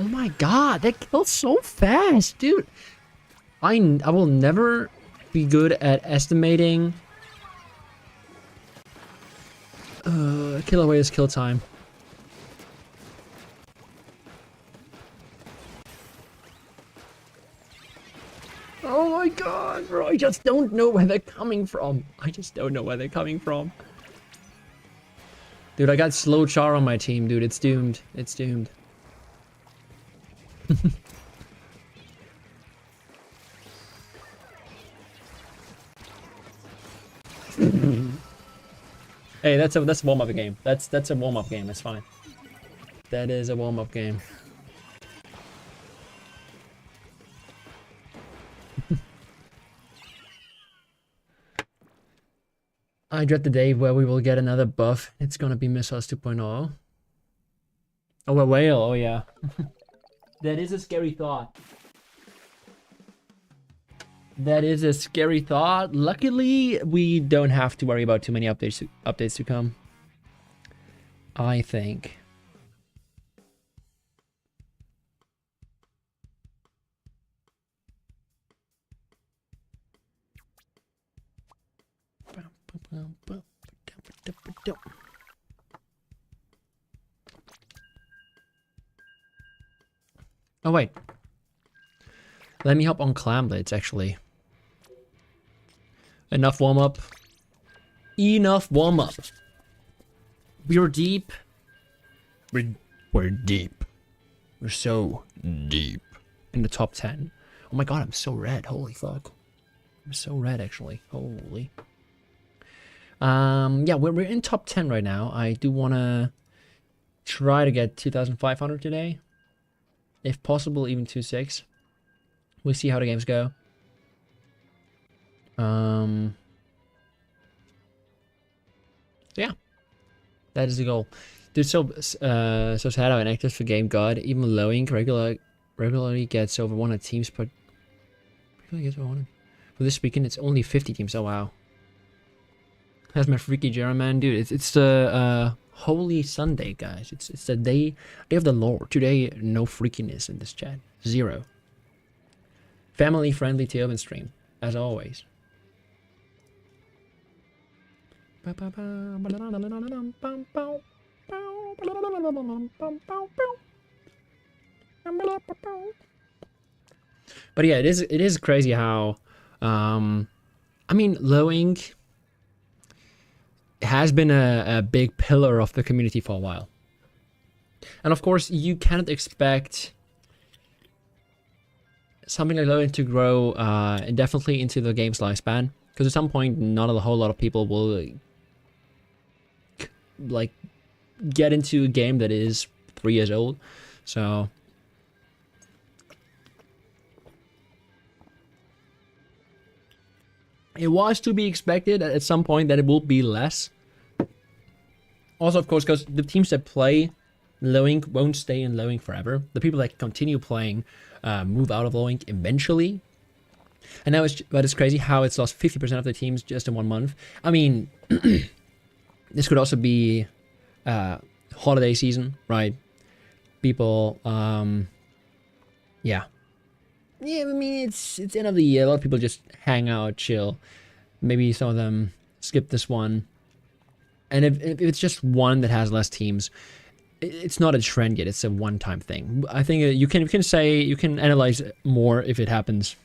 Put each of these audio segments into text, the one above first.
Oh my god, that killed so fast, dude. I will never be good at estimating kill away is kill time. Oh my god, bro, I just don't know where they're coming from. I just don't know where they're coming from. Dude, I got slow char on my team, dude. It's doomed. It's doomed. Hey, that's a warm-up game. That's a warm-up game. It's fine. That is a warm-up game. I dread the day where we will get another buff. It's gonna be Missiles 2.0. Oh, a whale. Oh, yeah. That is a scary thought. That is a scary thought. Luckily, we don't have to worry about too many updates to come. I think. Oh wait. Let me hop on Clam Blades actually. Enough warm up. Enough warm up. We're deep. We're deep. We're so deep in the top 10. Oh my god, I'm so red. Holy fuck. I'm so red actually. Holy. Yeah, we're in top 10 right now. I do want to try to get 2,500 today. If possible, even 2.6. We'll see how the games go. Yeah. That is the goal. Dude, so sad how inactive for Game God. Even Lowing regularly gets over 100 teams per... Regularly gets over 100. For this weekend, it's only 50 teams. Oh, wow. That's my freaky German, dude. It's the Holy Sunday, guys. It's the day of the Lord. Today, no freakiness in this chat. Zero. Family friendly Tailwind stream, as always. But yeah, it is crazy how I mean, Lowing has been a big pillar of the community for a while. And of course, you cannot expect something like Lowing to grow indefinitely into the game's lifespan. Because at some point, not a whole lot of people will like get into a game that is 3 years old. So it was to be expected at some point that it will be less. Also, of course, because the teams that play Lowing won't stay in Lowing forever. The people that continue playing move out of Lowing eventually. And now it's crazy how it's lost 50% of the teams just in 1 month. I mean, this could also be holiday season, right? People, yeah. Yeah, I mean, it's end of the year. A lot of people just hang out, chill. Maybe some of them skip this one. And if it's just one that has less teams, it's not a trend yet. It's a one-time thing. I think you can analyze more if it happens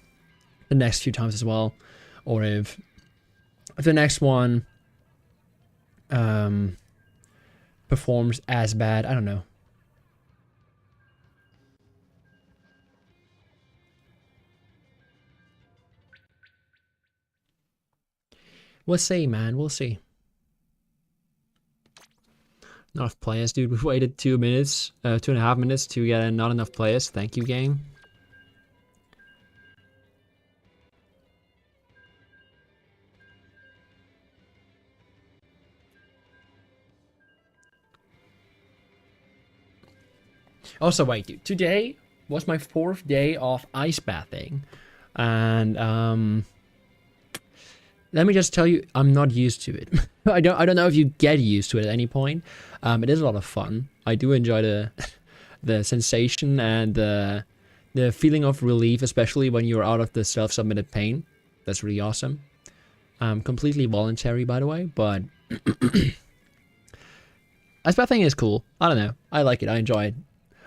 the next few times as well, or if the next one performs as bad. I don't know. We'll see, man. We'll see. Not enough players, dude. We've waited 2 minutes, 2.5 minutes to get not enough players. Thank you, gang. Also, wait, dude. Today was my 4th day of ice bathing, and let me just tell you, I'm not used to it. I don't know if you get used to it at any point. It is a lot of fun. I do enjoy the the sensation and the feeling of relief, especially when you're out of the self-submitted pain. That's really awesome. Completely voluntary, by the way, but Icebathing is cool. I don't know. I like it. I enjoy it.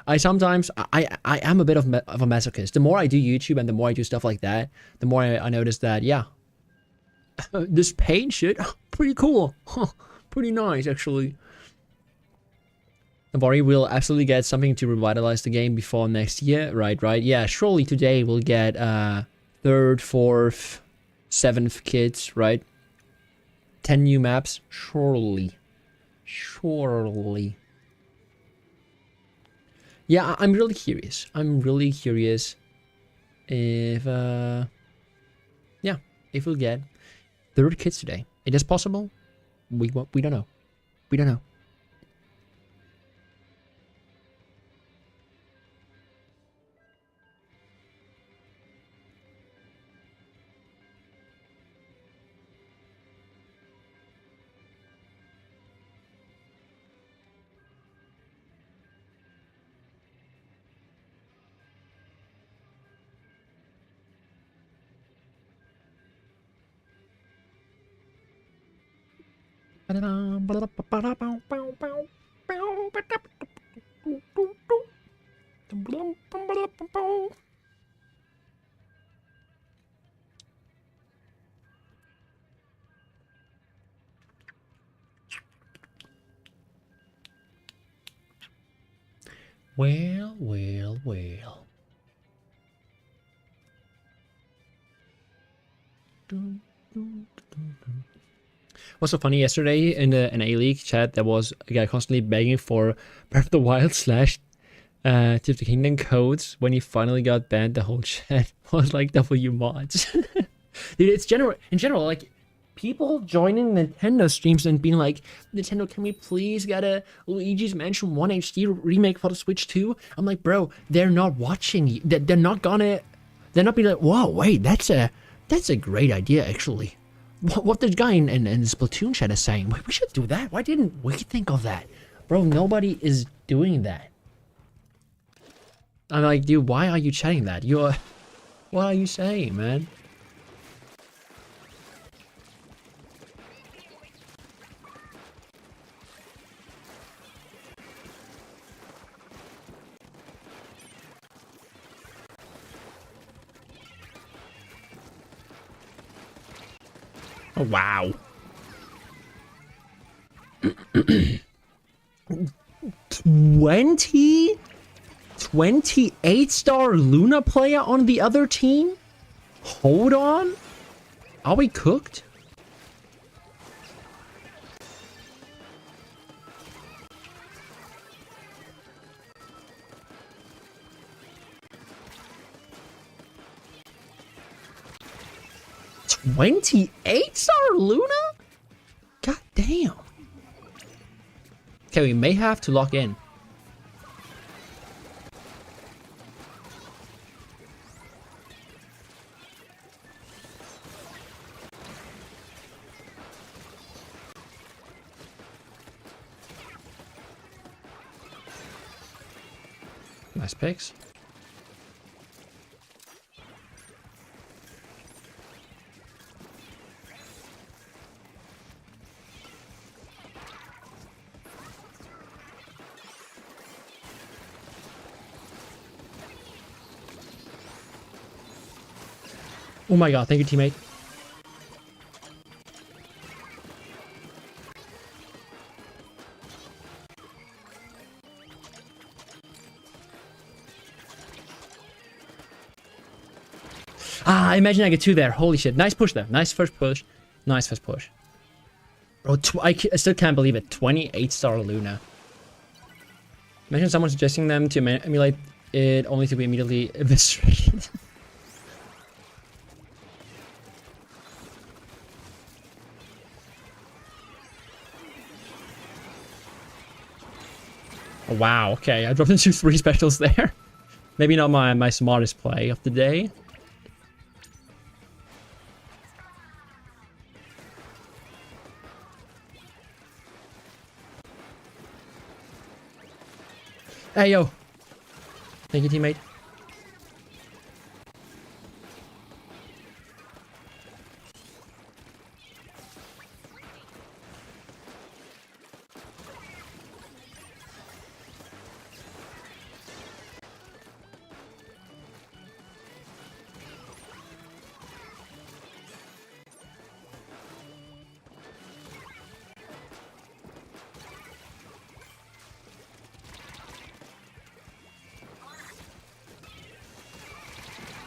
I sometimes, I am a bit of a masochist. The more I do YouTube and the more I do stuff like that, the more I notice that, yeah, this pain shit, pretty cool. Huh, pretty nice, actually. Navori will absolutely get something to revitalize the game before next year. Right. Yeah, surely today we'll get 3rd, 4th, 7th kits, right? 10 new maps, surely. Yeah, I'm really curious. If yeah, if we'll get 3rd kits today. It is possible. We don't know. We don't know. Well. What's so funny, yesterday in an A-League chat, there was a guy constantly begging for Breath of the Wild / Tears of the Kingdom codes. When he finally got banned, the whole chat was like W mods. Dude, it's in general, like, people joining Nintendo streams and being like, Nintendo, can we please get a Luigi's Mansion 1 HD remake for the Switch 2? I'm like, bro, they're not watching you. They're not being like, whoa, wait, that's a great idea, actually. What the guy in Splatoon chat is saying, we should do that. Why didn't we think of that? Bro, nobody is doing that. I'm like, dude, why are you chatting that? What are you saying, man? Oh, wow. 28-star Luna player on the other team? Hold on. Are we cooked? $28 Luna? God damn. Okay, we may have to lock in. Nice picks. Oh my god, thank you, teammate. Ah, imagine I get 2 there. Holy shit. Nice push there. Nice first push. Nice first push. Bro, I still can't believe it. 28-star Luna. Imagine someone suggesting them to emulate it only to be immediately eviscerated. Oh, wow, okay. I dropped into 3 specials there. Maybe not my smartest play of the day. Hey, yo. Thank you, teammate.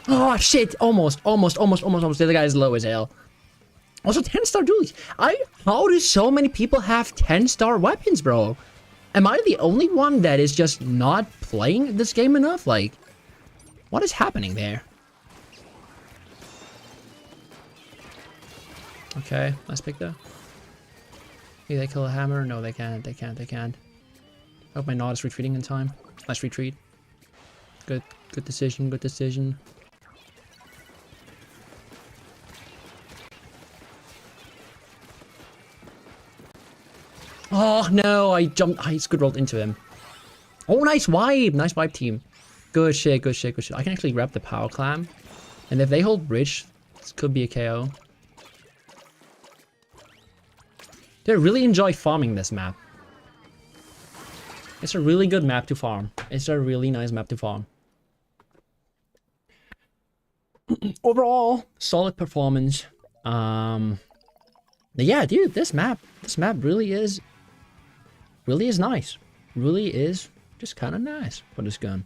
Oh shit! Almost. The other guy is low as hell. Also, 10-star dualies. How do so many people have 10-star weapons, bro? Am I the only one that is just not playing this game enough? Like, what is happening there? Okay, nice pick though. Maybe they kill a hammer? No, they can't. They can't. Hope my Nod is retreating in time. Nice retreat. Good decision. Oh no, I squid rolled into him. Oh, nice wipe team. Good shit. I can actually grab the power clam. And if they hold bridge, this could be a KO. Dude, I really enjoy farming this map. It's a really good map to farm. It's a really nice map to farm. Overall, solid performance. Yeah, dude, this map really is nice. Really is just kind of nice for this gun.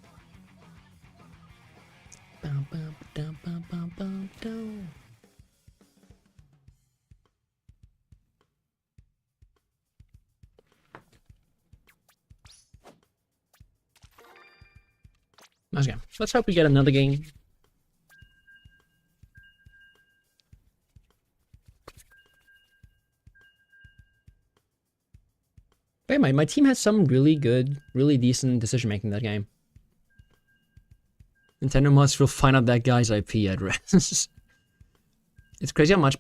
Nice game. Let's hope we get another game. But yeah, my team has some really good, really decent decision making in that game. Nintendo mods will find out that guy's IP address. It's crazy how much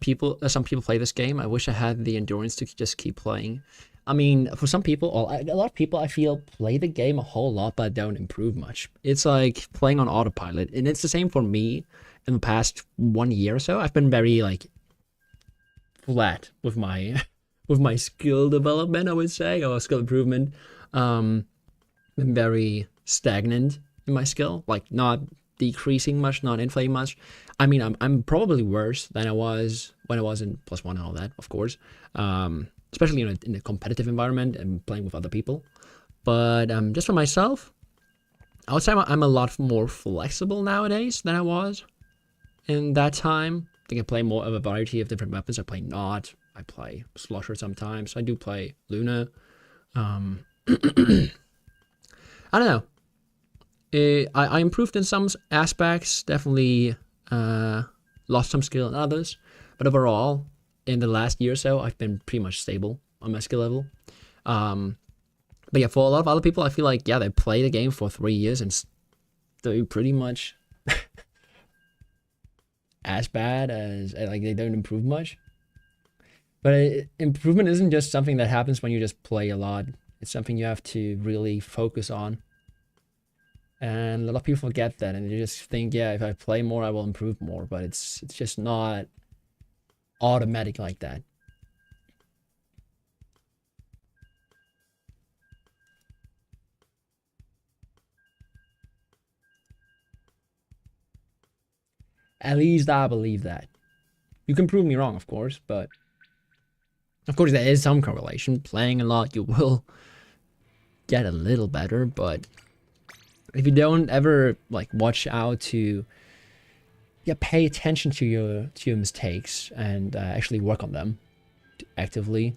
some people play this game. I wish I had the endurance to just keep playing. I mean, for some people, a lot of people I feel play the game a whole lot but don't improve much. It's like playing on autopilot, and it's the same for me. In the past 1 year or so, I've been very like flat with my with my skill development, I would say, or skill improvement. Been very stagnant in my skill, like not decreasing much, not inflating much. I mean, I'm probably worse than I was when I was in +1 and all that, of course. Especially in a competitive environment and playing with other people. But just for myself, I would say I'm a lot more flexible nowadays than I was in that time. I think I play more of a variety of different weapons. I play Nod, I play Slosher sometimes. I do play Luna. I don't know. I improved in some aspects, definitely lost some skill in others. But overall, in the last year or so, I've been pretty much stable on my skill level. But yeah, for a lot of other people, I feel like, yeah, they play the game for 3 years and do pretty much as bad as, like, they don't improve much. But improvement isn't just something that happens when you just play a lot. It's something you have to really focus on. And a lot of people forget that, and they just think, yeah, if I play more, I will improve more. But it's just not automatic like that. At least I believe that. You can prove me wrong, of course, but of course there is some correlation. Playing a lot, you will get a little better, but if you don't ever like watch out to pay attention to your mistakes and actually work on them actively,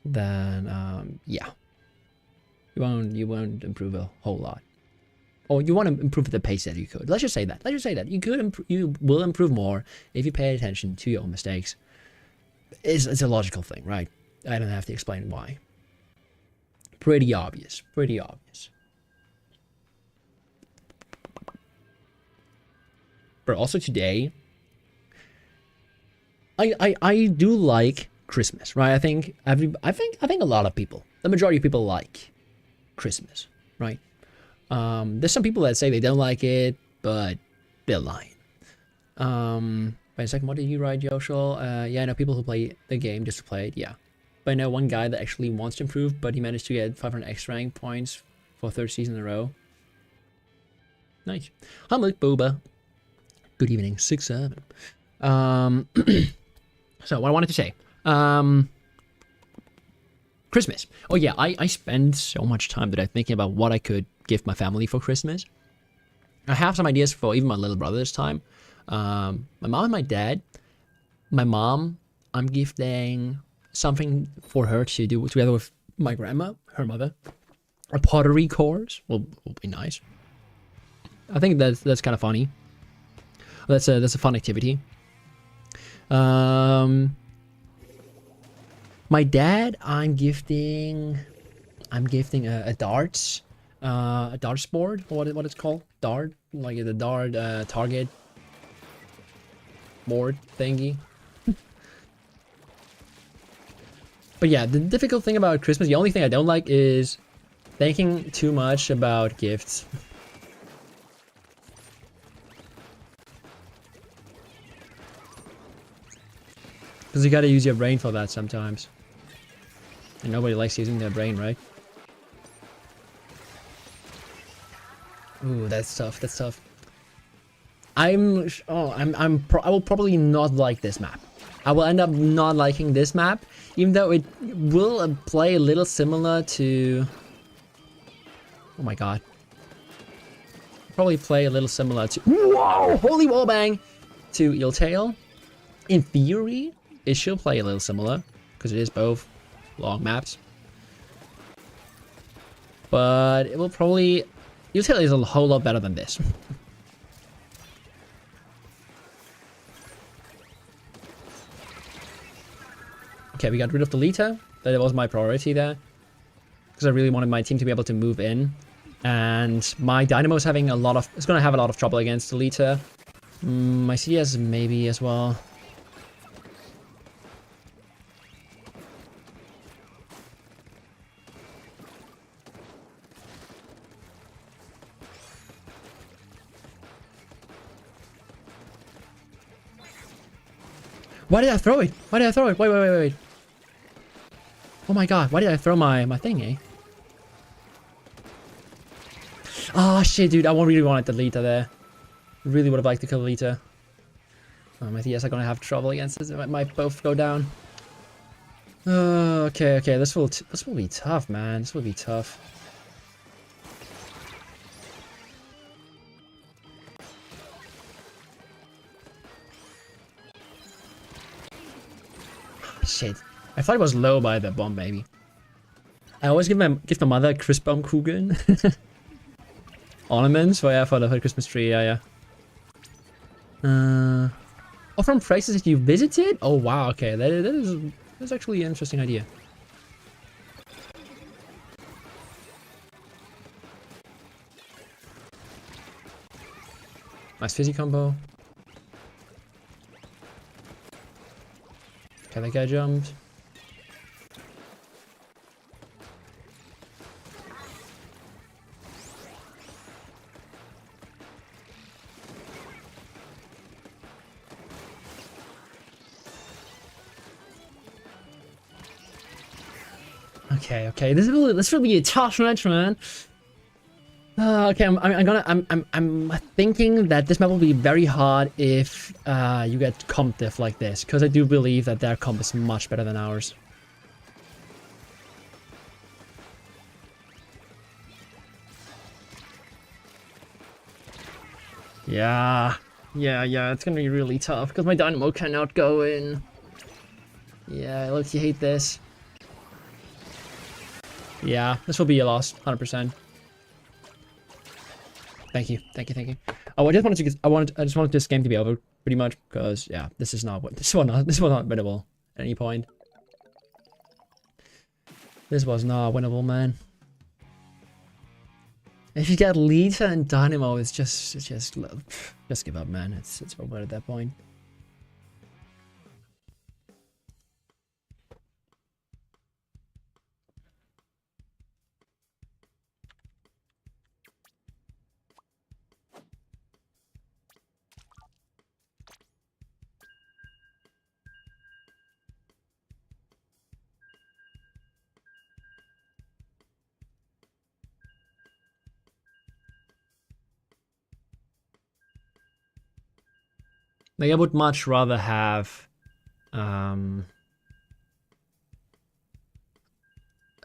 then yeah, you won't improve a whole lot. Or you want to improve at the pace that you could. Let's just say that. You will improve more if you pay attention to your own mistakes. It's a logical thing, right? I don't have to explain why. Pretty obvious. But also today, I do like Christmas, right? I think a lot of people, the majority of people like Christmas, right? There's some people that say they don't like it, but they're lying. Wait a second, what did you write, Joshua? Yeah, I know people who play the game just to play it, yeah. But I know one guy that actually wants to improve, but he managed to get 500 X rank points for third season in a row. Nice. Hamlet Boba. Good evening, 6-7. So what I wanted to say. Christmas. Oh yeah, I spend so much time today thinking about what I could give my family for Christmas. I have some ideas for even my little brother this time. My mom and my dad. My mom, I'm gifting something for her to do together with my grandma, her mother. A pottery course will be nice. I think that's kind of funny. That's a fun activity. My dad, I'm gifting a darts board, what it's called, dart, like the dart target board thingy. But yeah, the difficult thing about Christmas, the only thing I don't like is thinking too much about gifts. Because you gotta use your brain for that sometimes. And nobody likes using their brain, right? Ooh, that's tough, that's tough. I will probably not like this map. I will end up not liking this map, even though it will play a little similar to... Oh my god. Probably play a little similar to... Whoa! Holy wallbang! To Eeltail. In theory, it should play a little similar, because it is both long maps. But it will probably... Eeltail is a whole lot better than this. Okay, we got rid of the Lita. That was my priority there. Because I really wanted my team to be able to move in. And my Dynamo's having a lot of... It's going to have a lot of trouble against the Lita. My CS maybe as well. Why did I throw it? Why did I throw it? Wait. Oh my god, why did I throw my thing, eh? Oh shit, dude, I really wanted the Lita there. Really would have liked to kill Lita. Oh, my TS are gonna have trouble against this. It might both go down. Okay, this will be tough, man. This will be tough. Shit. I thought it was low by the bomb, maybe. I always give my mother Christbaumkugeln. Ornaments for the Christmas tree, yeah. Oh, from places that you visited? Oh wow, okay. That's actually an interesting idea. Nice fizzy combo. Okay, that guy jumped. Okay. This will be a tough match, man. Okay, I'm thinking that this map will be very hard if you get comp diff like this, because I do believe that their comp is much better than ours. Yeah, it's gonna be really tough because my Dynamo cannot go in. Yeah, I literally hate this. Yeah, this will be a loss, 100%. Thank you. Oh, I just wanted this game to be over, pretty much, because yeah, this was not winnable at any point. This was not winnable, man. If you get Lita and Dynamo, it's just give up, man. It's over at that point. Like I would much rather have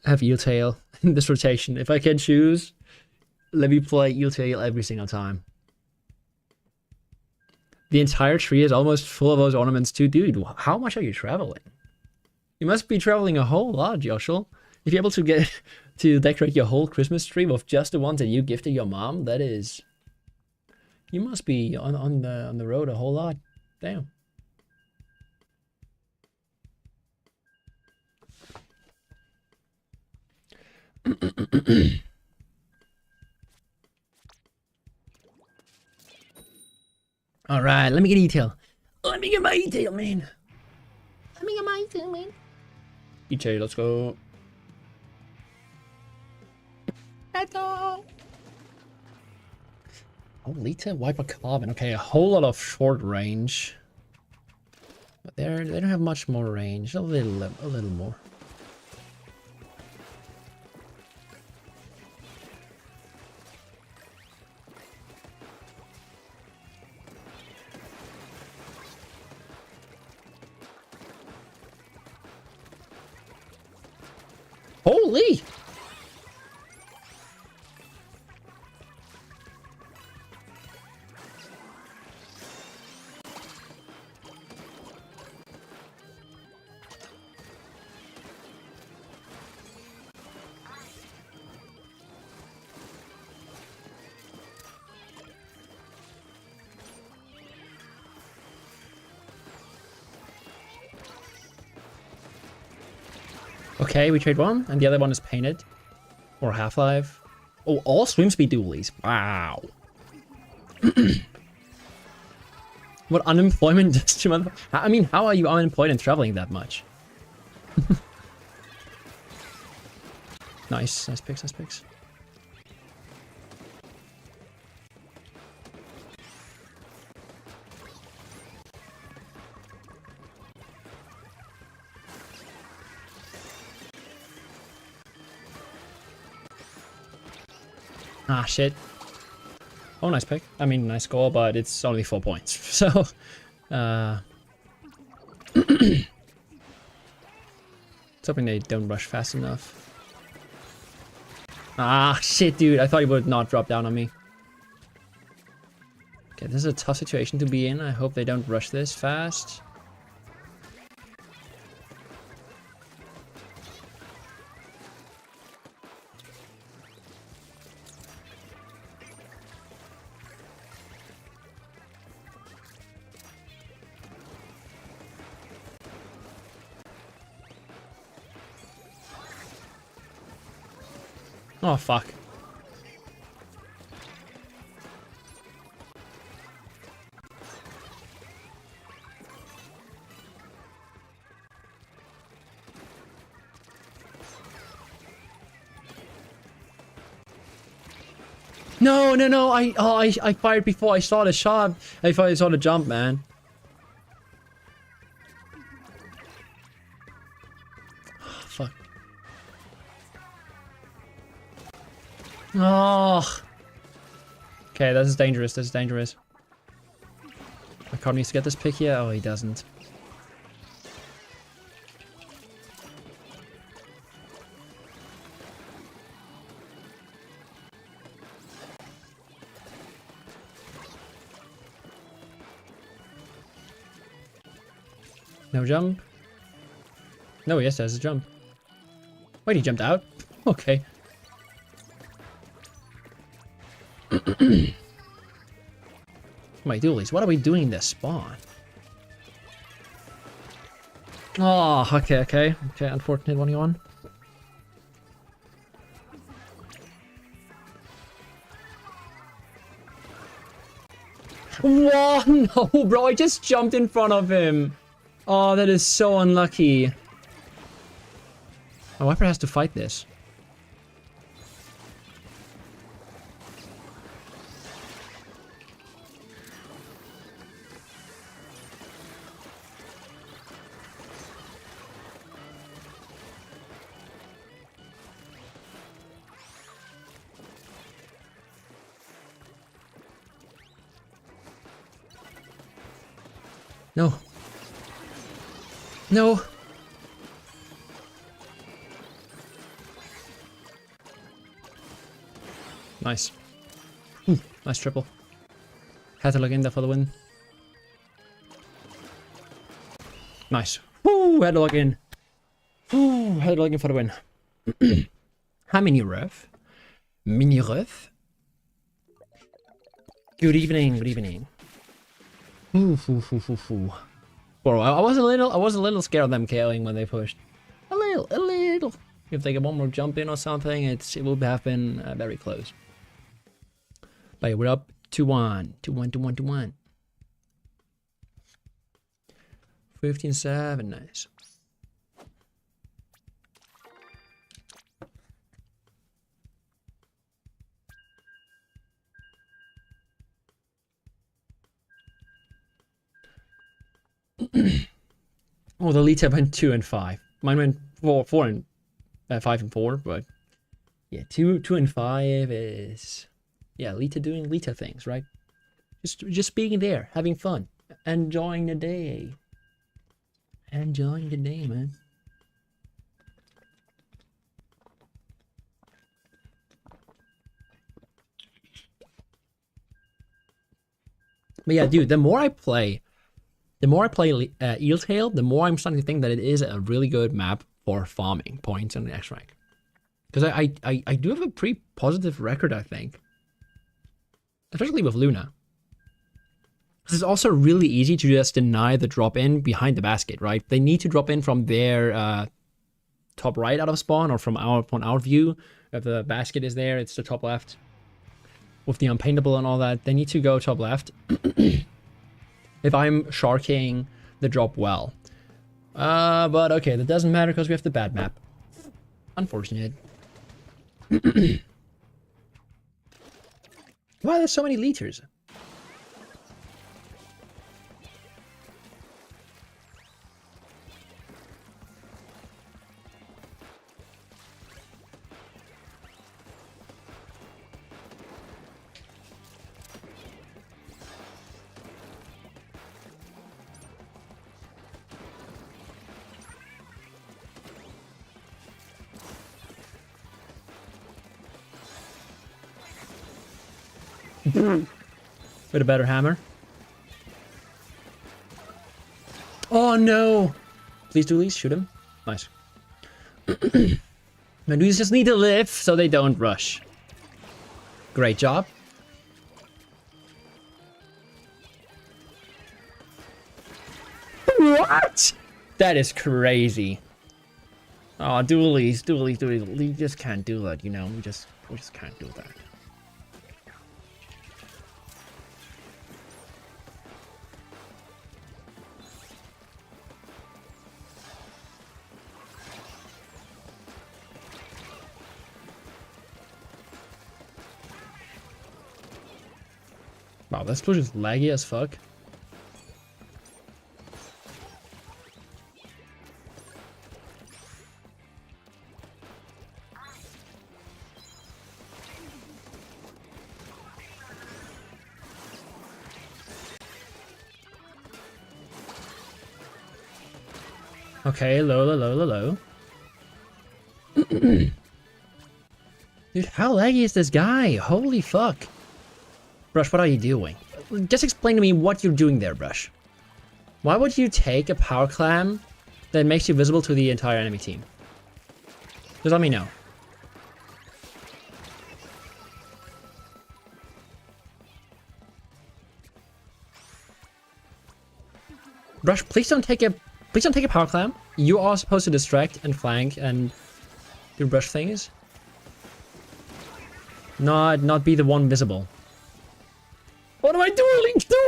Eeltail in this rotation. If I can choose, let me play Eeltail every single time. The entire tree is almost full of those ornaments too. Dude, how much are you traveling? You must be traveling a whole lot, Joshua. If you're able to get to decorate your whole Christmas tree with just the ones that you gifted your mom, that is... You must be on the road a whole lot. Damn. All right, let me get E-tail. Let me get my E-tail, man. Let me get my E-tail, man. E-tail, let's go. Let's go. Oh, Lita, Wiper Carbon. Okay, a whole lot of short range. But they don't have much more range. A little more. Holy! Okay, we trade one, and the other one is painted. Or Half-Life. Oh, all swim speed dualies. Wow. What unemployment does to mother... I mean, how are you unemployed and traveling that much? Nice picks, nice picks. Ah, shit. Oh, nice pick. I mean, nice score, but it's only 4 points. So, it's hoping they don't rush fast enough. Ah, shit, dude. I thought he would not drop down on me. Okay, this is a tough situation to be in. I hope they don't rush this fast. Oh, fuck. No, no, no. I fired before I saw the shot. I thought I saw the jump, man. Oh, fuck. Oh. Okay, this is dangerous. This is dangerous. My card needs to get this pick here. Oh, he doesn't. No jump? No, yes, there's a jump. Wait, he jumped out? Okay. My dualies, what are we doing in this spawn? Oh, okay, unfortunate 1v1. Whoa, no, bro, I just jumped in front of him. Oh, that is so unlucky. My Wiper has to fight this. No. No. Nice. Ooh, nice triple. Had to look in there for the win. Nice. Woo, had to look in. Ooh, had to look in for the win. Hi, Mini Ref. Mini Ref. Good evening, good evening. Ooh, Bro, I was a little scared of them KOing when they pushed. A little. If they get one more jump in or something, it would have been very close. But yeah, we're up 2-1. 2-1. 15-7, nice. Oh, the Lita went 2 and 5. Mine went 4 and 5 and 4, but yeah, 2 and 5 is, yeah, Lita doing Lita things, right? Just being there, having fun, enjoying the day. Enjoying the day, man. But yeah, dude, the more I play Eeltail, the more I'm starting to think that it is a really good map for farming points on the X rank. Because I do have a pretty positive record, I think. Especially with Luna. Because it's also really easy to just deny the drop in behind the basket, right? They need to drop in from their top right out of spawn, or from our view. If the basket is there, it's the top left. With the unpaintable and all that, they need to go top left. If I'm sharking the drop well. But okay, that doesn't matter because we have the bad map. Unfortunate. Why there's so many liters? With a better hammer. Oh no! Please do shoot him. Nice. Medusas just need to live so they don't rush. Great job. What? That is crazy. Oh, dualies. We just can't do that, you know. We just can't do that. Wow, this push is laggy as fuck. Okay, low. Dude, how laggy is this guy? Holy fuck. Brush, what are you doing? Just explain to me what you're doing there, Brush. Why would you take a power clam that makes you visible to the entire enemy team? Just let me know. Brush, please don't take a power clam. You are supposed to distract and flank and do brush things. Not be the one visible. What am I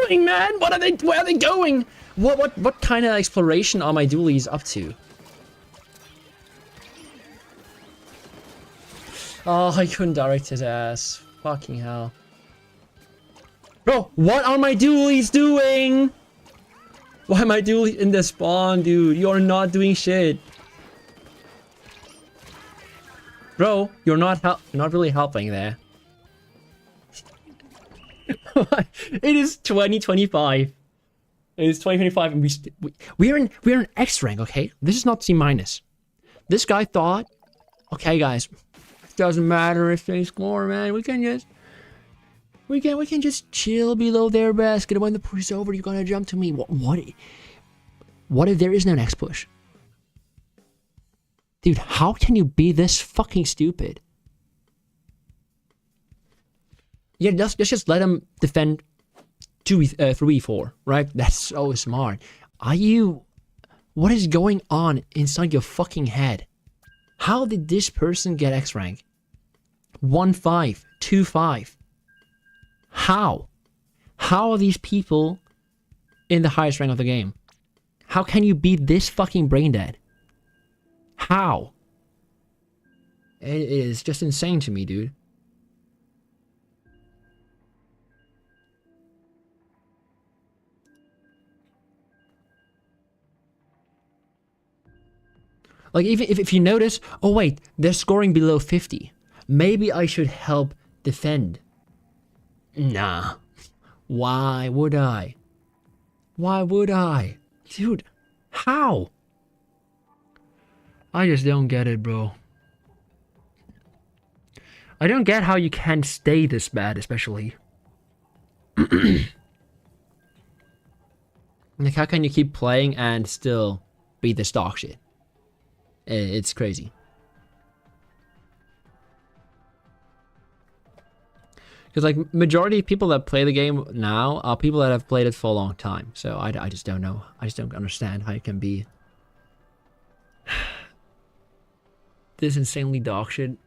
doing, man? Where are they going? What kind of exploration are my dualies up to? Oh, I couldn't direct his ass. Fucking hell. Bro, what are my dualies doing? Why am I dualies in the spawn, dude? You're not doing shit. Bro, you're not really helping there. It is 2025. It's 2025 and we're in X rank, okay? This is not C minus. This guy thought, okay guys, it doesn't matter if they score, man. We can just chill below their basket. When the push is over, you're gonna jump to me. What if there is no next push? Dude, how can you be this fucking stupid? Yeah, let's just let him defend 3-4, right? That's so smart. What is going on inside your fucking head? How did this person get X rank? 1-5, 2-5. How? How are these people in the highest rank of the game? How can you be this fucking brain dead? How? It is just insane to me, dude. Like, even if you notice, oh wait, they're scoring below 50. Maybe I should help defend. Nah. Why would I? Why would I? Dude, how? I just don't get it, bro. I don't get how you can stay this bad, especially. Like, how can you keep playing and still be this dog shit? It's crazy. Because, like, majority of people that play the game now are people that have played it for a long time. So I just don't know. I just don't understand how it can be this insanely dog shit.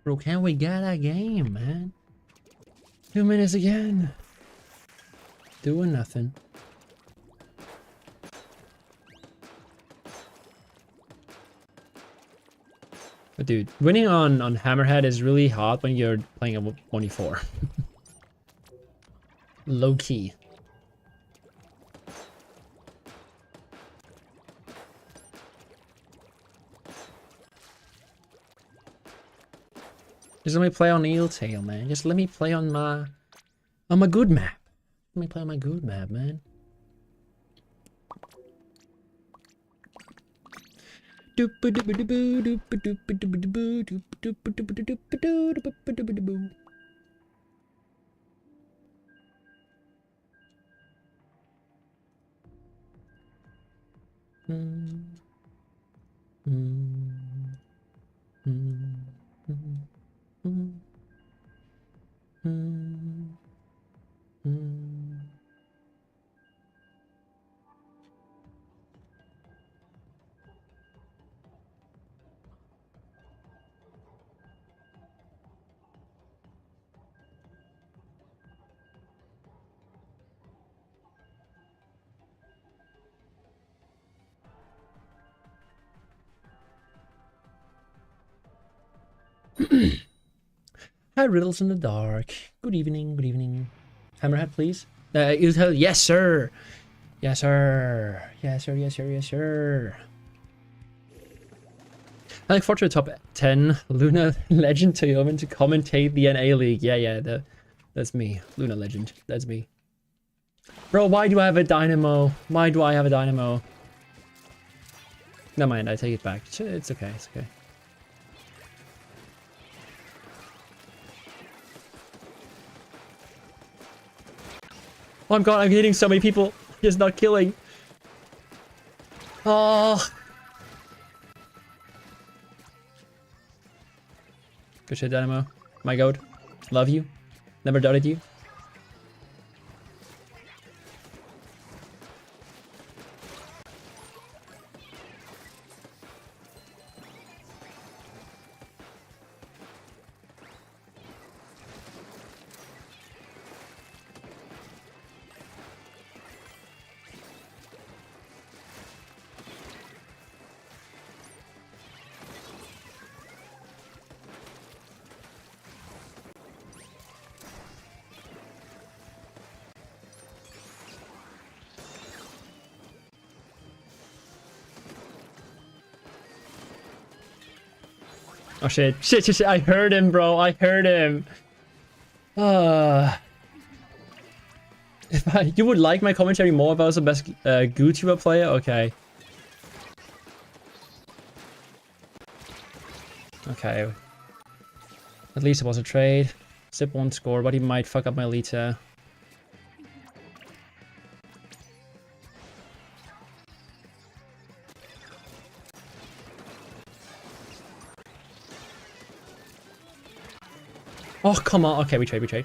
Bro, can we get a game, man? 2 minutes again. Doing nothing. But dude, winning on Hammerhead is really hard when you're playing a 1v4. Low key. Just let me play on Eeltail, man. Just let me play on my good map. Let me play on my good map, man. Hi, Riddles in the Dark. Good evening, good evening. Hammerhead, please. Yes, sir. Yes, sir. Yes, sir, yes, sir, yes, sir. I look forward to the top 10. Luna Legend Toyoman to commentate the NA League. Yeah, that's me. Luna Legend. That's me. Bro, why do I have a Dynamo? Why do I have a Dynamo? Never mind, I take it back. It's okay, it's okay. Oh my god, I'm hitting so many people. Just not killing. Oh. Good shit, Dynamo. My god. Love you. Never doubted you. Oh shit. Shit. I heard him, bro. I heard him. You would like my commentary more if I was the best GooTuber player? Okay. Okay. At least it was a trade. Zip won't score, but he might fuck up my Lita. Oh, come on. Okay, we trade.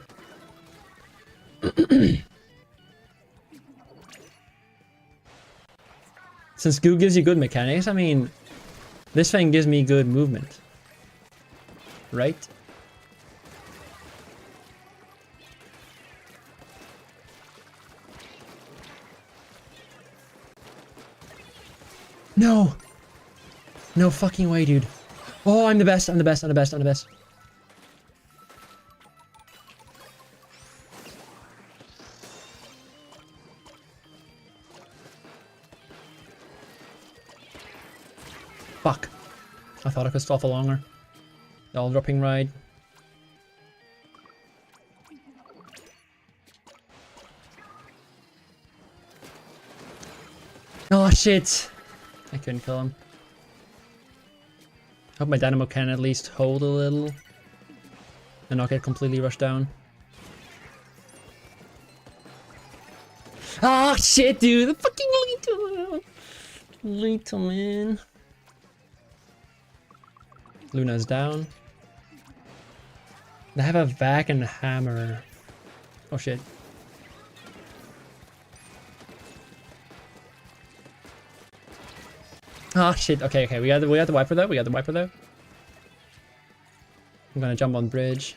Since Goo gives you good mechanics, I mean, this thing gives me good movement. Right? No! No fucking way, dude. Oh, I'm the best. Fuck. I thought I could stall for longer. The all dropping ride. Oh shit! I couldn't kill him. Hope my Dynamo can at least hold a little. And not get completely rushed down. Ah shit, dude! The fucking Lito man. Luna's down. They have a vac and a hammer. Oh shit. Ah shit. Okay. We got the wiper though. I'm gonna jump on bridge.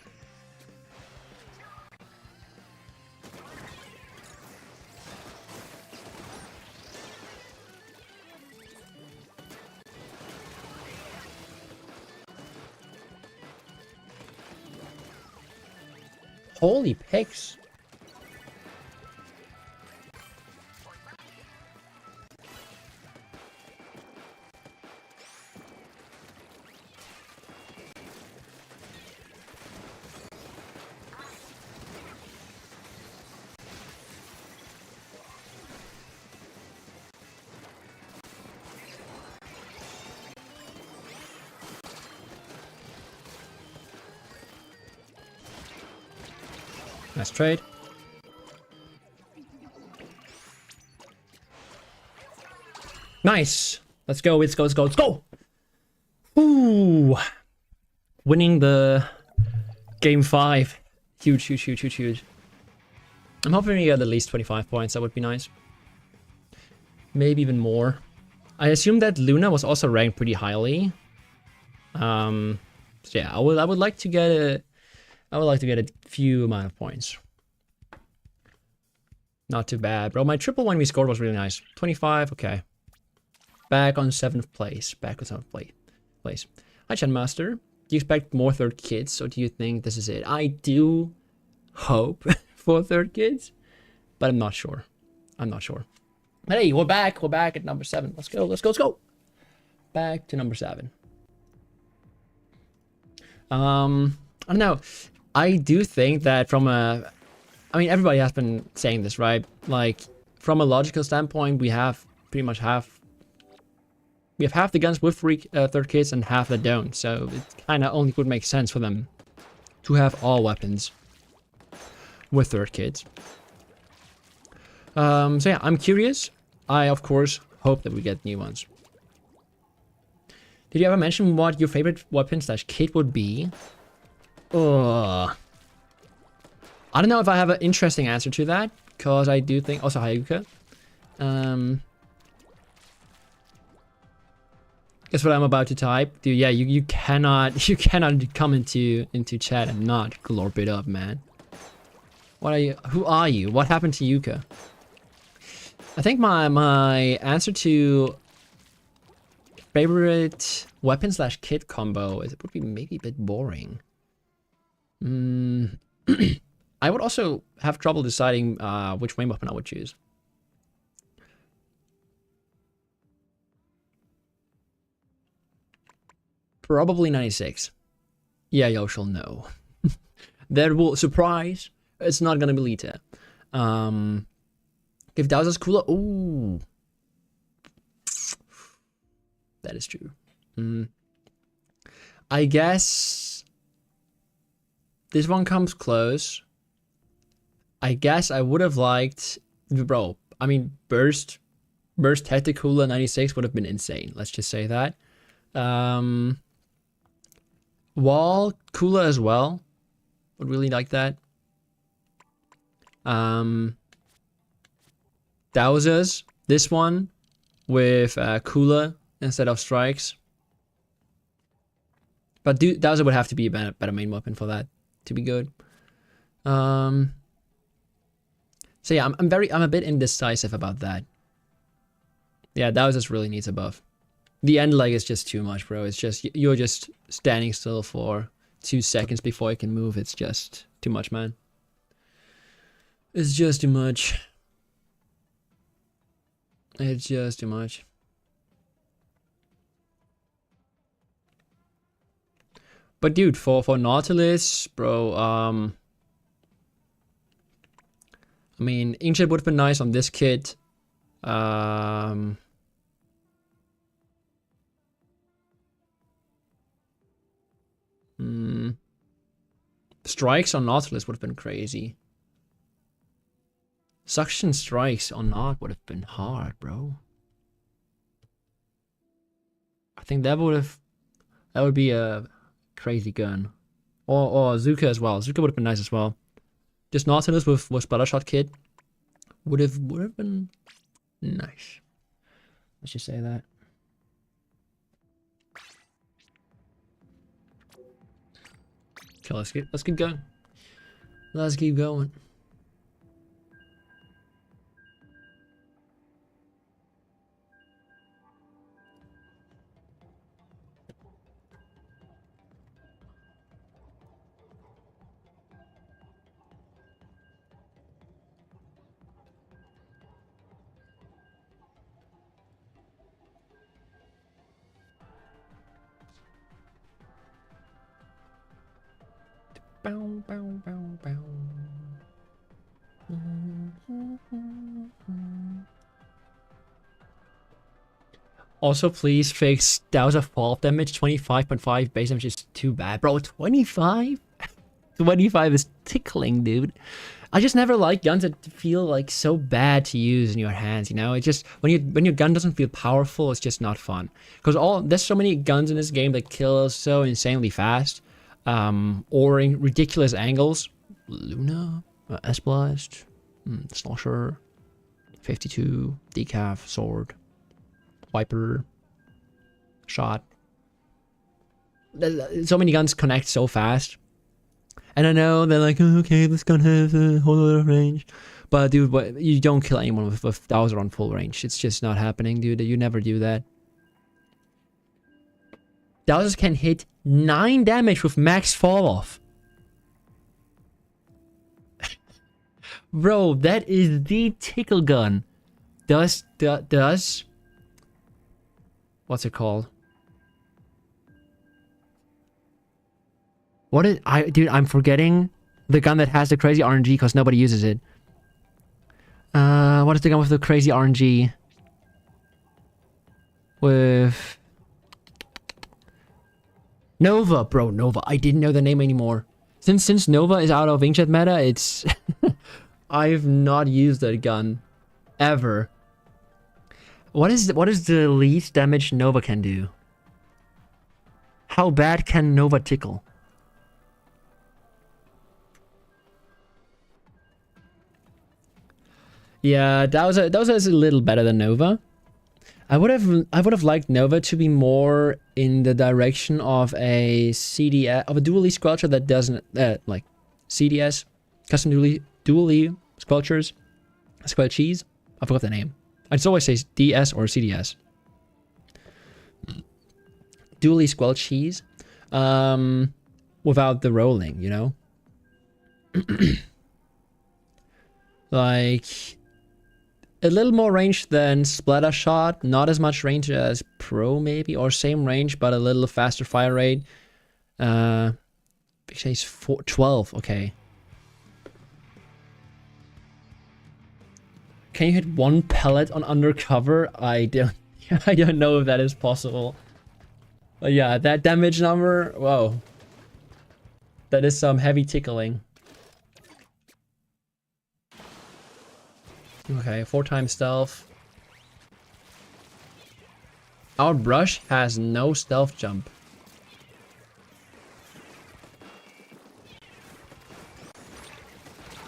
Holy pigs. Nice trade. Nice. Let's go. Ooh. Winning the game 5. Huge. I'm hoping we get at least 25 points. That would be nice. Maybe even more. I assume that Luna was also ranked pretty highly. So yeah, I would like to get a few amount of points. Not too bad, bro. My triple one we scored was really nice. 25, okay. Back on 7th place. Hi, Chen Master. Do you expect more third kids, or do you think this is it? I do hope for third kids, but I'm not sure. But hey, we're back at number 7. Let's go. Back to number 7. I don't know. I do think that I mean, everybody has been saying this, right? Like, from a logical standpoint, we have half the guns with third kids and half that don't. So it kind of only would make sense for them to have all weapons with third kids. So yeah, I'm curious. I, of course, hope that we get new ones. Did you ever mention what your favorite weapon / kit would be? Ugh. I don't know if I have an interesting answer to that, because I do think... Also, Hayuka. Guess what I'm about to type? Dude, yeah, you cannot come into chat and not glorp it up, man. What are you? Who are you? What happened to Yuka? I think my answer to favorite weapon / kit combo would be maybe a bit boring. I would also have trouble deciding which main weapon I would choose. Probably 96. Yeah, you shall know. That will surprise. It's not gonna be Lita. If Dowser's cooler, ooh, that is true. I guess this one comes close. I guess I would have liked, bro. I mean, Burst Tacticula 96 would have been insane. Let's just say that. Wall Kula as well. Would really like that. Dowsers. This one with Kula instead of strikes. But Dowser would have to be a better main weapon for that to be good. So yeah, I'm a bit indecisive about that. Yeah, Dowser's really needs a buff. The end leg is just too much, bro. It's just, you're just standing still for 2 seconds before you can move. It's just too much, man. It's just too much. It's just too much. But dude, for Nautilus, bro, I mean, Inkjet would have been nice on this kit. Strikes on Nautilus would have been crazy. Suction strikes on Naut would have been hard, bro. I think that would be a crazy gun. Or Zuka as well. Zuka would have been nice as well. Just Nautilus with Splattershot kit would have been nice. Let's just say that. Okay, let's keep going. Let's keep going. Bow, bow, bow, bow. Also, please fix Dowser fall damage. 25.5 base damage is too bad, bro. 25? 25 is tickling, dude. I just never like guns that feel like so bad to use in your hands, you know? It's just when your gun doesn't feel powerful, it's just not fun. Because there's so many guns in this game that kill so insanely fast. Or in ridiculous angles. Luna, S-Blast, Slosher, 52, Decaf, Sword, Wiper, Shot. So many guns connect so fast. And I know they're like, oh, okay, this gun has a whole lot of range. But dude, you don't kill anyone with Dowser on full range. It's just not happening, dude. You never do that. Dowsers can hit 9 damage with max fall off. Bro, that is the tickle gun. Does what's it called? Dude, I'm forgetting the gun that has the crazy RNG because nobody uses it. What is the gun with the crazy RNG? With Nova, bro, Nova. I didn't know the name anymore. Since Nova is out of Inkjet meta, it's I've not used that gun ever. What is the least damage Nova can do? How bad can Nova tickle? Yeah, Dowser is a little better than Nova. I would have liked Nova to be more in the direction of a CDS, of a dually squelcher that doesn't like CDS, custom dually squelchers, squelchies. I forgot the name. I just always say DS or CDS. Dually squelchies, without the rolling, you know. A little more range than Splatter Shot. Not as much range as Pro, maybe. Or same range, but a little faster fire rate. Big Shay's 12. Okay. Can you hit one pellet on undercover? I don't know if that is possible. But yeah, that damage number, whoa. That is some heavy tickling. Okay, 4 times stealth. Our brush has no stealth jump.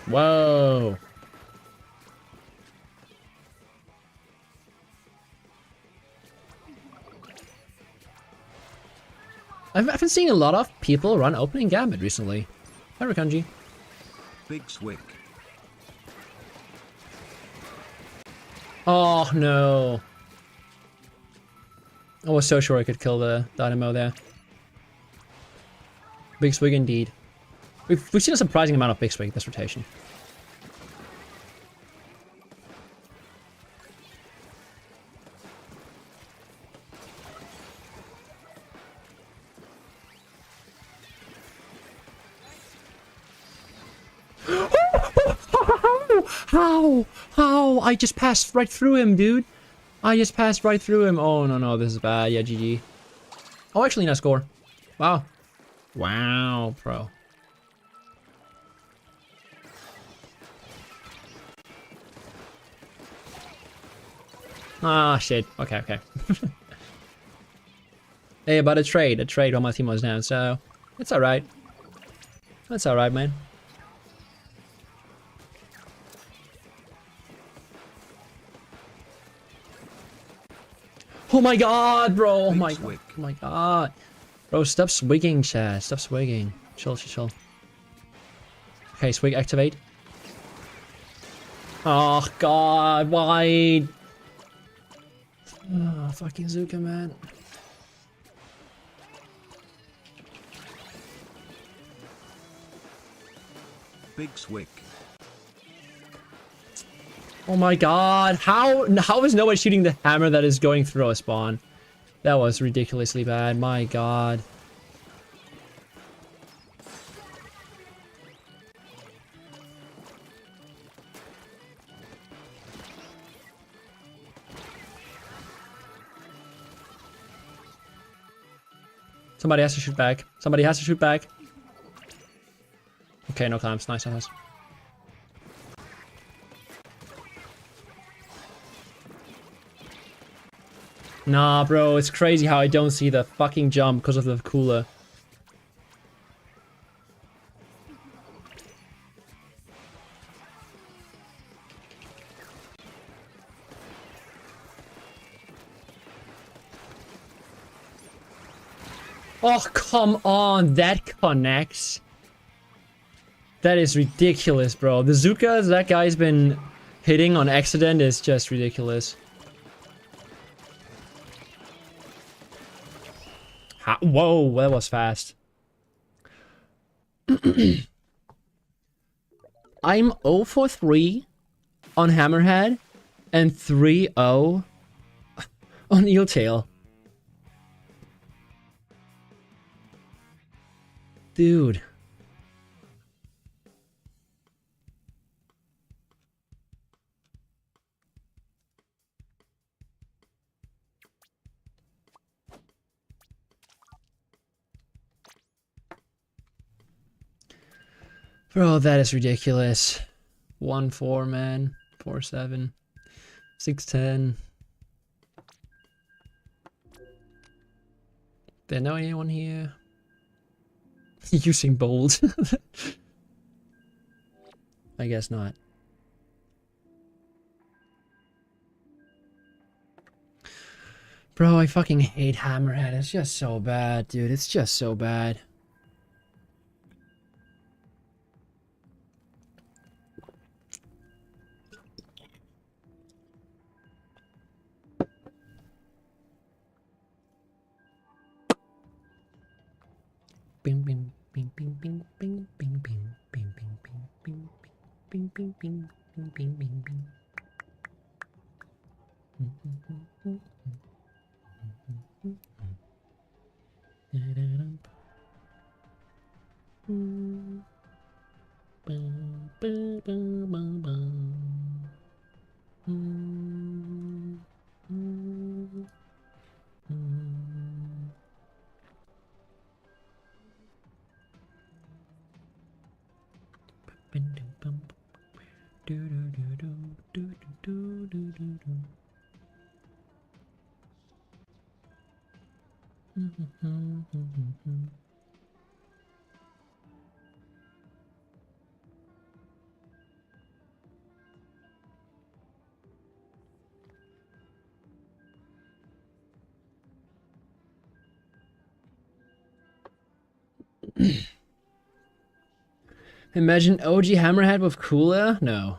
Whoa. I've been seeing a lot of people run opening Gambit recently. Hi, Rakanji. Big Swick. Oh, no. I was so sure I could kill the Dynamo there. Big Swig indeed. We've seen a surprising amount of Big Swig this rotation. How? I just passed right through him, dude. I just passed right through him. Oh, no, this is bad. Yeah, GG. Oh, actually, no score. Wow. Wow, pro. Ah, shit. Okay. Hey, but a trade while my team was down, so it's alright. That's alright, man. Oh my god, bro! Oh my god. Bro, stop swigging, chat. Stop swigging. Chill. Okay, swig activate. Oh god, why? Oh, fucking Zuka, man. Big Swick. Oh my god, how is no one shooting the hammer that is going through a spawn? That was ridiculously bad, my god. Somebody has to shoot back. Somebody has to shoot back. Okay, no clamps. Nice. Nah, bro, it's crazy how I don't see the fucking jump because of the cooler. Oh, come on, that connects. That is ridiculous, bro. The Zuka that guy's been hitting on accident is just ridiculous. Whoa, that was fast. I'm 0 for 3 on Hammerhead and 3-0 on Eeltail. Dude. Bro, that is ridiculous. 1-4, man. 4-7. 6-10. There know anyone here? Using bold. I guess not. Bro, I fucking hate Hammerhead. It's just so bad, dude. It's just so bad. Bing bing bing bing bing bing bing bing bing bing bing bing bing bing bing bing bing bing bing. Imagine OG Hammerhead with cooler? No.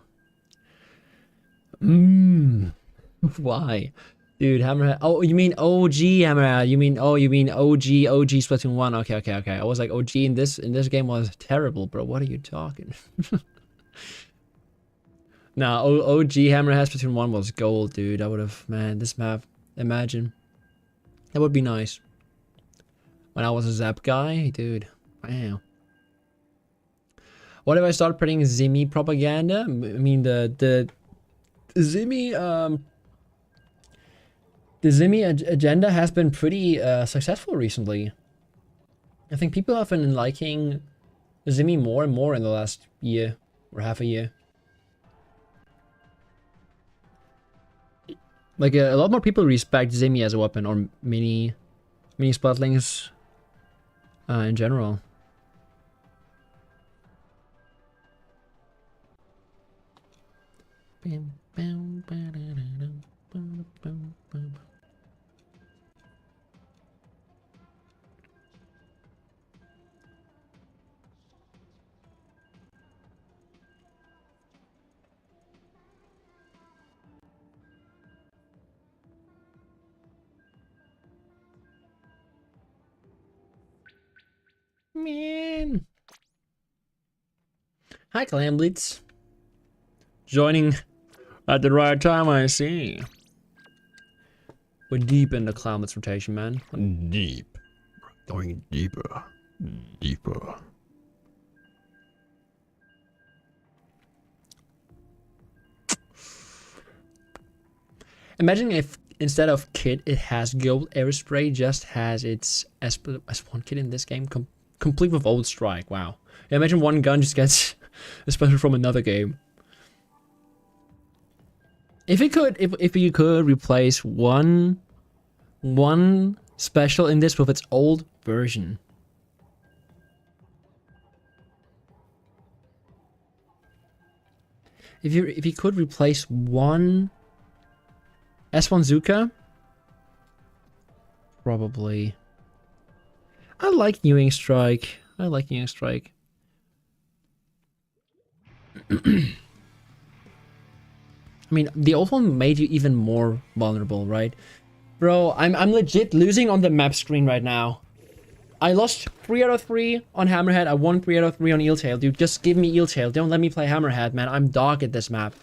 Why? Dude, Hammerhead. Oh, you mean OG Hammerhead. You mean OG Splatoon 1. Okay. I was like, OG in this game was terrible, bro. What are you talking? Nah, OG Hammerhead Splatoon 1 was gold, dude. I would have, man, this map, imagine. That would be nice. When I was a Zap guy, dude. Wow. What if I start putting Zimmy propaganda? I mean, the Zimmy, the Zimmy agenda has been pretty successful recently. I think people have been liking Zimmy more and more in the last year or half a year. Like a lot more people respect Zimmy as a weapon, or mini Splatlings in general. Man. Hi, Clamblitz. Joining at the right time, I see. We're deep in the Clamblitz rotation, man. Deep. Going deeper. Deeper. Imagine if instead of kit, it has gold aerospray, just has its S1 kit in this game, complete with old strike. Wow. Imagine one gun just gets a special from another game. If you could replace one special in this with its old version. If you could replace one S1 Zuka, probably. I like Ewing Strike. I mean, the old one made you even more vulnerable, right? Bro, I'm legit losing on the map screen right now. I lost 3 out of 3 on Hammerhead. I won 3 out of 3 on Eeltail. Dude, just give me Eeltail. Don't let me play Hammerhead, man. I'm dog at this map.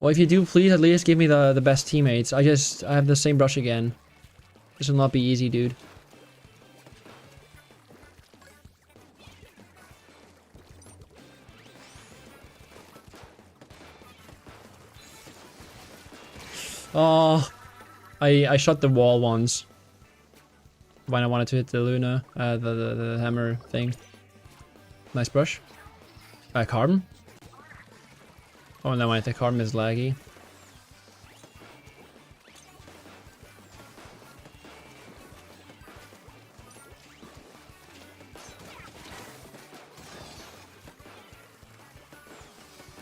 Well, if you do, please at least give me the best teammates. I have the same brush again. This will not be easy, dude. Oh, I shot the wall once when I wanted to hit the Luna, the hammer thing. Nice brush. Carbon. Oh no, I think Carbon is laggy.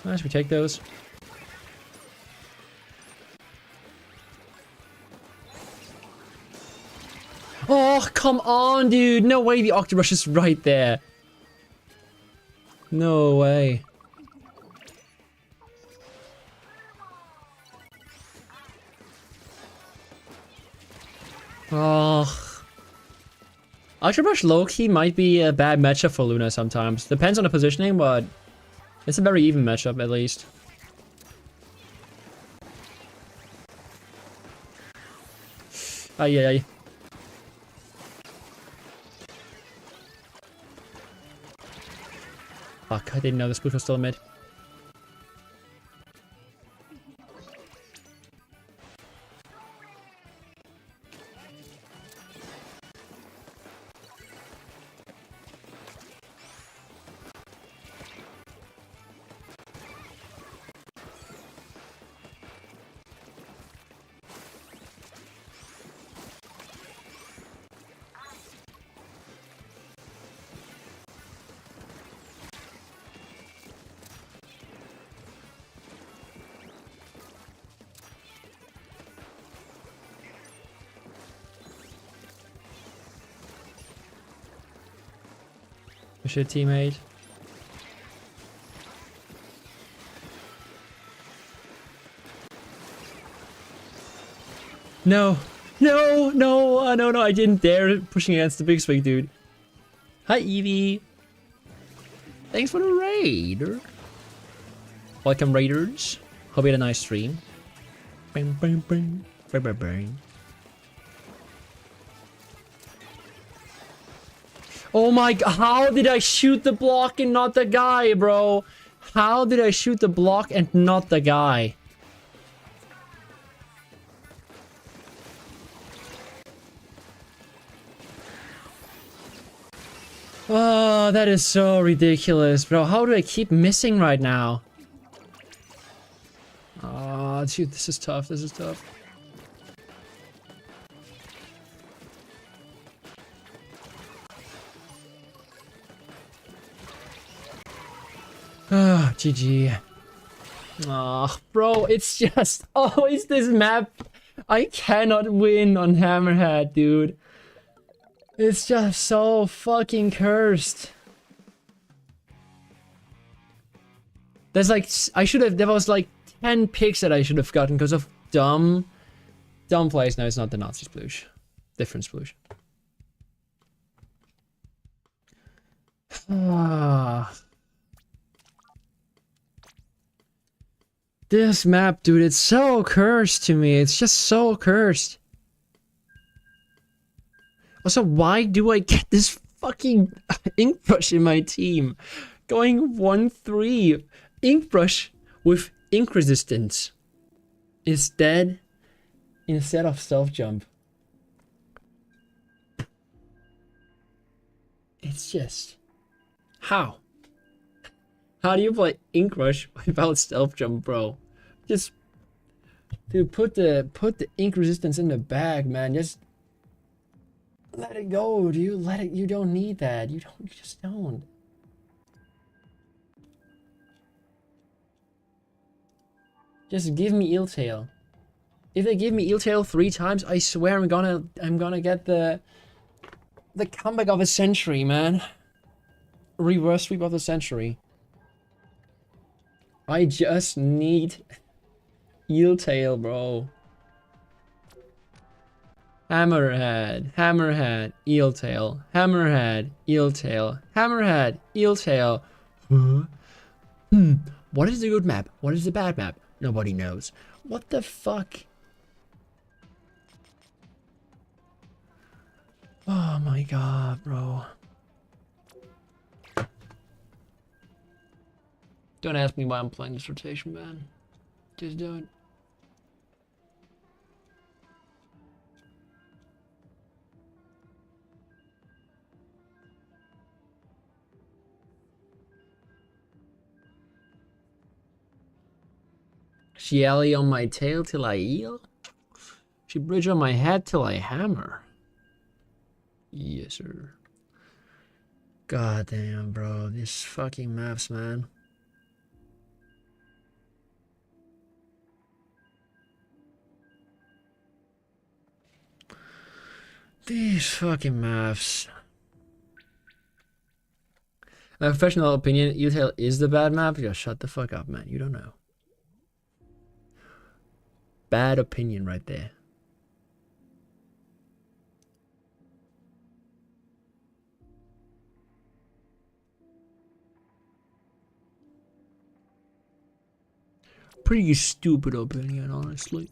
Nice, we take those. Oh, come on, dude. No way the Octobrush is right there. No way. Oh. Octobrush low-key might be a bad matchup for Luna sometimes. Depends on the positioning, but it's a very even matchup at least. Ay, ay, ay. Fuck, I didn't know this push was still mid. Push your teammate. No. No, no, no, no, I didn't dare pushing against the big swing, dude. Hi, Evie. Thanks for the raid. Welcome, raiders. Hope you had a nice stream. Bang, bang, bang. Bang, bang, bang. Oh my god, how did I shoot the block and not the guy, bro? How did I shoot the block and not the guy? Oh, that is so ridiculous, bro. How do I keep missing right now? Oh, dude, this is tough. This is tough. Ah, GG. Oh, bro, it's just always this map. I cannot win on Hammerhead, dude. It's just so fucking cursed. There's like, there was like 10 picks that I should have gotten because of dumb plays. No, it's not the Nazi sploosh. Different sploosh. Ah. This map, dude, it's so cursed to me. It's just so cursed. Also, why do I get this fucking ink brush in my team? Going 1-3 ink brush with ink resistance instead of stealth jump. It's just how do you play ink rush without stealth jump, bro? Just dude, put the ink resistance in the bag, man. Just let it go, dude. Let it. You don't need that. You just don't. Just give me eel tail. If they give me eel tail 3 times, I swear I'm gonna get the comeback of a century, man. Reverse sweep of the century. I just need eel tail, bro. Hammerhead, hammerhead, eel tail, hammerhead, eel tail, hammerhead, eel tail. Huh? What is the good map? What is the bad map? Nobody knows. What the fuck? Oh my god, bro. Don't ask me why I'm playing this rotation, man. Just do it. She alley on my tail till I eel. She bridge on my head till I hammer. Yes, sir. God damn, bro. These fucking maps, man. These fucking maps. My professional opinion, Eel-Tail is the bad map. Just shut the fuck up, man. You don't know. Bad opinion right there. Pretty stupid opinion, honestly.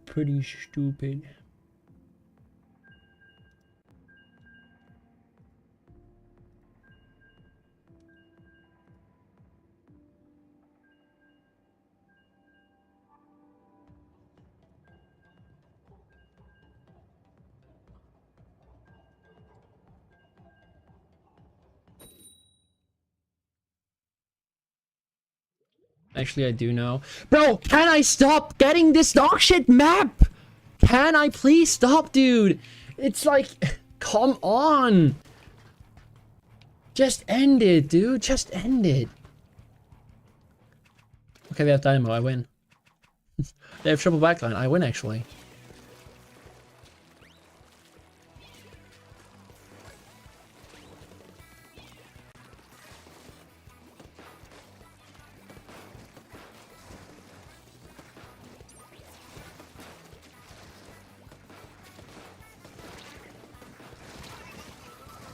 Pretty stupid. Actually, I do know. Bro, can I stop getting this dog shit map? Can I please stop, dude? It's like, come on. Just end it, dude. Just end it. Okay, they have Dynamo. I win. They have triple backline. I win, actually.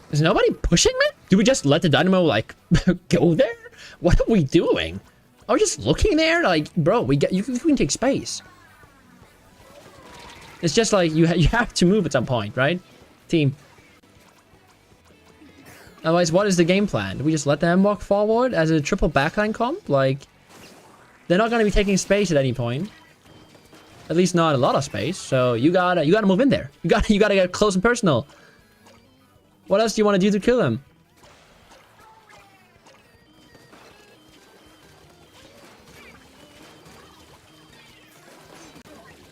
Is nobody pushing me? Do we just let the Dynamo, like, go there? What are we doing? Are we just looking there? Like, bro, you can take space. It's just like, you have to move at some point, right? Team. Otherwise, what is the game plan? Do we just let them walk forward as a triple backline comp? Like, they're not going to be taking space at any point. At least not a lot of space. So you gotta move in there. You gotta get close and personal. What else do you want to do to kill him?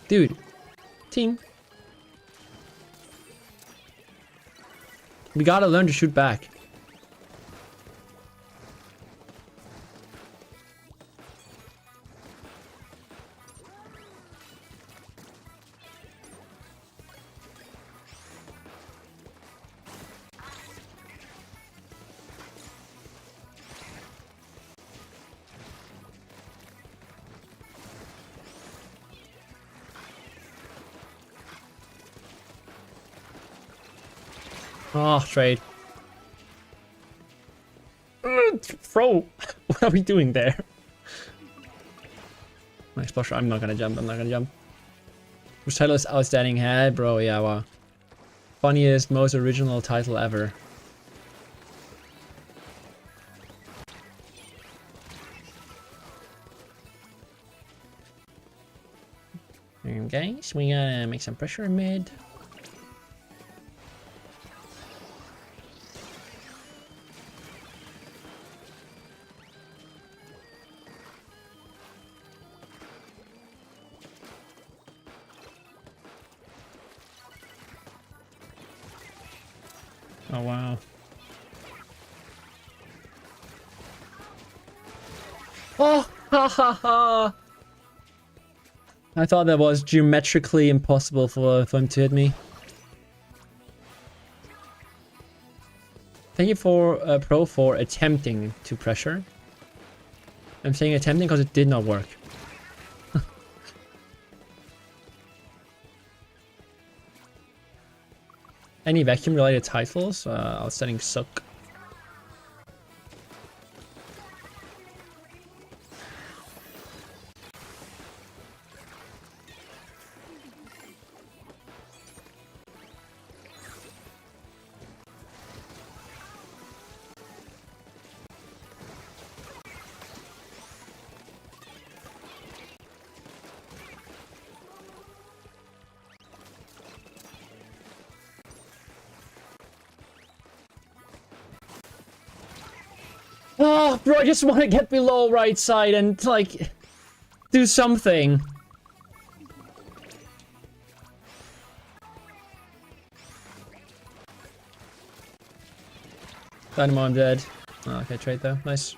Dude. Team. We gotta learn to shoot back. Oh, trade. Bro, what are we doing there? Nice push. I'm not gonna jump. I'm not gonna jump. Which title is outstanding head, bro? Yeah, wow. Funniest, most original title ever. Okay, so we gotta make some pressure in mid. Oh, wow. Oh, ha ha ha. I thought that was geometrically impossible for him to hit me. Thank you for Pro for attempting to pressure. I'm saying attempting because it did not work. Any vacuum related titles? Outstanding suck. Oh, bro, I just want to get below right side and, like, do something. Dynamo, I'm dead. Oh, okay, trade though. Nice.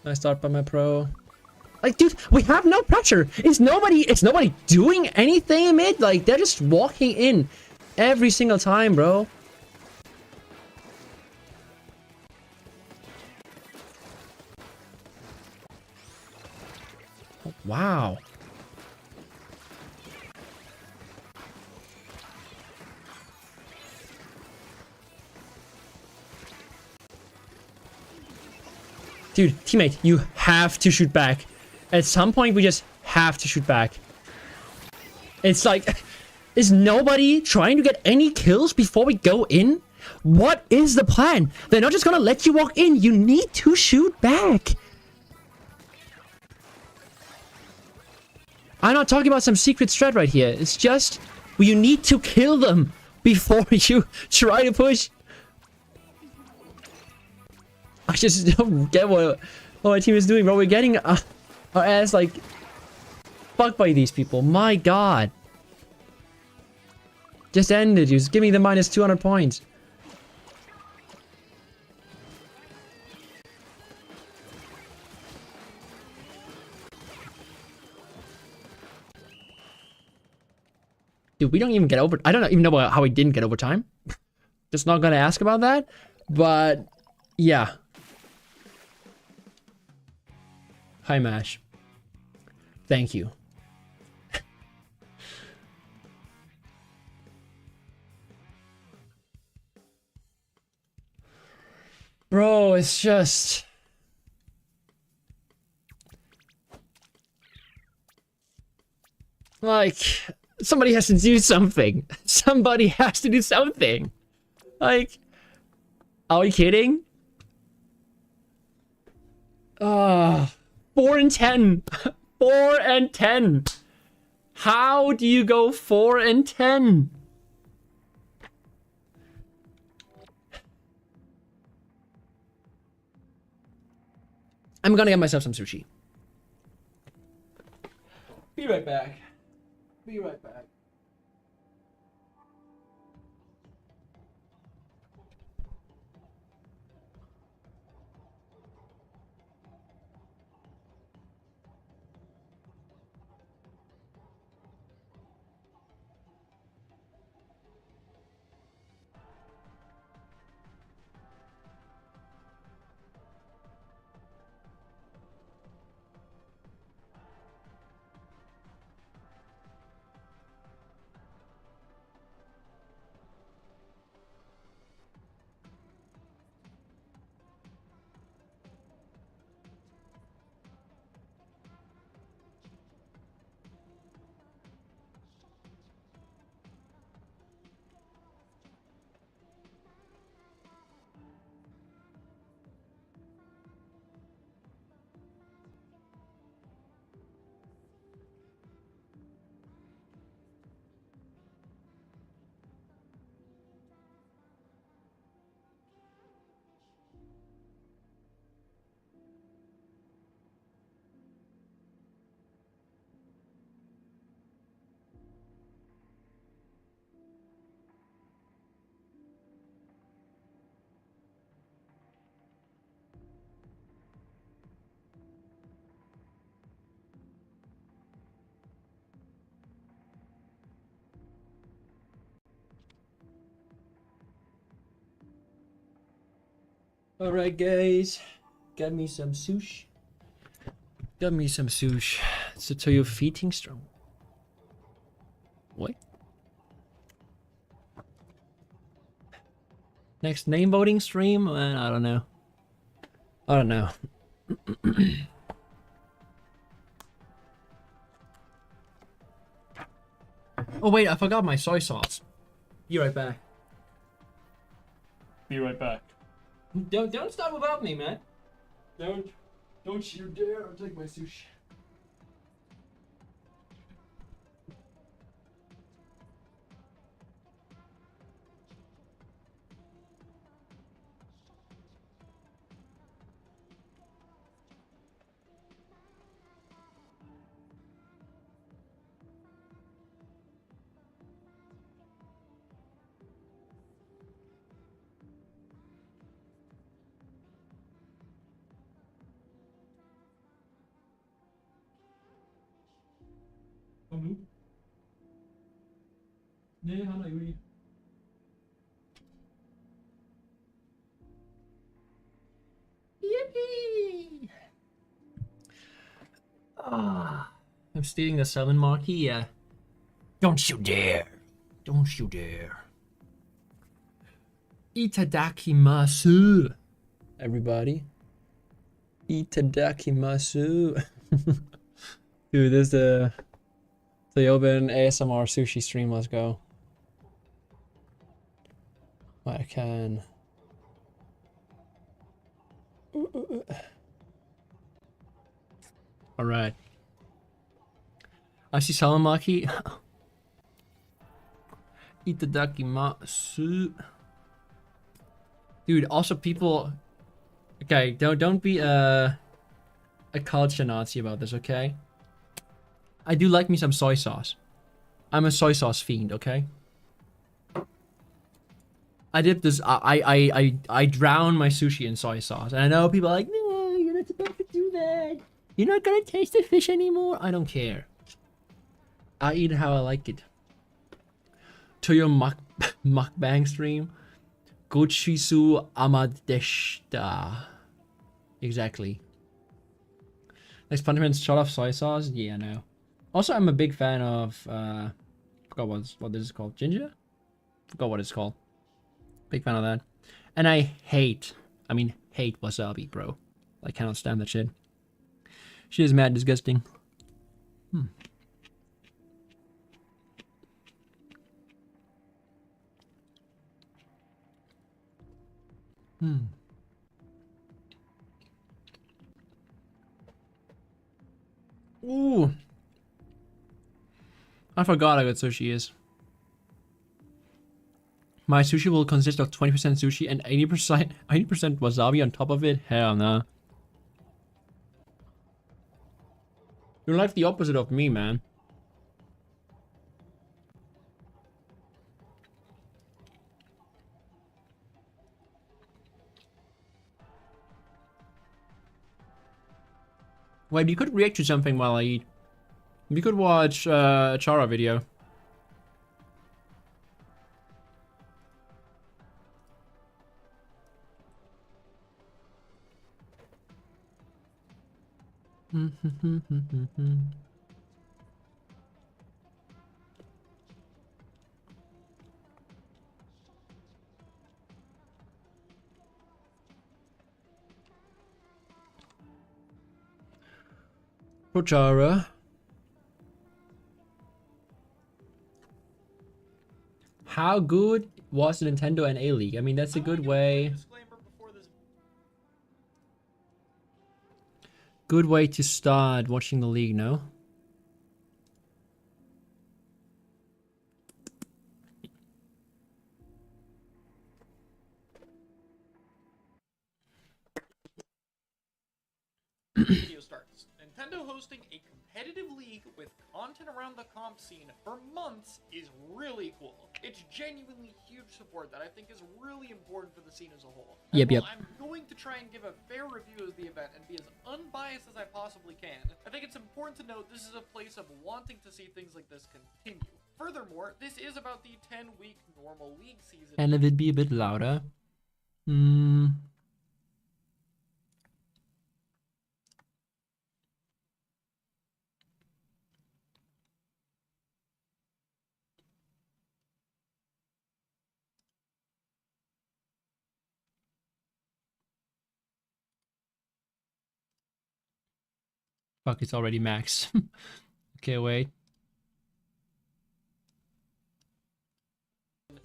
Nice start by my pro. Like, dude, we have no pressure. Is nobody doing anything in mid? Like, they're just walking in every single time, bro. Wow. Dude, teammate, you have to shoot back. At some point, we just have to shoot back. It's like, is nobody trying to get any kills before we go in? What is the plan? They're not just gonna let you walk in. You need to shoot back. I'm not talking about some secret strat right here. It's just, you need to kill them before you try to push. I just don't get what my team is doing, bro. We're getting Our ass like fucked by these people. My god. Just end it. Just give me the minus 200 points. Dude, we don't even get over. I don't even know how we didn't get overtime. Just not gonna ask about that. But yeah. Hi, Mash. Thank you. Bro, it's just... like, somebody has to do something. Somebody has to do something. Like, are we kidding? 4 and 10. 4 and 10. How do you go 4 and 10? I'm gonna get myself some sushi. Be right back. Be right back. Alright guys, got me some sushi. Got me some sushi. So to your feeding strong. What? Next name voting stream? I don't know. I don't know. Oh wait, I forgot my soy sauce. Be right back. Be right back. Don't stop without me, man. Don't you dare take my sushi. Kom nu. Nej, han er jo i. Yippee! I'm stealing the salmon marquee, yeah. Don't you dare. Don't you dare. Itadakimasu. Everybody. Itadakimasu. Dude, this is the open ASMR sushi stream. Let's go. I can. All right. I see salamaki. Itadakimasu. Dude, also people. Okay, don't be a culture Nazi about this, okay? I do like me some soy sauce. I'm a soy sauce fiend, okay? I dip this. I drown my sushi in soy sauce, and I know people are like, no, you're not supposed to do that. You're not gonna taste the fish anymore. I don't care. I eat it how I like it. To your mukbang stream, Gochisu Amadeshita. Exactly. Like Sponderman's shot off soy sauce. Yeah, no. Also, I'm a big fan of. Forgot what this is called. Ginger. Forgot what it's called. Big fan of that. And I hate wasabi, bro. I cannot stand that shit. Shit is mad disgusting. Ooh. I forgot how good sushi is. My sushi will consist of 20% sushi and 80% wasabi on top of it? Hell no. You're like the opposite of me, man. Wait, you could react to something while I eat. You could watch a Chara video. Chara. How good was the Nintendo and A-League? I mean, that's a good way. Good way to start watching the league, no? Video starts. Nintendo hosting a competitive league with content around the comp scene for months is really cool. It's genuinely huge support that I think is really important for the scene as a whole. Yep. I'm going to try and give a fair review of the event and be as unbiased as I possibly can. I think it's important to note this is a place of wanting to see things like this continue. Furthermore, this is about the 10-week normal league season. And if it be a bit louder. Fuck, it's already max. Okay, wait.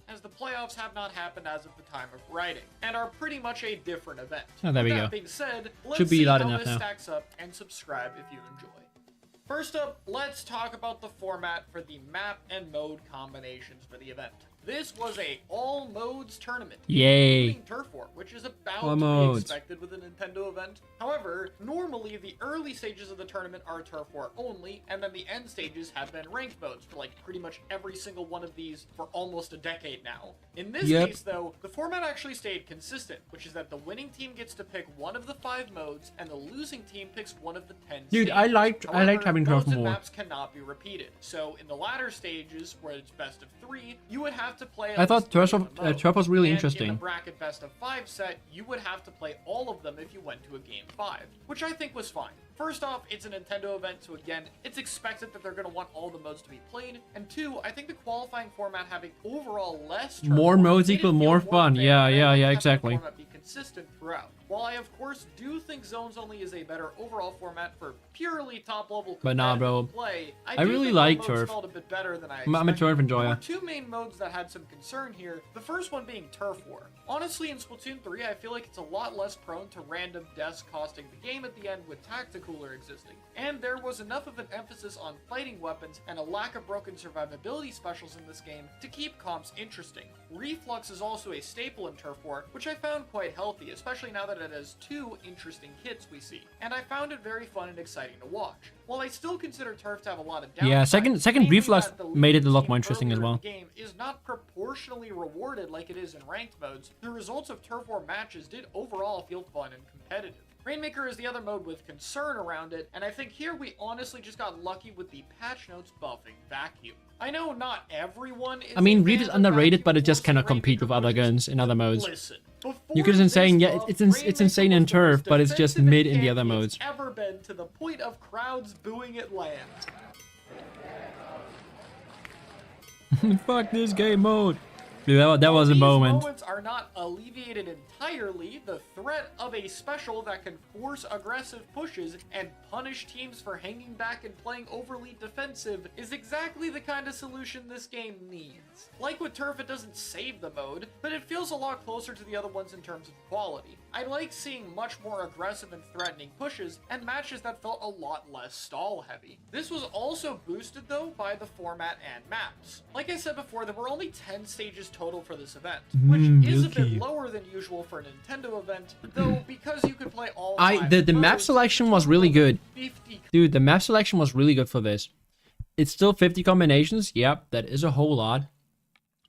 As the playoffs have not happened as of the time of writing, and are pretty much a different event. Oh, there we With go. That being said, let's Should be see loud how enough this now. stacks up and subscribe if you enjoy. First up, let's talk about the format for the map and mode combinations for the event. This was a all modes tournament, Yay. including Turf War, which is about All to modes. be expected with a Nintendo event. However, normally the early stages of the tournament are Turf War only, and then the end stages have been ranked modes for like pretty much every single one of these for almost a decade now. In this Yep. case, though, the format actually stayed consistent, which is that the winning team gets to pick one of the 5 modes, and the losing team picks one of the 10 Dude, stages. I liked having modes Turf and War. maps cannot be repeated. So in the latter stages, where it's best of 3, you would have to play. I thought at least Turf 3 of the Turf was really modes. And interesting. in the bracket best of 5 set, you would have to play all of them if you went to a game 5, which I think was fine. First off, it's a Nintendo event, so again, it's expected that they're going to want all the modes to be played. And 2, I think the qualifying format having overall less Turf More War modes made it equal feel more fun. fair, Yeah, and I yeah, like yeah, having the exactly. format be consistent throughout. While I of course do think Zones Only is a better overall format for purely top level But nah, bro. play, I do really think like all modes Turf. felt a bit better than I I'm a expected. Turf There enjoyer. were 2 main modes that had some concern here. The first one being Turf War. Honestly, in Splatoon 3, I feel like it's a lot less prone to random deaths costing the game at the end with tactical cooler existing, and there was enough of an emphasis on fighting weapons and a lack of broken survivability specials in this game to keep comps interesting. Reflux is also a staple in Turf War, which I found quite healthy, especially now that it has 2 interesting hits we see, and I found it very fun and exciting to watch. While I still consider Turf to have a lot of downside, Yeah, second namely Reflux that the made it a lot team more interesting as earlier in well. the game is not proportionally rewarded like it is in ranked modes, the results of Turf War matches did overall feel fun and competitive. Rainmaker is the other mode with concern around it, and I think here we honestly just got lucky with the patch notes buffing Vacuum. I know not everyone is I mean, a Reed fan is of underrated, Vacuum but it just Force cannot compete Rainmaker with other pushes. guns in other modes. Listen, You could before saying, this yeah, buff, it's Rainmaker insane in was the most Turf, but it's just defensive mid and in the other tanky modes. it's ever been, to the point of crowds booing it land. Fuck this game mode. Dude, that was a These moment. moments are not alleviated entirely. The threat of a special that can force aggressive pushes and punish teams for hanging back and playing overly defensive is exactly the kind of solution this game needs. Like with Turf, it doesn't save the mode, but it feels a lot closer to the other ones in terms of quality. I like seeing much more aggressive and threatening pushes and matches that felt a lot less stall heavy. This was also boosted though by the format and maps. Like I said before, there were only 10 stages total for this event, which is a bit Yuki. lower than usual for a Nintendo event, though because you could play all The map modes, selection was really good. 50 Dude, the map selection was really good for this. It's still 50 combinations. Yep, that is a whole lot.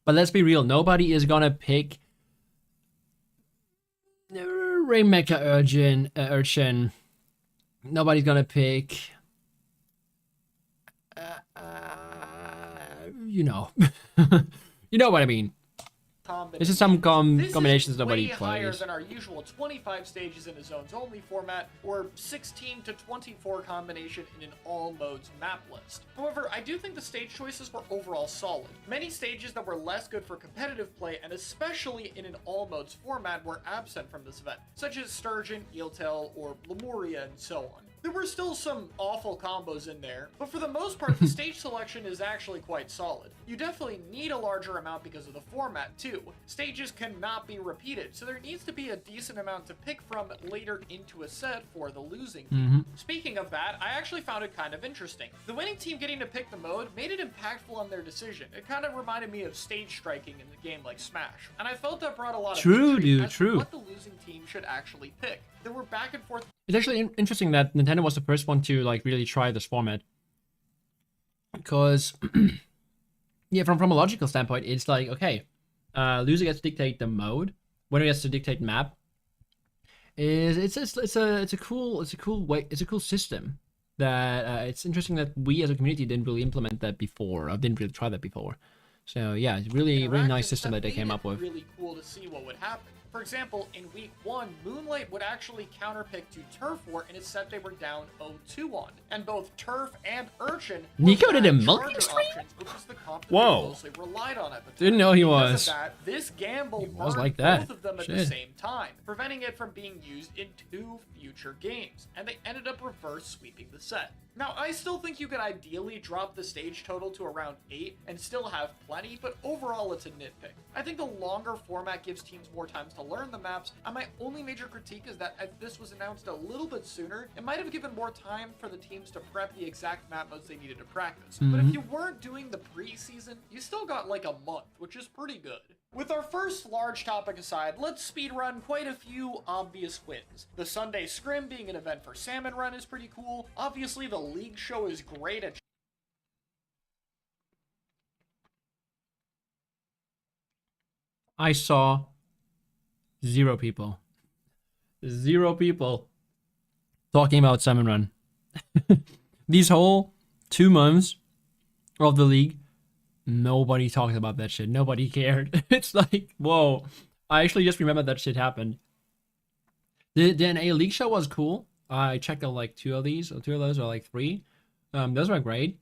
But let's be real, nobody is gonna pick Rainmaker Urchin. Nobody's gonna pick you know. You know what I mean. This is some This combinations is nobody way higher plays. than our usual 25 stages in a zones only format, or 16 to 24 combination in an all modes map list. However, I do think the stage choices were overall solid. Many stages that were less good for competitive play, and especially in an all modes format, were absent from this event, such as Sturgeon, Eeltail, or Lemuria, and so on. There were still some awful combos in there, but for the most part, the stage selection is actually quite solid. You definitely need a larger amount because of the format, too. Stages cannot be repeated, so there needs to be a decent amount to pick from later into a set for the losing team. Speaking of that, I actually found it kind of interesting. The winning team getting to pick the mode made it impactful on their decision. It kind of reminded me of stage striking in a game like Smash, and I felt that brought a lot of True, intrigue dude, as to true. what the losing team should actually pick. There were back and forth. It's actually interesting that Nintendo was the first one to like really try this format. Because yeah, from a logical standpoint, it's like, okay, loser gets to dictate the mode, winner gets to dictate map. It's a cool system that it's interesting that we as a community didn't really implement that before, or didn't really try that before. So yeah, it's really nice interactions system that they made came it up with. Really cool to see what would happen. For example, in week 1, Moonlight would actually counterpick to Turf War in a set they were down 0-2 on, and both Turf and Urchin were Nico did a bad multi charger stream? options, which was the comp that Whoa. they mostly relied on at the time. Didn't know he Because was. of that, this gamble was burned like that. both of them at Shit. the same time, preventing it from being used in 2 future games, and they ended up reverse sweeping the set. Now, I still think you could ideally drop the stage total to around 8 and still have plenty, but overall it's a nitpick. I think the longer format gives teams more times to learn the maps, and my only major critique is that if this was announced a little bit sooner, it might have given more time for the teams to prep the exact map modes they needed to practice. But if you weren't doing the preseason, you still got like a month, which is pretty good. With our first large topic aside, let's speedrun quite a few obvious wins. The Sunday Scrim being an event for Salmon Run is pretty cool. Obviously, the League Show is great at I saw 0 people. 0 people talking about Salmon Run. These whole 2 months of the league, nobody talked about that shit. Nobody cared. It's like, whoa. I actually just remembered that shit happened. The NA League Show was cool. I checked out like 2 of these, or 2 of those, or like 3. Those were great.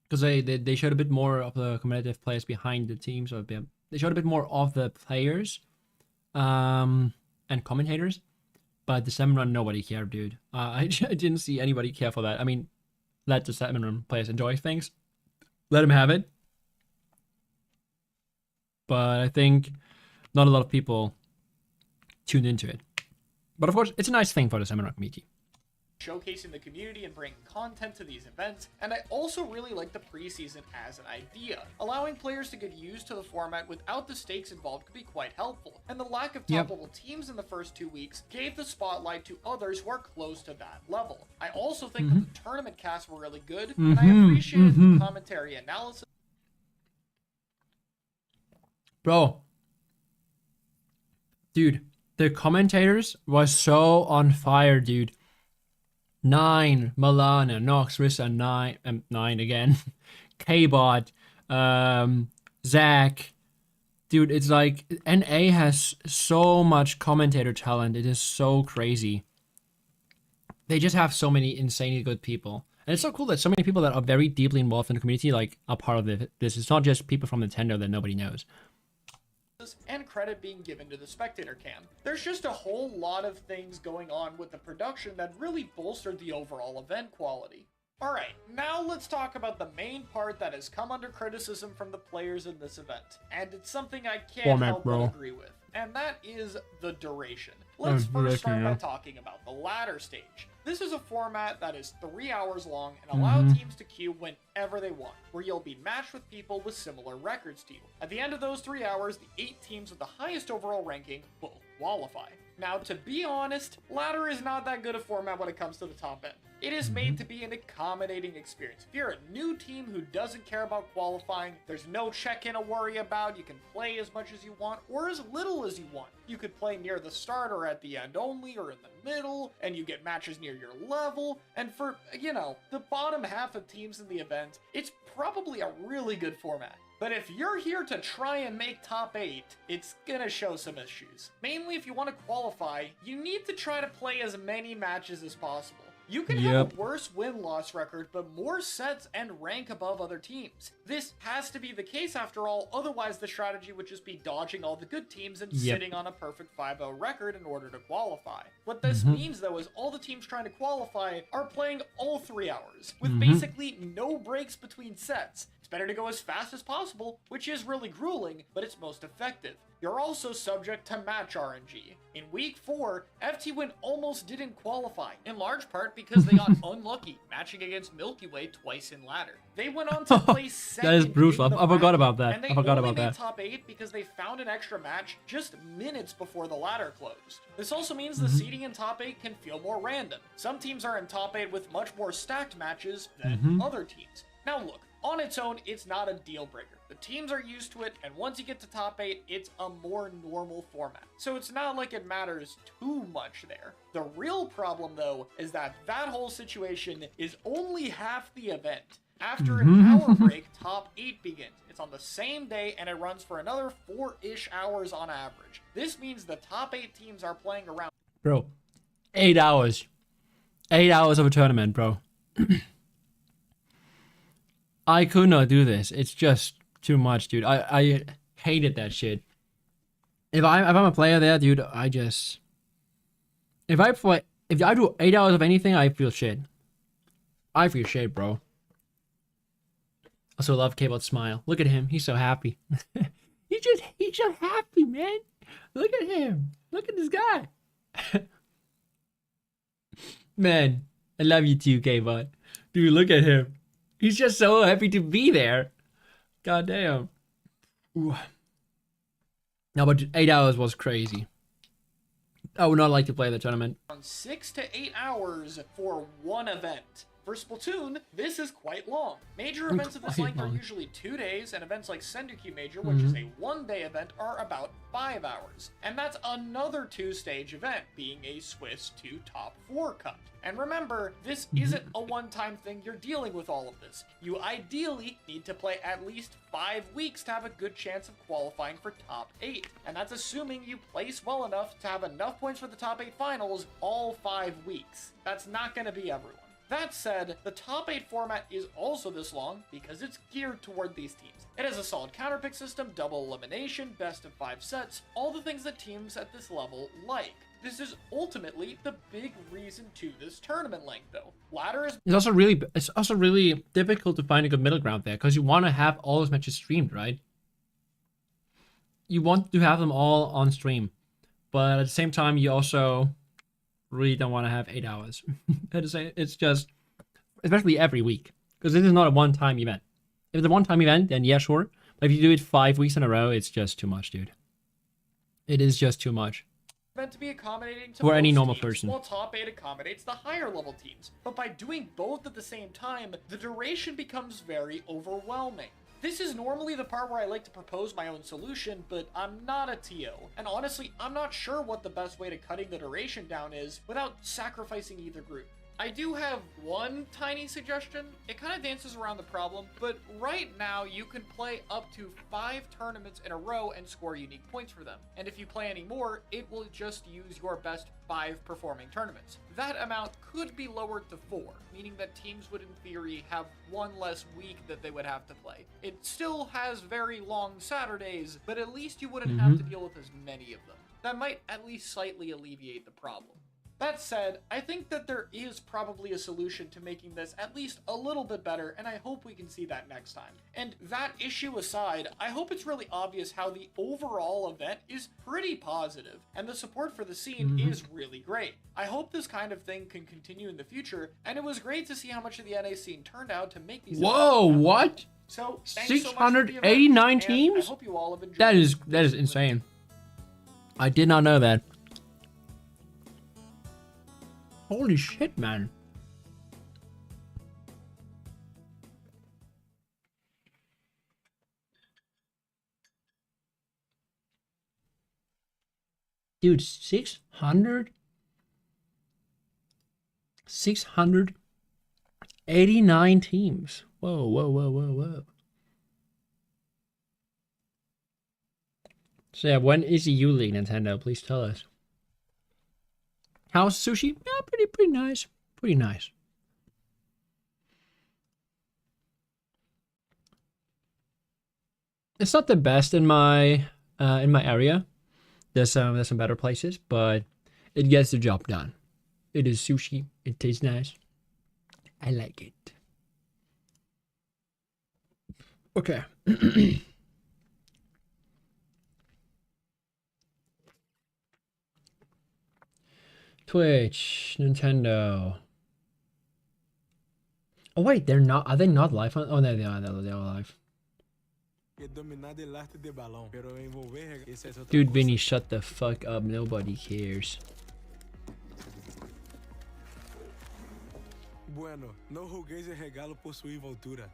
Because they showed a bit more of the competitive players behind the teams. Or they showed a bit more of the players and commentators. But the Salmon Run, nobody cared, dude. I didn't see anybody care for that. I mean, let the Salmon Run players enjoy things. Let them have it. But I think not a lot of people tuned into it. But of course, it's a nice thing for the Salmon Run community. showcasing the community and bringing content to these events, and I also really like the preseason as an idea. Allowing players to get used to the format without the stakes involved could be quite helpful, and the lack of top-level teams in the first 2 weeks gave the spotlight to others who are close to that level. I also think that the tournament casts were really good, and I appreciated the commentary analysis. Bro. Dude, the commentators was so on fire, dude. 9, Milana, Nox, Rissa, 9 again. K-Bot, Zach. Dude, it's like, NA has so much commentator talent. It is so crazy. They just have so many insanely good people. And it's so cool that so many people that are very deeply involved in the community, like, are part of this. It's not just people from Nintendo that nobody knows. And credit being given to the spectator cam. There's just a whole lot of things going on with the production that really bolstered the overall event quality. Alright, now let's talk about the main part that has come under criticism from the players in this event, and it's something I can't help but agree with, and that is the duration. Let's first start by talking about the ladder stage. This is a format that is 3 hours long and allow teams to queue whenever they want, where you'll be matched with people with similar records to you. At the end of those 3 hours, the 8 teams with the highest overall ranking will qualify. Now, to be honest, ladder is not that good a format when it comes to the top end. It is made to be an accommodating experience. If you're a new team who doesn't care about qualifying, there's no check-in to worry about, you can play as much as you want or as little as you want. You could play near the start or at the end only or in the middle, and you get matches near your level. And for, the bottom half of teams in the event, it's probably a really good format. But if you're here to try and make top 8, it's gonna show some issues. Mainly if you want to qualify, you need to try to play as many matches as possible. You can have a worse win-loss record, but more sets and rank above other teams. This has to be the case after all, otherwise the strategy would just be dodging all the good teams and sitting on a perfect 5-0 record in order to qualify. What this means though is all the teams trying to qualify are playing all 3 hours, with basically no breaks between sets. It's better to go as fast as possible, which is really grueling, but it's most effective. You're also subject to match RNG. In week 4, FT1 almost didn't qualify, in large part because they got unlucky, matching against Milky Way twice in ladder. They went on to place second. That is brutal. I forgot about that. And they only made top 8 because they found an extra match just minutes before the ladder closed. This also means the seeding in top 8 can feel more random. Some teams are in top 8 with much more stacked matches than other teams. Now look, on its own, it's not a deal breaker. The teams are used to it, and once you get to top 8, it's a more normal format. So it's not like it matters too much there. The real problem, though, is that whole situation is only half the event. After an hour break, top 8 begins. It's on the same day, and it runs for another 4-ish hours on average. This means the top 8 teams are playing around... Bro, 8 hours. 8 hours of a tournament, bro. I could not do this. It's just too much, dude. I hated that shit. If I'm a player there, dude, if I do 8 hours of anything, I feel shit. I feel shit, bro. Also love K-Bot's smile. Look at him. He's so happy. he's so happy, man. Look at him. Look at this guy. Man, I love you too, K-Bot. Dude, look at him. He's just so happy to be there. God damn. Ooh. No, but 8 hours was crazy. I would not like to play the tournament. 6 to 8 hours for one event. For Splatoon, this is quite long. Major events of this length are usually 2 days, and events like Sendoku Major, which is a 1-day event, are about 5 hours. And that's another 2-stage event, being a Swiss 2 top 4 cut. And remember, this isn't a one-time thing. You're dealing with all of this. You ideally need to play at least 5 weeks to have a good chance of qualifying for top 8. And that's assuming you place well enough to have enough points for the top 8 finals all 5 weeks. That's not going to be everyone. That said, the top 8 format is also this long because it's geared toward these teams. It has a solid counterpick system, double elimination, best of 5 sets, all the things that teams at this level like. This is ultimately the big reason to this tournament length, though. Ladder is... It's also really difficult to find a good middle ground there, because you want to have all those matches streamed, right? You want to have them all on stream. But at the same time, you also really don't want to have 8 hours. It's just, especially every week, because this is not a one-time event. If it's a one-time event, then yeah, sure. But if you do it 5 weeks in a row, it's just too much, dude. It is just too much. Meant to be accommodating to For any most normal teams, person. while top 8 accommodates the higher level teams. But by doing both at the same time, the duration becomes very overwhelming. This is normally the part where I like to propose my own solution, but I'm not a TO. And honestly, I'm not sure what the best way to cutting the duration down is without sacrificing either group. I do have one tiny suggestion. It kind of dances around the problem, but right now you can play up to 5 tournaments in a row and score unique points for them. And if you play any more, it will just use your best 5 performing tournaments. That amount could be lowered to 4, meaning that teams would in theory have 1 less week that they would have to play. It still has very long Saturdays, but at least you wouldn't have to deal with as many of them. That might at least slightly alleviate the problem. That said, I think that there is probably a solution to making this at least a little bit better, and I hope we can see that next time. And that issue aside, I hope it's really obvious how the overall event is pretty positive, and the support for the scene is really great. I hope this kind of thing can continue in the future, and it was great to see how much of the NA scene turned out to make these Whoa, events happen. what? So, thanks so much for the event, 689 and teams? I hope you all have enjoyed That it. is insane. I did not know that. Holy shit, man. Dude, 689 teams. Whoa, whoa, whoa, whoa, whoa. So yeah, when is the U League, Nintendo? Please tell us. How's sushi? Yeah, pretty nice. Pretty nice. It's not the best in my area. There's some better places, but it gets the job done. It is sushi. It tastes nice. I like it. Okay. Twitch, Nintendo. Oh wait, they're not. Are they not live? Oh no, they are. They're live. Dude, Vinny, shut the fuck up. Nobody cares. Bueno, no julgueis el regalo por su envoltura.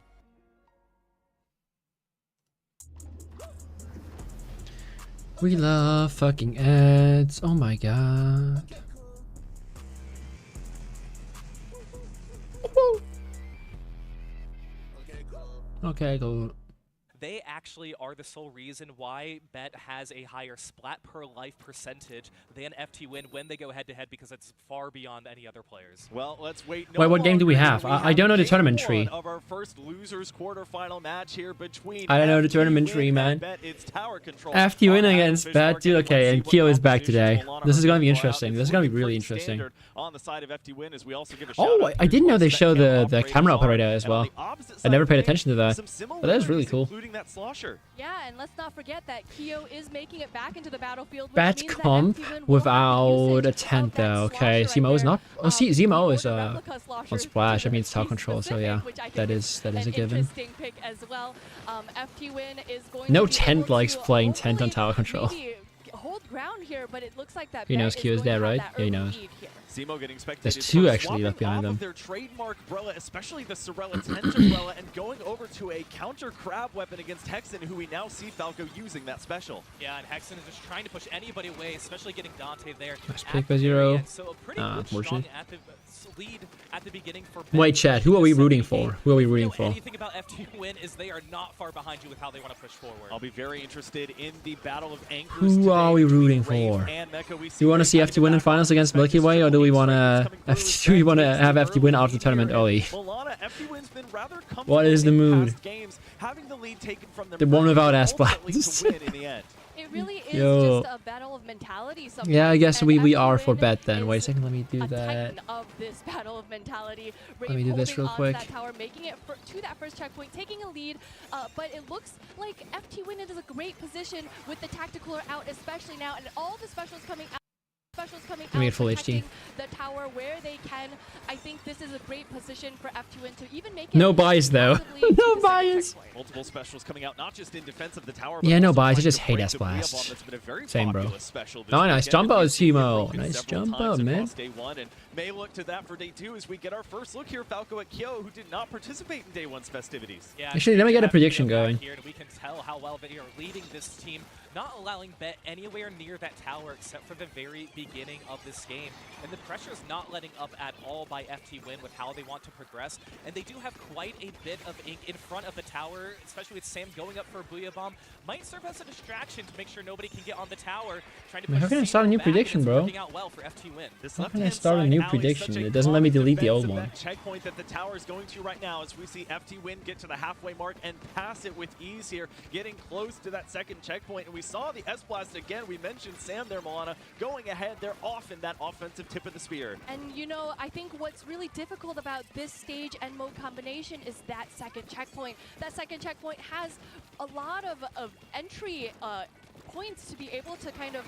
We love fucking ads. Oh my god. Okay, go. They actually are the sole reason why Bet has a higher splat per life percentage than FT Win when they go head-to-head, because it's far beyond any other players. Well, let's wait. Wait, what game do we have? I don't know the tournament game tree. one of our first losers quarterfinal match here between I don't know the FT tournament Win tree, and man. Bet. It's tower control. FT Win On against Fish Bet, Market. dude. Let's Okay, see and what Kyo is back competition today. Solana This is gonna be brings out. interesting. It's This is gonna be looking really pretty interesting. standard on the side of FT Win, as we also give a Oh, shout out I to didn't know they Sports show Bet the camera camera operators operator as on. And on well. the opposite I side never of paid things, attention to that. some But that is really similarities, cool. including that slosher. Yeah, and let's not forget that Kyo is making it back into the battlefield. Which Batch means that comp FT Win will have without usage a of tent that though. Okay, slosher Zemo is right not. there. Oh, see, The Zemo order is replica slosher on Splash. to I mean, it's tower be control. So yeah, specific, which I think that is is a an given. interesting pick as well. FT Win is going No to be tent able likes to playing tent on hopefully tower control. maybe hold ground here, but it looks like that He Bet knows is Q is going there, to have right? that Yeah, he early knows. lead here. Zemo getting spectated There's two for actually left swapping behind off them. of their trademark Brella, especially the Sorella Tent Umbrella, and going over to a counter crab weapon against Hexen, who we now see Falco using that special. Yeah, and Hexen is just trying to push anybody away, especially getting Dante there. Nice at pick the by very Zero. end. So a pretty good unfortunate. strong lead at the beginning for Bet. Wait, chat. Who are we rooting for? Who are we If you rooting know for? anything about FT Win is they are not far behind you with how they want to push forward. I'll be very interested in the battle of anchors. Who today are we between rooting Wraith for? and Mecha. We Do you want to see very FT Win in finals against Milky Way, or do we want to have FT Win out of the tournament early? Milana, FT Win's been rather What is the comfortable in mood? past games, having the lead taken from them The one early, without ultimately Asplats. to win in the end. It really is Yo. just a battle of mentality sometimes. Yeah, I guess and we FT are for Win Bet then. Wait a is second, let me do a that. titan of this battle of mentality. Let me do this real quick. That tower, making it to that first checkpoint, taking a lead. But it looks like FT Win is a great position with the tactical out, especially now, and all the specials coming out. specials coming Let me out, get full HD. protecting the tower where they can. I think this is a great position for F2N to even make it. No buys, though. possibly to No the second buys. checkpoint. Multiple specials coming out, not just in defense of the tower. Yeah, but no also buys, I trying just to hate break S the Booyah Blast. Bomb. That's been a very Same, bro. popular special this Oh, nice weekend. jump out, We've seen it Timo. broken Nice several jump times out, man. across day one, and may look to that for day two as we get our first look here. Falco at Kyo, who did not participate in day one's festivities. Yeah, Actually, let me get a have prediction Kyo back going. Here, and we can tell how well they are leading this team, not allowing Bet anywhere near that tower except for the very beginning of this game. And the pressure is not letting up at all by FT Win with how they want to progress. And they do have quite a bit of ink in front of the tower, especially with Sam going up for a Booyah Bomb. Might serve as a distraction to make sure nobody can get on the tower. Trying to Man, how push can I Zemo start a new back, and prediction, it's bro? working out well for FT Win. This How can I left-hand start a side new alley is prediction? such a It doesn't let me common delete the old defensive one. back checkpoint that the tower is going to right now as we see FT Win get to the halfway mark and pass it with ease here, getting close to that second checkpoint. And we saw the S-Blast again. We mentioned Sam there, Milana, going ahead. They're off in that offensive tip of the spear. And you know, I think what's really difficult about this stage and mode combination is that second checkpoint. That second checkpoint has a lot of entry points to be able to kind of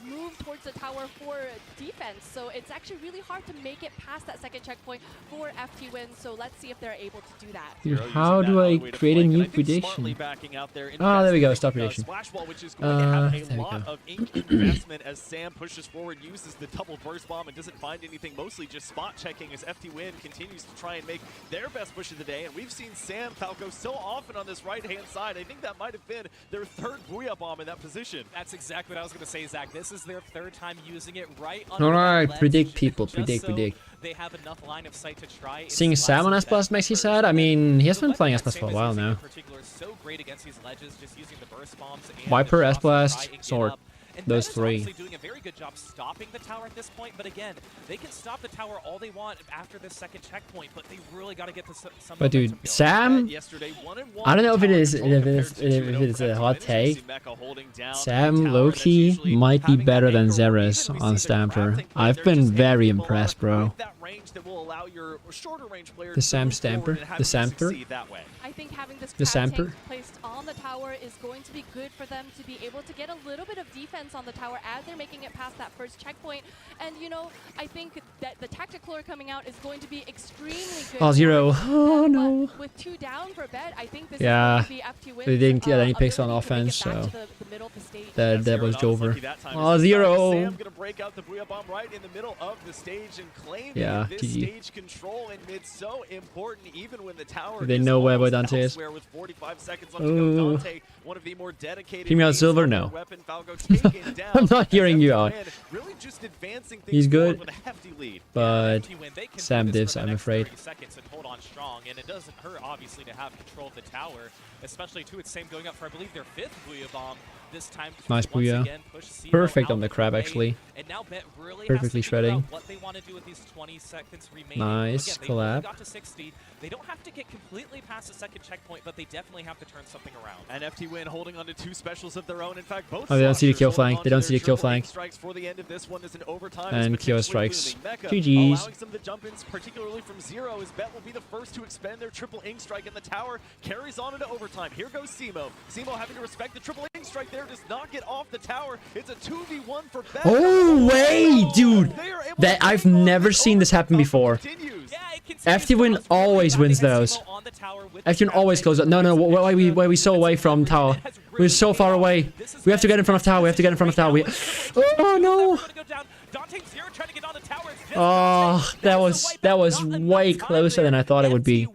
move towards the tower for defense. So it's actually really hard to make it past that second checkpoint for FT Win. So let's see if they're able to do that. Dude, Zero how using do that I alleyway to create a flank, and new I think smartly prediction? backing out there, Ah, there we go, investing, stop prediction. Splash Wall, which is going to have a there we lot go. of ink investment as Sam pushes forward, uses the double burst bomb, and doesn't find anything, mostly just spot checking as FT Win continues to try and make their best push of the day. And we've seen Sam Falco so often on this right-hand side. I think that might have been their third Booyah Bomb in that position. That's exactly what I was going to say, Zach. This is their third time using it right All under right, that ledge, predict just people, so predict. They have enough line of sight to try. and Seeing slice Sam on it S-Blast back makes you first. sad? I mean, he has The been playing weapon that S-Blast for a Sam is while using now. in particular is so great against these ledges, just using the burst bombs and Viper, the shots to try S-Blast, and get Sword. up. And Those Bet is three. honestly doing a very good job stopping the tower at this point, but again, they can stop the tower all they want after this second checkpoint, but they really got to get to some But dude, momentum going. Sam, Yesterday, 1-1 I don't know if it tower is control if compared it's to if 2-0 it's a for hot FT Win. take. We see Mecha holding down Sam the tower, low-key and that's usually might be having better that than anchor, or Zeres even we on see the Stamper. grappling play, I've they're been just very hitting Milana impressed, bro. with that range that will allow your shorter range player The to Sam move Stamper? forward and have The you Samper? succeed that way. I think having this The crab Samper? tank placed on the tower is going to be good for them to be able to get a little bit of defense on the tower as they're making it past that first checkpoint. And you know, I think that the Tacticlore coming out is going to be extremely good. Oh, zero. for them, Oh, but no. With 2 down for Bet, I think this Yeah. is going to be FT Win's, They didn't get any picks on ability to make it offense, back so to the middle of the stage. that Zero was not as over. lucky that time Oh, as this time. zero. Sam gonna break out the Booyah Bomb right in the middle of the stage and claim Yeah, this GG. stage control in mid so important even when the tower They is know where almost Dante is. elsewhere with 45 seconds left to Ooh. go. Dante, one of the more dedicated Hear me out, mains Silver? of No. their weapon, Falco taken down. I'm not hearing you out. And really just advancing things He's good, forward with a hefty lead. but FT Win, they can Sam do this divs, for the I'm next afraid. 30 seconds and hold on strong, and it doesn't hurt obviously to have control of the tower, especially too with Sam going up for I believe their 5th Booyah Bomb this time. To Nice once Booyah. again push Zemo Perfect out on the of crab, way. actually. And now Bet really Perfectly has to figure out shredding. what they want to do with these 20 seconds remaining. Nice Again, they only collab. got to 60. They don't have to get completely past the second checkpoint, but they definitely have to turn something around. And FT Win holding on to 2 specials of their own. In fact, both Oh, they don't see the slashers kill hold flank. on They to don't their see the kill triple ink flank. strikes for the end of this one as an overtime And is Kyo potentially strikes. looming. Mecha GG's. allowing some of the jump-ins, particularly from Zero, as Bet will be the first to expend their triple ink strike, and the tower carries on into overtime. Here goes Simo. Simo having to respect the triple ink strike there, does not get off the tower. It's a 2v1 for Bet. Oh, wait, dude. They are able That to I've hang on never as seen this happen overtime before. continues. Yeah, it continues FT to Win us really always bad. wins They got those. Simo on the tower with the FT Win crab always tank. goes. No, where we so away from tower. We're so far away. We have to get in front of tower. We have to get in front of tower. Oh no. Oh, that was way closer than I thought it would be.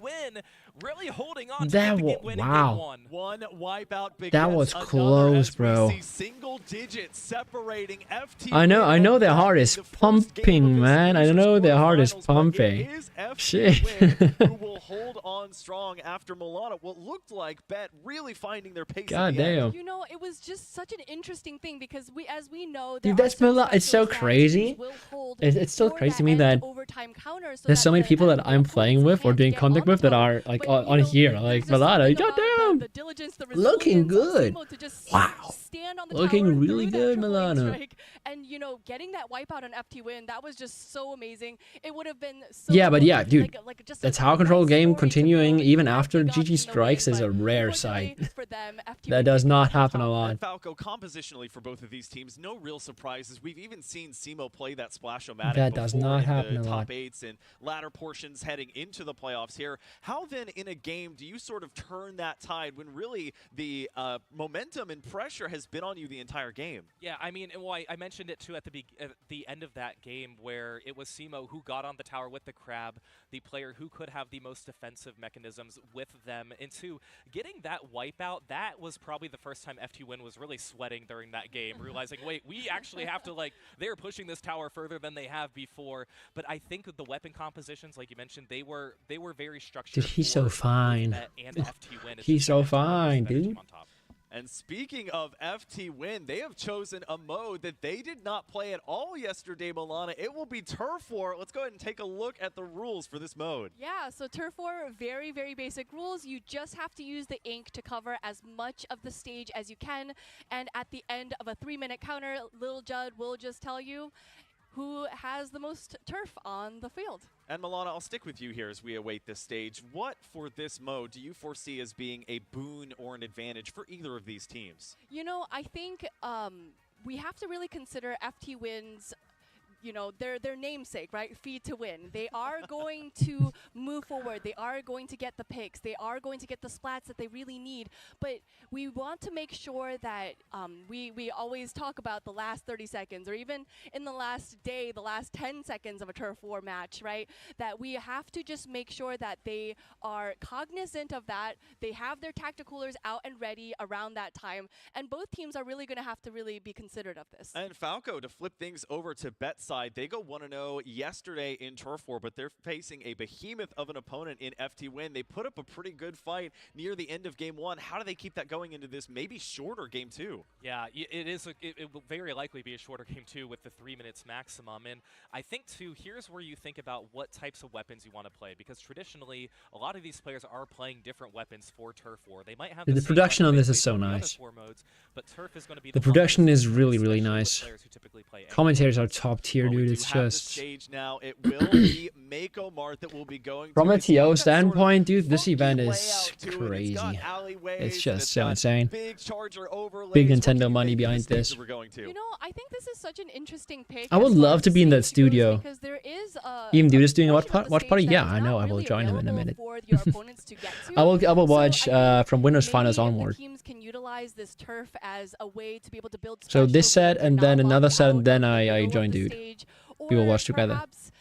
Really holding on to That the wa- winning wow. game one. One wipeout begins That was another close, as we bro. see single digits separating FT I know Win their and heart Bet is in the first game pumping, of this man. I Losers know their heart is quarterfinals, but pumping. it is FT Shit. Win who will hold on strong after Milana. What looked like Bet really finding their pace. God at the end. damn. You know, it was just such an interesting thing because as we know, Dude, there are that's some it's so specials that crazy. teams will hold It's so for crazy to me end that overtime counter so there's that so many the people that I'm opponents playing with or can't doing get contact on with that the are tower. like But, on you know, here, there's like just Malada. something God about Damn. the diligence, the Looking resilience of good. Simo to just Wow. stand on the Looking tower really through that good, triple A Milano. strike, and you know, getting that wipeout on FT Win, that was just so amazing. It would have been so Yeah, but cool, yeah, dude, like just the a tower control nice game story to continuing build even as after they got GG the strikes win, is a but rare sight. unfortunately for them, FT That Win does did not come out happen a top. lot. And Falco, compositionally for both of these teams, no real surprises. We've even seen Simo play that Splash-O-Matic That does before not in happen the a top lot. 8s and latter portions heading into the playoffs here. How then in a game do you sort of turn that tide when really the momentum and pressure has been on you the entire game? Yeah, I mean, well, I mentioned it too at the end of that game where it was Simo who got on the tower with the crab, the player who could have the most defensive mechanisms with them. And two, getting that wipeout, that was probably the first time FT Win was really sweating during that game, realizing, wait, we actually have to, like, they're pushing this tower further than they have before. But I think the weapon compositions, like you mentioned, they were very structured. Dude, he's so for both fine. Bet and FT Win. It's He's just so that it's hard fine, versus that team dude. on top. And speaking of FT Win, they have chosen a mode that they did not play at all yesterday, Milana. It will be Turf War. Let's go ahead and take a look at the rules for this mode. Yeah, so Turf War, very, very basic rules. You just have to use the ink to cover as much of the stage as you can. And at the end of a 3-minute counter, Lil Judd will just tell you who has the most turf on the field. And Milana, I'll stick with you here as we await this stage. What for this mode do you foresee as being a boon or an advantage for either of these teams? You know, I think we have to really consider FT Win's, you know, their namesake, right? Feed to win. They are going to move forward. They are going to get the picks. They are going to get the splats that they really need. But we want to make sure that we always talk about the last 30 seconds, or even in the last day, the last 10 seconds of a Turf War match, right? That we have to just make sure that they are cognizant of that. They have their tacticoolers out and ready around that time. And both teams are really going to have to really be considerate of this. And Falco, to flip things over to Bet side, they go 1-0 yesterday in Turf War, but they're facing a behemoth of an opponent in FT Win. They put up a pretty good fight near the end of Game 1. How do they keep that going into this maybe shorter Game 2? Yeah, it will very likely be a shorter Game 2 with the 3 minutes maximum. And I think, too, here's where you think about what types of weapons you want to play, because traditionally, a lot of these players are playing different weapons for Turf War. They might have The same production on weapon this they is so play for the other nice. 4 modes, but Turf is going to be The one production that's is really, really especially with nice. players who typically play any Commentators are top tier, Well, we dude. do It's have the just stage now. It will be Mako Mart that will be going from to. a It's got TO that standpoint, sort of dude. This funky event is layout to it. It's got crazy. alleyways, It's and just it's so got insane. Big charger overlays. Big What Nintendo do you money think of behind the stage this. that we're going to? You know, I think this is such an interesting pick. I would as far love as to be in that stage goes, studio. because there is Even dude is doing a portion of the watch party. stage Yeah, that I is know. not I will really join him in a available minute. for your opponents to get to. I will So watch I think from winners finals maybe onward. The teams can utilize this turf as a way to be able to build. So this special set games and not then locked another set out and then in the I middle of join the dude. stage, We will or watch together. perhaps,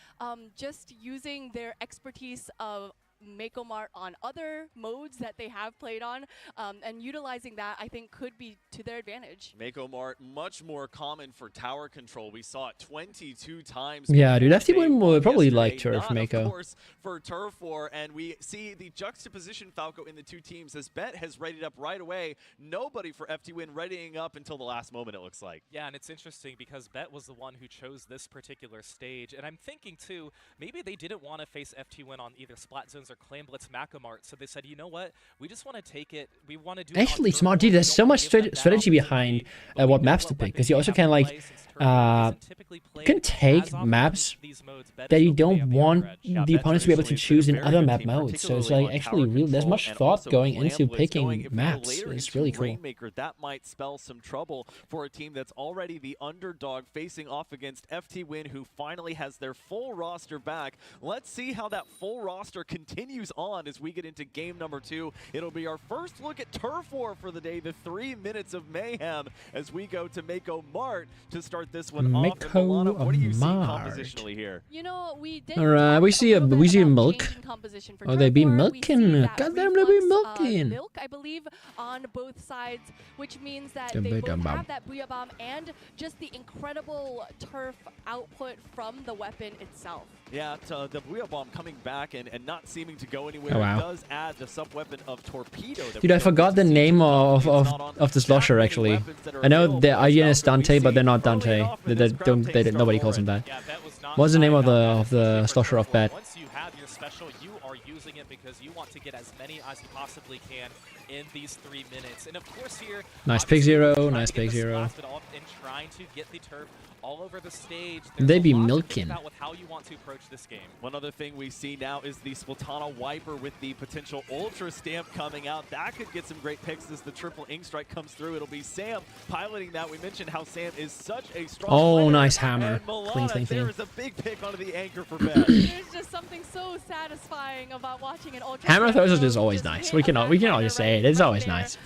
just using their expertise of Mako Mart on other modes that they have played on, and utilizing that, I think, could be to their advantage. Mako Mart, much more common for tower control. We saw it 22 times. Yeah, dude, before FT Win day would one probably yesterday, like Turf, not, Mako. Of course, for Turf War, and we see the juxtaposition, Falco, in the two teams as Bet has readied up right away. Nobody for FT Win readying up until the last moment, it looks like. Yeah, and it's interesting because Bet was the one who chose this particular stage, and I'm thinking too, maybe they didn't want to face FT Win on either Splat Zones or Clan Blitz Macomart, so they said, you know what, we just want to take it, we want to do it on Actually, Turf smart War, dude. we There's don't so wanna much give them that strategy behind opportunity, but we what know maps to what pick, because weapons you we also have can to like play since Turf War isn't typically you can played take as often maps in these modes. Bet that is you still way don't on the want upper edge. Yeah, the Bet opponents to be able to traditionally has choose been in a other very good map team, modes. So it's particularly like on actually tower really there's control much and thought also going Clan into Blitz picking going. If we go maps. later It's into really cool. Rainmaker, that might spell some trouble for a team that's already the underdog facing off against FT Win, who finally has their full roster back. Let's see how that full roster continues on as we get into game number 2. It'll be our first look at Turf War for the day, the 3 minutes of mayhem, as we go to Mako Mart to start this one off. And Mako Milana, what do you see Mart. compositionally here? You know, we did. Alright, talk we a see little bit we see about milk. changing composition for Oh, they Turf be War. We milking. see that Goddamn, they be reflux, milking. milk, I believe, on both sides, which means that The they big both bomb. have that Booyah Bomb and just the incredible turf output from the weapon itself. Yeah, the Booyah Bomb coming back and not seeming to go anywhere. Oh, wow. It does add the sub-weapon of Torpedo. That Dude, we I don't forgot the see name too of often. It's not on the that slosher many actually. weapons that are I know available the as IGN well, is but we Dante, but see they're not early Dante. off in They this don't. crowd takes Nobody Turf calls War. him that. Yeah, Bet was not What's the shy name of about that. the For slosher of Turf War, Bet? once you have your special, you are using it because you want to get as many as you possibly can in these 3 minutes. And of course here, Nice pick obviously, zero, trying to nice get pick this zero. blasted off and trying to get the turf all over the stage. They There's a be lot to think milking. about with how you want to approach this game. One other thing we see now is the Splatana Wiper with the potential Ultra Stamp coming out. That could get some great picks as the triple Ink Strike comes through. It'll be Sam piloting that. We mentioned how Sam is such a strong Oh, player. nice hammer. And Milana, Clean, clean, there clean. is a big pick onto the anchor for Ben. There's just something so satisfying about watching an ultra. Hammer throws is throw just always just nice. hit We a can all backliner just say right- it. It's right always there. nice.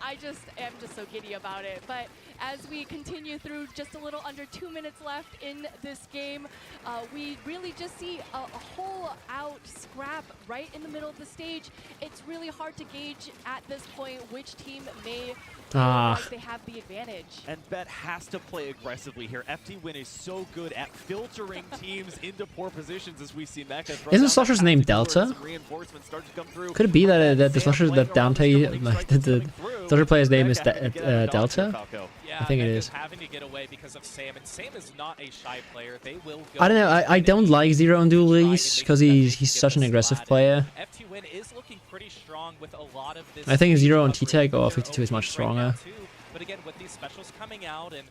I just am just so giddy about it. But as we continue through, just a little under 2 minutes left in this game, we really just see a whole out scrap right in the middle of the stage. It's really hard to gauge at this point which team may feel like they have the advantage. And Bet has to play aggressively here. FT Win is so good at filtering teams into poor positions as we see Mecha throw Isn't down Slusher's the name tactical and Delta? some reinforcements start to come through. Could it be that the Sam Slusher, playing that around Dante, the triple Ink Strike that's the coming through. Slusher player's name is Mecha having to get a dodge Delta? here, Falco. Yeah, I think it and is. just having to get away because of Sam, and Sam is not a shy player. They will go I don't know. I don't like Zero on dual lease because he's such an aggressive player. FT Win is looking pretty strong with a lot of this. I think Zero on coverage T-Tag or with their 52 is much OPs right now, stronger. too. But again, with these specials coming out and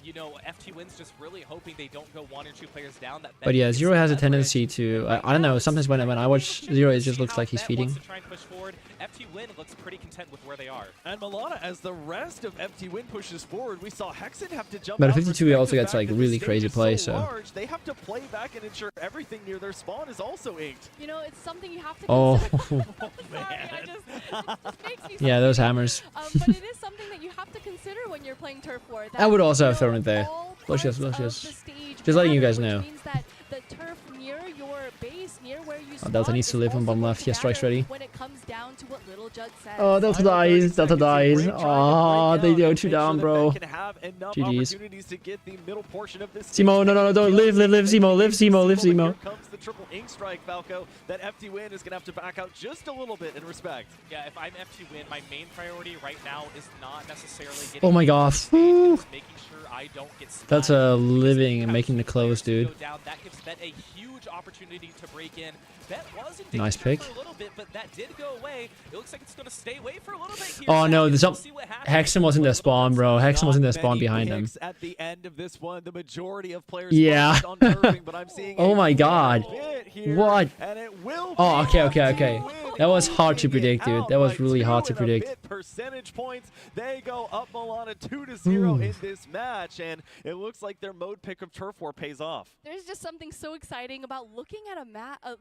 you know, FT Win's just really hoping they don't go 1 or 2 players down. That But yeah, gets Zero some has a leverage. tendency to. I don't know. Sometimes when I watch Zero, it just looks like he's Bet feeding. wants to try and push forward. FT Win looks pretty content with where they are. And Milana, as the rest of FT Win pushes forward, we saw Hexen have to jump But out. 52 also respect gets, the like, fact that really the crazy stage is play, so so- large, they have to play back and ensure everything near their spawn is also inked. You know, it's something you have to Oh. consider. Sorry, it just makes me Yeah, so those giddy. hammers. But it is something that you have to consider when you're playing Turf War. I would also have you know, thrown it there. all Let's parts just- of just- the stage just letting you matter, guys which know. means that the turf near your base, near where you Oh, Delta spawn, needs to is live on also bottom going left. to He has strikes matter ready. When it comes down to what Little Judd says. Oh, Delta Final 30 dies. Delta seconds, a dies. great try to break Oh, they out go and 2 make sure down, that bro. Ben can have enough GG's. opportunities to get the middle portion of this Simo, no, no, no, don't live, Simo, live, Simo, live, But Simo. Here comes the triple ink strike, Falco. That FT Win is going to have to back out just a little bit in respect. Yeah, if I'm FT Win, my main priority right now is not necessarily getting Oh my God. stage, it's just making sure I don't get That's splatted. a living Because and you making the have two close, players to dude. go down. That gives Bet a huge opportunity to break in. Bet was in Nice danger pick. for a little bit, but that did go away. It looks like it's going to stay away for a little bit here. Oh no, We'll there's see what happens. Hexen was in their spawn, bro. Hexen was in their Not spawn many behind him. picks At the end of this one, the majority of players Yeah. focused on turfing, but I'm seeing Oh a my God. bit here, What? And it will Oh, be okay, okay, FT okay. Win That was hard to eking it predict, dude. out That was by really 2 hard to and a predict. bit percentage points. They go up Milana 2-0 in this match, and it looks like their mode pick of Turf War pays off. There's just something so exciting about looking at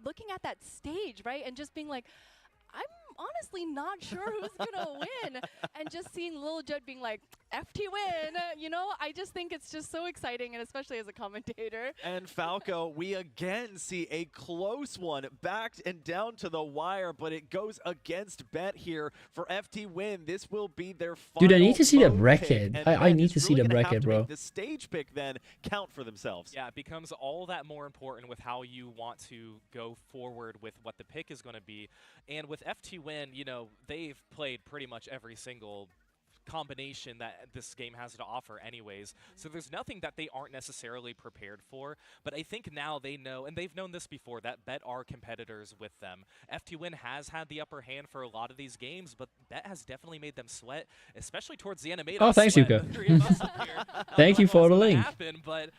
looking at that stage, right, and just being like, I'm honestly not sure who's gonna win, and just seeing Lil Judd being like, FT Win, you know, I just think it's just so exciting, and especially as a commentator. And Falco, we again see a close one, backed and down to the wire, but it goes against Bet here for FT Win. This will be their final Dude, I need to see the mode record. pick, and I Bet need is to see really the gonna have record, to bro. make the stage pick then count for themselves. Yeah, it becomes all that more important with how you want to go forward with what the pick is going to be. And with FT Win, you know, they've played pretty much every single combination that this game has to offer anyways. So there's nothing that they aren't necessarily prepared for. But I think now they know, and they've known this before, that Bet are competitors with them. FT Win has had the upper hand for a lot of these games, but Bet has definitely made them sweat, especially towards the end. It made Oh, us thanks, sweat, Yuka. the three of us up here. Thank you What for was the gonna link. happen, but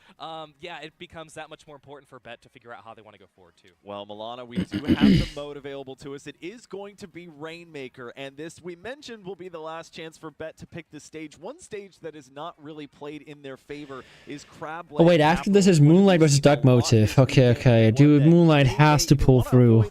yeah, it becomes that much more important for Bet to figure out how they want to go forward too. Well, Milana, we do have the mode available to us. It is going to be Rainmaker, and this, we mentioned, will be the last chance for Bet to pick the stage. One stage that is not really played in their favor is Crab Oh wait, after this is Moonlight versus Duck Motive. Okay, okay, dude, Moonlight has to pull through.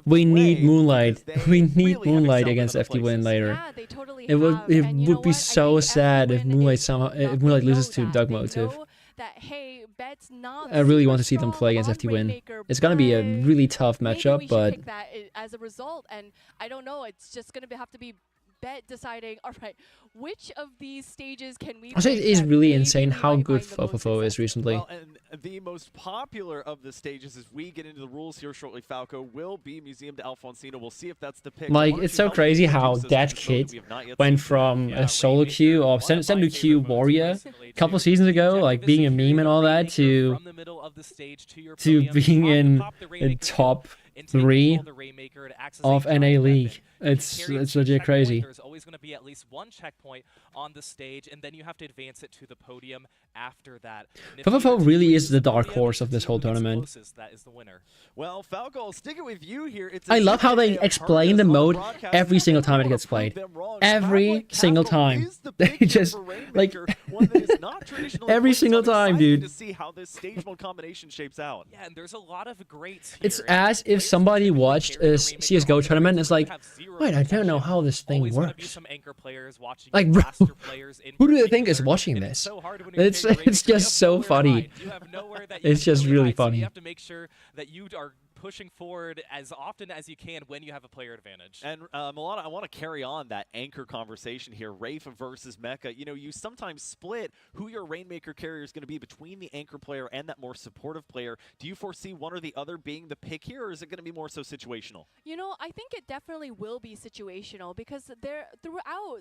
We need Moonlight. We need Moonlight against FT Win later. Yeah, they totally It would have, it and you would know be what? I so think sad if everyone Moonlight is somehow not if Moonlight gonna loses know to that. Duck They Motive. know that, hey, Bet's not I really want super to see them strong play against on FT Win. Rainmaker, It's gonna be a but really tough maybe we matchup, should but pick that as a result, and I don't know. It's just gonna have to be Bet deciding. All right, which of these stages can we? I say it pick is that really maybe insane we how might good find the most Fofofo is successful? recently. Well, and the most popular of the stages, as we get into the rules here shortly, Falco, will be Museum de Alfonsino. We'll see if that's the pick. Like, Why don't it's you so help crazy us how introduce us that to the mode kid we have not yet went seen? from Yeah, a solo Rainmaker, queue or one of send my to queue favorite modes warrior recently, a couple too. seasons ago, Checking like the being a security meme and all that, Rainmaker to from the middle of the stage to your to podium, being on the in top, the a Rainmaker top and take three control of the Rainmaker. It acts as a of giant NA weapon. League. If you It's carry it's the legit checkpoint, crazy. There's always going to be at least one checkpoint on the stage, and then you have to advance it to the podium after that. And if FFL either team really reaches is the dark podium, horse of the this team whole who gets tournament. closest, that is the winner. Well, Falco, sticking with you here. It's I love how they have heard explain us the on mode broadcast. every single time it I gets don't wanna played. prove them wrong. Every Spotlight single Capital time. is the They big hit just, for like, Rainmaker, one that is not traditionally every played, so single I'm time, excited dude. to see how this stage mode combination shapes out. Yeah, and there's a lot of greats here. It's and as if players somebody who watched carry a the Rainmaker CS:GO on tournament and their is team like, have zero wait, I don't know protection. how this thing Always gonna be works. some anchor players watching Like, you, bro, blaster players in who do you think is particular, watching and this? It's so hard when you're It's carrying it's Rainmaker. You just have so nowhere to funny. hide. You have nowhere that you It's can just really really hide, so funny. you have to make sure that you are pushing forward as often as you can when you have a player advantage. And Milana, I want to carry on that anchor conversation here. Rafe versus Mecha. You know, you sometimes split who your Rainmaker carrier is going to be between the anchor player and that more supportive player. Do you foresee one or the other being the pick here, or is it going to be more so situational? You know, I think it definitely will be situational because there throughout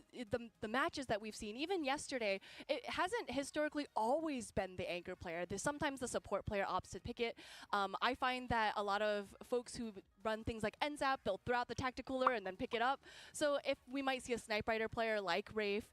the matches that we've seen, even yesterday, it hasn't historically always been the anchor player. There's sometimes the support player opts to pick it. I find that a lot of folks who run things like NZAP, they'll throw out the tacticooler and then pick it up. So if we might see a Snipe Rider player like Rafe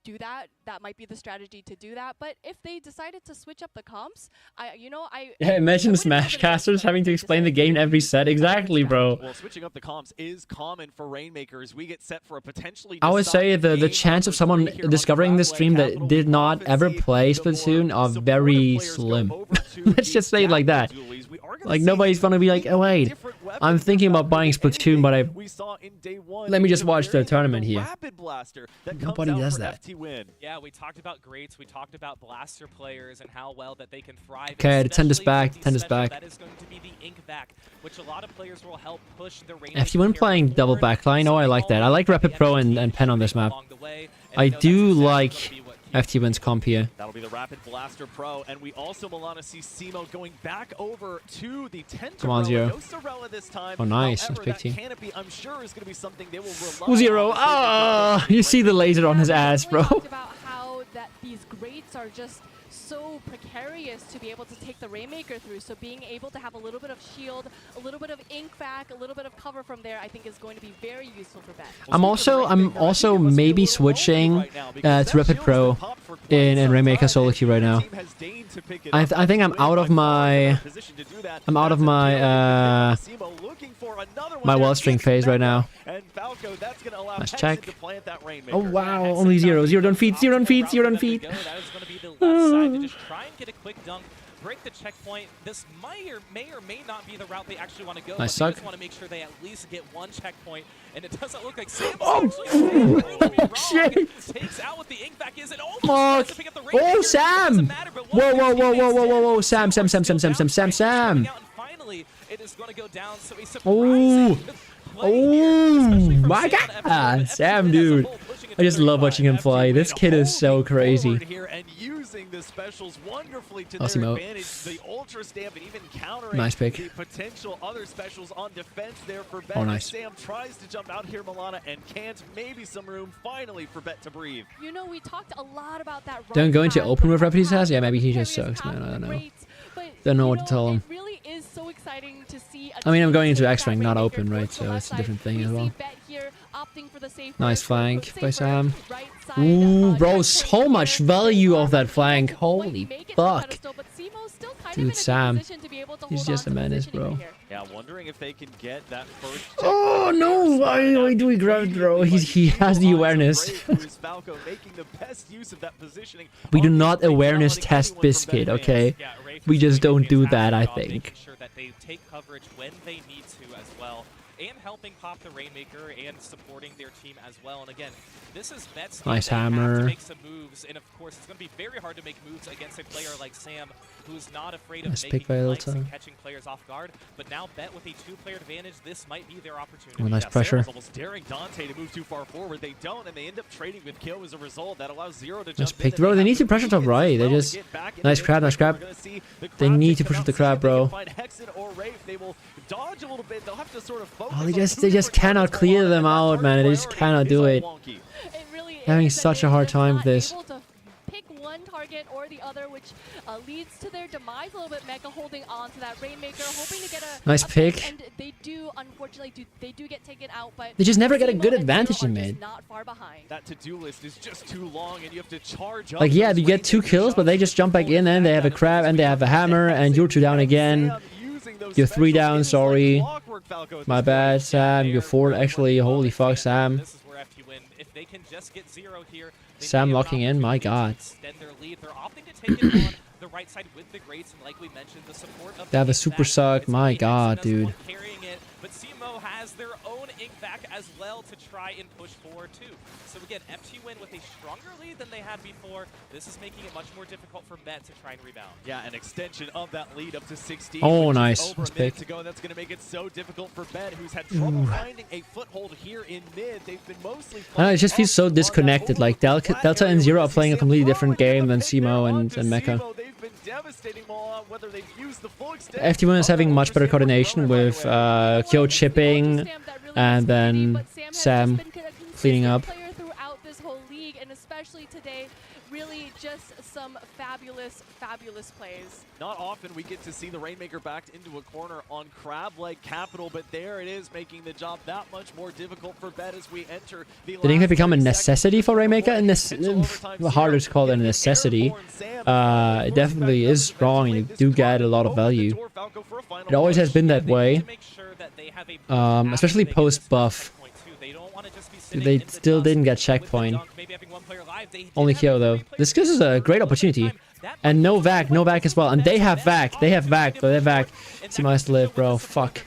do that, that might be the strategy to do that. But if they decided to switch up the comps, I Yeah, imagine I wouldn't Smash have been casters against having to them. explain the game every set. Exactly, bro. Well, switching up the comps is common for Rainmakers. We get set for a potentially I would say decisive the game chance of number someone 3 here on discovering the Spotlight stream that Capital. did We not often ever see play the more Splatoon are supportive very players go slim. over to Let's the just say it like that. Jackal Dualies. We are gonna Like see nobody's gonna be like, oh wait, different weapons I'm thinking for about buying Falcon than Splatoon, but anything we saw in day one. let me just It's a watch the very tournament here. Rapid blaster that comes Nobody out does for that. FT Win. Yeah, we talked about greats, we talked about blaster players and how well that they can thrive. Okay, the tent is especially back, with the tent is special, back. That is going to be the ink back, which a lot of players will help push the Rainmaker If you weren't carry playing double forward. backline, oh, I So like that. I like all Rapid the Pro FT and Pen on this map. along the way, and I know that's do exactly like gonna be what FT Win's comp here. That'll be the Rapid Blaster Pro, and we also, Milana, see Simo going back over to the Tentarella. Come on, Zero. No Sorella this time. Oh, nice. However, Nice pick, that team. canopy, I'm sure, is going to be something they will rely Ooh, Zero. on. Ah, you see the laser on his ass, bro. We talked about how that these greats are just so precarious to be able to take the Rainmaker through. So being able to have a little bit of shield, a little bit of ink back, a little bit of cover from there, I think is going to be very useful for Bet. I'm also maybe switching to Rapid Pro in Rainmaker solo queue right now. I think I'm out of my my wall string phase right now. Nice check. Oh wow, only Zero. Zero don't feed. Zero don't feed. Zero don't feed. That is going to be the left side to just try and get a quick dunk, break the checkpoint. This may or may not be the route they actually want to go. Nice but they suck. just want to make sure they at least get one checkpoint, and it doesn't look like Sam Oh, shit. takes out what the ink back is and almost Fuck. tries to pick up the Rainmaker. Oh, It Sam. doesn't matter, but Whoa, one whoa, of their whoa, whoa, teammates whoa, whoa, whoa. did. Sam, Sam, Sam, Sam, Sam, Sam, Sam, Sam. Out, and finally, it is going to go down. So a Oh. surprising play here, especially from my Sam on God. FT1, but Sam, FT1 as a dude. whole pushing it I just to love 35. watching him fly. This kid is so crazy. Here and using the specials wonderfully to Awesome their out. advantage. The ultra stamp and even countering Nice pick. the potential other specials on defense there for Bet. Oh, nice. Sam tries to jump out here, Milana, and can't. Maybe some room finally for Bet to breathe. You know, we talked a lot about that. Don't right go into path, open the with right Rapid path, has? Yeah, the maybe he carries just sucks, man. path I don't know. greats, but, Don't know you what to tell him. It really is so exciting to see. I mean, I'm going into take X-Rank, that not Rainmaker open, right? towards the So left it's a side. different thing We as see well. Bet here opting for the safer, Nice flank safer by Sam. right side, Ooh, bro, checkpoint so much here. value off that Simo flank. might Holy make it to fuck. pedestal, but Simo's still kind of Dude, in a good Sam. position to be able to He's hold just on a to menace, positioning bro. here. Yeah, wondering if they can get that first. Oh no! Why do we grab throw? He has the awareness. We do not awareness test Biscuit, okay? Yeah, Rafe We is just doing a don't do that, fantastic I job making think. sure that they take coverage when they need to as well, and helping pop the Rainmaker and supporting their team as well. And again, this is Bet's game. Nice They have to hammer. make some moves, and of course, it's going to be very hard to make moves against a player like Sam, who's not afraid of Nice making pick by flanks and Ilta. catching players off guard. But now Bet with a two-player advantage, this might be their opportunity. Oh, nice Yeah, Sam pressure. was almost daring Dante to move too far forward. They don't, and they end up trading with Kill as a result. That allows Zero to jump in, pick, and bro. They have need to the pressure top beacons right. They as well just- to get back in nice the crab, mix. nice crab. We're gonna see the They crab need take to them push out, the see crab, if they can bro. find Hexen or Rafe. They will dodge a little bit. They'll have to sort of focus Oh, on they just two cannot different targets clear going on, them and that out, target man. They just priority cannot is do all it. wonky. It really Having is, such and a hard they're time not with this. able to pick one target second or the other, which leads to their demise a little bit. Mecha holding on to that Rainmaker, hoping to get a Nice pick. And they do, unfortunately, they do get taken out, but They just never get a Simo good and advantage Zero in are just mid. not far behind. That to-do list is just too long, and you have to charge up. Like, yeah, those you get 2 Rainmaker kills, but they just jump back in, and they have a crab, and they have a hammer, and you're 2 down again. You're 3 down, sorry. My bad, Sam. You're 4, actually. Holy fuck, Sam. This is where FT Win, if they can just get 0 here, they Sam may have an locking in, my opportunity to god. extend their lead. They're opting to take it on the right side with the Greats, and like we mentioned, the support of They have a the super Inkvac. suck, It's my only god, Exodus dude. one carrying it, but Simo has their own Inkvac as well to try and push forward too. So again, FT Win with a stronger lead than they had before. This is making it much more difficult for Bet to try and rebound. Yeah, an extension of that lead up to 16. Oh, which is nice. Over Nice a minute pick. to go. That's going to make it so difficult for Bet, who's had trouble finding a foothold here in mid. They've been mostly. I don't know, it just feels so up on that disconnected. Like, Delta and Zero are playing a completely different game than Simo and Mecha. They've been devastating Maw, whether they've used the full extent FT1 is of having that much better overseer coordination runner, by the with way. Kyo chipping, and then Sam cleaning up. Player throughout this whole league, and especially today, really just some fabulous plays. Not often we get to see the Rainmaker backed into a corner on Crab-like Capital, but there it is, making the job that much more difficult for Bet as we enter the Did it last become a 30 necessity seconds for of the Rainmaker? play. And this Potential overtime harder zero. to call it a Getting necessity. airborne Sam It definitely is strong, and you do get a lot of value. It always has been that way, especially post-buff. They still didn't get checkpoint. Only Kyo though. This is a great opportunity. And no Vac as well. And they have Vac, but they're Vac. Simo has to live, bro. Fuck.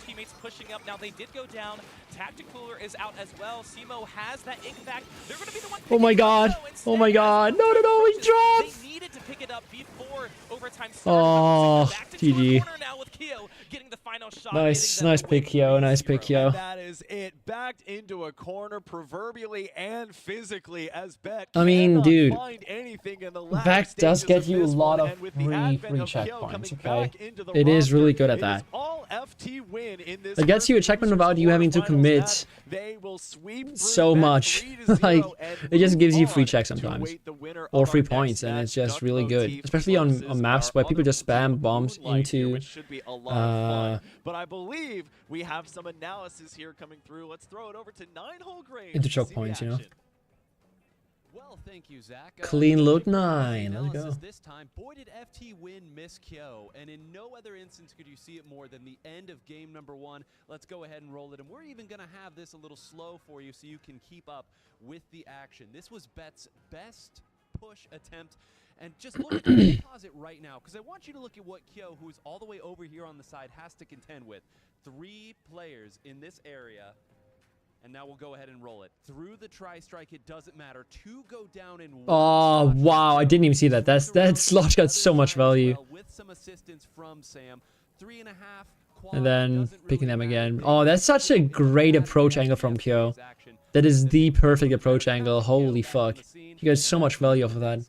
Now they did go down. Tactic Cooler is out as well. Simo has that Inkvac. They're going to be the one. Oh my god. Oh my god. No, he dropped. They needed to pick it up before overtime started. Oh, Back to GG. corner now with Kyo getting the final shot. Nice getting them the pick, win. Kyo. Nice pick, Kyo. That is it. Backed into a corner, proverbially and physically, as Bet I mean, cannot dude, find anything in the latter Vac does stages get you a this lot one, of and with the free advent of Kyo checkpoints, coming okay? back into the It is roster, really good at it that. is all FT Win in this It gets you a first checkpoint losers without you having to quarterfinals commit match. They will sweep through so Bet much. 3-0 Like, and it just move gives you on free checks to sometimes. await the winner Or of free our next points, and match, it's just Duck really good. Motif Especially on versus maps our where people other just spam team, bombs Moonlight here, into which should be a lot of fun. But I believe we have some analysis here coming through. Let's throw it over to Nine-Hole Grange into to choke see the points, you know. action. Well, thank you, Zach. Clean load the 9. Let's analysis go. This time, boy, did FT Win miss Kyo, and in no other instance could you see it more than the end of game number 1. Let's go ahead and roll it, and we're even going to have this a little slow for you so you can keep up with the action. This was Bet's best push attempt, and just look at the pause it right now, because I want you to look at what Kyo, who's all the way over here on the side, has to contend with. 3 players in this area. And now we'll go ahead and roll it. Through the tri-strike, it doesn't matter. 2 go down in 1. Oh, wow. I didn't even see that. That Slosh got so much value. With some assistance from Sam. 3.5. And then picking them again. Oh, that's such a great approach angle from Kyo. That is the perfect approach angle. Holy fuck. You get so much value off of that.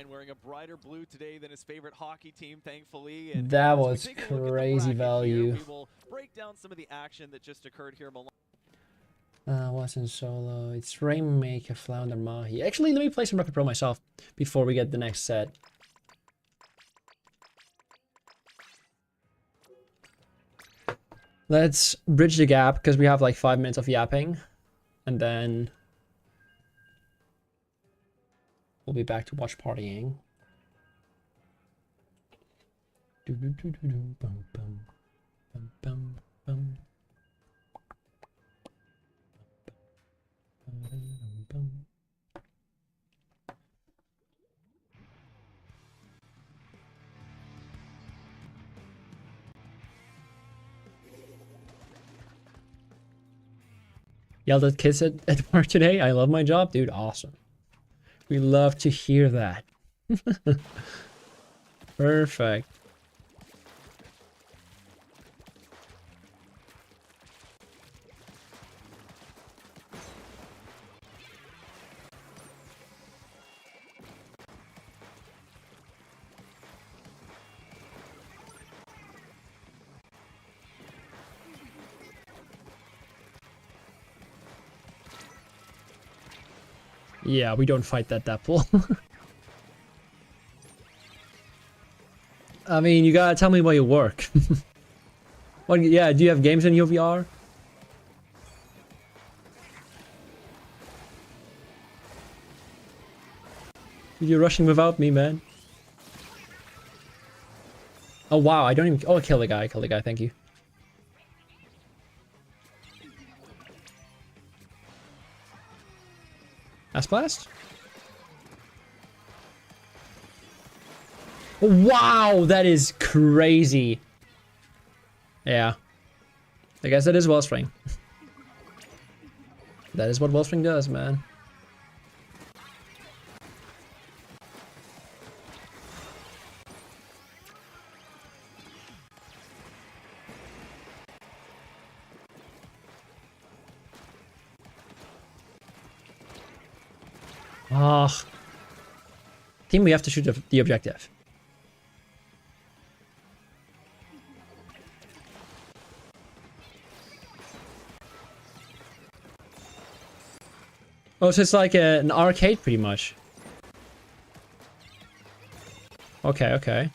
Wearing a brighter blue today than his favorite hockey team, thankfully. And That as we was take a look at the crazy bracket value. here, we will break down some of the action that just occurred here. Wasn't solo. It's Rainmaker, Flounder, Mahi. Actually, let me play some Rocket Pro myself before we get the next set. Let's bridge the gap because we have like 5 minutes of yapping, and then we'll be back to watch partying. Bum, bum, bum, bum, bum. Yelled at kids at work today. I love my job, dude. Awesome. We love to hear that. Perfect. Yeah, we don't fight that pool. I mean, you gotta tell me where you work. What? Yeah, do you have games in your VR? You're rushing without me, man. Oh wow, I don't even. Oh, kill the guy. Kill the guy. Thank you. Ass blast. Wow, that is crazy. Yeah. I guess that is Wellspring. That is what Wellspring does, man. Ah. Team, we have to shoot the objective. Oh, so it's like an arcade, pretty much. Okay, okay.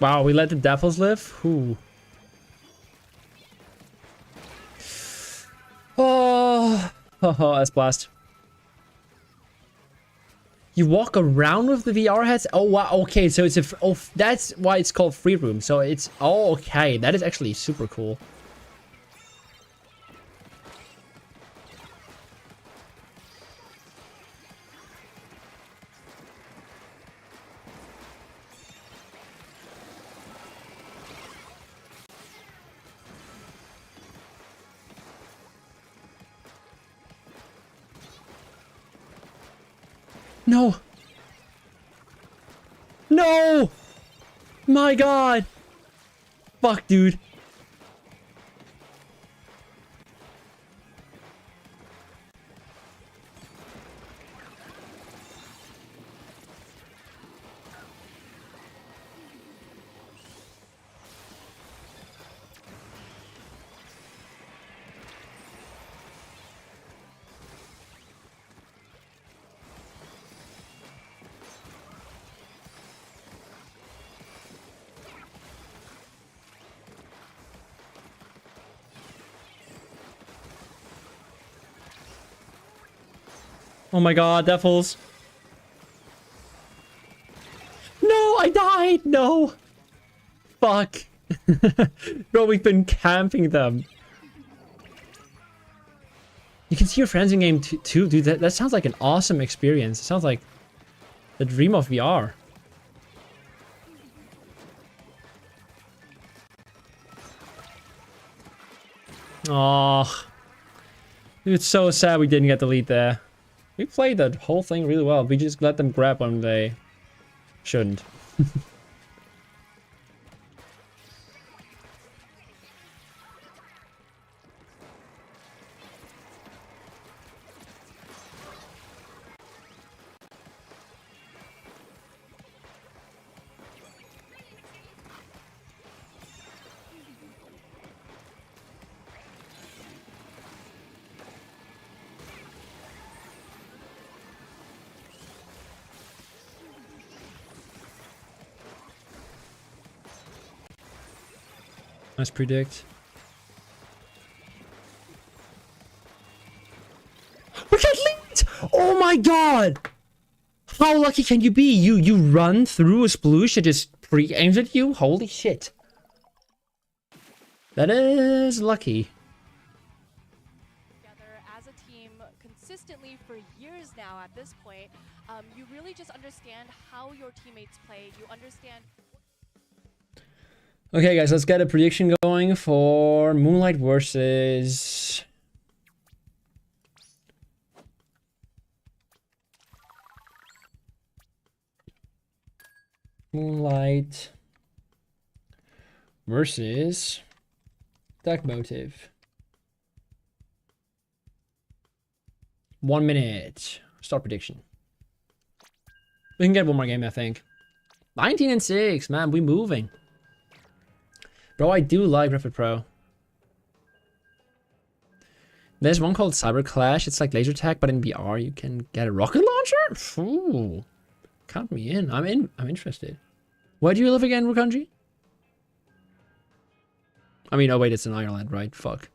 Wow, we let the devils live? Who? Oh, that's blast. You walk around with the VR heads? Oh wow, okay, so it's a that's why it's called free room. So it's okay, that is actually super cool. No. No! My god! Fuck, dude. Oh my god, devils. No, I died! No! Fuck. Bro, we've been camping them. You can see your friends in game too, dude. That sounds like an awesome experience. It sounds like the dream of VR. Oh, it's so sad we didn't get the lead there. We played that whole thing really well. We just let them grab when they shouldn't. Nice predict. We got lead! Oh my god! How lucky can you be? You run through a sploosh that just pre-aims at you? Holy shit. That is lucky. Together as a team consistently for years now at this point, you really just understand how your teammates play. You understand. Okay, guys, let's get a prediction going for Moonlight versus... Moonlight versus Duck Motive. 1 minute. Start prediction. We can get one more game, I think. 19-6, man. We moving. Bro, I do like Rapid Pro. There's one called Cyber Clash. It's like laser tag, but in VR you can get a rocket launcher. Ooh, count me in. I'm in. I'm interested. Where do you live again, Rukanji? I mean, oh wait, it's in Ireland, right? Fuck.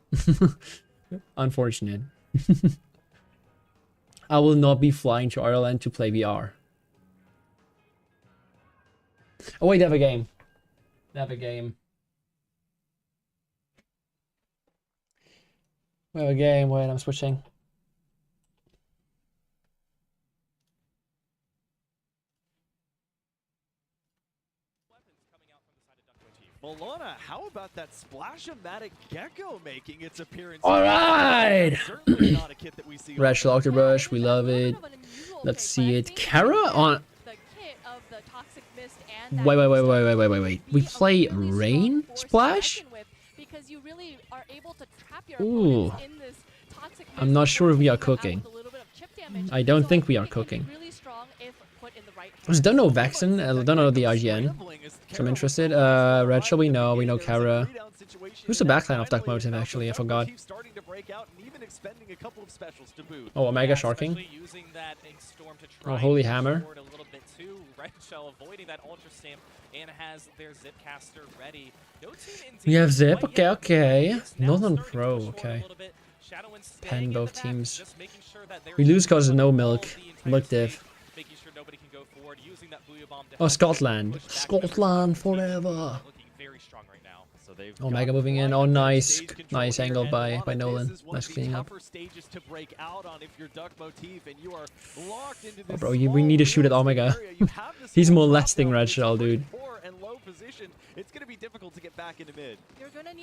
Unfortunate. I will not be flying to Ireland to play VR. Oh wait, they have a game. They have a game. We have a game. Wait, I'm switching. Milana, how about that Splash-O-Matic Gecko making its appearance? All right. Certainly not a kit that we see Red Shell Octobrush, we love it. Let's see it. Kara on. Wait. We play Rain Splash? Ooh. I'm not sure if we are cooking. I don't think we are cooking. I just don't know Vexen. I don't know the IGN. So I'm interested. Red Shell, we know Kara. Who's the backline of Duck Motive, actually? I forgot. Oh, Omega Sharking. Oh, Holy Hammer. We have Zip. Okay. Northern Pro. Okay. Pen both teams. We lose because of no milk. Milk div. Oh, Scotland. Scotland forever. Omega moving in. Oh, nice. Nice angle by Nolan. Nice cleaning up. Oh, bro, we need to shoot at Omega. He's molesting Red Shell, dude.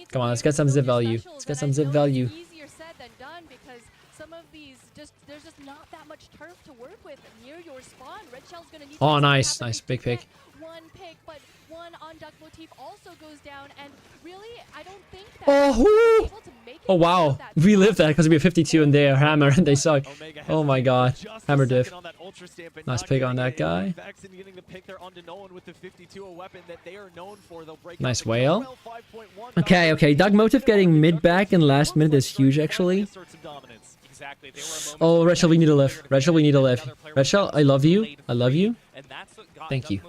Come on, let's get some zip value. Let's get some zip value. Some of these there's just not that much turf to work with near your spawn. Red Shell's gonna need. Oh, nice, big pick. One pick, but one on Duck Motif also goes down, and really, I don't think that. Oh wow, we lived that because we have 52 and they are Hammer and they suck. Oh my god, Hammer diff. Nice pick on that guy. Nice whale. Okay, Duck Motif getting mid back in last minute is huge actually. Oh, Red Shell, we need to live. Red Shell, we need to live. Red Shell, I love you. I love you. Thank you.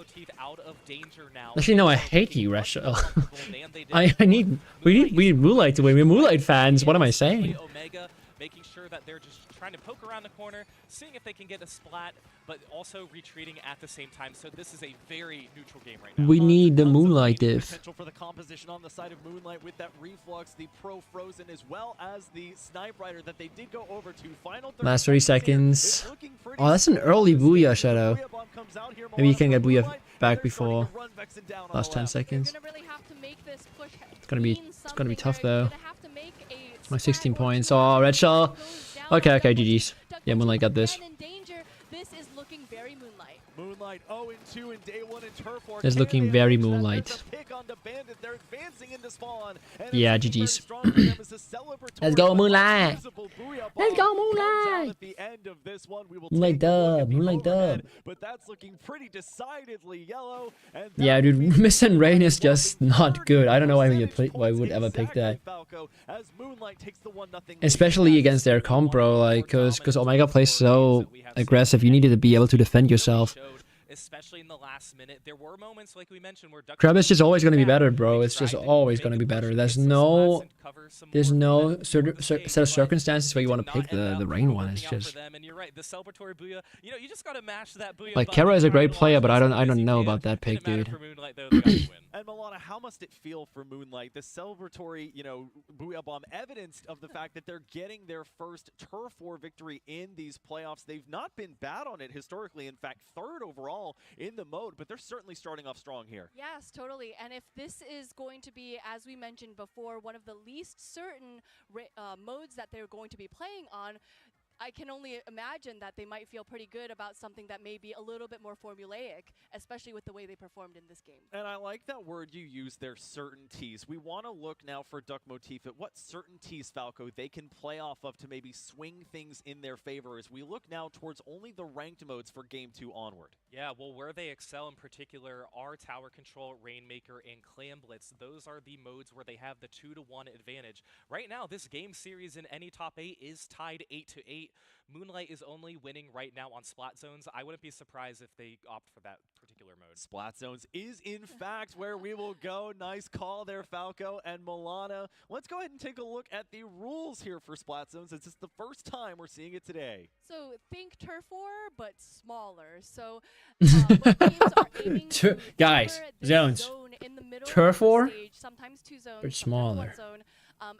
Actually, no, I hate you, Red Shell. we need Moonlight to win. We're Moonlight fans. What am I saying? Making sure that they're just trying to poke around the corner, seeing if they can get a splat, but also retreating at the same time. So this is a very neutral game right now. We need the Moonlight diff. Potential for the composition on the side of Moonlight with that Reflux, the Pro Frozen, as well as the Snipe Rider that they did go over to. Final last 30 seconds. Oh, that's an early Booyah Shadow. Maybe you can get Booyah back before last 10 seconds. It's gonna be tough though. My 16 points. Oh, Red Shell. Okay, GG's. Yeah, Moonlight got this. Moonlight 0-2 in day 1 in Turf War. It's looking very Moonlight. Yeah, GG's. Let's go, Moonlight. Let's go, Moonlight. Moonlight dub. Moonlight dub. But that's looking pretty decidedly yellow. Yeah, dude, Mist and Rain is just not good. I don't know why we would ever pick that. Especially against their comp, bro. Like, cause Omega plays so aggressive. You needed to be able to defend yourself. Especially in the last minute, there were moments like we mentioned where Crab is just always going to be better, bro. It's just always going to be better. There's no set of circumstances where you want to pick the Rain one. It's just and you're right, the celebratory Booyah. You know, you just got to mash that Booyah. Like Kara is a great player, but I don't know about that pick, dude. And Milana, how must it feel for Moonlight, the celebratory, Booyah Bomb, evidenced of the fact that they're getting their first Turf War victory in these playoffs. They've not been bad on it historically. In fact, 3rd overall in the mode, but they're certainly starting off strong here. Yes, totally. And if this is going to be, as we mentioned before, one of the least certain modes that they're going to be playing on, I can only imagine that they might feel pretty good about something that may be a little bit more formulaic, especially with the way they performed in this game. And I like that word you use there, certainties. We want to look now for Duck Motif at what certainties, Falco, they can play off of to maybe swing things in their favor as we look now towards only the ranked modes for Game 2 onward. Yeah, well, where they excel in particular are Tower Control, Rainmaker, and Clan Blitz. Those are the modes where they have the 2-to-1 advantage. Right now, this game series in any top 8 is tied 8-8. Moonlight is only winning right now on Splat Zones. I wouldn't be surprised if they opt for that particular mode. Splat Zones is, in fact, where we will go. Nice call there, Falco and Milana. Let's go ahead and take a look at the rules here for Splat Zones. It's just the first time we're seeing it today. So think Turf War, but smaller. So when teams are aiming to Guys, cover this zones. zone in the middle Turf of the War, stage, sometimes 2 zones, but sometimes smaller. 1 zone.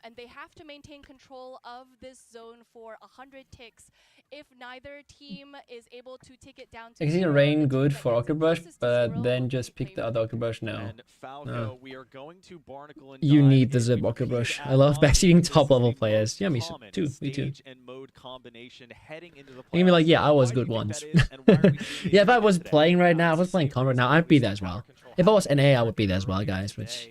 And they have to maintain control of this zone for 100 ticks. If neither team is able to tick it down to I can see the 0, rain the good team for that gets Octobrush, closest to but 0 then will just be pick the favored. other Octobrush now. And Falco, No. we are going to Barnacle and You Dive need the if Zip we repeat Octobrush. it I love ad nauseam. backseating This top is the level players. most Yeah, me common too. Me too. stage and mode combination heading into the You can be like, playoffs. yeah, I was Why do you good think once. that is, and why are we seeing Yeah, if it I was today? playing right now, if I was playing Convert now, I'd be there as well. If I was an A, I would be there as well, guys. Which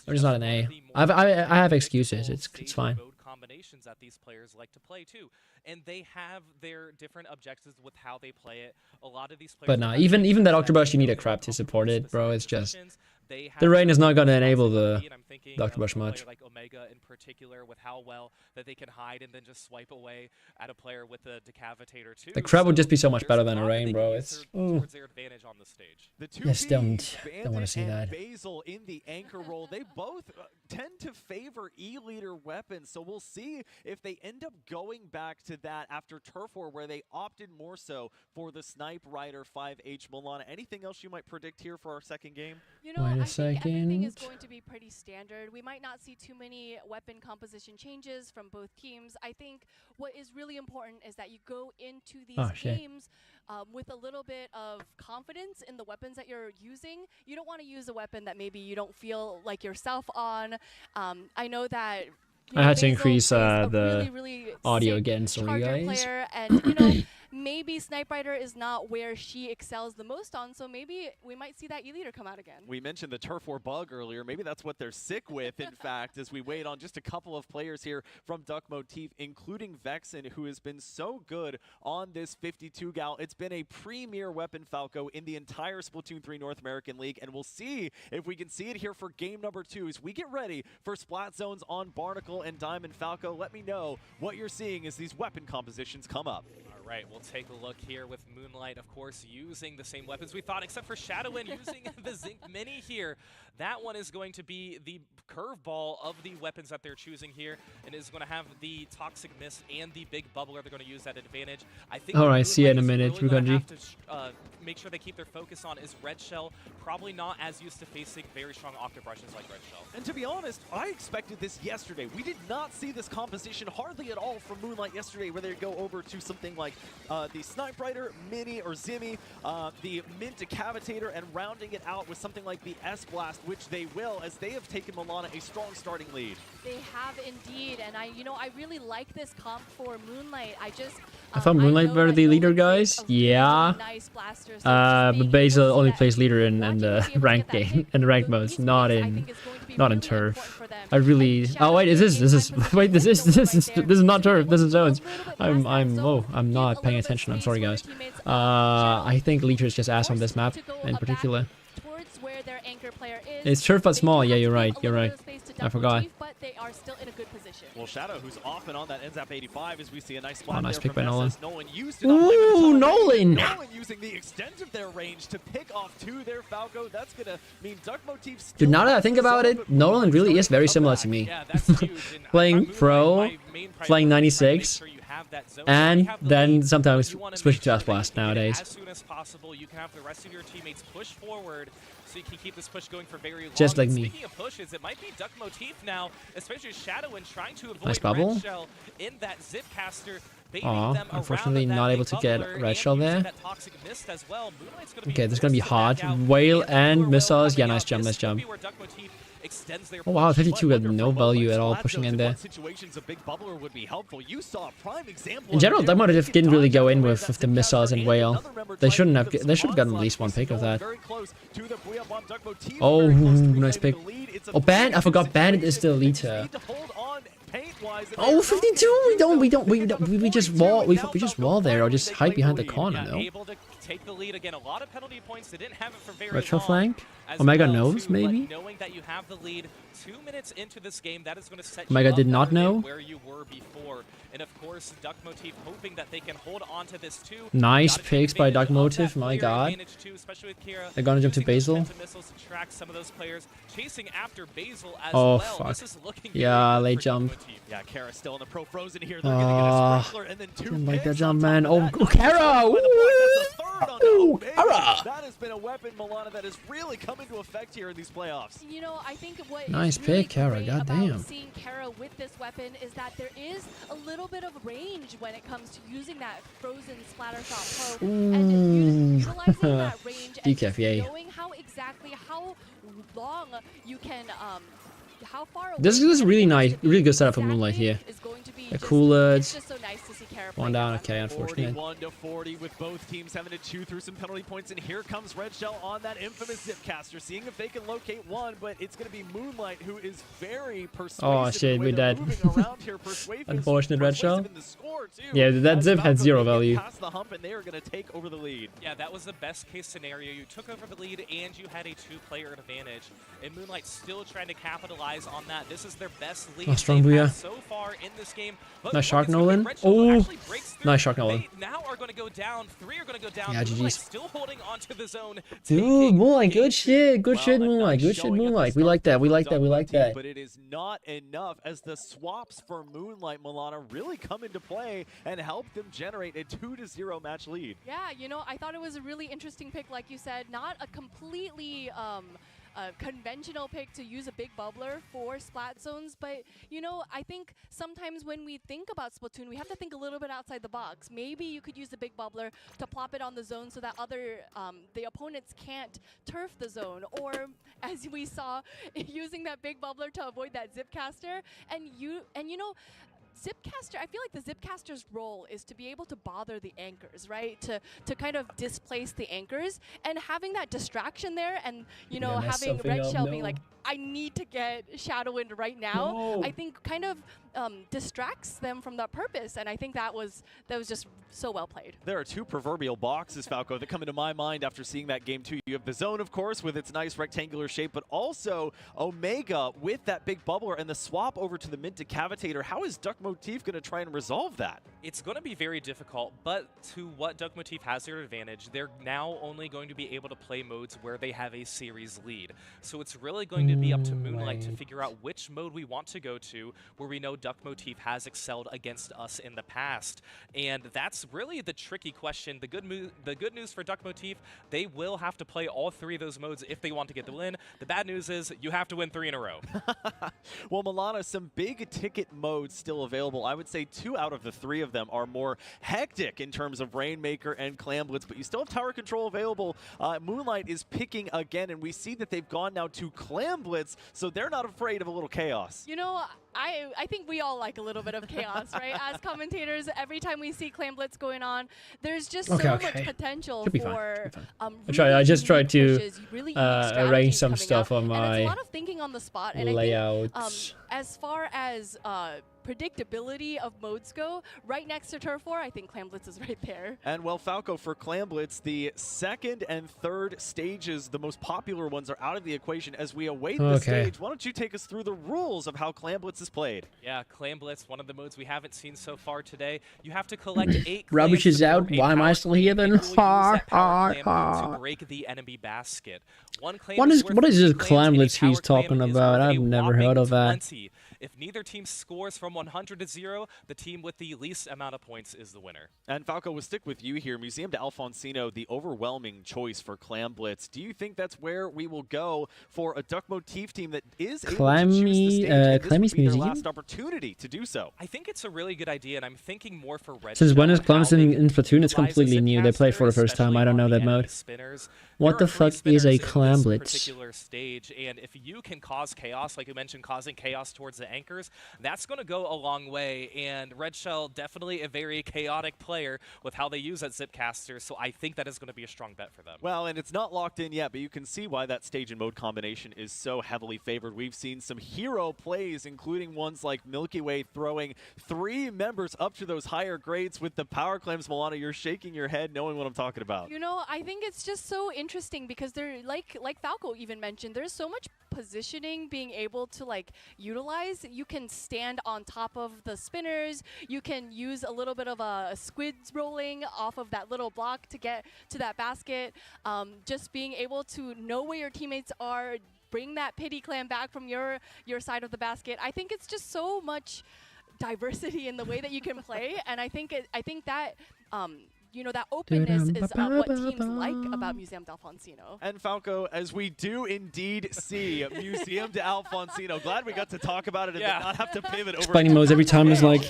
I'm just not an A. I have excuses. It's fine. Mode combinations that these players like to play too, and they have their different objectives with how they play it. A lot of these players. But nah, even that Octobrush, you need a crap to support it, bro. It's just the rain is not gonna enable the Octobrush much. Like Omega in particular, with how well that they can hide and then just swipe away at a player with a decavitator too. The crab would just be so much there's better a than a lot that rain, they bro. can use It's towards their advantage on the stage. The two Yes, teams, don't wanna Bandit see and that. Basil in the anchor role, they both tend to favor E-liter weapons, so we'll see if they end up going back to that after Turf War, where they opted more so for the Snipe Rider 5H. Milana, anything else you might predict here for our second game? You know, Wait a I think everything is second. going to be pretty standard. We might not see too many weapon composition changes from both teams. I think what is really important is that you go into these Oh, shit. games with a little bit of confidence in the weapons that you're using. You don't want to use a weapon that maybe you don't feel like yourself on. I know that I had to Basil increase is a the really audio sick again, sorry charger guys. player, and you know, maybe Snipe Rider is not where she excels the most on, so maybe we might see that E-leader come out again. We mentioned the Turf War bug earlier. Maybe that's what they're sick with, in fact, as we wait on just a couple of players here from Duck Motif, including Vexen, who has been so good on this 52 gal. It's been a premier weapon, Falco, in the entire Splatoon 3 North American League, and we'll see if we can see it here for game number 2 as we get ready for Splat Zones on Barnacle and Diamond. Falco, let me know what you're seeing as these weapon compositions come up. All right, we'll take a look here with Moonlight, of course, using the same weapons we thought, except for Shadowin using the Zinc Mini here. That one is going to be the curveball of the weapons that they're choosing here, and is going to have the Toxic Mist and the Big Bubbler. They're going to use that advantage. I think All what right, see you in a Moonlight minute, is really gonna Rukanji. have to make sure they keep their focus on is Red Shell. Probably not as used to facing very strong Octobrushes like Red Shell. And to be honest, I expected this yesterday. We did not see this composition hardly at all from Moonlight yesterday, where they go over to something like the Snipe Rider, Mini, or Zimmy, the Mint Decavitator, and rounding it out with something like the S-Blast, which they will, as they have taken Milana a strong starting lead. They have indeed, and I really like this comp for Moonlight. I thought Moonlight were the leader, guys. Yeah. But Basil only plays leader in the ranked game, in the ranked modes, not in turf. I really. Oh wait, is this? Wait, this is not turf. This is zones. I'm not paying attention. I'm sorry, guys. I think leader is just ass on this map in particular. It's turf but small. Yeah, you're right. You're right. I forgot. But they are still in a good position. Well, Shadow, who's off and on that NZAP 85, as we see a nice spot nice there pick from by Nolan. SS. Nolan used it up limited Ooh, time. Nolan! Nolan using the extent of their range to pick off 2 there, Falco. That's going to mean Duck Motif still Dude, now that I has think some, about but it, Nolan really is very similar to me. Yeah, that's huge. And Playing Moonlight, pro, my main priority playing is trying to make 96, sure you have that zone. and You have the then lead. sometimes You wanna switching make to sure that S-Blast you can get it nowadays. As soon as possible, you can have the rest of your teammates push forward, so you can keep this push going for very long. Just like And me. Speaking of pushes, it might be Duck Motif now, especially Shadowin trying to avoid Nice bubble. Red Shell in that Zipcaster. baiting Aw, them around unfortunately that not big able to get bubbler Red and Shell using there. that toxic mist as well. Moonlight's gonna Okay, this is gonna be forced to back hard. out, Whale and and Whale missiles. Yeah, coming nice out. jump, This nice could jump. be where Duck Motif extends their Oh wow, push. 52 had Wonder no for value Moonlight. at all Splat pushing zones in in there. what situations a big bubbler would be helpful. You saw a prime example. In general, of it there. Dugmotif He didn't really dodged out go of in the way with that the Zip missiles and Caster Whale. another member They tried to shouldn't give have. them They should have gotten at onslaught. least one pick of Going that. very close to the Booyah Bomb. Duck Motif Oh, very close to nice reclaiming pick. the lead. It's a Oh, ban. I 3-2 forgot Bandit is situation. the They just leader. need to hold on paint-wise, and Oh, they're 52. not We gonna do don't. so. We just 42, wall. and We now just Falco wall there or finally just take hide the behind the lead. corner. Yeah, No. able to take the lead again. A lot of penalty points. They didn't have it for very Retro long. flank. as Omega well, knows, too, but maybe? knowing that you have the lead 2 minutes into this game, that is going to set Omega you up did not better than know. where you were before. And of course, Duck Motif hoping that they can hold on to this too. Nice Gotta take picks by advantage Duck of that Motif, my player god. advantage too, especially with Kira They're gonna jump to using those Basil. defensive missiles to track some of those players, chasing after Basil as Oh, well. fuck. This is looking very Yeah, good late for Duck jump. Motif. Yeah, Kara still in the pro frozen here. They're gonna get a sprinkler and then 2 Didn't like that picks jump, on top man. of Oh, that. oh, Kara! By the block, that's a third on the Ooh, Omega. Kara! That has been a weapon, Milana, that has really come into effect here in these playoffs. You know, I think what Nice is really pick, Kara, great goddamn. about seeing Kara with this weapon is that there is a little bit of range when it comes to using that frozen splatter shot poke and utilizing that range and Decaf, just yay. knowing how long you can how far away This you is can really get nice, to be really good setup for Moonlight exactly here. is going to be The just- Coolers. It's just so nice to see Kara One play down, this okay, weapon. unfortunate. 41-40 with both teams having to chew through some penalty points, and here comes Red Shell on that infamous Zipcaster, seeing if they can locate one, but it's going to be Moonlight who is very persuasive. Oh, shit, in the way we're they're dead. moving around here. Unfortunate Red Shell. Persuasive in the score, too, Yeah, that as Zip had Falco zero can get value. past the hump, and they are going to take over the lead. Yeah, that was the best case scenario. You took over the lead and you had a 2-player advantage. And Moonlight still trying to capitalize on that. This is their best lead Oh, strong they've had Booyah. so far in this game. But Nice look, Shark it's gonna be Nolan. Red Shell who Oh, actually breaks through. nice Shark Nolan. They now are going to go down. 3 are going to go down. Yeah, Moonlight GG's. still holding onto the zone. Dude, taking Moonlight, good game shit, good Well, shit, a Moonlight, nice good shit, showing at the Moonlight. We start like that, we for like that, we Duck like Motif, that. But it is not enough as the swaps for Moonlight, Milana, really come into play and help them generate a 2-0 match lead. Yeah, you know, I thought it was a really interesting pick, like you said, not a completely conventional pick to use a big bubbler for splat zones, but you know, I think sometimes when we think about Splatoon, we have to think a little bit outside the box. Maybe you could use the big bubbler to plop it on the zone so that the opponents can't turf the zone, or as we saw, using that big bubbler to avoid that Zipcaster, and you know, Zipcaster, I feel like the Zipcaster's role is to be able to bother the anchors, right? To kind of displace the anchors, and having that distraction there, and you know, Yeah, mess having something Red up, Shell no. being like, I need to get Shadowwind right now. No. I think kind of distracts them from that purpose, and I think that was just so well played. There are 2 proverbial boxes, Falco, that come into my mind after seeing that game too. You have the zone, of course, with its nice rectangular shape, but also Omega with that big bubbler and the swap over to the mid decavitator. How is Duck Motif going to try and resolve that? It's going to be very difficult, but to what Duck Motif has their advantage, they're now only going to be able to play modes where they have a series lead. So it's really going to be up to Moonlight to figure out which mode we want to go to, where we know Duck Motif has excelled against us in the past. And that's really the tricky question. The good news for Duck Motif, they will have to play all 3 of those modes if they want to get the win. The bad news is you have to win 3 in a row. Well, Milana, some big ticket modes still available. I would say 2 out of the 3 of them are more hectic in terms of Rainmaker and Clam Blitz, but you still have tower control available. Moonlight is picking again, and we see that they've gone now to Clam Blitz, so they're not afraid of a little chaos. You know, I think we all like a little bit of chaos, right? As commentators, every time we see Clam Blitz going on, there's just so much potential Should be fine, for should be really I just tried unique to pushes, really unique arrange strategies some coming stuff out. on And it's my a lot of thinking on the spot. And I layouts. think, as far as predictability of modes go, right next to Turf War, I think Clam Blitz is right there. And well, Falco, for Clam Blitz, the 2nd and 3rd stages, the most popular ones, are out of the equation. As we await the stage, why don't you take us through the rules of how Clam Blitz is played? Yeah, Clam Blitz, one of the modes we haven't seen so far today. You have to collect 8 Rubbish clams is to out. form a Why am I power still clan, here then? and you will use that power clam to break the enemy basket. One clam What is worth this 2 clams, Clam and a Blitz he's power clam talking is about? worth a I've never whopping heard of that. 20. If neither team scores from 100 to 0, the team with the least amount of points is the winner. And Falco, we'll stick with you here. Museum de Alfonsino, the overwhelming choice for Clam Blitz. Do you think that's where we will go for a Duck Motif team that is able to choose the stage, and this Clammy's will be their Museum? last opportunity to do so? I think it's a really good idea, and I'm thinking more for Red Since when Shell is and Clams how they in Splatoon? It's utilize completely new. They played for the first time. I don't know that especially on the mode. enemy spinners. What There the are 3 fuck is a spinners in Clam this Blitz? particular stage, and if you can cause chaos, like you mentioned, causing chaos towards the anchors, that's going to go a long way. And Red Shell, definitely a very chaotic player with how they use that Zipcaster, so I think that is going to be a strong bet for them. Well, and it's not locked in yet, but you can see why that stage and mode combination is so heavily favored. We've seen some hero plays, including ones like Milky Way throwing 3 members up to those higher grades with the power claims. Milana, you're shaking your head knowing what I'm talking about. You know, I think it's just so interesting because they're like Falco even mentioned, there's so much positioning being able to like utilize. You can stand on top of the spinners. You can use a little bit of a squids rolling off of that little block to get to that basket. Just being able to know where your teammates are, bring that pity clam back from your side of the basket. I think it's just so much diversity in the way that you can play, and I think that you know, that openness is what teams like about Museum d'Alfonsino. And Falco, as we do indeed see Museum de Alfonsino, glad we got to talk about it and did not have to pivot over. Explaining modes every time is like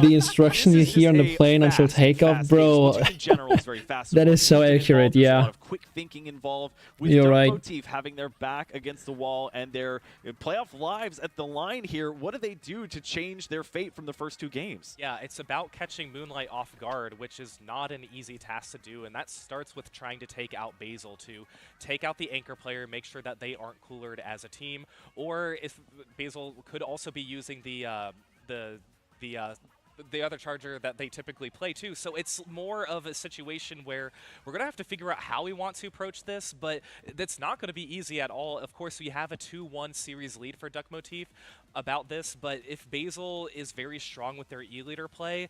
the instruction you hear on the plane until takeoff, bro. In general is very fast. That is so accurate, There's a yeah. lot of quick thinking involved with You're Duck right. Motif having their back against the wall and their playoff lives at the line here. What do they do to change their fate from the first 2 games? Yeah, it's about catching Moonlight off guard, which is not an easy task to do, and that starts with trying to take out Basil, to take out the anchor player, make sure that they aren't coolered as a team, or if Basil could also be using the other charger that they typically play too. So it's more of a situation where we're going to have to figure out how we want to approach this, but that's not going to be easy at all. Of course, we have a 2-1 series lead for Duck Motif about this, but if Basil is very strong with their E-leader play,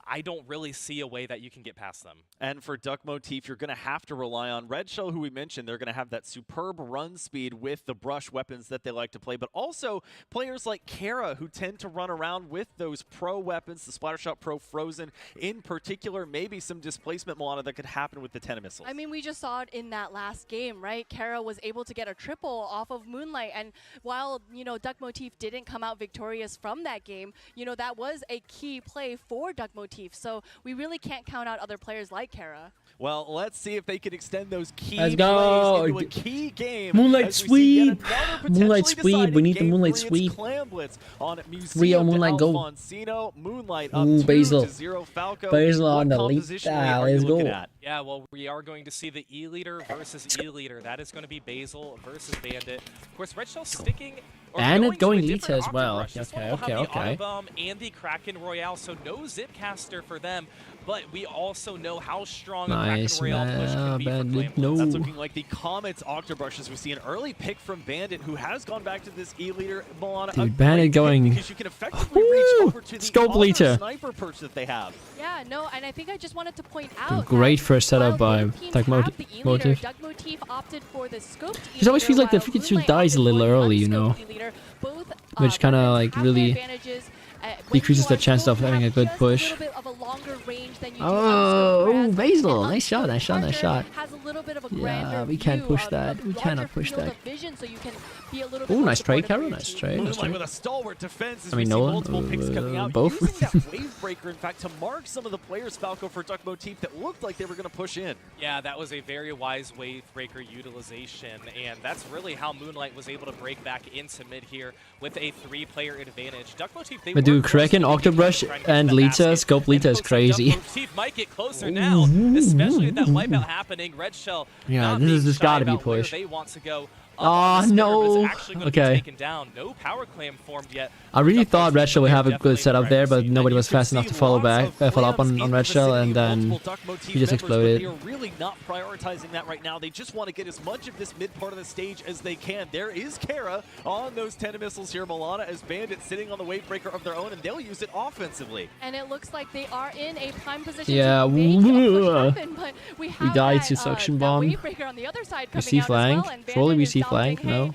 I don't really see a way that you can get past them. And for Duck Motif, you're going to have to rely on Red Shell, who we mentioned. They're going to have that superb run speed with the brush weapons that they like to play, but also players like Kara, who tend to run around with those pro weapons, the Splattershot Pro Frozen in particular, maybe some displacement, Milana, that could happen with the Tenno missiles. I mean, we just saw it in that last game, right? Kara was able to get a triple off of Moonlight, and while, you know, Duck Motif didn't come out victorious from that game, you know, that was a key play for Duck Motif, so we really can't count out other players like Kara. Well, let's see if they can extend those key Let's go. plays into a key game. Moonlight as we see yet sweep. another Moonlight potentially sweep. We need the deciding Moonlight game. sweep. Clam Blitz on 3-0 Museum de Moonlight go. Alfonsino. Moonlight up Ooh, 2 Basil. to 0. Falco, Basil what on the lead. composition are you Let's looking go. at? Yeah, well, we are going to see the E-leader versus E-leader. That is going to be Basil versus Bandit. Of course, Red Shell sticking... Bandit going to a Lita different as well. Octobrush. This Okay, one will okay, have the okay. Autobomb and the Kraken Royale, so no Zipcaster for them, but we also know how strong Nice, a Kraken Royale push can be for Bandit, Flame no. Blitz. That's looking like the Comet's Octobrush as we see an early pick from Bandit, who has gone back to this E-leader. Milana, Dude, a Bandit great pick going- because you can effectively reach Woo! over to the Scope other Lita. sniper perch that they have. Yeah, no, and I think I just wanted to point out Great that first setup while by both teams Duck have the E-leader, Motif. Duck Motif opted for the scoped It always E-leader, feels like the while 52 Moonlight dies a opted little for the early, you know. unscoped E-leader. Both, Which kinda, weapons like, have really their advantages. When decreases you the are chance of scoped, you having have a good just push. A little bit of a longer range than you do Oh, unscoped, whereas Basil. an Nice shot, nice shot, nice charger shot. has a little bit of a Yeah, grander we can't view push of- that. of We larger cannot push field that. of vision, so you can be a little bit Ooh, more nice trade, supportive Kara. for your Nice team. trade. Nice Moonlight trade. with a stalwart defense as I we mean, see no, multiple picks coming out. both. Using that wave breaker, in fact, to mark some of the players, Falco, for Duck Motif that looked like they were going to push in. Yeah, that was a very wise wave breaker utilization, and that's really how Moonlight was able to break back into mid here with a 3-player advantage. Duck Motif, they But were dude, Kraken, close to Octobrush, trying to get and the Lita, basket, Scope and Lita is looks like crazy. Duck Motif might get closer now, especially with that wipeout happening. Red Shell Yeah, not this being is just shy gotta be about where push. they want to go. Aw, no. Okay. Taken down. No power clam formed yet. I really Duck thought Motif, Red Shell would they're have a definitely good setup there, but aggressive. nobody And was you can fast enough to see follow lots back, of follow up clams on in Red the Shell, vicinity and of then multiple Duck Motif he just members, but exploded. They are really not prioritizing that right now. They just want to get as much of this mid part of the stage as they can. There is Kara on those 10 missiles here. Milana as Bandit sitting on the wave breaker of their own, and they'll use it offensively. And it looks like they are in a prime position Yeah, to make a push woo. happen, but we have died that, to suction that bomb. wave breaker on the other side We coming see out flank. as well, and Surely Bandit we is see doubting, flank. hey, No.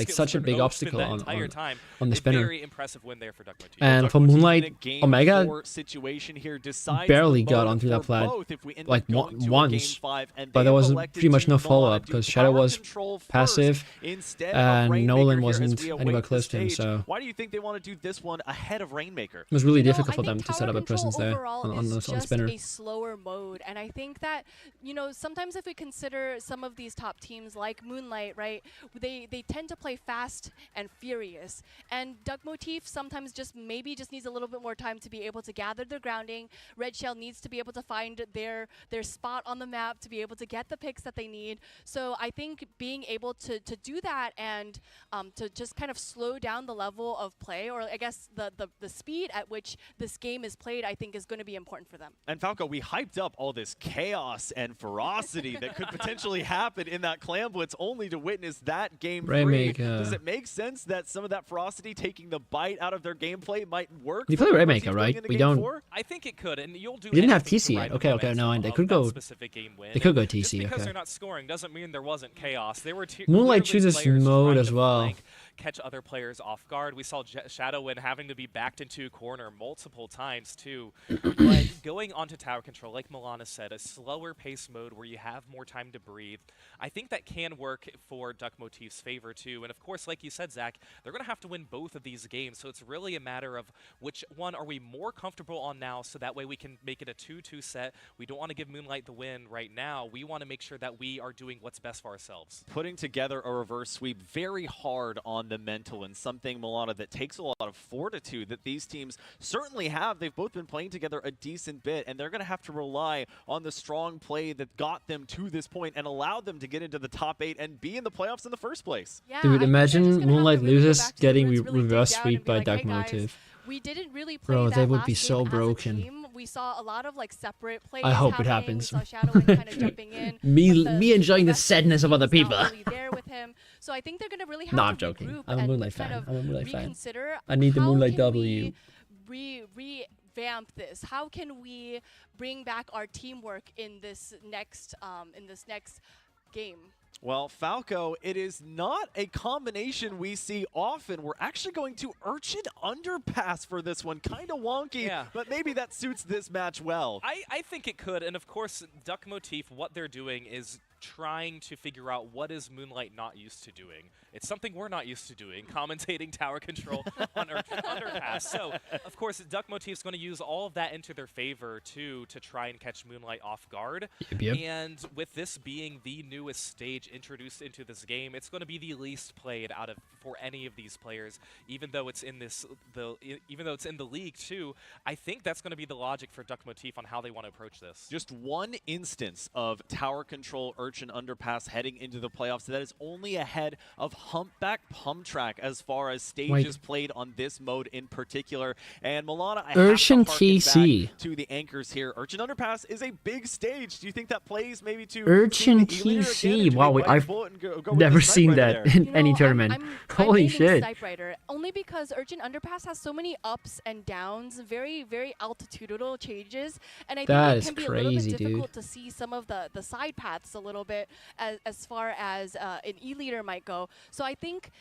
like get such a left big open obstacle the entire time. on the A spinner. very impressive win there for Duck Motif. And for Duck Motif in a Moonlight, game Omega 4 situation here decides barely the got mode onto for that plat, both if we end like up going to a once, Game 5, and but they there have was elected pretty much to no not follow-up do because Shadow power was control first passive, instead of and Rainmaker Nolan here as wasn't we await anywhere the close to him, stage. so Why do you think they want to do this one ahead of Rainmaker? it was really You know, difficult I for them think to set up Tower a presence Control there overall on is the just spinner. a slower mode, and I think that, you know, sometimes if we consider some of these top teams like Moonlight, right, they tend to play fast and furious, and Duck Motif sometimes just maybe just needs a little bit more time to be able to gather their grounding. Red Shell needs to be able to find their spot on the map to be able to get the picks that they need. So I think being able to do that and to just kind of slow down the level of play, or I guess the speed at which this game is played, I think is going to be important for them. And Falco, we hyped up all this chaos and ferocity that could potentially happen in that Clan Blitz only to witness that game free. Rainmaker. Does it make sense that some of that ferocity taking the bite out of their gameplay might work? You for play Duck Rainmaker, Motif right? going into We Game don't- 4? I think it could, and you'll do. You didn't have anything to TC ride yet. the Okay, momentum no, they of could that go- specific game win. they could go And TC, Just because okay. they're not scoring doesn't mean there wasn't chaos. They were Moonlight clearly chooses players mode trying as to well. flank, catch other players off guard. We saw Shadowwind having to be backed into a corner multiple times too. But going onto tower control, like Milana said, a slower pace mode where you have more time to breathe. I think that can work for Duck Motif's favor too. And of course, like you said, Zach, they're going to have to win both of these games. So it's really a matter of which one are we more comfortable on now, so that way we can make it a 2-2 set. We don't want to give Moonlight the win right now. We want to make sure that we are doing what's best for ourselves. Putting together a reverse sweep very hard on the mental, and something, Milana, that takes a lot of fortitude that these teams certainly have. They've both been playing together a decent bit, and they're going to have to rely on the strong play that got them to this point and allowed them to get into the top 8 and be in the playoffs in the first place. Yeah, Dude, I think they're imagine just gonna have to Moonlight really go loses back to the getting roots, really dig reverse down and sweep be by like, Duck "Hey, guys, Motive. we didn't really play Bro, that they would last be game so as a broken. team. We saw a lot of like separate plays. I hope it happening. happens. We saw Shadowwind kind of jumping in. Me but enjoying the rest sadness of the other team's people. not really there with him. So I think they're gonna really have No, to I'm joking. regroup I'm a and Moonlight kind fan. of I'm a Moonlight fan. reconsider. I need the how Moonlight can W. we revamp this? How can we bring back our teamwork in this next game? Well, Falco, it is not a combination we see often. We're actually going to Urchin Underpass for this one. Kind of wonky, Yeah. but maybe that suits this match well. I think it could, and of course, Duck Motif, what they're doing is trying to figure out what is Moonlight not used to doing. It's something we're not used to doing, commentating tower control on Underpass. So, of course, Duck Motif's going to use all of that into their favor, too, to try and catch Moonlight off guard. Yep. And with this being the newest stage introduced into this game, it's going to be the least played out of for any of these players, even though it's in the league, too. I think that's going to be the logic for Duck Motif on how they want to approach this. Just one instance of tower control Urchin Underpass heading into the playoffs. That is only ahead of Humpback Pump Track as far as stages played on this mode in particular. And Milana, I Urchin have to harken TC. back to the anchors here. Urchin Underpass is a big stage. Do you think that plays maybe to Urchin the E-leader TC. again, or do they Wow, bite the I've bullet and go with never the seen Sniper that there? in any tournament. I'm Holy naming shit. Sniper only because Urchin Underpass has so many ups and downs, very, very altitudinal changes, and I That think is it can be a crazy, little bit dude. difficult to see some of the side paths a little bit as far as an E-leader might go. So I think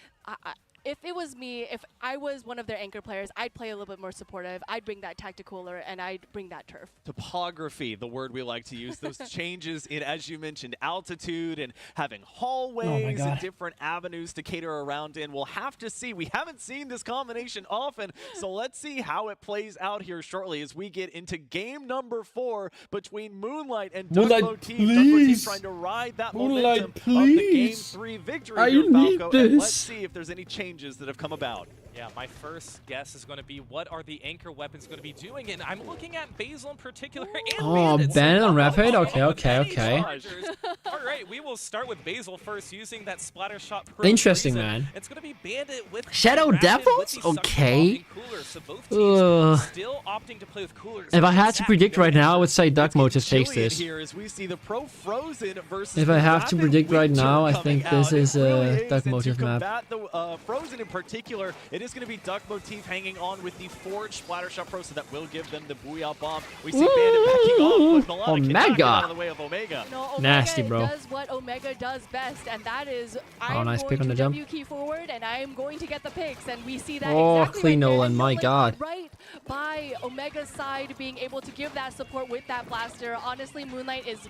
if it was me, if I was one of their anchor players, I'd play a little bit more supportive. I'd bring that tacticooler and I'd bring that turf. Topography, the word we like to use. Those changes in, as you mentioned, altitude and having hallways and different avenues to cater around in. We'll have to see. We haven't seen this combination often, so let's see how it plays out here shortly as we get into game number 4 between Moonlight and Duck Motif. Duck Motif trying to ride that momentum of the game 3 victory here, Falco. And let's see if there's any changes that have come about. Yeah, my first guess is going to be what are the anchor weapons going to be doing, and I'm looking at Basil in particular. And Oh, Bandits. Bandit on Rapid? Oh, Okay. Chargers. All right, we will start with Basil first using that splatter shot. Pro Interesting, reason. man. It's going to be Bandit with Shadow Rapid Devils? with the Sucker Okay. Bomb and Cooler, so both teams Ugh. still opting to play with Coolers. If I had to Zach, predict right now, I would say Duck Motive takes Jillian this. here as we see the Pro Frozen versus If I have to Rapid predict right Winter now, I coming think this out. is It really a is, Duck and Motive to map. combat the Frozen in particular, it is going to be Duck Motif hanging on with the Forge Splattershot Pro, so that will give them the Booyah Bomb. We see Bandit backing off, but Milana cannot get out of the way of Omega. You know, Omega Nasty, bro. does what Omega does best, and that is nice I'm pick going on the to jump. W key forward, and I am going to get the picks, and we see that Oh, exactly clean right there. Nolan, And my God. right by Omega's side being able to give that support with that blaster. Honestly, Moonlight is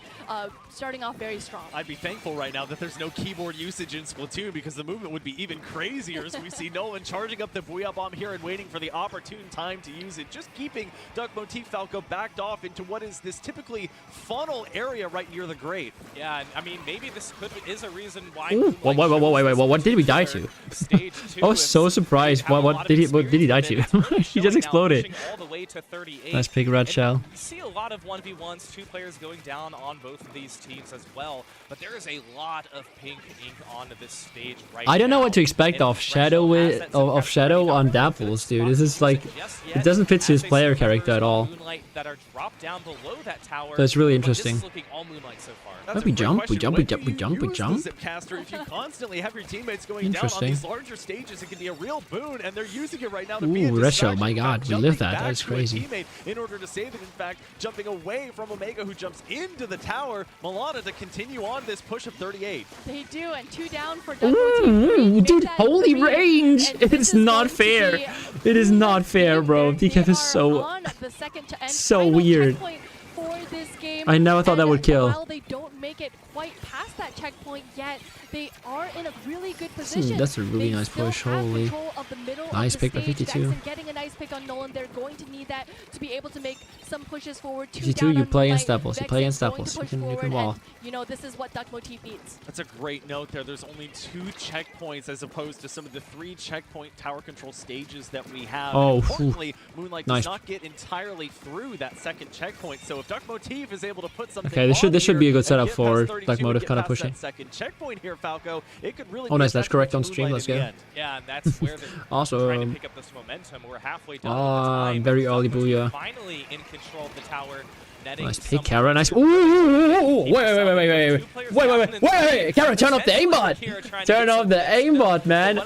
starting off very strong. I'd be thankful right now that there's no keyboard usage in Splatoon because the movement would be even crazier as we see Nolan charging up the Booyah Bomb here and waiting for the opportune time to use it. Just keeping Duck Motif Falco backed off into what is this typically funnel area right near the grate. Yeah, and I mean, maybe this is a reason why. Ooh, wait, what did we die to? Stage 2 I was so surprised. What did he die to? He just exploded. All the way to 38. Nice big red shell. You see a lot of 1v1s, 2 players going down on both of these teams as well, but there is a lot of pink ink on this stage right now. I don't know what to expect And of Shadow of Shadow on Dapples, dude. This is like, it doesn't fit to his player character at all. Moonlight that are dropped down below that tower, So it's really but this interesting. is looking all Moonlight so far. That's we a great jump, we question. jump, When we jump, do we you jump, we use jump? the Zipcaster? If you constantly have your teammates going down on Interesting. these larger stages, it can be a real boon, and they're using it right now to Ooh, be a red shell, distraction. my In God, fact, we live jumping that. back That is to a crazy. teammate in order to save it. In fact, jumping away from Omega, who jumps into the tower. Milana to continue on this push of 38. They do, and 2 down for Duck Motif. Ooh, dude, holy 3, range! and It this is going not to fair. be It is not fair, being bro. very- DKF they is so are on the second and so final weird. checkpoint for this game. I never thought that And would kill. While they don't make it quite past that checkpoint yet, they are in a really good position. That's a really They nice still push, have holy. control of the middle Nice of the pick by stage. 52. Vexen getting a nice pick on Nolan. They're going to need that to be able to make some pushes forward. 2 52, down you on play against Moonlight. Dapples, you play against Vexen's going Dapples. to You push can forward, wall. and, you know, this is what Duck Motif needs. That's a great note there. There's only 2 checkpoints as opposed to some of the 3 checkpoint tower control stages that we have. Oh, And phew. importantly, Moonlight Nice. does not get entirely through that second checkpoint. So if Duck Motif is able to put something Okay, this on should be a here good and setup get for past 32 Duck and Motif get kinda past pushing. that second checkpoint here, Falco, it could really Oh, be nice, a that's detriment correct to on stream, Moonlight let's in the go. end. Yeah, and that's where they're Awesome. trying to pick up this momentum. We're halfway done with the time. Very early Duck Motif booyah. finally in control of the tower. Netting Nice pick, some Kara. Nice. Ooh, opportunity. wait. Kara, turn off the aimbot. Turn off the aimbot, man.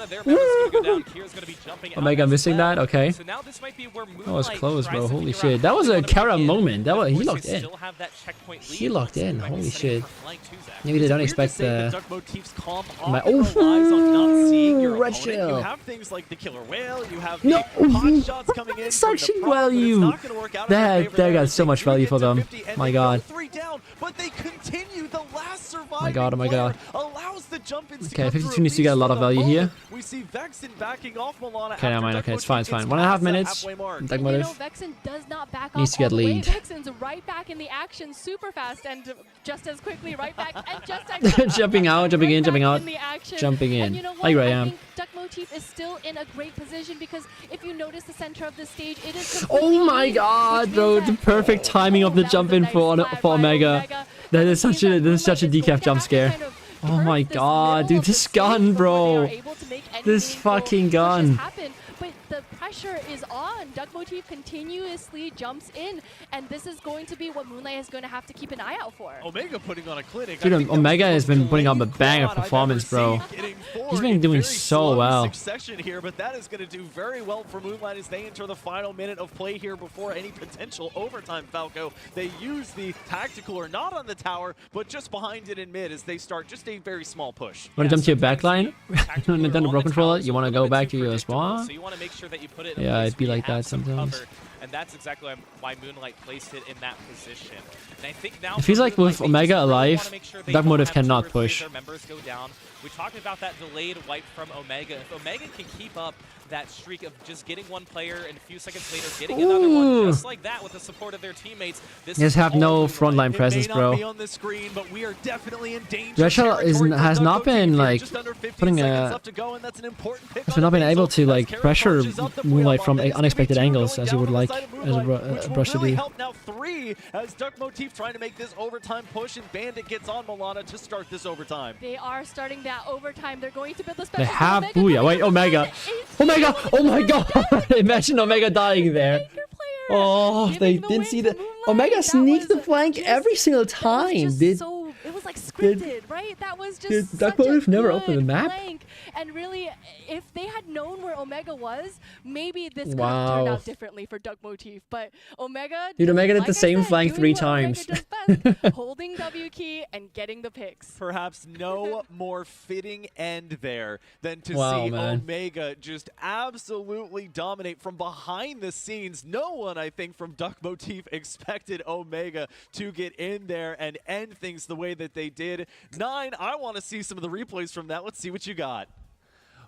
Omega missing that? Okay. So now this might be where That was Moonlight close, tries bro. to Holy figure out shit. That how was they a wanna make Kara it. moment. He Of course, locked they in. still have that checkpoint He lead. locked in. Might be Holy setting shit. for flank too, Zach. Maybe they don't It's weird to expect say that the... Duck Motif's comp My- often relies on not seeing your red opponent. shell. You have things like the killer whale, you have No. the pot shots coming in. from the Such prop, but it's value. not gonna work out in their favor That there got as so they much do value get for to them. 50, and My they go God. 3 down, but they continue. The last surviving My God, oh my player God. allows the jump ins to Okay, come 52 through, needs to get a at lot of least for the value here. moment. We see Vexen backing off Milana. Okay, never after mind. Duck Okay, it's fine, Motif it's fine. gets 1.5 past that minutes. halfway mark. Duck And you know, Motif. Vexen does not back off Needs to all get the way. lead. Vexen's right back in the action super fast and just as quickly right back and just as Jumping out, jumping in, right jumping back out, in the action. jumping in. And you know what? Like where I I am. think Duck Motif is still in a great position because if you notice the center of the stage, it is Oh completely my green, God, which bro! means The that- perfect timing of the that was jump a in nice for slide for by Omega. That is such a Moonlight is going decaf to jump have to scare. kind of Oh my burst this God, middle dude, of the this stage gun, before they are bro. able to make any This meaningful fucking pushes gun. happen. But the pressure is on. Duck Motif continuously jumps in, and this is going to be what Moonlight is going to have to keep an eye out for. Omega putting on a clinic. Dude, I think that was Omega the has most been putting up a delayed banger quad I've performance, ever bro. seen getting He's forward been in doing very so slow well. Succession here, but that is going to do very well for Moonlight as they enter the final minute of play here before any potential overtime. Falco, they use the tactical or not on the tower, but just behind it in mid as they start just a very small push. Want to jump to your sometimes backline? the tactical are Nintendo on Pro the Controller? tower, You so want to a little go bit back too to your predictable, spawn? So you want to make sure that you put it in a Yeah, place it'd be where you like that have some sometimes. cover, and that's exactly why Moonlight placed it in that position. And I think now It feels for like Moonlight, with they Omega just really alive, wanna make sure they Duck don't Motif have 2 cannot or 3 of push. their members go down. We talked about that delayed wipe from Omega. If Omega can keep up that streak of just getting one player and a few seconds later getting another one, Ooh. just like that with the support of their teammates, this Just is have all no Moonlight. frontline It presence, may not be bro. on the screen, but we are definitely in danger. Red Shell territory for has Duck not Motif been, here. like, Just under 15 putting seconds a- left to go, and that's an important pick Has on not been the able Pixel to as like Kara pressure punches up the Moonlight Booyah from Bomb. Then it's unexpected gonna be 2 angles going as you down would on the like side of as Moonlight, which will Brush to really do. help now 3 as Duck Motif trying to make this overtime push, and Bandit gets on Milana to start this overtime. They are starting that overtime. They're going to build the They special. have Omega Booyah. coming Wait, up. Omega. It's Omega! Oh my God! Imagine Omega dying there. Anchor player Oh, giving they the didn't win see to that. Moonlight. Omega That sneaked the was flank just- every single that was time. just Did so, it was like did- scripted, right? That was just did such Duck a Motif never good open the map? flank. And really, if they had known where Omega was, maybe this could have turned Wow. out differently for Duck Motif. But Omega, Dude, Omega did like the I same said, flank doing 3 what Omega times. does best, holding W key and getting the picks. Perhaps no more fitting end there than to Wow, see man. Omega just absolutely dominate from behind the scenes. No one, I think, from Duck Motif expected Omega to get in there and end things the way that they did. 9, I want to see some of the replays from that. Let's see what you got.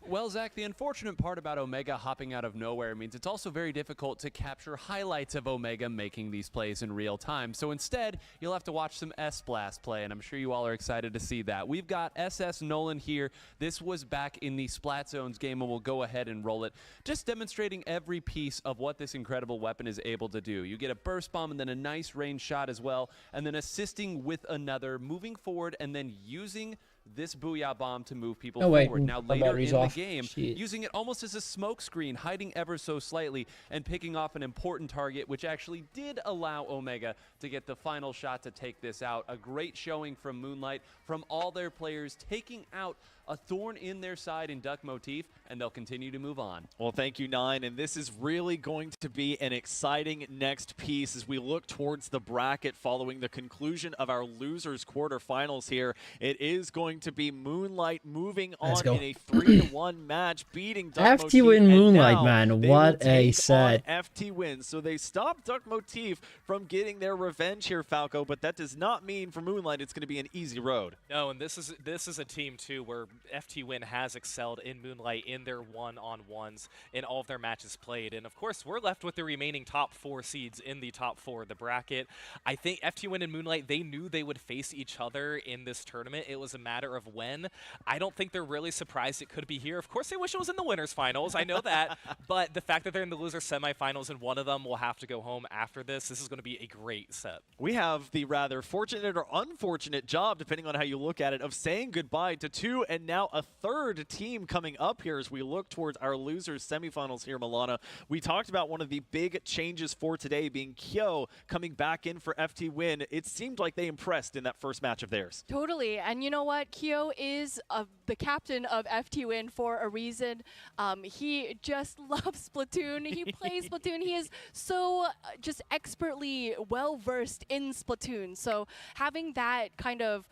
Well, Zach, the unfortunate part about Omega hopping out of nowhere means it's also very difficult to capture highlights of Omega making these plays in real time. So instead, you'll have to watch some S-Blast play, and I'm sure you all are excited to see that. We've got SS Nolan here. This was back in the Splat Zones game, and we'll go ahead and roll it. Just demonstrating every piece of what this incredible weapon is able to do. You get a burst bomb and then a nice range shot as well, and then assisting with another, moving forward, and then using this Booyah Bomb to move people Oh, wait, forward. Now my later battery's in off. the game, Shit. using it almost as a smoke screen, hiding ever so slightly and picking off an important target, which actually did allow Omega to get the final shot to take this out. A great showing from Moonlight, from all their players, taking out a thorn in their side in Duck Motif, and they'll continue to move on. Well, thank you, 9, and this is really going to be an exciting next piece as we look towards the bracket following the conclusion of our losers quarterfinals here. It is going to be Moonlight moving Let's on go. in a 3-1 match, beating Duck FT Motif, win and Moonlight, now man. they What will a take set. on FT win. So they stopped Duck Motif from getting their revenge here, Falco, but that does not mean for Moonlight it's going to be an easy road. No, and this is a team too where FT Win has excelled in Moonlight in their one-on-ones in all of their matches played. And of course, we're left with the remaining top 4 seeds in the top 4 of the bracket. I think FT Win and Moonlight, they knew they would face each other in this tournament. It was a matter of when. I don't think they're really surprised it could be here. Of course, they wish it was in the winners finals. I know that. But the fact that they're in the loser semifinals and one of them will have to go home after this is going to be a great set. We have the rather fortunate or unfortunate job, depending on how you look at it, of saying goodbye to 2 and now a third team coming up here as we look towards our losers semifinals here, Milana. We talked about one of the big changes for today being Kyo coming back in for FT Win. It seemed like they impressed in that first match of theirs. Totally, and you know what? Kyo is the captain of FT Win for a reason. He just loves Splatoon. He plays Splatoon. He is so just expertly well-versed in Splatoon. So having that kind of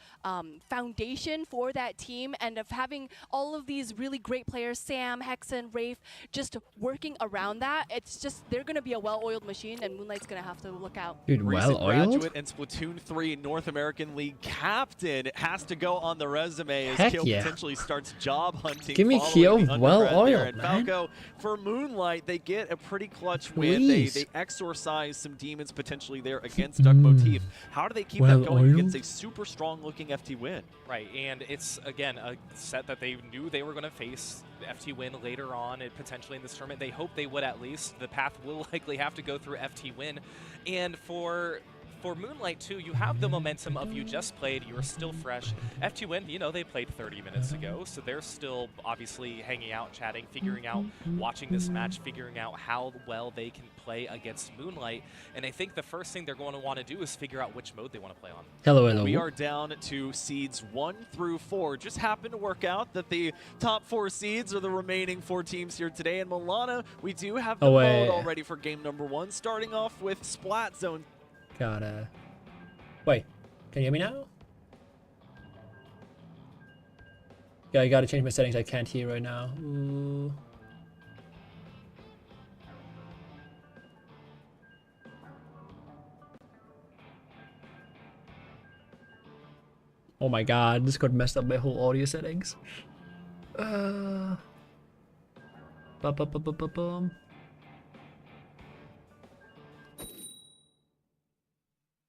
foundation for that team and of having all of these really great players, Sam, Hexen, Rafe, just working around that, it's just, they're going to be a well-oiled machine, and Moonlight's going to have to look out. Dude, Recent well-oiled? graduate and Splatoon 3 North American League captain has to go on the resume as Heck Kyo yeah. potentially starts job hunting. Give me following Kyo the undergrad well-oiled, there. And man. Falco, for Moonlight, they get a pretty clutch win. They Please. exorcise some demons potentially there against Duck Motif. How do they keep that going against a super strong-looking FT Win? Right, and it's, again, a set that they knew they were going to face FT Win later on and potentially in this tournament. They hope they would at least. The path will likely have to go through FT Win. And for Moonlight, too, you have the momentum of you just played. You are still fresh. FT Win, you know, they played 30 minutes ago, so they're still obviously hanging out, chatting, figuring out, watching this match, figuring out how well they can play against Moonlight. And I think the first thing they're going to want to do is figure out which mode they want to play on. Hello, hello. We are down to seeds 1 through 4. Just happened to work out that the top 4 seeds are the remaining 4 teams here today. And Milana, we do have the mode already for game number 1, starting off with Splat Zone. Gotta... Wait, can you hear me now? Yeah, I gotta change my settings. I can't hear right now. Ooh. Oh my god, Discord messed up my whole audio settings. Bum.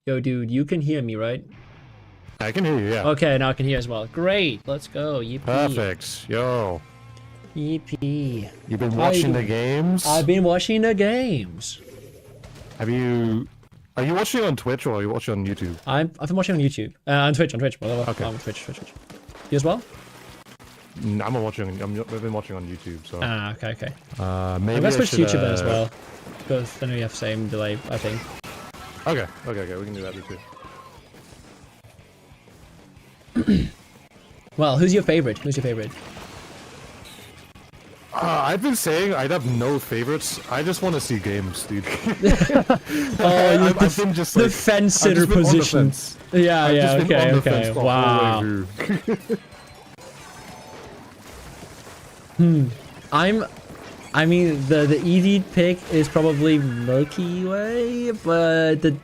Yo, dude, you can hear me, right? I can hear you, yeah. Okay, now I can hear as well. Great, let's go. Yippee. Perfect. Yo. Yippee. You've been watching the games? I've been watching the games. Are you watching on Twitch or are you watching on YouTube? I've been watching on YouTube. On Twitch. Okay. On Twitch. You as well? I've been watching on YouTube, so. Okay. Maybe I'm gonna switch to should, YouTube then as well. Because then we have the same delay, I think. Okay, we can do that too. Well, who's your favorite? I've been saying I'd have no favorites. I just want to see games, dude. I've been just the like, fence I've sitter just been on the position. fence. Yeah, I've yeah, just been on okay, the okay. fence the whole Wow. way through. I mean, the easy pick is probably Milky Way, but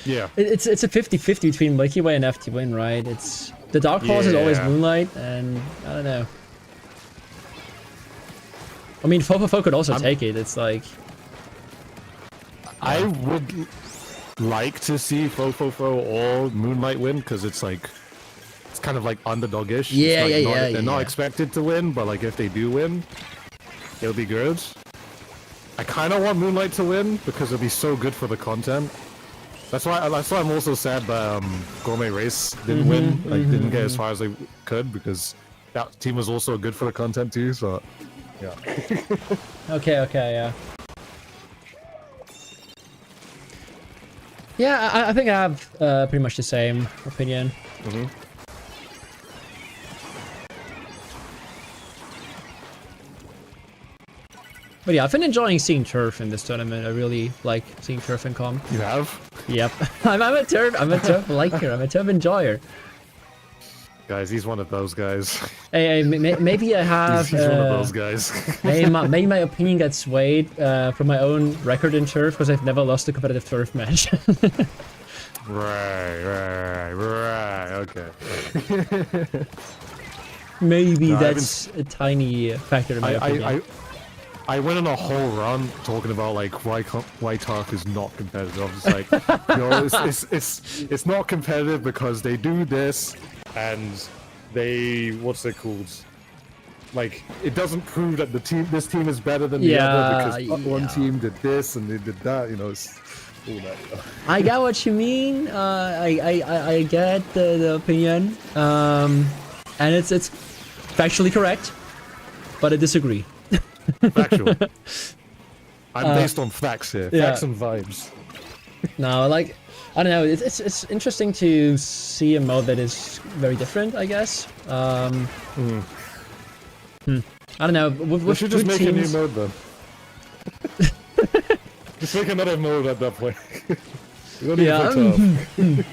Yeah. it's a 50-50 between Milky Way and FT Win, right? It's the dark horse is always Yeah. Moonlight, and I don't know. I mean, Fofofo could also take it. It's like I would like to see Fofofo or Moonlight win because it's like it's kind of like underdog-ish. Yeah, It's like yeah, yeah, They're not yeah. expected to win, but like if they do win, it'll be good. I kind of want Moonlight to win because it'll be so good for the content. That's why I'm also sad that Gourmet Race didn't win, like didn't get as far as they could because that team was also good for the content too. So yeah. okay, yeah. Yeah, I think I have pretty much the same opinion. But yeah, I've been enjoying seeing Turf in this tournament. I really like seeing Turf in comp. You have? Yep. I'm a Turf liker. I'm a Turf enjoyer. Guys, he's one of those guys. Hey, maybe I have. He's one of those guys. maybe my opinion gets swayed from my own record in Turf because I've never lost a competitive Turf match. Right. Okay. Maybe No, that's a tiny factor in my opinion. I went on a whole run talking about like why Turf is not competitive. I was just like, it's not competitive because they do this and they what's it called? Like it doesn't prove that this team is better than the other because one team did this and they did that. You know, it's all that. I get what you mean. I get the opinion. And it's factually correct, but I disagree. Factual. I'm based on facts here. Yeah. Facts and vibes. No, like I don't know. It's interesting to see a mode that is very different. I guess. I don't know. We should just make teams... a new mode then. Just make another mode at that point. We don't need to play Turf.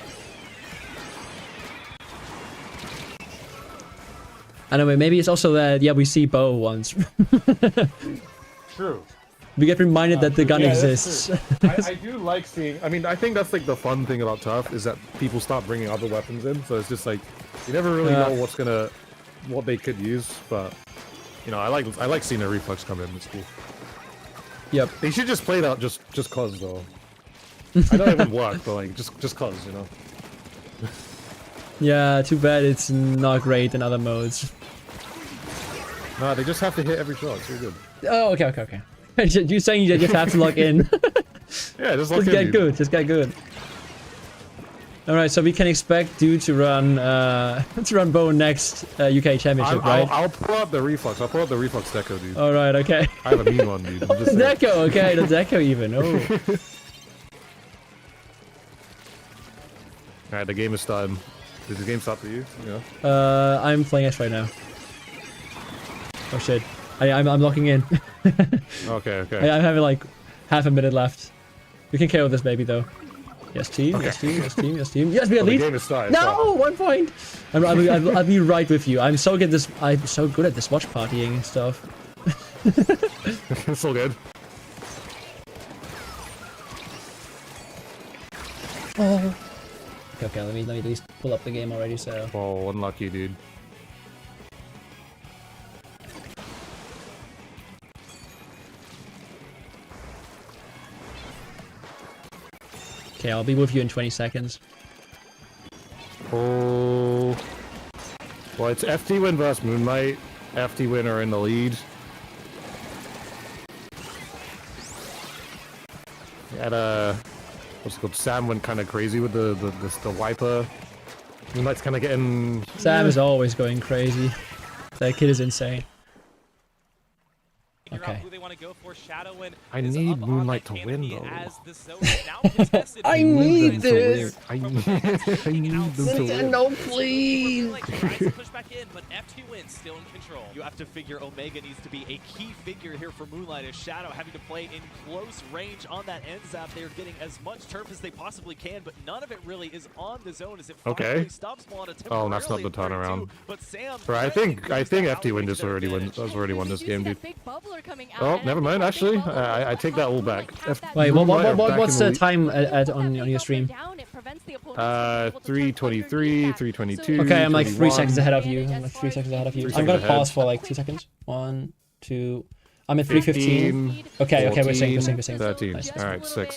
I don't know, maybe it's also that, we see Bo once. True. We get reminded that the gun exists. I do like seeing... I mean, I think that's like the fun thing about Turf is that people start bringing other weapons in. So it's just like, you never really know what they could use. But, you know, I like seeing a Reflex come in. It's cool. Yep. They should just play that just cause though. I know it would work, but like, just cause, you know. Yeah, too bad it's not great in other modes. Nah, they just have to hit every shot. It's really good. Oh, okay. You're saying you just have to log in. Yeah, just log in. Just get good. Alright, so we can expect Dude to run Bo next UK Championship, right? I'll pull out the Reflex. I'll pull out the Reflex Deco, dude. Alright, okay. I have a mean one, dude. I'm just saying. Deco, okay, the Deco even. Oh. Alright, the game is starting. Did the game start for you? Yeah. I'm playing S right now. Oh shit. I'm locking in. Okay. I'm having like half a minute left. We can KO this baby though. Yes team, Okay. yes team. Yes, we at The least. game is started. No, 1 point. I'll be right with you. I'm so good at this watch partying and stuff. It's all good. Oh. Okay, let me at least pull up the game already. So. Oh, unlucky, dude. Okay, I'll be with you in 20 seconds. Oh. Well, it's FT Win versus Moonlight. FT Win are in the lead. Had what's it called? Sam went kind of crazy with the wiper. Moonlight's kind of getting. Sam is always going crazy. That kid is insane. Figure out Okay. who they want want to go for. Shadowin I is need up on Moonlight the to win, canopy though. as the zone is now contested. I Moonlight need is this. I from need, Moonlight I need them to win. Nintendo, please. Moonlight tries to push back in, but FT1 still in control. You have to figure Omega needs to be a key figure here for Moonlight, as Shadow having to play in close range on that end zap. They're getting as much turf as they possibly can, but none of it really is on the zone as it Okay. finally stops Moana Oh, that's not temporarily the in 32, turnaround. But Sam Bro, I think FT Win just already won. Has already won this game, dude. Oh, never mind. Actually, I take that all back. Wait, Moonlight are back what's in the lead. time on your stream? 323, 322. Okay, I'm like 3 seconds 321. ahead of you. I'm like 3 seconds ahead of you. 3 I'm gonna seconds ahead. pause for like 2 seconds. 1, 2. I'm at 3:15. 15, Okay, we're synced, 13, Nice. Alright, sick.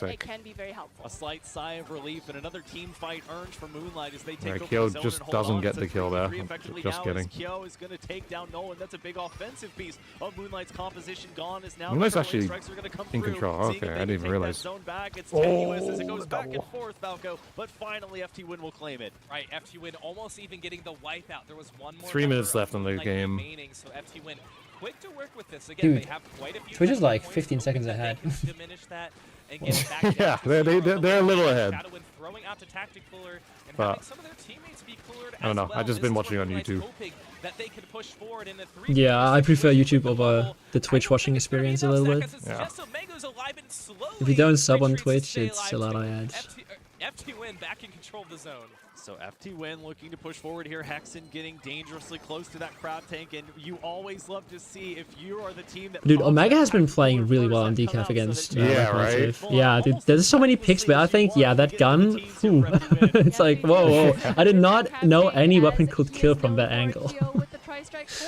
A slight sigh of relief and another team fight earned for Moonlight as they take Yeah, over Kyo the zone just and hold doesn't on. get It's a the kill 3v3 there. effectively Just now kidding. as Kyo is going to take down Nolan. That's a big offensive piece of Moonlight's composition gone. Is now Moonlight's the actually strikes are going to come in through, control. seeing if Okay, they I can didn't take realize. that zone back. It's tenuous as it Oh, goes back and double. forth, Falco, but finally FT1 will claim it. Right, FT1 almost even getting the wipeout. There was one more 3 member minutes of left in the Moonlight game. remaining, so FT1 quick to work with this. Again, Dude, they have quite a few Twitch is like points, 15 hoping seconds that they ahead. can diminish that and get it back down Yeah, to they're- 0 on the they're a little board. ahead. Shadowin throwing out to Tactic Cooler and But- having some of their teammates be coolered I don't as know, well. I've just This been is watching where on Moonlight's YouTube. hoping that they could push forward in the 3 Yeah, I prefer situation YouTube with the over bubble. the Twitch I don't watching think it's gonna be experience a enough little bit. seconds. It's Yeah. just Omega's alive and slowly If you don't sub on retreats to Twitch, stay it's alive. a lot of ads. FT1 back in control of the zone. So FT1 looking to push forward here. Hexen getting dangerously close to that crowd tank, and you always love to see if you are the team that. Dude, pops Omega that has been tactical playing alert really first well on and come decaf out so against that Yeah, Locomotive. right? Yeah, dude, there's so many picks, but I think, yeah, that gun, it's like, whoa. I did not know any weapon could kill from that angle.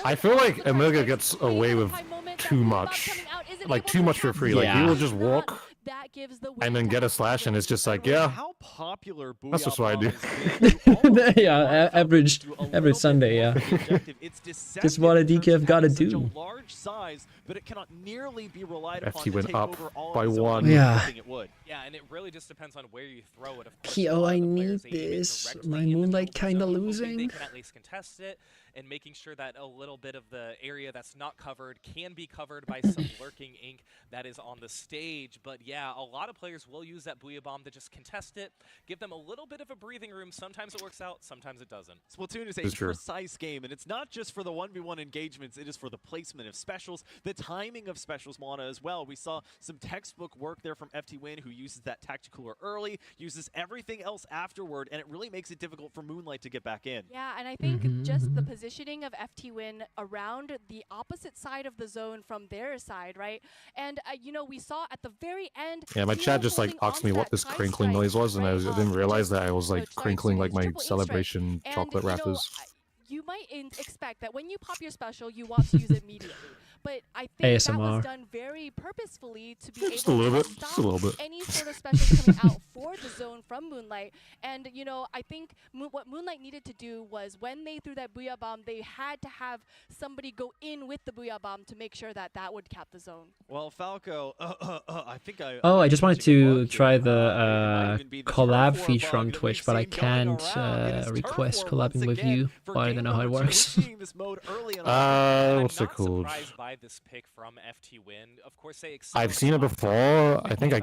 I feel like Omega gets away with too much. Like, too much for free. Like, Yeah. he will just walk and then get a slash, and it's just like, yeah, How popular that's just what I do. Yeah, average Sunday, yeah. Just what a DKF gotta do. Large size, but it cannot nearly be relied upon FT to went take up over all by of the zone 1. as Yeah. hoping it would. Yeah, and it really just depends on where you throw it. Of course, Kyo, a lot I of the need players aim it this. directly My in the middle Moonlight of the kinda zone, hoping losing. They can at least contest it and making sure that a little bit of the area that's not covered can be covered by some lurking ink that is on the stage. But yeah, a lot of players will use that Booyah Bomb to just contest it, give them a little bit of a breathing room. Sometimes it works out, sometimes it doesn't. Splatoon is a It's true. precise game, and it's not just for the 1v1 engagements, it is for the placement of specials, the timing of specials, Moana, as well. We saw some textbook work there from FT1, who uses that tactical early, uses everything else afterward, and it really makes it difficult for Moonlight to get back in. Yeah, and I think just the positioning of FT1 around the opposite side of the zone from their side, right? And, you know, we saw at the very end. Yeah, my Kyo chat just like holding asked me onto what that this Kai crinkling strike, noise was, and I right, didn't realize that I was like sorry, crinkling so like my triple E strike. celebration And, chocolate you know, wrappers. you might expect that when you pop your special, you want to use it immediately. But I think that ASMR. was done very purposefully to be Just a able little to bit, just a stop little bit. any sort of specials coming out for the zone from Moonlight. And, you know, I think what Moonlight needed to do was when they threw that Booyah Bomb, they had to have somebody go in with the Booyah Bomb to make sure that that would cap the zone. Well, Falco, I think I... Oh, I just wanted touching a to bug try here. the It might even be the collab turf war feature bug on that Twitch, we've but I seen going can't around. It is turf request war collabing once with again you. for Well, I game don't know how it number 2. works. We're seeing this mode early on. I'm What's it not called? surprised by this pick from FT1. Of course, they I've seen it before. I think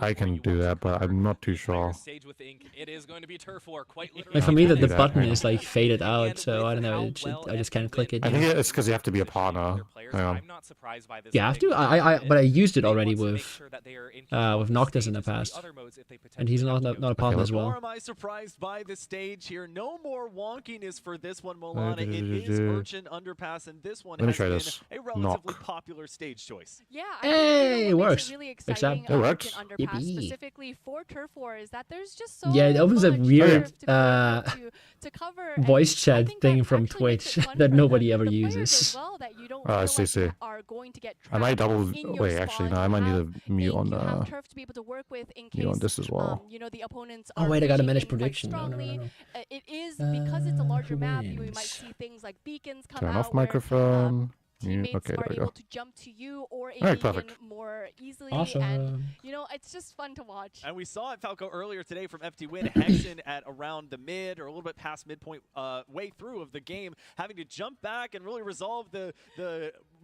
I can do that, but I'm not too sure. Stage with ink. It is going to be turf war, quite literally. Like for me, Yeah, the do that, button right. is like faded out, And so I don't with know. how well I just can't click it. I you think know? it's because you have to be a partner. Hang on. I'm not surprised by this. You have pick. to. But I used it They already want to make with sure that they are in control with of the Noctis in the stages for past, other modes if they and he's potentially not have to. not a partner as Nor well. am I surprised by the stage here. No more wonkiness for this one, Molana. It is Urchin Underpass, and this one Let me has try been this. a relatively Knock. popular stage choice. Yeah, Hey, I think, you know, it what makes works. Really Except- exciting It works. Underpass, Yippee. specifically for Turf War, is that there's just so Yeah, it opens a much weird, turf to be able to cover, and voice I chat think thing that from actually makes Twitch it fun that for nobody the ever players uses. as well, that you don't I feel see, like you see. are going to get I might trapped double. in your Wait, actually, spawn. no. I You might need have to mute ink, on you have turf to be able to work with in mute on case this as well. you know, the opponents Oh are wait, I gotta pushing manage in quite prediction. No, no, strongly. no, no. It is because it's a larger Who map. We might wins? see things like beacons come Turn out off where, microphone. teammates Okay, are there we able go. to jump to you or a Alright, beacon perfect. more easily, Awesome. and you know, it's just fun to watch. And we saw it, Falco, earlier today from FT1, Hexen at around the mid or a little bit past midpoint way through of the game, having to jump back and really resolve the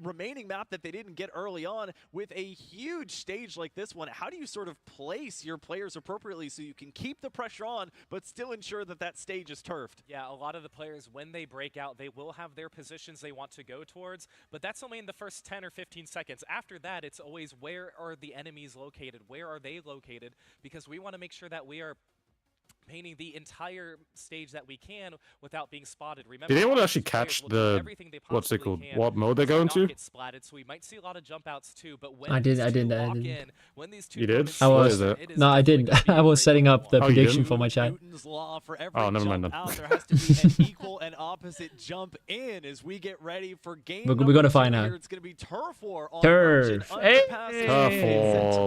remaining map that they didn't get early on with a huge stage like this one. How do you sort of place your players appropriately so you can keep the pressure on, but still ensure that that stage is turfed? Yeah, a lot of the players, when they break out, they will have their positions they want to go towards, but that's only in the first 10 or 15 seconds. After that, it's always where are the enemies located? Where are they located? Because we want to make sure that we are painting the entire stage that we can without being spotted. Remember, Did anyone actually players catch will do the everything they what's it possibly called? can What mode they're to going not to? get splatted, so we might see a lot of jump outs too. But when I did- these I two didn't- I lock didn't. in, when these two You did? opponents I What was. is it? it is No, I definitely didn't. gonna be I a was great setting up the one. Oh, you prediction didn't? for my chat. Newton's law for every Oh, never mind jump then. out, there has to be an equal and opposite jump in as we get ready for game We're number gonna 2 find out. here. It's going to be Turf War on Turf. Merchant Hey! Underpass. Turf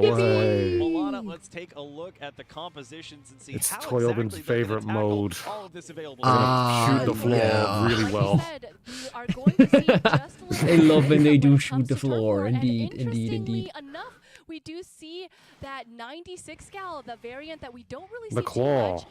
War, way. Milana, let's take a look at the compositions and see It's how Toylbin's exactly they're gonna favorite tackle mode. all of this available. Shoot the floor yeah. really Like you well. said, we are going to see just a little They love when they it do comes shoot the to Turf floor. War, and Indeed, indeed, interestingly indeed. enough, we do see that 96 gal, the variant that we don't really The see claw. too much.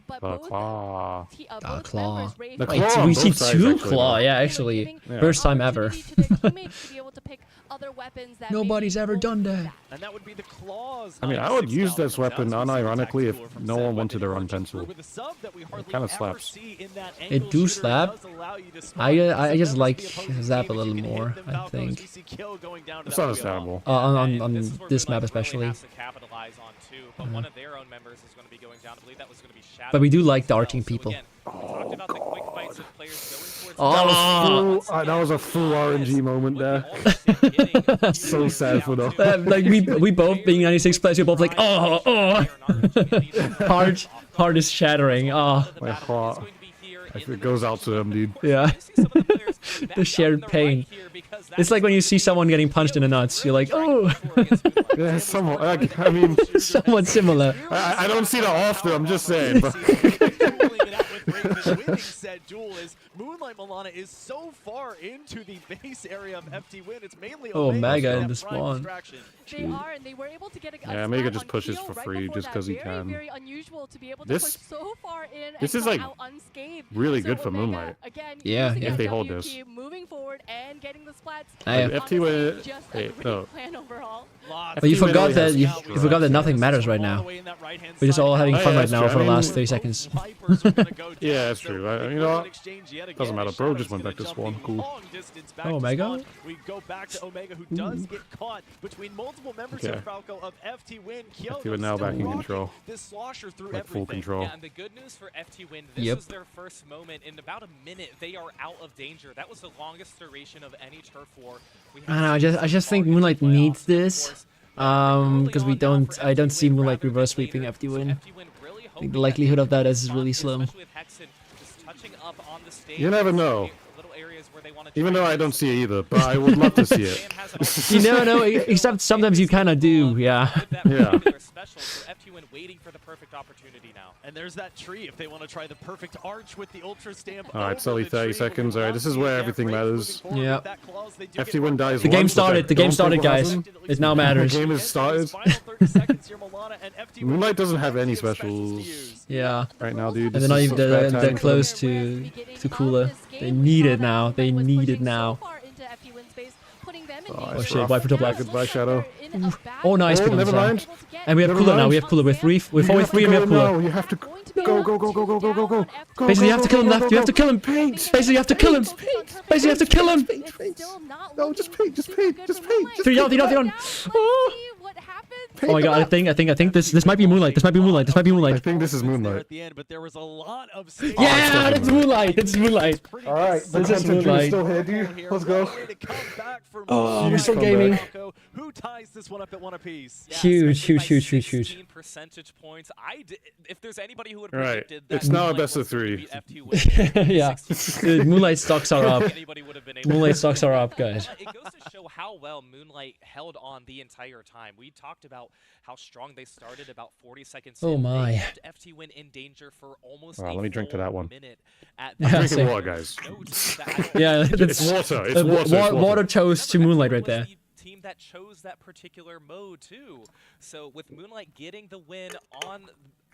But The both, claw. both claw. members, Ray The Fang claw Wait, on we both see sides, two actually, claw. though. Yeah, They're actually. giving Yeah. First time ever. opportunity to their teammates to be able to pick other weapons that Nobody's maybe ever won't done do that. And that would be the claws. I mean, I would 96 use cal this comes weapon out, so we see an unironically attack if from no Sen one wanted to run Weapon pencil. Origins with a sub that we hardly kinda ever slaps. see in that It angle do shooter. slap. Does allow you to spot I some just members like of the opposing Zap team a if you little can hit more, them, I Falcos. think. We see Kill going down to It's that wheel. understandable. On This is where this map Moonlight especially. really has to capitalize on too, but one of their own members is going to be going down. I believe that was going to be Shadow. But we do like as well. darting So people. again, we talked about the quick fights of players going towards Oh, That was a full RNG moment there. So sad for them. Like we both being 96 players, we're both like, oh. Heart is shattering. Oh, My heart. If it goes out to them, dude. yeah. The shared pain. It's like when you see someone getting punched in the nuts. You're like, oh. Yeah, somewhat. I mean, Somewhat similar. I don't see that often. I'm just saying. But Winning said duel is Moonlight Milana is so far into the base area of FT Win. It's mainly Oh, Omega Mega with in that the prime spawn. distraction. They are, and they were able to get a Yeah, Mega spot just on pushes Keo for right free before just that. 'cause he Very, can. very unusual to be able to This- push so far in this and is, come like, out unscathed. really So good for Omega, Moonlight. Again, Yeah, using yeah. If they his hold WP, this. moving forward and getting the splats. I am. FT Win. Honestly, just a Hey, great no. plan overall. Lots But you of forgot really that has you scouts. forgot that nothing matters right All now. the way in that right-hand We're just side. all having Oh, fun yeah, right that's now true. for the I mean- last 30 seconds. Vipers are gonna go Yeah, down, that's so true. here You know goes what? an exchange yet again. Doesn't matter. Bro Shadow's just went gonna back to jump spawn. the Cool. long distance back Oh, to Omega? spawn. We go back to Omega, who does get caught between multiple members Okay. of Falco of FT Win. Kyogo FT Win now still back in rocking control. this slosher through Like full everything. control. Yeah, and the good news for FT Win, this Yep. is their first moment in about a minute. They are out of danger. That was the longest duration of any turf war. We have I don't know. seen I just think targets in Moonlight playoffs, needs of this. course. Early Because on we now don't. for I don't FT see Win Moonlight rather than reverse later. sweeping FT So Win. FT Win really I hoping think the that likelihood of that they is can really respond, slim. especially with Hexen just touching up on the stage. You never There's know. little areas where they wanna Even try though I and don't use see it either, but I would love to see it. Sam has an You never know. Except sometimes you kind of do. Yeah. with that Yeah. particular special, so FT Win waiting for the perfect opportunity now. And there's that tree if they want to try the perfect arch with the ultra stamp. All right, it's over only the 30 tree, but we seconds. All right, want this is to where see everything that Wraith matters. moving forward Yeah. with that clause. They do FT get Win one dies The back. game once, but started. that- The game don't started, think what guys. happened. It now matters. The game is started. Final 30 seconds here, Milana, and FT Win Moonlight with doesn't have plenty any of specials to specials. use. Yeah. Right now, dude. And This they're not is even such bad they're timing for close them. to cooler. They need it now. They need it now. Oh, Oh shit! Viper top left. Goodbye, Shadow. Oh nice. Oh, pick on never the side. mind. And we have Never cooler now. mind. We have cooler. We're three. We're You forward have to three, and we go have cooler. now. You have to go, go, go, go, go, go, go, go. Go, Basically, you go, have to go, kill him. go, Left. go, You have to go. kill him. Basically, you have to kill him. Basically, you have to kill him. No, just paint, just paint, just paint. Three down. Three down. Three down. Oh. Oh my god! I think this might be Moonlight. This might be Moonlight. This might be I Moonlight. think this is There Moonlight. at the end, but there was a lot of Yeah, that's Moonlight. That's Moonlight. All right, the This is content dream Moonlight. is still here, dude. Let's go. Oh, we're still Huge gaming. Who ties this one up at one apiece? Yeah, Huge, especially by huge, huge, huge. 16 percentage points. If there's anybody who would have Right. predicted that It's now a Moonlight best of was going to three. beat FT Win, Yeah. 16 Dude, Moonlight stocks are up. anybody would have been able Moonlight to stocks are up, guys. It goes to show how well Moonlight held on the entire time. We talked about how strong they started about 40 seconds Oh in. my. They kept FT Win in danger for almost Wow, a let me drink to full that one. minute at Yeah, that Drinking same. water, guys. no team that I don't Yeah, think- that's It's water. It's water. It's water water. chose to Remember, Moonlight FT right was there. the team that chose that particular mode too. So with Moonlight getting the win on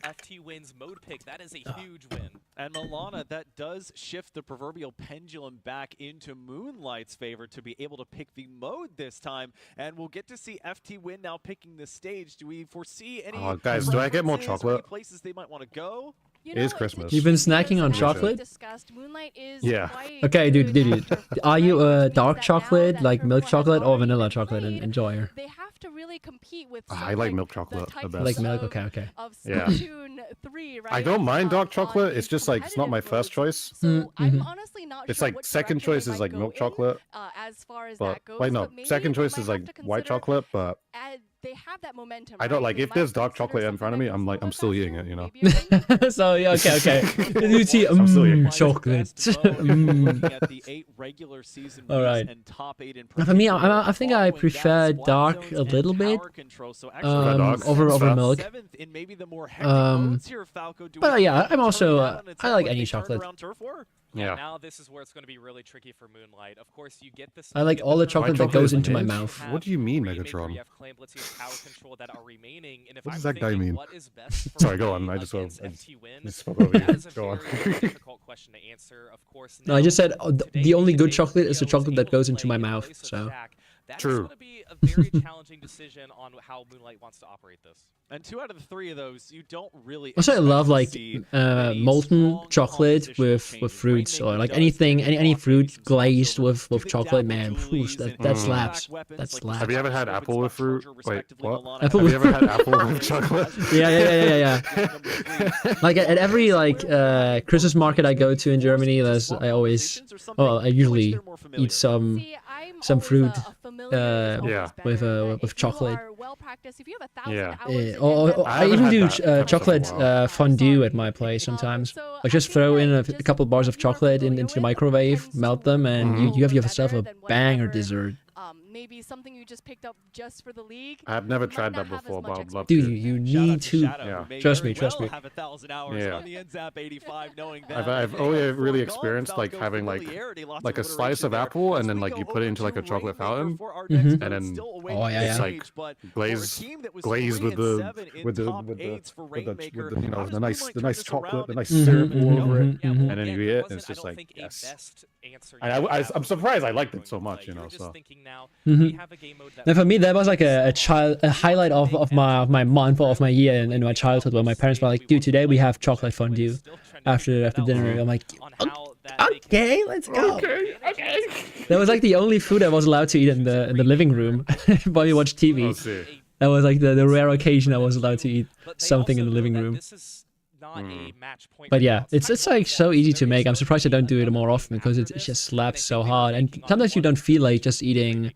FT Win's mode pick, that is a huge win. And Milana, that does shift the proverbial pendulum back into Moonlight's favor to be able to pick the mode this time. And we'll get to see FT Win now picking the stage. Do we foresee any guys, do I get more preferences or any chocolate? places they might want to go? You It is know, Christmas. You've been snacking on as chocolate? discussed, Moonlight is Yeah. quite Okay, dude, good dude. Are you right? a Which means dark that now chocolate, that like milk everyone has chocolate, or already vanilla been chocolate played, enjoyer? They have to really compete with I some, like milk the chocolate the types best. Like milk, of- okay. of Yeah. Splatoon 3, right? I don't mind dark on chocolate. the It's just like it's not my competitive first modes. choice. So I'm Mhm. honestly not It's sure like what second direction they choice is might like go milk in, chocolate, as far as but that goes. wait, no, but maybe second they choice might is have like to white consider, chocolate, but they have that momentum. I don't right? like They if might there's dark consider chocolate in front of me, something I'm that like goes I'm still faster, eating it, you know. maybe a ring. So yeah, okay. You see, I'm still eating. chocolate. All right. For me, I think I prefer dark a little bit over milk. But yeah, I'm also I like any chocolate. Yeah. Now this is where it's going to be really tricky for Moonlight. Of course, you get this. I like all the chocolate that goes into my mouth. What do you mean, Megatron? What does that guy mean? Sorry, go on. I just spoke over you. Go on. Difficult question to answer. Of course. No, I just said the only good chocolate is the chocolate that goes into my mouth. So that's True. going to be a very challenging decision on how Moonlight wants to operate this. And 2 out of the 3 of those, you don't really. also I expect love to like see molten strong chocolate compositional with changes. fruits, or Rainmaker like does anything, tend to any block fruit maybe some glazed spots with over chocolate, big man. apple Phew, julies that and slaps. black weapons That like slaps. Have you ever had Open apple spot with fruit? charger, Wait, respectively, what? Milana Apple Have you with- ever had apple with chocolate? Yeah. Like at every like Christmas market I go to in Germany, I usually eat some See, I'm some always fruit, a familiar is always yeah. better, with that if chocolate. You are well practiced, if you have 1,000 Yeah. hours in Or it, I haven't even had do that for a chocolate while. fondue at my place sometimes. So Like just I think throw that in a just couple bars of what you are chocolate familiar into the with microwave, tends melt to them, and go you have over yourself a better than banger whatever, dessert. Maybe something you just picked up just for the league. I've never might tried not that have as before, much but I'd love Dude, to. you Shout out need to. Shadow, Yeah. who may Trust very me, trust well me. have 1,000 hours Yeah. on the NZAP 85, knowing that I've they only have really foregone experienced like Falco having like familiarity, lots a of slice of alliteration there. apple, As and then we like go you put it into over like a to chocolate Rainmaker fountain, for our Mhm. next and mode, then still away Oh, from yeah, the yeah. stage, but for a glaze team that was glazed 3 with and the 7 in with the top with the eights for with the Rainmaker, with the you know how the does nice Moonlight the turn nice this chocolate, around the nice and syrup Mhm, all over it, mhm, Yeah, mhm. well, and then again, you eat there it, and wasn't, it's just I don't like think, a yes. best answer And you I'm have surprised I for liked it going so to much, play. you You're know. just So thinking now, Mhm. we have a game mode that And for me, that was like a so highlight of my month or of my year in my childhood, where my parents were like, "Dude, today we have chocolate fondue after dinner." I'm like, "Okay, let's go." okay. That was like the only food I was allowed to eat in the living room while we watched I'll TV. see. That was like the rare occasion I was allowed to eat something in the living room. But yeah, it's like so easy to make. I'm surprised I don't do it more often because it just slaps so hard. And sometimes you don't feel like just eating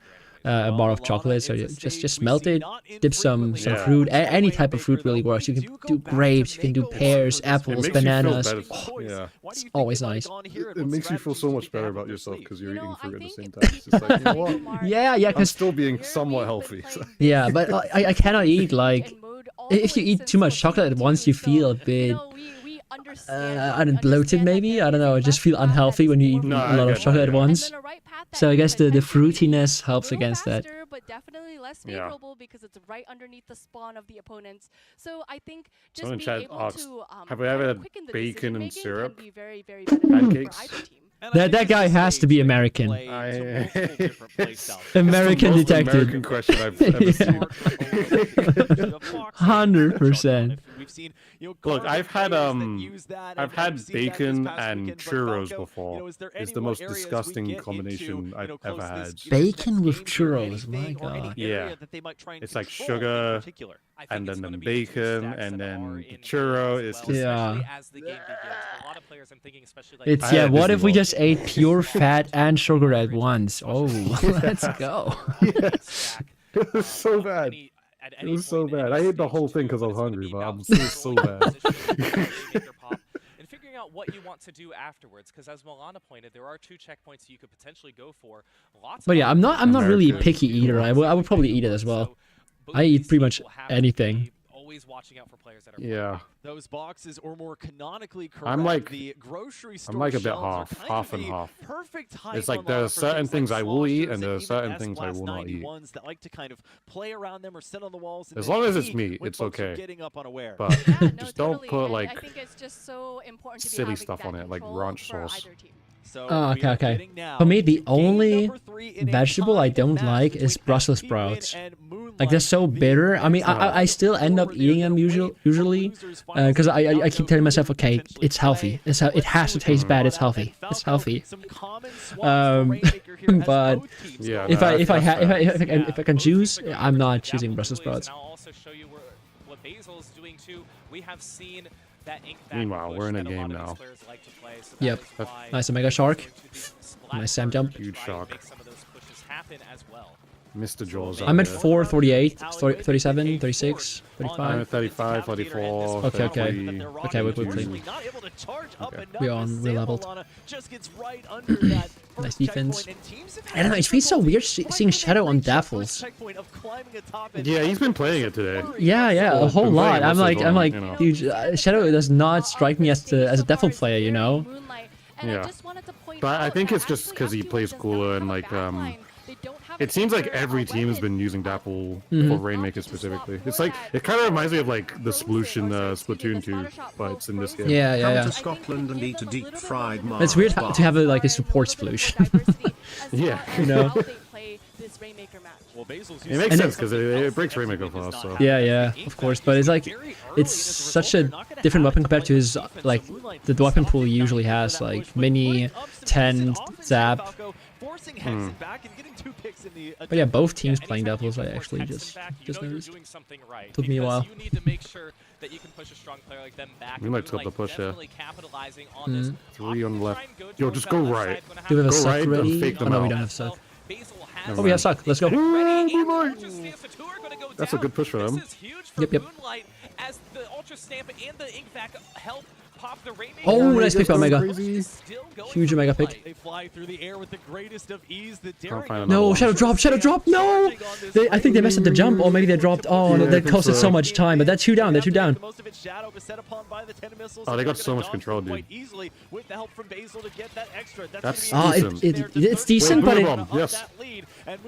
a bar of chocolate, so you just melt it, dip some Yeah. fruit. Any type of fruit really works. You can do grapes, you can do pears, It apples, makes you feel bananas. better. Oh, Yeah. it's always nice. It makes you feel so much better about yourself because you're You know, eating fruit at the I same think time. It's just like, you know what? Yeah, yeah, I'm because still being Here somewhat we've healthy. been so- playing this yeah, but I cannot eat like in mode all if the you way eat since too much chocolate at once, you Splatoon 2, feel a so, bit you know, we understand, I don't bloated understand that maybe. there I don't is know. a I just feel left path unhealthy that when is you eat No, a I lot of get chocolate that, at yeah. once. and then a right path that So I can guess the potentially be fruitiness a helps little against that. faster, but definitely less Yeah. favorable because it's right underneath the spawn of the opponents. So I think just Someone being chat able asked, to have we ever kinda had quicken the bacon and decision-making syrup? can be very, very beneficial Pancakes? for either team. That guy has to be American. American That's the most detective. American question I've ever seen. 100%. Look, I've had bacon and churros before. It's the most disgusting combination I've ever had. Bacon with churros, my god. Yeah. It's like sugar, and then the bacon, and then the churro. It's just Yeah. As the game begins, a lot of players, I'm thinking, especially like It's I had yeah. a What Disney if we World. just ate pure fat and sugar at once? Oh, let's go. Yes. It was so bad. It was so bad. I ate the whole thing because I was hungry, but it was so bad. And figuring out what you want to do afterwards, because as Milana pointed, there are 2 checkpoints you could potentially go for. Lots But yeah, I'm not really a American. picky eater. I would probably eat it as well. I eat pretty much anything. always watching out for players that are Yeah. Those boxes, or more canonically correct, I'm like- the grocery store I'm like a bit shelves are half- kind half of and the half. perfect height It's like unlock there are for certain things things like I will eat, Slashers and there are even certain things I S-Blast will not eat. 91s that like to kind of play around them or sit on the walls. And As then long as it's peek meat, when it's folks are okay. Getting up unaware. But Yeah, no, just don't totally. put And like I think it's just so important to be silly having stuff that on it, like control ranch for sauce. either team. So Oh, we okay, are okay. getting now For me, the to game only number 3 in a vegetable I tied don't match like is between Brussels FT Win sprouts. and Moonlight. Like they're so The bitter. I mean, Prince I still end up They're eating them waiting for usually losers finals because to I come out, keep so telling who myself, could okay, potentially it's healthy. play. It has Let's to see taste what bad. comes It's out. healthy. And It's Falco, healthy. some common swaps for Rainmaker here as But both teams Yeah, go. if I that's fair. if I can choose, I'm not choosing Brussels sprouts. And I'll also show you what Basil's doing too. We have seen that ink back Meanwhile, push we're in a that game lot of now. these players like to play, so that Yep. is why Nice Omega Shark. it's going to be splat Nice Sam first jump. to Huge try and shark. make some of those pushes happen as well. Mr. Jaws. I'm at out there. 4, 48, 37, 36, I'm 35. at 35, 44, Okay, okay. 30, Okay, we're quickly. We're leveled. Nice defense. I don't know, it feels so weird seeing Shadow on Daffles. Yeah, he's been playing it today. Yeah, a whole Been lot. playing I'm most like, of I'm the like, time, you know. dude, Shadow does not strike me as a Devil player, you know? Yeah. But I think it's just because he plays cooler and like it seems like every team has been using Dapple for Rainmaker specifically. It's like it kind of reminds me of like the solution Splatoon 2, but it's in this game. Yeah, Come yeah. to Scotland and eat a deep fried Mars It's weird bar. to have like a support solution. Yeah. You know? Well, Basil's It makes And sense because it breaks Rainmaker fast. So. Yeah, of course. But it's like, it's such a different weapon compared to his, like, the weapon pool he usually has, like, Mini, 10, Zap. But yeah, both teams playing Devils, I actually just noticed. Took me a while. You need to make sure that you can push a strong player like them back. We might tilt the push, yeah. Definitely capitalizing on this. 3 on the left. Yo, just go right. Do we have a Go suck right and ready? fake Oh them no, we out. don't have suck. Oh, Oh, we have suck. Let's go. That's a good push for them. This is huge for Yep. Moonlight as the Ultra Stamp and the Ink Vac help pop the Rainmaker. Oh, nice pick by Omega. Still going Huge for Omega Moonlight. pick. They fly through the air with the greatest of ease. The Can't find daring another No, one. Shadow drop, no! I think they messed up the jump, or maybe they dropped. Oh, no, Yeah, I that think costed so. so much time, but they're two down, Most of its shadow is set upon by the 10 missiles, Oh, so they they're got so gonna much dodge control, them quite dude. easily with the help from Basil to get that extra. That's gonna be decent. It's decent, but Wait, it, Boom Bomb, yes.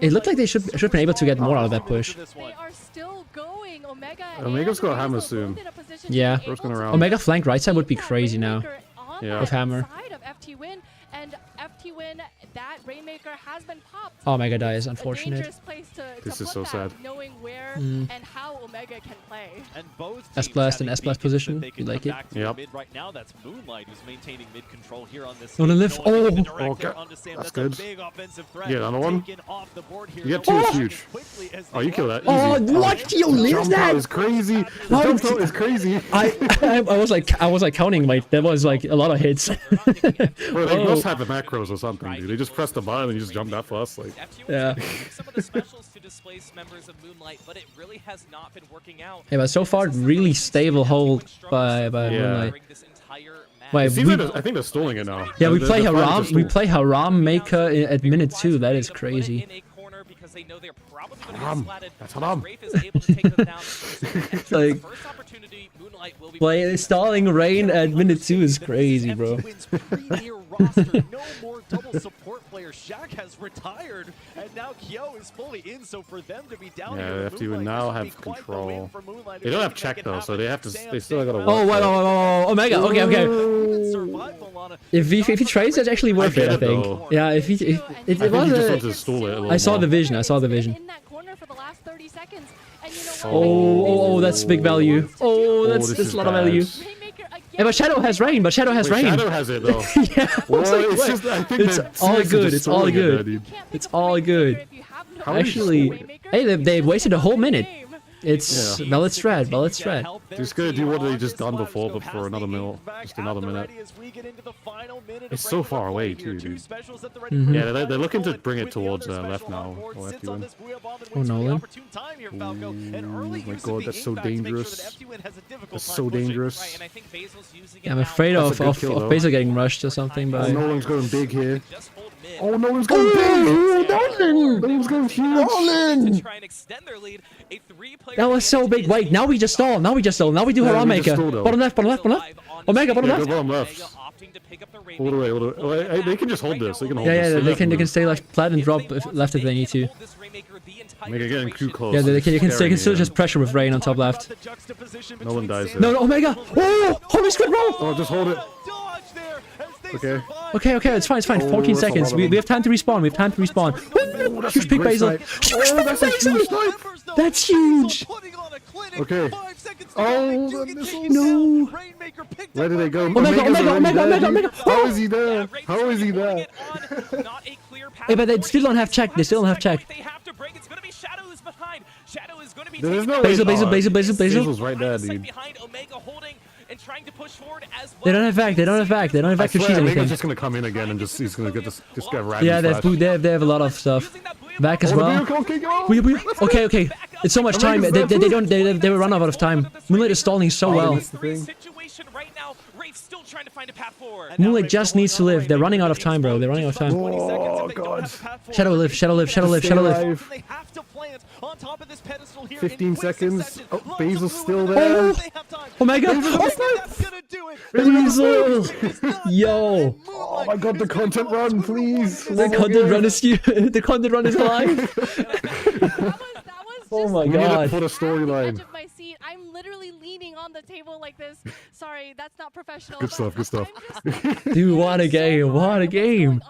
it looked like they should have been able to get more out of that push. They are still going. Omega. Omega's and got hammer Basil soon. both in a position to Yeah. be able Broken to around. Omega flank right side would be keep that crazy now. Rainmaker on Yeah. With that hammer. side of FT Win, and FT Win, that Rainmaker has been popped. Omega dies, A unfortunate. dangerous place to This put is so that, sad. knowing where Mm. and how Omega can play. And both S-Blast teams and having S-Blast beacons position, that they you can like come it? back to Yep. mid right now. That's Moonlight who's maintaining mid control here on this. On the stage. lift. No one getting Oh. the direct Okay. hit onto Sam. That's A good. big offensive threat. Yeah, another one. Taken off the board here. You get No two, one it's huge. quickly as Oh, they you kill run that. Oh, Easy. what? You live Jump out that? is crazy. The How jump did- out is crazy. I was like counting, like, there was like a lot of hits. Bro, they Oh. must have the macros or something, dude. They just press the button and you just jump that fast. Like, Yeah. Some of the specials to displace members of Moonlight, but it really has not been working out. Yeah, but so far, really stable hold by Yeah. Moonlight. This entire match. Wait, it seems we, like I think they're stalling it now. yeah, we They're play finally Haram. just We stalled. play Haram Maker at minute 2. That is crazy. In a corner because they know they're probably going to Haram. get splatted. That's Haram. Rafe is able to take them down. Like, First opportunity, Moonlight will be play stalling Rain at minute 2 is crazy, bro. FT Win's premier roster. No more double support players. Shaq has retired, and now Kyo is fully in. So for them to be down Yeah, here, with FT would Moonlight, now this would have be quite the win control. for Moonlight. They don't have If check can though, happen, so they have to. Sam They still gotta taking work. Oh, wait, oh, Omega. Okay, okay. Good survival on a- If he trades, that's actually worth I it, get I it, think. though. Yeah, if he, it I think he was just a, wants to stall it a little I saw more. the vision. I saw the vision. In that corner for the last 30 seconds. And you know what? Oh, that's big value. Oh, that's this that's is a lot of bad. value. Rainmaker again. Yeah, but Shadow has Rain. But Shadow has Wait, Rain. Shadow has it though. Yeah, I was Well, like, it's wait. just, I think It's they're all seriously good, just it's all stalling it good. there, dude. Can't pick It's up a all Rainmaker good. if you have no How are you Actually, Rainmaker. hey, they've It's wasted a just whole another minute. game. It's Yeah. valid strat, valid strat. Just gotta do what they just done before, but for another minute, just another minute. It's so far away too, dude. Mhm. Yeah, they're looking to bring it towards left now. Or FT Win. Oh, Nolan. Oh my god, that's so dangerous. That's so dangerous. Right, and I think Basil's using it Yeah, I'm now. afraid That's a of good kill, though. Basil getting rushed or something Oh, by. Nolan's going big here. Just hold mid. Oh, no one's going big! Nolan! No one's going huge! To try and extend their lead. A 3-player That was so big. Wait, now we just stall. Now we just stall. Now we do Yeah, Haran we just Maker. stall, though. Bottom left, bottom left, bottom left. Omega, bottom Yeah, left. go bottom left. opting to pick up the All the way, all the way. Oh, hey, they can just hold this. They can hold Yeah, this. yeah, They they can stay left. like flat and drop left if they need to. Omega getting too close. Yeah, they can Scaring still you. just pressure with Rain on top left. No one dies No, there. no, Omega! Oh, holy script roll! Oh, just hold it. Okay. Okay, it's fine, it's fine. 14 that's a seconds. lot of We have time to respawn. We have time to respawn. Oh, that's Huge a pick great Basil. snipe. Huge Oh, pick that's a Basil. huge snipe. That's huge. Okay. Oh, the missile. No. Where did they go? Omega, Omega's Omega, already Omega, there, Omega, dude. Omega. How is he there? How is he there? Hey, but they still don't have check. They still don't have check. They have to break. It's going to be Shadow who's behind. Shadow is going to be There's taking no Basil, way. Basil, Oh, Basil, Basil, Basil. Basil's right there, dude. behind Omega holding and trying to push forward as well. They don't have vac. They don't have vac. They don't have I vac to swear, cheese Omega's anything. just gonna come in again and just he's gonna get this guy random. Yeah, they have a lot of stuff. Vac as well. Okay. It's so much time. They will run out of time. Moonlight is stalling so well. Situation right now. Wraith still trying to find a path forward. Moonlight just needs to live. They're running out of time, bro. They're running out of time. Oh god. Shadow live, Shadow live, Shadow live, Shadow live. They have to plant on top of this pedestal here 15 in quick seconds. succession. Oh, Lots Basil's of still movement. there. They have time. Omega! That's gonna do it. Basil! Yo! Oh my god, the content run, please. The content run is here. The content run is alive. That was Oh just my We need to god. put a at the storyline. edge of my seat. I'm literally leaning on the table like this. Sorry, that's not professional. Good but stuff, good stuff. I'm just Dude, what a game. What a game.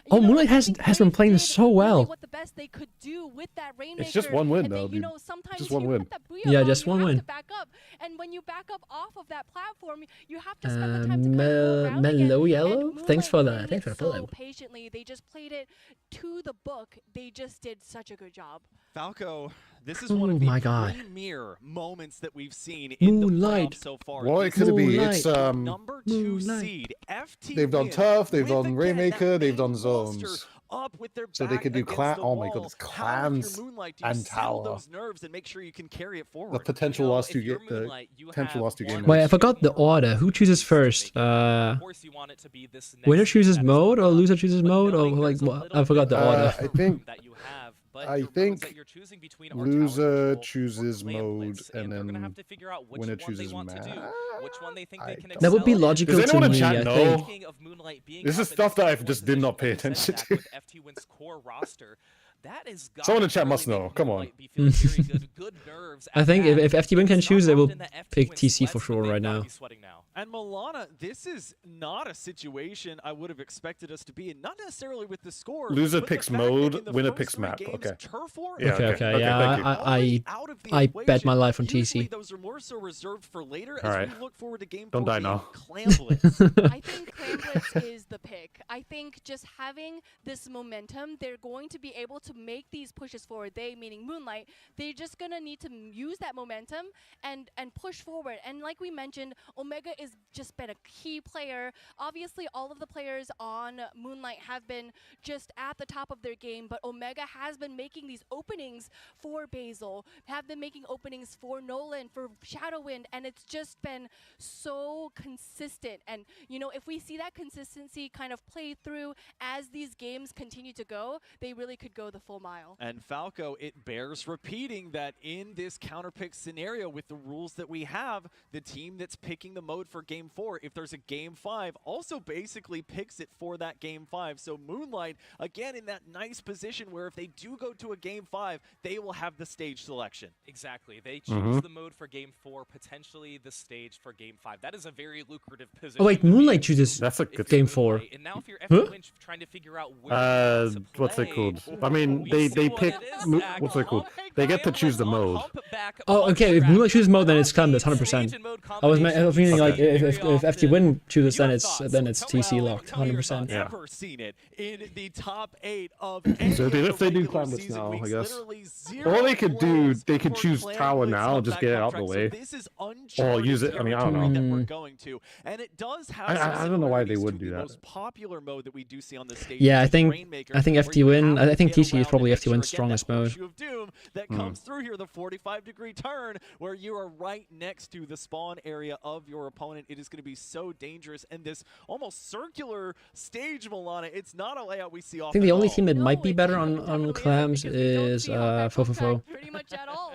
Oh, Moonlight I has think been they playing did so really well. What the best they could do with that Rainmaker. It's just one win, and though, they, you dude. know, sometimes Just one you win. put that booyah Yeah, bomb, just you one have win. to back up, and when you back up off of that platform, you have to spend the time to kind of move around Mellow again. Yellow? And Thanks for Moonlight that. played Thanks for it the follow. so patiently. They just played it to the book. They just did such a good job. Falco, this is one of Oh the my God. premier moments that we've seen in the Moonlight. playoffs so far. What This could it be? Moonlight. It's number 2 Moonlight. seed FT They've done Win, Turf, they've with, done again, Rainmaker, that they've done main roster Zones. up with their So they back could do against clan. the Oh my god, wall. it's How, if clans you're Moonlight, do you and settle tower. those nerves and make sure you can carry it forward? The potential You know, last if two you're get the Moonlight, you potential have last two one game. of Wait, I two forgot the order. Who chooses first? Of course you want it to be this next Winner seed chooses that is mode or coming up, loser chooses but mode or knowing like there's a what? little I forgot the bit of order. I think that you have, but I the roads think that you're choosing between are tower loser control or chooses clan mode blitz, and they're gonna then have to figure out which winner one they chooses want to do, map. which one they think I they can don't That would be excel in. logical Does to anyone in me, chat I know? think. Speaking of Moonlight being This up is in stuff this that I core just did not pay position, attention back to. with FT Win's core roster, that is Someone in gotta chat really must make know, come on. Moonlight be feeling very good, good nerves I at think that. if FT Win can It's choose, not they will often that FT pick Win TC for sweats, but sure they've right gotta now. be sweating now. And Milana, this is not a situation I would have expected us to be in. Not necessarily with the score. Loser but the picks fact that mode, in the winner first picks 3 map. games, Okay. Turf War Yeah, Okay, okay, yeah, thank you. already out of the I bet equation. my life on Usually TC. those are more so reserved for later All as right. we look forward to game Don't 4 die being now. Clan Blitz. I think Clan Blitz is the pick. I think just having this momentum, they're going to be able to make these pushes forward. They, meaning Moonlight, they're just going to need to use that momentum and push forward. And like we mentioned, Omega is just been a key player. Obviously, all of the players on Moonlight have been just at the top of their game, but Omega has been making these openings for Basil, have been making openings for Nolan, for Shadowwind, and it's just been so consistent. And, you know, if we see that consistency kind of play through as these games continue to go, they really could go the full mile. And Falco, it bears repeating that in this counterpick scenario with the rules that we have, the team that's picking the mode for Game 4, if there's a Game 5, also basically picks it for that Game 5. So Moonlight, again, in that nice position where if they do go to a Game 5, they will have the stage selection. Exactly. They choose the mode for Game 4, potentially the stage for Game 5. That is a very lucrative position. Oh wait, to be Moonlight in chooses That's a if good you're Game 4. Moonlight. And now if you're Huh? FT Winch trying to figure out where you want to What's it play, called? I mean, we they see what pick. it is, What's it called? Zach. They get to choose the On mode. humpback Oh, on okay. If track. Moonlight chooses mode, then it's Clan Blitz, Stage 100%. and mode I was feeling like Okay. if FT Win chooses, then Your it's thoughts? TC locked, Tell me your 100%. thoughts. Yeah. Never seen it in the top 8 of any So of the if they do regular Clan Blitz season now, I weeks. guess. Literally zero Or they could do. plays They could for choose Clan tower Blitz now, on just that get it out the contract. way. So this is uncharted use it- I mean, I don't territory know. that we're going to, and it does have some I don't know why why they similarities would to do the that. most popular mode that we do see on this stage. Yeah, which I think is Rainmaker, I think where FT you Win. have I to think get TC is around probably and make FT sure, Win's again, strongest that mode. Horseshoe of Doom that comes through here, the 45-degree turn, where you are right next to the spawn area of your opponent. It is going to be so dangerous, and this almost circular stage, Milana, it's not a layout we see often. I think the only team that No, might be it better definitely on isn't, Clams because we don't is see Hogback Fofofo. pretty much at all,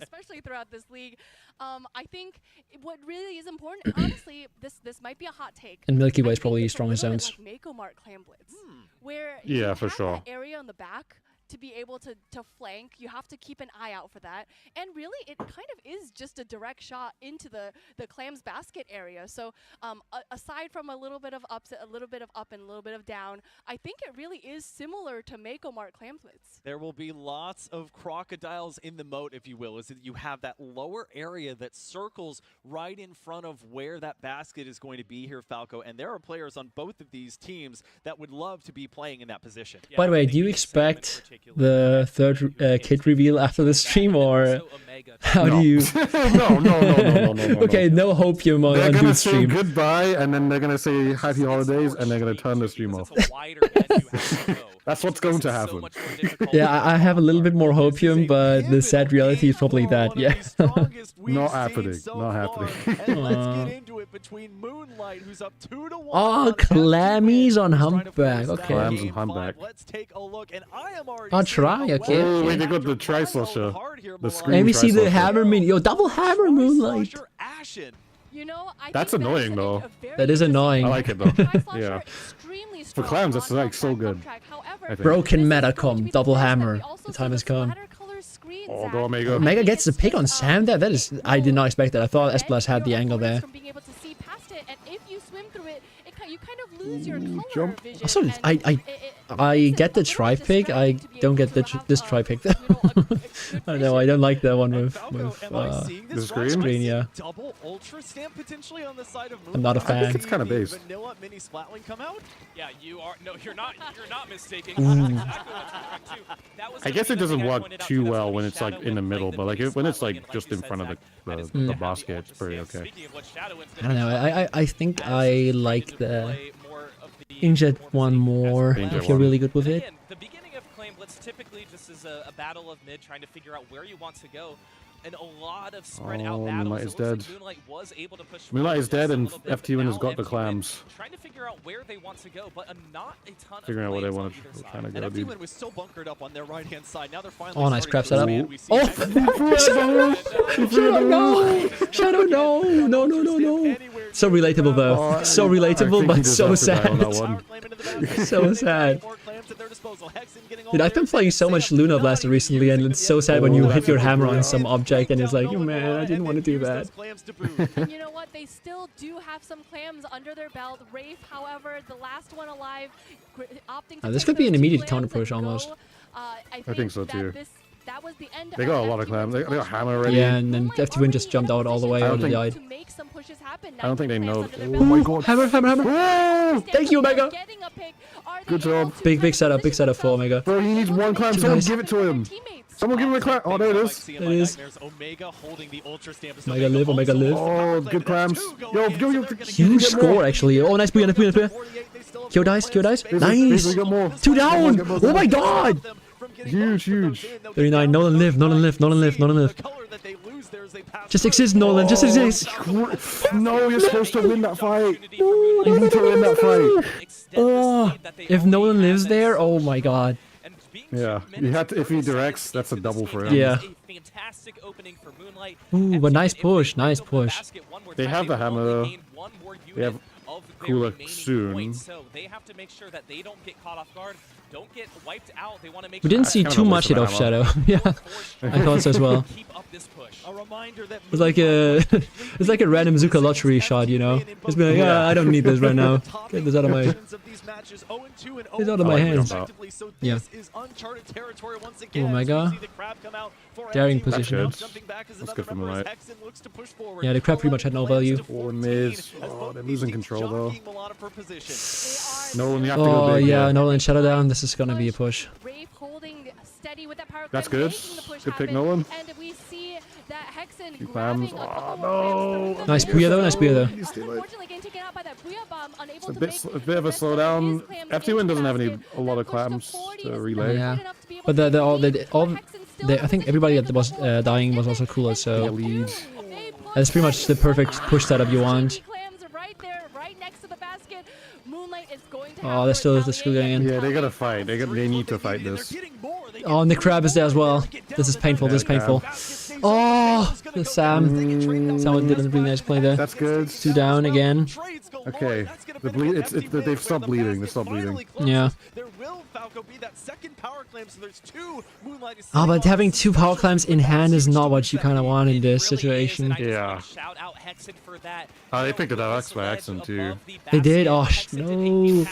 especially throughout this league. I think what really is important, and honestly, this might be a hot take. And Milky Way I is think probably it's a strongest little bit zones. like Mako Mart Clan Blitz, where Yeah, you for have sure. that area on the back to be able to flank. You have to keep an eye out for that. And really, it kind of is just a direct shot into the Clams basket area. So aside from a little bit of ups, a little bit of up and a little bit of down, I think it really is similar to Mako Mart Clan Blitz. There will be lots of crocodiles in the moat, if you will, is that you have that lower area that circles right in front of where that basket is going to be here, Falco, and there are players on both of these teams that would love to be playing in that position. By the way, do you expect the third kit reveal after the stream, or how do you? No. Okay, no hopium on They're gonna Dude's say stream. goodbye, and then they're gonna say happy holidays, and they're gonna turn the stream off. That's what's going to happen. Yeah, I have a little bit more hopium, but the sad reality is probably that. Yeah. Not happening. Not happening. And let's get into it between Moonlight, who's up 2-1. Oh, Clammies on Humpback. Okay. Clams and Humpback. Let's take a look, and I am already I'll try, okay. Oh, wait, they got the tri-slasher. The screen Let me see the tri-slasher. hammer moon. Yo, double hammer Moonlight. Ashen. You know, I That's think annoying, that is though. a very That is annoying. I like it though. Tri-Slasher Yeah. extremely For strong Clams, that's on like so Humpback good. Humpback. However, I think. Broken this is going to Metacom, be the double best that hammer. we also The see time has the come. splatter color screen, Oh, Zach. go Omega. Omega gets the pick on It's Sam there. That is, I did not expect that. I thought prevent S+ had the your angle there. opponents from being able to see past it, and if you swim through it, you kind of lose your color jump. vision. Also, and I makes it get the a little tri pick. I distracting to be don't able get the to have, this tri pick though. I don't know. I don't like the one with the screen? yeah. Double ultra stamp potentially on the side of I'm not a Moonlight. fan. I think it's kinda The based. Vanilla mini Splatling come out? Yeah, you are. No, you're not. You're not mistaken. That's exactly what's correct too. That was I guess something it doesn't that I work pointed out too to well Sony when it's like Shadow in the when middle, playing but like the when it's mini like Splatling, just you in said, front of Zach. That is the exactly basket, what it's pretty Ultra okay. Speaking of what Shadowin's I don't know. I think as I he's like trying to the play more of the Inkjet more one safe more. as Inkjet If you're one. really good with And it. again, the beginning of Claim Blitz typically just is a battle of mid, trying to figure out where you want to go. And a lot of spread out Oh, battles. Moonlight It is looks like dead. Moonlight was able to push Moonlight is forward dead, just a and little bit, but FT1 has now got the FT1 Clams. trying to figure out where they want to go, but not a ton Figuring out of where they plays want on to either side. kind of And go, dude. FT1 was so bunkered up on their right-hand side. Now they're finally Oh, nice crap starting to setup. expand. We see Shadow, no! Shadow, no! No, no, no, no! So relatable though. So relatable, but so sad. So sad. Dude, I've been playing so much Luna Blaster recently, and it's so sad when you hit your hammer on some object and it's like, oh man, I didn't want to do that. And you know what? They still do have some clams under their belt. Rafe, however, the last one alive, opting to This take could be those an two immediate clams counter and push go. almost. I think so, that too. That was the end They got a lot of FT1's Clams. They got push. hammer already. Yeah, and then FT1 just jumped out all the way I out don't of the think- yard. To make some pushes happen. I don't think they 19 know. clams under their Oh my belt. god. Hammer, hammer, hammer! Whoa! Thank you, Omega! Getting a pick. Are they Good able job. to Big kind of setup position for Omega. Bro, he needs one clam. Someone give it to him. Someone give him a clam. Oh, there it is. It is. Omega holding the ultra stamp. Omega live, Omega live. Oh, good clams. Yo, yo. Huge score actually. Oh, nice booyah, nice booyah, nice booyah. Kill dice, kill dice. Nice! We got more. 2 down! Oh my god! Huge, huge. 39, Nolan live, Nolan live, Nolan live, Nolan live. Just exist, Nolan, just exist! No, you're supposed to win that fight. You need to win that fight. Oh, if Nolan lives there, oh my god. Yeah, you have to. If he directs, that's a double for him. Yeah. Fantastic opening for Moonlight. Ooh, but nice push, nice push. They have the hammer. They have Kulak soon. So they have to make sure that they don't get caught off guard, don't get wiped out. They want to make We sure didn't that see kind too of a much waste hit of off Shadow. Yeah, I thought so as well. keep up this push. A reminder that It's like a, it's like a random Zuka lottery shot, you know? Just be like, yeah, I don't need this right now. Get this out of my, It's out of my hands. Yeah. Yeah. Omega. Daring position. That's good for Moonlight. Yeah, the crab pretty much had no value. Oh, and Miz. Oh, they're losing control though. No, Nolan, you have to go Oh big. yeah, Nolan Shadow down. This is gonna be a push. Rafe holding steady with that power That's clamp, good. making the push Good pick, happen, Nolan. And we see that Hexen Two grabbing clams. a couple Oh, more clams, no. throwing them Nice in. booyah though, nice booyah though. He's still it. Unfortunately getting taken out by that Booyah Bomb, unable A to bit, make a bit of a the rest of slowdown. his clams FT1 into doesn't have basket. a lot That of push to clams 40 to is relay. not Yeah. good enough to be able But to the all lead, the but all Hexen still they, in I think position everybody to that take was the ball. dying was also Pivot, cooler. and So Yeah, lead. they push that's pretty much the perfect push setup you want. Cheeky clams are right there, right next to the basket. Moonlight is going to Oh, have they're to still going in. Yeah, they gotta fight. They need to fight this. Oh, and the crab is there as well. This is painful. This is painful. Oh, the Sam. Someone did a really nice play there. That's good. 2 down again. Okay. The bleed. They've stopped bleeding. They stopped bleeding. Yeah. There will Falco be that second power clam, so there's 2. Moonlight is Oh, but sitting having on 2 power clams in hand is not what you kind of want in this situation. Yeah. Shout out Hexen for that. They picked it up by accident too. They did. Oh no!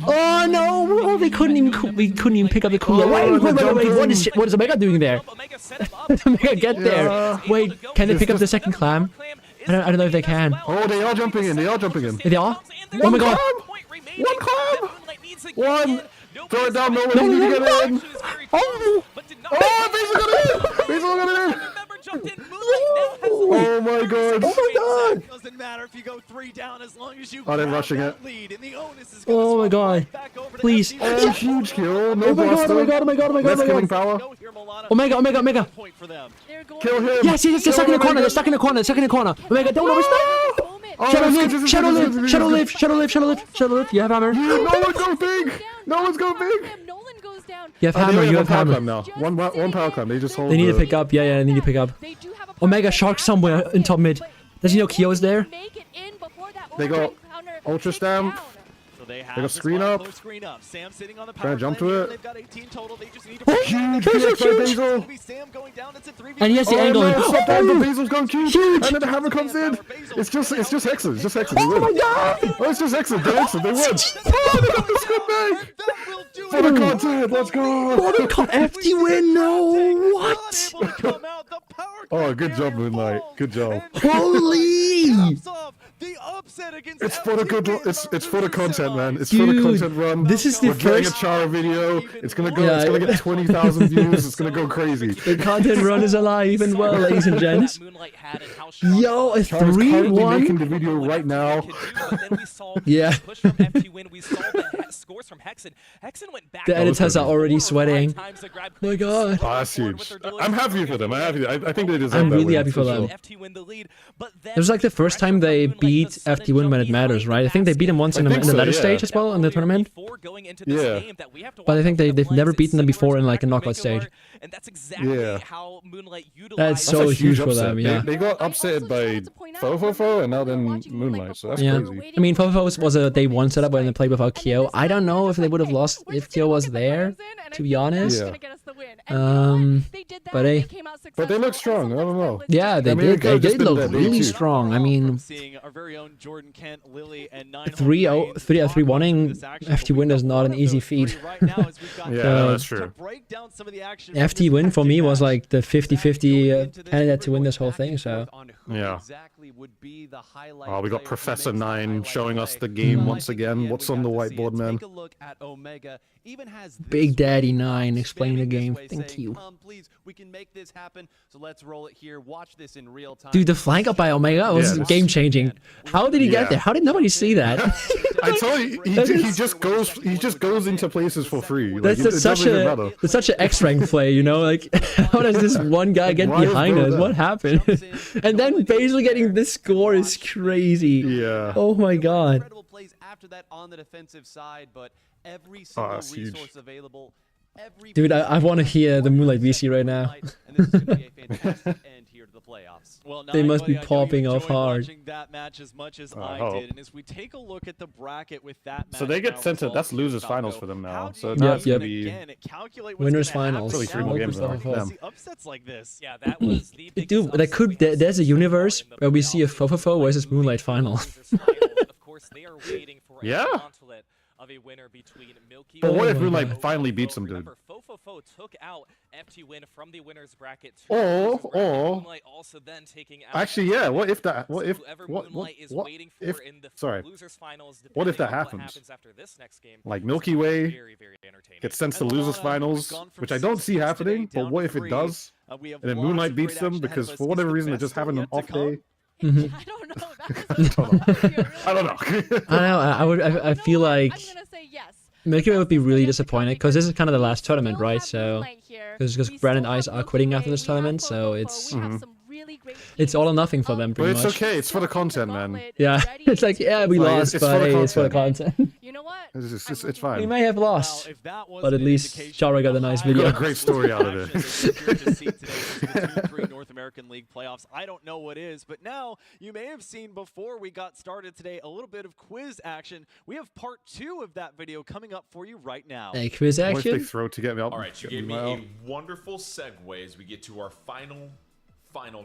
Oh no! Oh, they couldn't even. We couldn't even pick up the cooler. Wait! What is Omega doing there? Omega get there. Yeah. Wait, can they pick up the second clam? I don't know if they can. Oh, they are jumping in. They are jumping in. They are. Oh my god! One clam. One. Throw it down. No one No, needs to no, get in. Oh! Oh, Basil got in. Basil got in. Oh my god. Oh my god! Doesn't matter if you go 3 down as long as you Oh, they're grab rushing that it. lead, and the onus is gonna Oh my swap god! right back over to Please! Oh, huge kill. No Oh my god! Oh my god! Oh my god! Oh my god! Less Oh my killing god! power. Go here, Milana. Omega! Omega! Omega! Point for them. They're going Kill him. Yes! Yes! They're stuck in the corner. They're stuck in the corner. They're stuck in the corner. Omega! Don't overstep! Oh, Shadow this lift! is- Shadow this is- lift! Shadow lift! Shadow lift! Shadow lift! Shadow lift! You have hammer. No one go big. No one's go big. Nolan goes down. You have Oh, they hammer. only You have have one power hammer. clam now. One power clam. They just hold. They need to the- pick up. Yeah, they need to pick up. They do have a Omega Shark somewhere in top mid. Does he know Kyo is there? Make it in before that They got overtime counter Ultra takes Stamp. down. So they have got this screen one up. close screen up. Sam sitting on the Trying power to jump clam to here. it. They've got 18 total. They just need to Oh, Huge Basil, PX by huge. Basil. It'll be Sam going down. It's a 3v1. And he has the Oh angle. no, in. stop that, the Basil's gone cute. Huge. And then the hammer comes in. It's just Hexen. It's just Hexen. They Oh my win. god! Oh, it's just Hexen. They're Hexen. They win. Oh, they got the squid bag. That will do For the content. Let's go. FT win. No. What? Oh, good job, Moonlight. Good job. Holy! It's for the good. It's for the content, man. It's for the Dude, content run. this is the We're getting a first- Chara video. It's gonna go. Yeah, It's gonna yeah. get 20,000 views. It's gonna go crazy. The content run is alive and well, ladies and gents. Yo, a Chara's currently 3-1. making the video right now. Yeah. Push from FT1. We saw the scores from Hexen. Hexen went back. The editors are already sweating. My god. Oh, that's huge. I'm happy for them. I think they deserve I'm that really win, happy for them. sure. FT win the lead, but then It was like the first time they beat FT Win when it matters, right? I think they beat them once in, I in think the so, ladder yeah. stage as well in the tournament. Yeah. But I think they've never beaten them before in like a knockout stage. And that's exactly Yeah. how Moonlight utilized That's That's so a huge for upset. them, yeah. They got upset by Fofofo and now then Moonlight, so that's Yeah. crazy. I mean, Fofo was a day 1 setup when they played without Kyo. I don't know if they would have lost if Kyo was there, to be honest. Yeah. But hey. But they look strong. I don't know. Yeah, they I mean, did. it could've They just did been look that day really too. strong. I mean, Seeing our very own Jordan Kent, Lily, and 3-1ing FT Win is not an easy feat. Yeah, that's true. FT Win for me was like the 50-50 candidate to win this whole thing, so. Yeah. Oh, we got Professor 9 showing us the game once again. What's on the whiteboard, man? Big Daddy 9 explaining the game. Thank you. Please, we can make this happen. So let's roll it here. Watch this in real time. Dude, the flank up by Omega was Yeah. game changing. How did he get Yeah. there? How did nobody see that? I told you, That he is- just goes into places for free. Like, That's it such doesn't even matter. a such an X rank play, you know? Like, how does this one guy get Why is behind Bro us? there? What happened? And then Basil getting this score is crazy. Yeah. Oh my god. Incredible plays after that on the defensive side, but every single that's huge. resource available. Every Dude, piece I want to of hear the Moonlight Moonlight VC right now. and this is going to be a fantastic end here to the playoffs. Well, They must be Nine, buddy, I know you popping off enjoyed hard. watching that match as much as I I hope. did, and as we take a look at the bracket with that match, So they get now sent to resolved that's to losers Falco, finals for them now. how do So you now Yep, it's gonna yep. be again calculate what's Winners gonna happen finals. Really 3 more now games when now. we Damn. see upsets like this. Yeah, that was the biggest Dude, there upset we have there's a seen universe in the where we see a playoffs. Fofofo versus Moonlight final. Of course, they are waiting for a Yeah. gauntlet of a winner between Milky But what Oh if my Moonlight God. finally beats them, dude? Remember, Fofofo took out FT Win from the winners bracket. to Or- the losers bracket. or- Moonlight also then taking out Actually, FT yeah. Win. What if that? What So if? whoever What? Moonlight is What waiting for if? in the Sorry. losers finals, What if that depending on happens? happens after this next game, Like Milky Way very, very entertaining. gets sent to And losers Milana, finals, we've gone from which I don't 6 see points happening. today But down what to if it 3. does? We have And then lots Moonlight of beats great them action ahead because of us. for Is whatever the reason they're best just still having an yet to off come? day. I don't I don't know. I don't know. I feel like I'm gonna say yes. Milky Way would be really disappointed because this is kind of the last tournament, right? So because Brand and Ice are quitting after this tournament, so it's all or nothing for them, But pretty it's much. okay. It's for the content, man. Yeah, it's like yeah, we Like, lost, it's but for the hey, it's for the content. content. You know what? It's fine. We may have lost, Well, if that was but at an least indication Chara of got the a nice high video. Got a great story out of it. passion that you're to see today for the 2-3 North American League playoffs. I don't know what is, but now you may have seen before we got started today a little bit of quiz action. We have part 2 of that video coming up for you right now. Hey, quiz What if they action. throw to get me up? All right, you get gave me out? a wonderful segue as we get to our final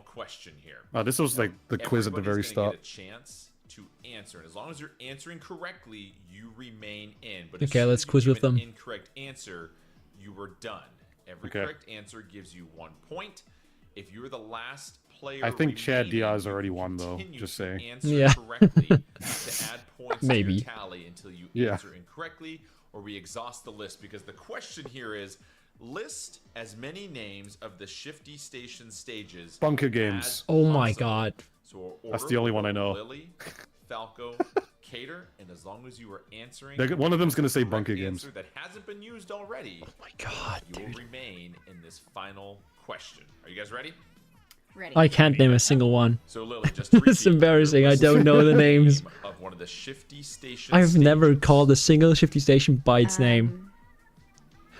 question here. Oh, this was like the quiz at the very Everybody's gonna start. get a chance to answer, and as long as you're answering correctly, you remain in. But as Okay, soon let's as you quiz give with an them. Incorrect answer, you were done. Every Okay. correct answer gives you 1 point. If you're the last player, I think Chad remaining, Diaz you already can won, though, continue just to saying. Answer Yeah. correctly to add points to Maybe. your tally until you Yeah. answer incorrectly, or we exhaust the list. Because the question here is: list as many names of the Shifty Station stages. Bunker Games. as Oh my possible. god. So That's order the only one I know. Lily, Falco, Cater, and as long as you are answering One of them's gonna say the correct Bunker Games. answer that hasn't been used already, Oh my god, you will dude. remain in this final question. Are you guys ready? Ready. I can't name a single one. So Lily, just to It's repeat, embarrassing, your I list don't know the is names. name of one of the Shifty Station I've never stages. called a single Shifty Station by its name.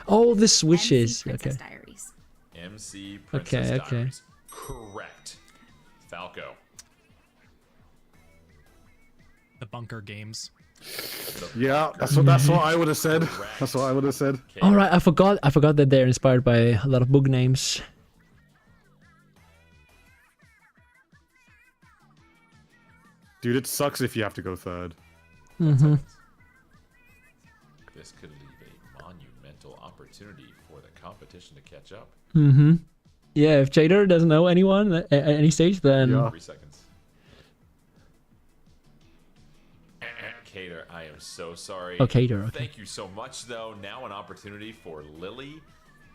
Oh, the switches. MC Okay. Princess Diaries. MC Princess Okay, okay. Diaries. Correct. Falco. The Bunker Games. Yeah, that's what I would have said. That's what I would have said. All right, I forgot that they're inspired by a lot of book names. Dude, it sucks if you have to go third. Mm-hmm. This could leave a monumental opportunity for the competition to catch up. Mm-hmm. Yeah, if Jader doesn't know anyone at any stage, then Yeah. 3 seconds. Cater, I am so sorry. Oh, Cater, okay. Thank you so much, though. Now an opportunity for Lily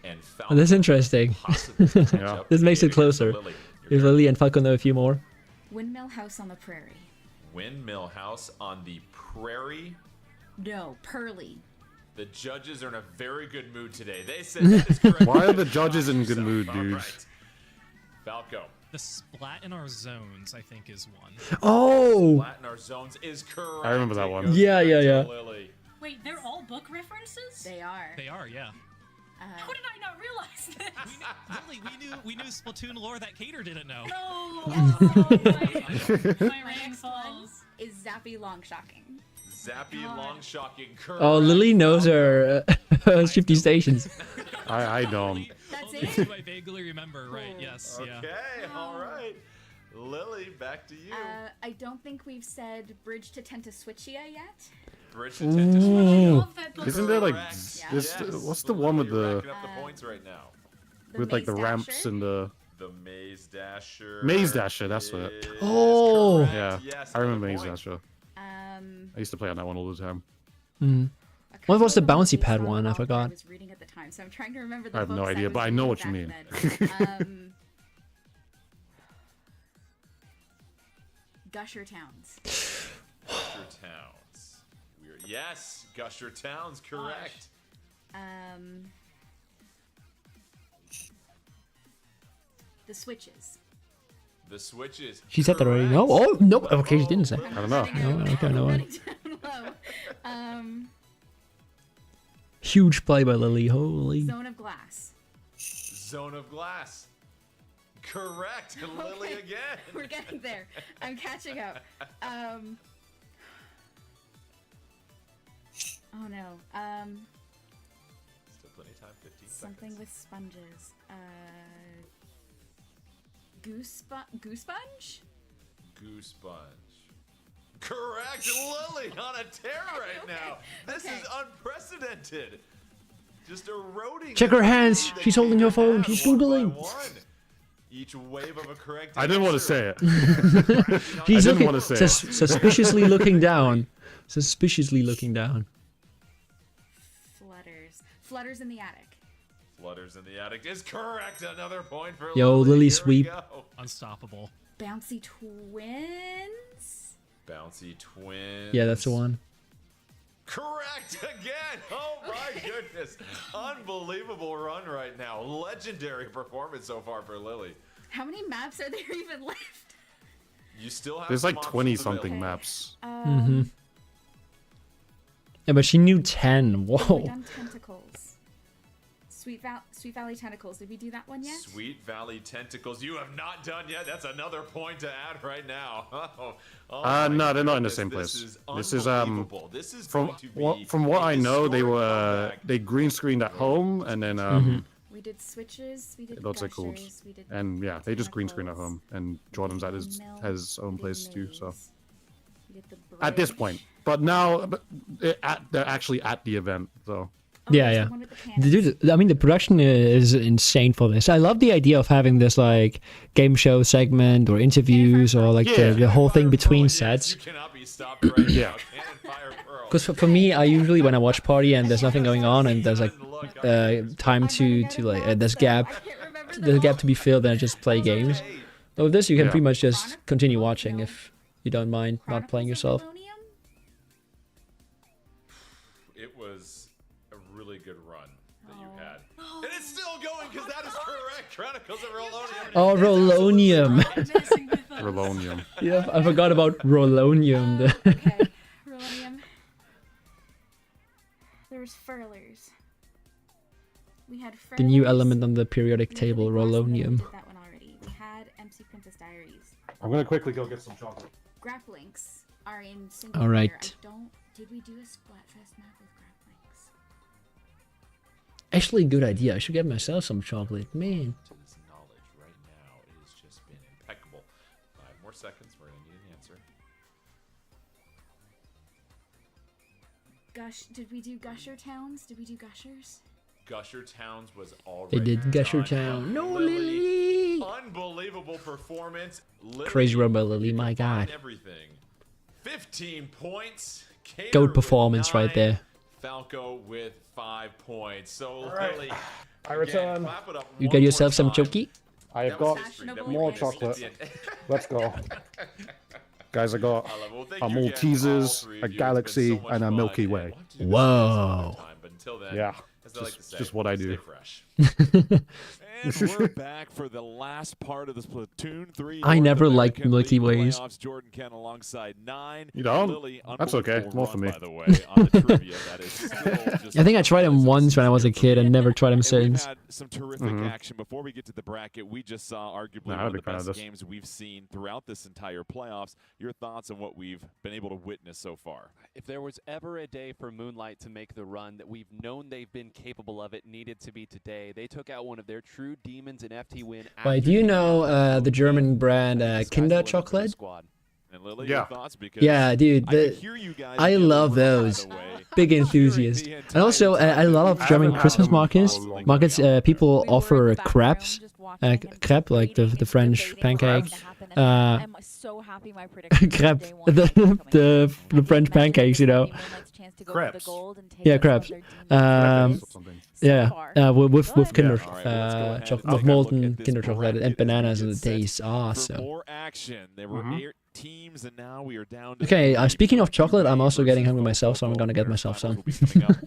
and Falco. oh, that's interesting. possibly to catch Yeah. up. This makes it Cater, here's to closer. Lily. If Lily and Falco know a few more. Windmill House on the Prairie. Windmill House on the Prairie. No, Pearly. The judges are in a very good mood today. They said that is correct. Why are the judges in good mood, All dude? right. Falco. The Splat in Our Zones, I think, is one. Oh! Latin our zones is correct. I remember that It one. goes Yeah, back yeah, to yeah. Lily. Wait, they're all book references? They are. They are, yeah. How did I not realize this? Lily, we knew Splatoon lore that Cater didn't know. No. Oh, my My rain next one falls. is Zappy Longshocking. Zappy long shocking correct. Oh, Lily knows her Shifty Stations. I don't. That's Only it? two I vaguely remember, right? Yes, yeah. Okay, all right. Lily, back to you. I don't think we've said Bridge to Tentaswitchia yet. Bridge to Tennis. Ooh. Love that book. Isn't there like Correct. this? Yes. What's the one with Lily, you're the racking up the points right now. with like the Maze ramps Dasher? and the? The Maze Dasher. Maze Dasher, that's what. is Oh. correct. Yeah, Yes, I remember another Maze point. Dasher. I used to play on that one all the time. Mm. A What was the couple of bouncy them pad based on one? I author forgot. was reading at the time, so I'm trying to remember the I have no books idea, was but I know what you reading mean. back then. Gusher Towns. Gusher Towns. Weird. Yes, Gusher Towns, correct. The Switches. The Switches. She said that already. No? correct. Oh, no. Okay, she didn't say. I don't know. No, okay, no. Writing down low. Huge play by Lily. Holy. Zone of Glass. Zone of Glass. Correct. Lily Okay. again. We're getting there. I'm catching up. Oh no. Still plenty of time. 15 Something seconds. with sponges. Goose sponge? Goose Sponge. Correct. Lily on a tear right now. This Okay. is unprecedented. Just eroding. Check her the hands. lead that She's you holding her phone. have She's one by Googling. one. Each wave of a correct I didn't want to answer. say it. She's didn't looking, wanna say it. suspiciously looking down. Suspiciously looking down. Flutters in the Attic. Flutters in the Attic is correct. Another point for Yo, Lily. Lily Here we sweep. go. Unstoppable. Bouncy Twins? Bouncy Twins. Yeah, that's the one. Correct again. Oh my goodness. Unbelievable run right now. Legendary performance so far for Lily. How many maps are there even left? You still have There's some like options 20-something available. maps. Yeah, but she knew 10. We've Whoa. done Tentacles. Sweet Valley Tentacles. Did we do that one yet? Sweet Valley Tentacles. You have not done yet. That's another point to add right now. My No, they're not in the goodness, same this place. is This is unbelievable. This is going to be from what a I know, they historic were comeback. they green screened at home, and then We did switches. We did what's it called? gushers. We did And yeah, they just green screen at home, and Jordan's at his has his own place too. So We did the at this bridge. point, but now they're actually at the event, so. Yeah, yeah. Dude, I mean, the production is insane for this. I love the idea of having this like game show segment or interviews or like the whole thing between sets. You cannot be stopped right now. Cannon Fire Pearl. Because for me, I usually when I watch party and there's nothing going on and there's like time to like there's gap to be filled, then I just play games. But with this, you can pretty much just continue watching if you don't mind not playing yourself. It was a really good run that you had. And it's still going because that is correct. Chronicles of Rolonium. Oh, Rolonium. Rolonium. Yeah, I forgot about Rolonium. Okay, Rolonium. There's furlers. We had furlers. The new element on the periodic table, We Rolonium. did that one already. We had MC Princess Diaries. I'm gonna quickly go get some chocolate. Grapplinks are in single All player. right. Did we do a Splatfest map with grapplinks? Actually, good idea. I should get myself some chocolate, man. To this knowledge right now, it has just been impeccable. 5 more seconds. We're going to need an answer. Did we do Gusher Towns? Did we do Gushers? Gusher Towns was already They did Gusher done. Town. No, Lily. Lily. Unbelievable performance. Lily, Crazy run by Lily, you my combine God. Everything. 15 points. Cater Goat with performance right 9, there. Falco with 5 points. So right. Lily, I again, return. clap it up You one get more yourself some time. choki? I have That was got history. That more was chocolate. history. Let's go. Guys, I got I love it. Well, thank a you again, all Maltesers, three of a you. It's been Galaxy, so much and a fun, Milky and Way. we'll have to do this Whoa. sometime, but until then, Yeah, as I like to say, just what I stay do. fresh. And we're back for the last part of the Splatoon 3. I North never liked American Milky League Ways. playoffs. Jordan Ken alongside 9. You don't? Lily, That's okay. unbelievable More for run, me. By the way, on the trivia, that is still just I think I tried them once when I was a kid and never tried them And we've since. had some terrific action. Before we get to the bracket, we just saw arguably Nah, one I'm a of the big fan of best this. games we've seen throughout this entire playoffs. Your thoughts on what we've been able to witness so far? If there was ever a day for Moonlight to make the run that we've known they've been capable of, it needed to be today. They took out one of their true demons in FT Win. Wait, do you know the German brand Kinder Chocolate? And Lily, Yeah. your thoughts? Because Yeah, dude, I could the- hear you guys I in the love room, by those. the way. Big enthusiast. And also, I love I German haven't had Christmas them markets. for a long Markets, people We were in offer the back crepes, room just watching him crepe like the debating French and pancake. debating what's gonna happen, and I'm so happy my prediction from Crepe, day one is coming. the French pancakes, you know. Moonlight's chance to go for the Crepes. gold and take Yeah, out some of crepes. their demons. Something. So Yeah, far, with good. Kinder, All right, well, let's go ahead and chocolate, take with a molten look at this Kinder chocolate bracket and as we bananas, and get it set tastes for awesome. more action. There were 8 teams, and now we are down to Okay, 3. speaking of chocolate, I'm also getting versus hungry myself, so I'm Foco. gonna get Their myself some. finals will be coming up.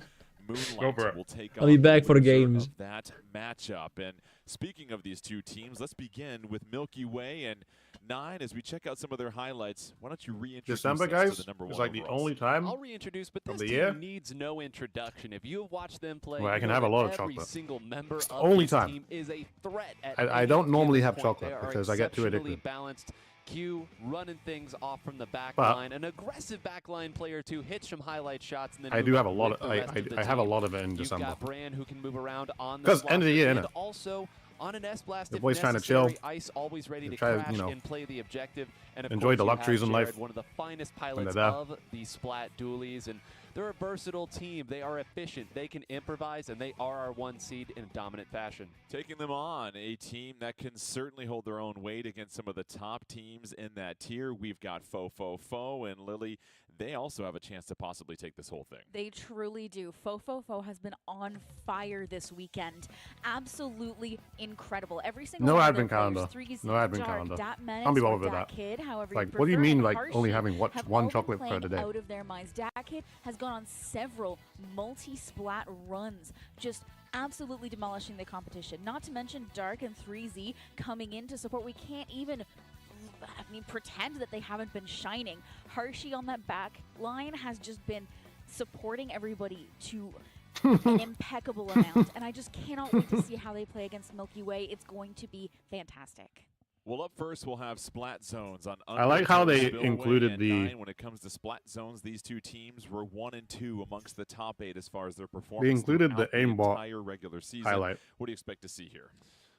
Moonlight Go for it. will take I'll be on back for the loser games. of that matchup. And speaking of these two teams, let's begin with Milky Way and 9 as we check out some of their highlights. Why don't you reintroduce December, us guys, to the number is 1 like the overalls? only time. I'll reintroduce, but Of this the team year? needs no introduction. If you have watched them play, Well, I you can know have a that lot of every chocolate. single member It's the of only this time. team is a threat at I any don't normally given have point. chocolate They are because I get too exceptionally addicted. balanced. Q running things off from the back But- line, an aggressive back line player to hit some highlight shots, and then I move do have on a lot with of the rest of the I have a team. lot of it in You've December. got Bran who can move around on the 'Cause slot end of the year, and innit? also on an S blast The if boys trying to necessary. chill. Ice always ready to Try to, crash you know, and play the objective. And of enjoy course the you have luxuries in Jared, life one of the finest they're pilots there. of the Splat dualies, and they're a versatile team. They are efficient. They can improvise, and they are our 1 seed in dominant fashion. Taking them on, a team that can certainly hold their own weight against some of the top teams in that tier. We've got Fo and Lily. they also have a chance to possibly take this whole thing. They truly do. Fofofo has been on fire this weekend. Absolutely incredible. Every single No one of admin their players, calendar. 3Z, No admin Dark, calendar. Datmenace, Can't be or bothered with that. Datkid, however Like, you what do you prefer, mean, and like, only Harshi having have one all been chocolate per playing day? out of their minds. Datkid has gone on several multi-splat runs, just absolutely demolishing the competition. Not to mention Dark and 3Z coming in to support. We can't even pretend that they haven't been shining. Harshi on that back line has just been supporting everybody to an impeccable amount, and I just cannot wait to see how they play against Milky Way. It's going to be fantastic. Well, up first, we'll have Splat Zones on. I like how they Spillway included and the- 9. When it comes to Splat Zones, these two teams were 1 and 2 amongst the top 8 as far as their performance. They included the throughout aimbot entire regular season. highlight. What do you expect to see here?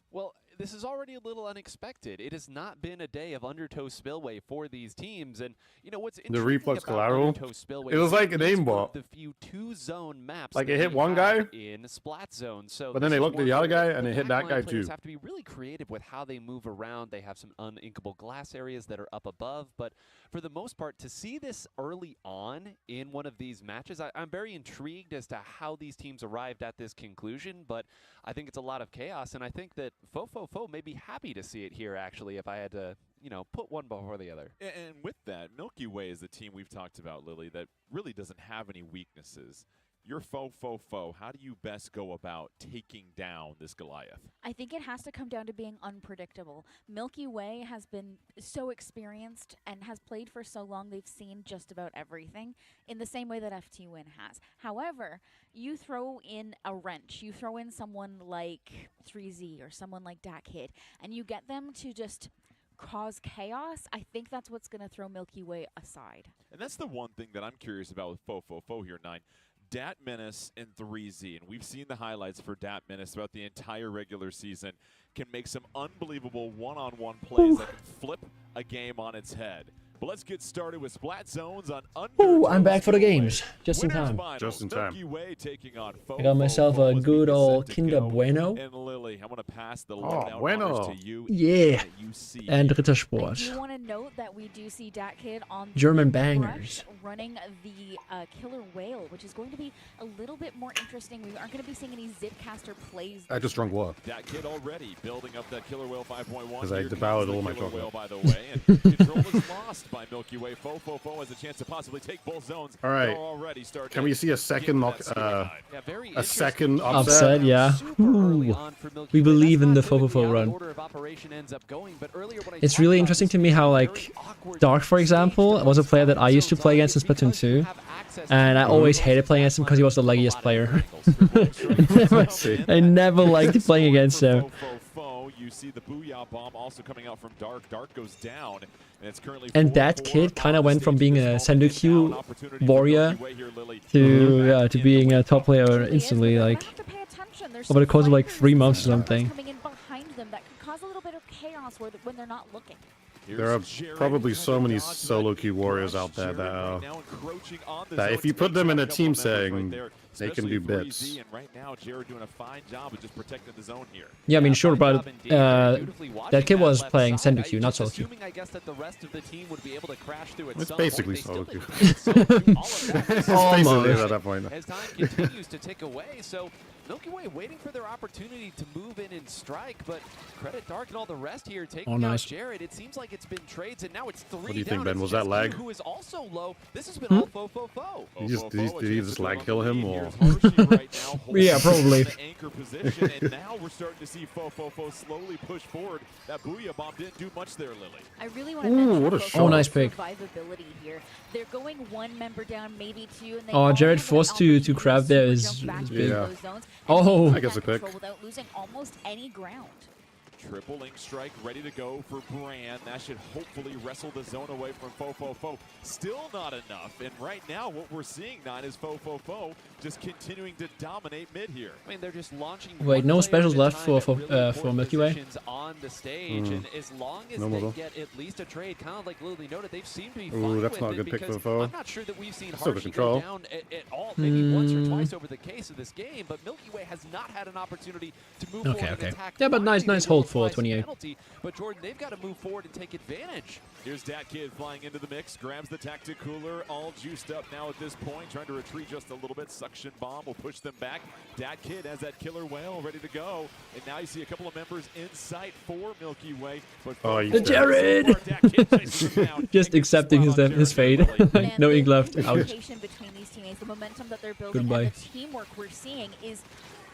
Well, this is already a little unexpected. It has not been a day of Undertow Spillway for these teams, and you know what's interesting reflex about collateral, Undertow Spillway it was is like an it's one aimbot. of the few 2-zone maps Like, that it hit we one have guy, in Splat Zone. So but then this they is looked at one the other where guy and the it hit that backline guy players too. have to be really creative with how they move around. They have some uninkable glass areas that are up above, but for the most part, to see this early on in one of these matches, I'm very intrigued as to how these teams arrived at this conclusion, but I think it's a lot of chaos, and I think that Fofofo may be happy to see it here, actually, if I had to, you know, put one before the other. And with that, Milky Way is the team we've talked about, Lily, that really doesn't have any weaknesses. You're Fofofo. How do you best go about taking down this Goliath? I think it has to come down to being unpredictable. Milky Way has been so experienced and has played for so long, they've seen just about everything in the same way that FT Win has. However, you throw in a wrench, you throw in someone like 3Z or someone like Datkid, and you get them to just cause chaos. I think that's what's going to throw Milky Way aside. And that's the one thing that I'm curious about with Fofofo here, 9. Datmenace and 3Z, and we've seen the highlights for Datmenace throughout the entire regular season, can make some unbelievable one-on-one plays that can flip a game on its head. But let's get started with Splat Zones on Ooh, I'm back for the games. Just in time. Just in time. Milky Way taking on I got myself a Fofofo as good we old get set to Kinder go. Bueno. And Lily, I'm going to pass the Oh, loadout bueno. honors to you. Yeah. You see And I Rittersport. do want to note that we do see Datkid on the German brush bangers. running the Killer Whale, which is going to be a little bit more interesting. We aren't going to be seeing any Zipcaster plays. I just drunk water. That kid already building up that Killer Whale 5.1. 'Cause I Here devoured comes the all my Killer chocolate. Whale, by the way, and control is lost by Milky Way. Fofofo has a chance to possibly take both zones. All right. They're already starting Can to we see a get second that speed behind. Yeah, very a second Upset, yeah. Ooh. We believe in the Fofofo run. It's really interesting to me how, like, Dark, for example, was a player that I used to play against in Splatoon 2. And I always hated playing against him because he was the leggiest player. I never liked playing against him. Fofofo, you see the Booyah Bomb also coming out from Dark. Dark goes down, and it's currently And 4-4. that kid kind of went from being a Sendukyu Opportunity for warrior Milky Way here, Lily. to being a top player instantly, like, over the course of like 3 months or something. Coming in behind them that could cause a little bit of chaos when they're not looking. There are probably so many solo queue warriors out there that if you put them in a team setting, they can do bits. And right now, Jared doing a fine job of just protecting the zone here. Yeah, I mean, sure, but that kid was playing Sendukyu, not solo queue. Assuming, I guess, that the rest of the team would be able to crash through at It's some basically point. They solo still queue. didn't solo queue. All of that It's basically at that point. as time continues to tick away. So Milky Way waiting for their opportunity to move in and strike, but credit Dark and all the rest here taking Oh, nice. out Jared. It seems like it's been trades, and now it's 3 What do you down. think, Ben? It's Was that just lag? you Who is also low. This has been Hmm? all Fofofo. Did he just lag kill him or? Yeah, probably. The anchor position, and now we're starting to see Fofofo slowly push forward. That Booyah Bomb didn't do much there, Lily. I really want to Ooh, mention what a Fofo's shot. Oh, nice pick. survivability here. They're going one member down, maybe two, and they Oh, all Jared have an forced to grab there is jump back into big. those zones, and Oh, take I guess that a pick. control without losing almost any ground. Triple Link Strike ready to go for Bran. That should hopefully wrestle the zone away from Fofofo. Still not enough. And right now, what we're seeing, 9, is Fofofo just continuing to dominate mid here. I mean, they're just launching. Wait, one no player specials at a left time for at for really important Milky Way? positions on the stage, and as long as No they more. get at least a trade, kind of like Lily noted, they seem to be Ooh, fine that's with not a it good pick because for Fo. I'm not sure that we've seen Still the Harshi control. go down at all. Maybe once or Mm. twice over the case of this game, but Milky Way has not had an opportunity to move Okay, forward okay. and attack. Yeah, but nice Finally, nice they will hold for apply some 28. penalty, but Jordan, they've got to move forward and take advantage. Here's Dat Kid flying into the mix, grabs the Tactic Cooler, all juiced up now at this point, trying to retreat just a little bit. Suction Bomb will push them back. Dat Kid has that Killer Whale ready to go. And now you see a couple of members in sight for Milky Way. But you Jared! Just accepting his fate. No ink left. Ouch. Communication between these teammates, the momentum that they're building, Goodbye. and the teamwork we're seeing is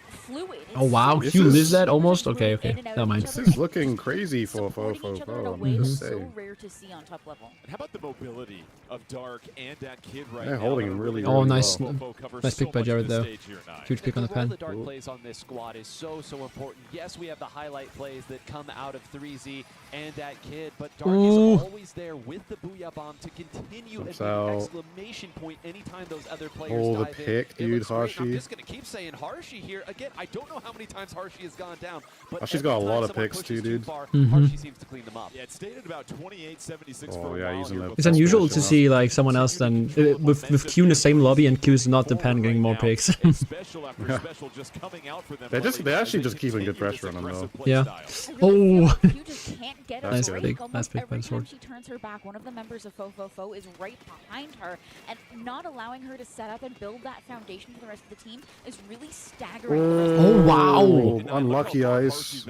fluid. It's Oh wow, This Q is- lives that almost? Okay, okay. Never mind. This is looking crazy for supporting each other in a I'm way just that's so saying. rare to see on top level. And how about the mobility of Dark and Dat Kid right They're now? holding that him are really, Oh, really nice. well. Fofo covers Nice pick so by much of Jared, the though. stage here tonight. Huge pick on the The role pen. that Dark plays on this squad is so important. Yes, we have the highlight plays that come out of 3Z and that kid, but Dark Ooh. is always there with the Booyah Bomb to continue Jumps at the out. exclamation point anytime those other players Oh, the dive pick, in. It dude, looks great, and I'm Harshy. just going to keep saying Harshy here. Again, I don't know how many times Harshy has gone down, but Harshy's every got a time lot of someone picks pushes too, dude. far, Mhm. Harshy seems to clean them up. Yeah, it stayed at about 28-76 Oh, for a yeah, while using here, the- but It's unusual Special to see like someone else than with Q in the same lobby and Q's not the pen getting more picks. and special after special just coming out for them. They're actually just keeping good pressure on him though. Yeah. I really feel Oh. like Q just can't get a Nice break. pick. Almost Nice pick by every the sword. time she turns her back, one of the members of Fofofo is right behind her, and not allowing her to set up and build that foundation for the rest of the team is really staggering. Oh, wow. Unlucky eyes.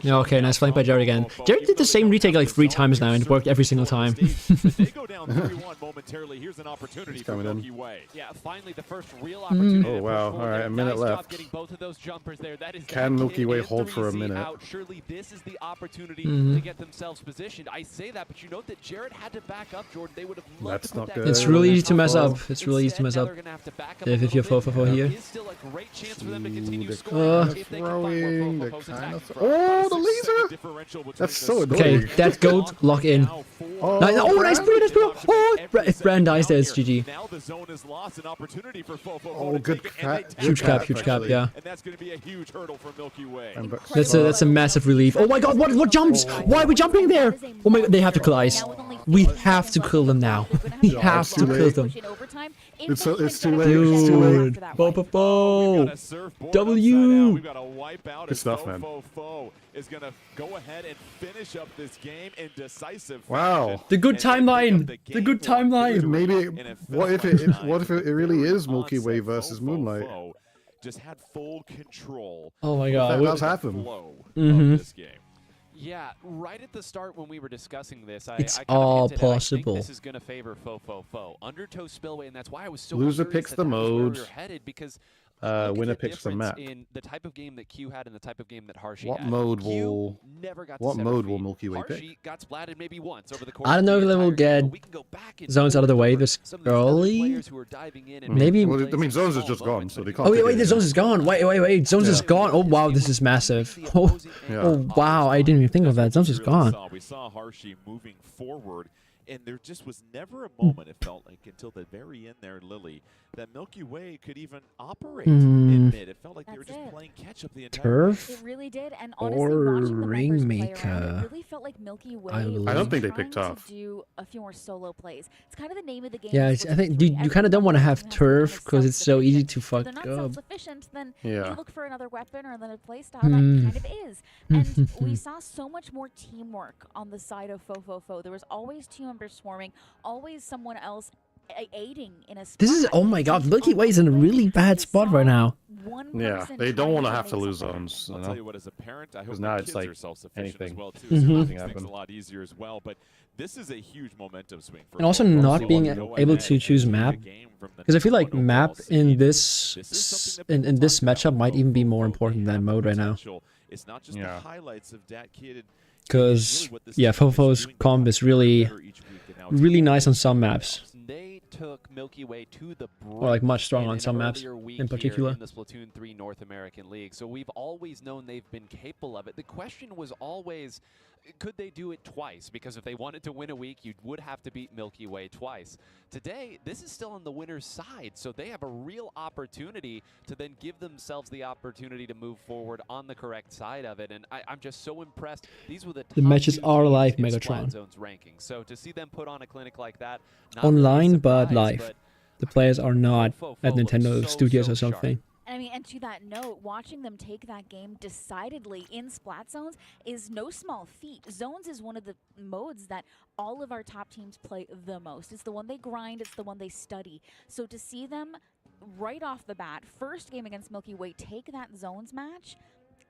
Yeah, okay, nice flank by Jared again. Jared did the same retake like 3 times now and it worked every single time. They go down 3-1 momentarily. Here's an opportunity He's for coming in. Milky Way. Yeah, finally the first real opportunity. Oh, to wow. push All right, forward. a minute Nice job left. getting both of those jumpers there. That is Can that Milky kid Way and hold for a 3Z minute? out. Surely this is the opportunity Mhm. to get themselves positioned. I say that, but you note that Jared had to back up, Jordan. They would have loved That's to put not that good. It's guy really on easy to mess top. up. It's really easy to mess Instead, up. now they're gonna have to back up If a you're little bit. 4-4 here. There is still a great chance for them to continue They're scoring kinda if they can find where throwing, they're Fofofo's kinda attacking from. Oh, the laser! That's so Okay, annoying. that goat, lock in. Oh, Nice, oh, nice play, nice play. Oh, if Brand dies there, it's GG. Now the zone is lost, an opportunity for Fofo Oh, to good take it, and they cap. tap Huge it. cap, huge cap, yeah. And that's going to be a huge hurdle for Milky Way. That's a massive relief. Oh my god, what jumps? Why are we jumping there? Oh my god, they have to kill ice. We have to kill them now. We have to kill them. It's too late. It's too late. Dude, Bo. W. We've got a wipeout. Good stuff, man. Fofo is going to go ahead and finish up this game in decisive Wow. fashion. The good And they pick up timeline. the The good game point. timeline. Maybe what if it really is Milky Way versus Moonlight? Fofo just had full control. Oh my What god. the hell's happened? Flow Mhm. of this game. Yeah, right at the start when we were discussing this, It's I kind of all hinted at, I possible. think this is going to favor Fofofo. Undertow Spillway, and that's why I was so Loser curious picks that the that was where mode. we were headed, because look at Winner the picks the difference map. in the type of game that Q had and the type of game that Harshy What had. mode Q will never got to what 7 mode will feet. Milky Way pick? Harshy got splatted maybe once over the course I don't know of if the they will entire game, get but we can go back and zones out of the way this some of these other early. players who are diving in and Maybe. Well, I making mean, plays in Zones is small just gone, moments, so but they if can't Oh pick wait, it. the zones is gone. Wait, zones is gone. Oh wow, this is massive. Oh, Yeah. oh wow, I didn't even think of that. Zones is Really gone. We saw Harshy moving forward, and there just was never a moment, it felt like, until the very end there, Lily, that Milky Way could even operate in mid. It felt like they were just playing catch up the entire Turf It really did, and honestly, or watching the members play around, Rainmaker. it really felt like Milky Way I was believe. I don't think they trying picked tough. to do a few more solo plays. It's kind of the name of the game. Yeah, in I think Splatoon 3. you kind of don't want to have Everyone has turf become because it's so easy to self-sufficient. fuck If they're not up. self-sufficient, then Yeah. you look for another weapon or another playstyle Hmm. that kind of is. And we saw so much more teamwork on the side of Fofofo. There was always two members swarming, always someone else aiding in a This is spot. oh my god, Milky Way is in a really bad spot right now. One Yeah, person they don't trying want to make have to lose something zones. I'll You tell know? you what, as a parent, I hope Because my now kids it's like are self-sufficient anything. as well too. Mhm. So it makes Anything things happen. a lot easier as well. But this is a huge momentum swing for And also Fofo. not They being want to go able ahead to and choose take the map. game from the Because I feel like #1 map overall in seed. this This is something that in we've this talked matchup about might with even be Fofo. more They important have than the mode right now. potential. It's not just Yeah. the highlights of Dat Kid. and Because really what this yeah, team is Fofo's doing comp is really better each week, and now it's really getting nice on better. some maps. They took Milky Way to the Or like much stronger on in some an maps earlier week in here particular. in the Splatoon 3 North American League. So we've always known they've been capable of it. The question was always, could they do it twice? Because if they wanted to win a week, you would have to beat Milky Way twice. Today, this is still on the winner's side, so they have a real opportunity to then give themselves the opportunity to move forward on the correct side of it. And I'm just so impressed. These were the The top matches 2 are teams live, in Megatron. Zone's rankings. So to see them put on a clinic like that, not really a Online but surprise, live. but The players are not Fofo at looks Nintendo so, Studios so or sharp. something. I mean, and to that note, watching them take that game decidedly in Splat Zones is no small feat. Zones is one of the modes that all of our top teams play the most. It's the one they grind, it's the one they study. So to see them right off the bat, first game against Milky Way, take that Zones match,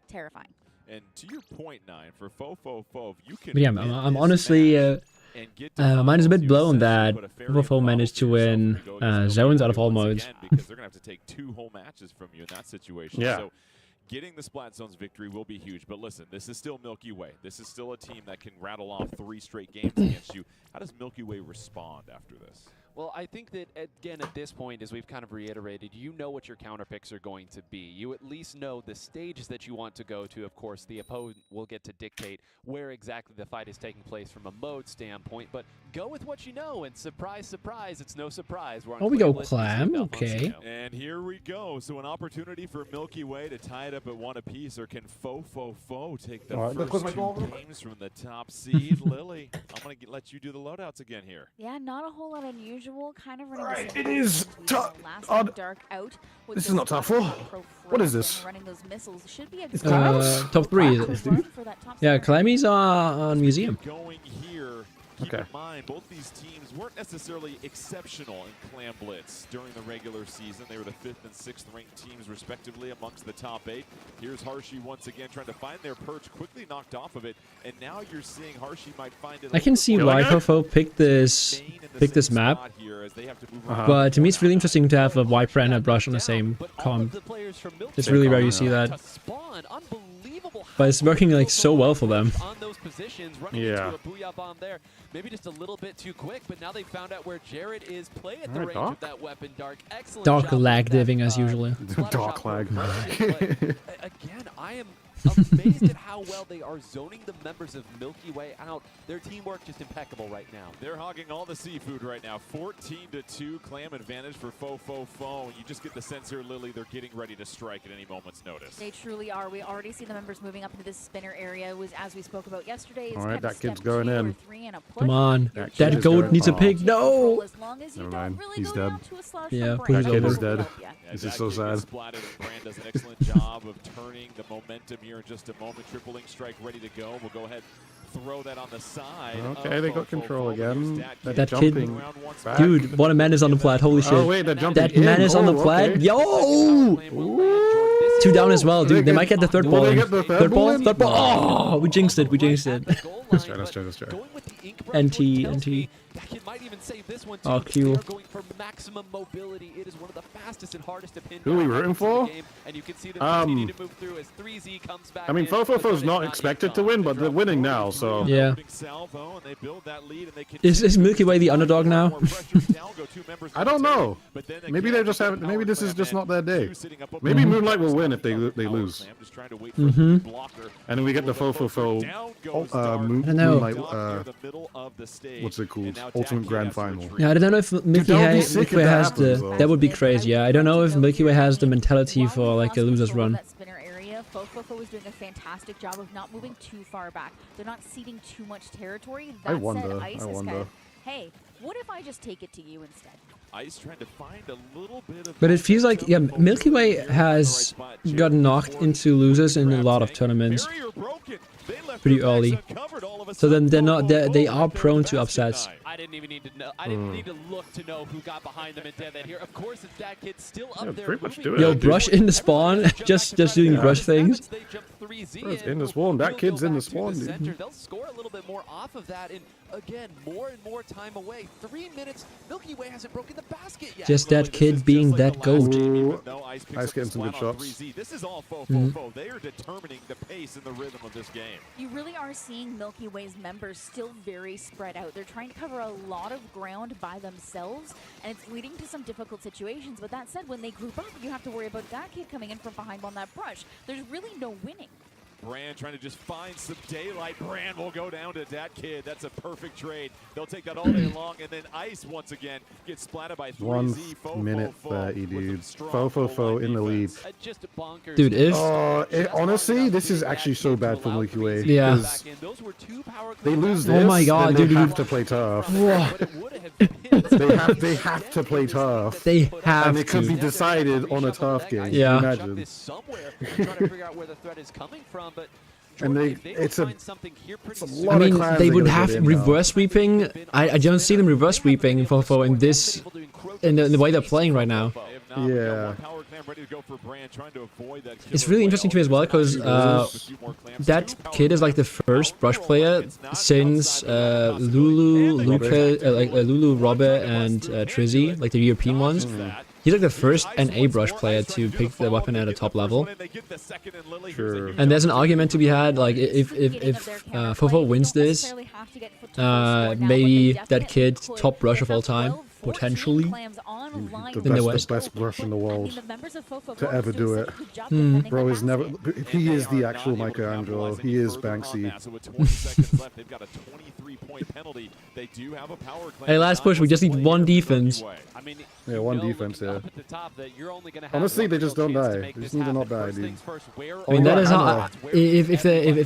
terrifying. And to your point, Nine, for Fofofo, you can. But yeah, I'm honestly, mine is a bit blown that Fofofo managed to win Zones out of all modes. Because they're gonna have to take 2 whole matches from you in that situation. Yeah. So getting the Splat Zones victory will be huge. But listen, this is still Milky Way. This is still a team that can rattle off 3 straight games against you. How does Milky Way respond after this? Well, I think that, again, at this point, as we've kind of reiterated, you know what your counter picks are going to be. You at least know the stages that you want to go to. Of course, the opponent will get to dictate where exactly the fight is taking place from a mode standpoint, but go with what you know, and surprise, surprise, it's no surprise. We're on Oh, we go Clam Clam, okay. And here we go. So an opportunity for Milky Way to tie it up at 1 apiece, or can Fofofo take the Alright, first 2 games from the top seed? Lily, I'm going to let you do the loadouts again here. Yeah, not a whole lot unusual. Kind of running Right, the it same is last time Dark out. With This is those not top Flash 4. Pro What is Frozen this? Running those missiles should be a It's good Clams? Top 3 is it? for that top Yeah, side. Clammies are on Museum. Going here, keep in mind, both these teams weren't necessarily exceptional in Clam Blitz during the regular season. They were the 5th and 6th ranked teams, respectively, amongst the top 8. Here's Harshy once again trying to find their perch, quickly knocked off of it, and now you're seeing Harshy might find it. I can see why Fofo picked this map, but to me it's really interesting to have a Viper and a Brush on the same comp. It's really rare you see that. But it's working like so well for them. on those positions, running Yeah. into a Booyah Bomb there. Maybe just a little bit too quick, but now they found out where Jared is. Play at the Alright, range Doc. of that weapon, Dark. Excellent Dark job lag with that, diving as usual. Dark lag. Again, I am amazed at how well they are zoning the members of Milky Way out. Their teamwork just impeccable right now. They're hogging all the seafood right now. 14-2 Clam advantage for Fofofo. You just get the sense here, Lily, they're getting ready to strike at any moment's notice. They truly are. We already see the members moving up into this spinner area. It was as we spoke about yesterday. It's All right, kind of that kid's step going 2 or in. 3 and a push. Come on, That kid that is goat going- needs a oh. pig. No. As long as you Never don't mind. really He's go dead. down to a slash Yeah, from push Brand, is That kid over. is dead. help ya. Yeah, This that is so kid sad. gets splatted, and Brand does an excellent job of turning the momentum here in just a moment. Triple Link strike ready to go. We'll go ahead, throw that on the side. Okay, they got control again. They're That jumping kid, back. dude, what a man is on the plat. Holy shit. Oh, wait, they're jumping That in. man is on the Oh, plat. okay. Yo! 2 down as well, dude. They might get the third Will ball they in. get the third Third ball ball? in? Third ball. Oh, we jinxed it. We jinxed it. Let's try, let's try, let's try. NT, NT. That kid might even save this one Oh, too. Q. They are going for maximum mobility. It is one of the fastest and hardest to pin Who are we down rooting items in the for? game, and you can see them continue to move through as 3Z comes back. I mean, in, but Fofofo's it's not expected to win, but they're winning now, so. Yeah. Salvo, and they build that lead, and they Is Milky Way the underdog now? I don't know. Maybe they just have. Maybe this is just not their day. Maybe Moonlight will win if they lose. Mm-hmm. And then we get the Fofofo I don't know. Moonlight. What's it called? Ultimate Grand Final. Yeah, I don't know if Milky that would be Way sick if Way that has happens, the. though. That would be crazy. Yeah, I don't know if Milky Way has the mentality for like a loser's run. That spinner area, Fofofo was doing a fantastic job of not moving too far back. They're not ceding too much territory. That I wonder, said, Ice I is wonder. kind of, hey, what if I just take it to you instead? Ice trying to find a little bit of. But it feels like yeah, Milky Way has got knocked into losers in a lot of tournaments pretty early. So then they are prone to upsets. I didn't even need to know. I didn't need to look to know who got behind them and did that here. Of course, it's that kid still up there. pretty much moving do it. Yo, Brush in the spawn, just doing Brush things. They jump 3Z Brush in the spawn. That We'll kid's go in the back to spawn, dude. center. They'll score a little bit more off of that, and again, more and more time away. 3 minutes. Milky Way hasn't broken the basket yet. Just that kid being that goat. Ooh, Ice getting some good shots. This is all Mm-hmm. Fofofo. They are determining the pace and the rhythm of this game. You really are seeing Milky Way's members still very spread out. They're trying to cover a lot of ground by themselves, and it's leading to some difficult situations. But that said, when they group up, you have to worry about that kid coming in from behind on that Brush. There's really no winning. Brand trying to just find some daylight. Brand will go down to that kid. That's a perfect trade. They'll take that all day long. And then Ice once again gets splatted by 3Z. 1 minute 30, dude. Fofofo in the lead. Dude, if honestly, this is actually so bad for Milky Way. Yeah. because They lose this. Oh my God, then dude, they have dude. to play tough. Whoa. they have to play tough. They have And it could to. be decided on a tough game. Yeah. Can you imagine? And it's a lot I mean, of clans they they're would gonna have get in now. reverse sweeping. I don't see them reverse sweeping Fofo in this, in the way they're playing right now. Yeah. It's really interesting to me as well because that kid is like the first brush player since Lulu, Lulu, Robert, and Trizzy, like the European ones. He's like the first NA brush player to pick the weapon at a top level. Sure. And there's an argument to be had, like if Fofo wins this, maybe that kid top brush of all time, potentially. The best brush in the world to ever do it. Bro is never. He is the actual Michelangelo. He is Banksy. Hey, last push. We just need one defense. Yeah, one defense. Yeah. Honestly, they just don't die. They just need to not die, dude. I mean, that is how. If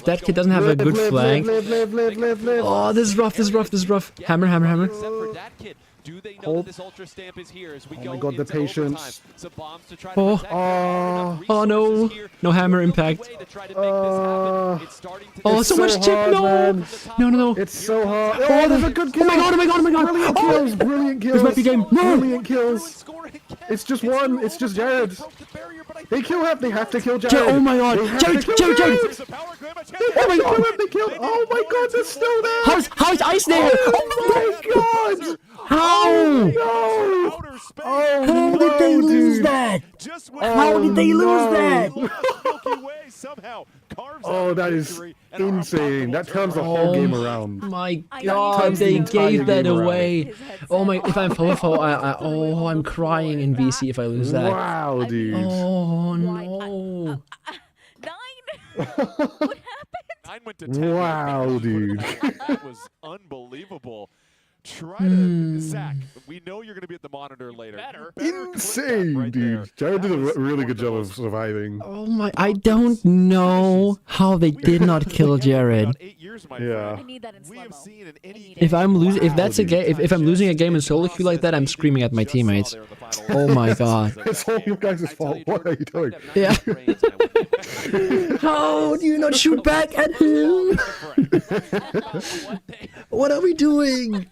that kid doesn't have a good flank. Oh, this is rough. This is rough. This is rough. Hammer, hammer, hammer. Do they know Hold. that this Ultra Stamp is here as we Oh go my God, the into patience. overtime? Some bombs to try to Oh, protect that. oh no, no hammer impact. Oh, It's so much chip. hard, No, man. no, no, no. It's so hard. Oh, there's a good kill. Oh my God! Oh my God! Oh my God! Brilliant Oh, kills. Brilliant kills. This might be game. No. Brilliant kills. It's just one. It's just Jared. They kill him. They have to kill Jared. Oh my God! They have Jared! to kill Jared! Oh my God! They killed. Oh my God! They're still there. How is Ice there? Oh my God! How? No! Oh, How no, did they lose dude. that? How did they lose that? Oh, that is insane. That turns the whole game around. My God, they gave that away. Oh my! If I'm Fofo, I'm crying in VC if I lose that. Wow, dude. Oh no! 9 went to 10. Wow, dude. That was unbelievable. Try to, Zach, we know you're going to be at the monitor later. Better Insane, dude. Jared did a really good job of surviving. Oh my! I don't know how they did not kill Jared. Yeah. If I'm losing, if that's a game, if I'm losing a game in solo queue like that, I'm screaming at my teammates. Oh my God! It's all you guys' fault. What are you doing? Yeah. How do you not shoot back at him? What are we doing?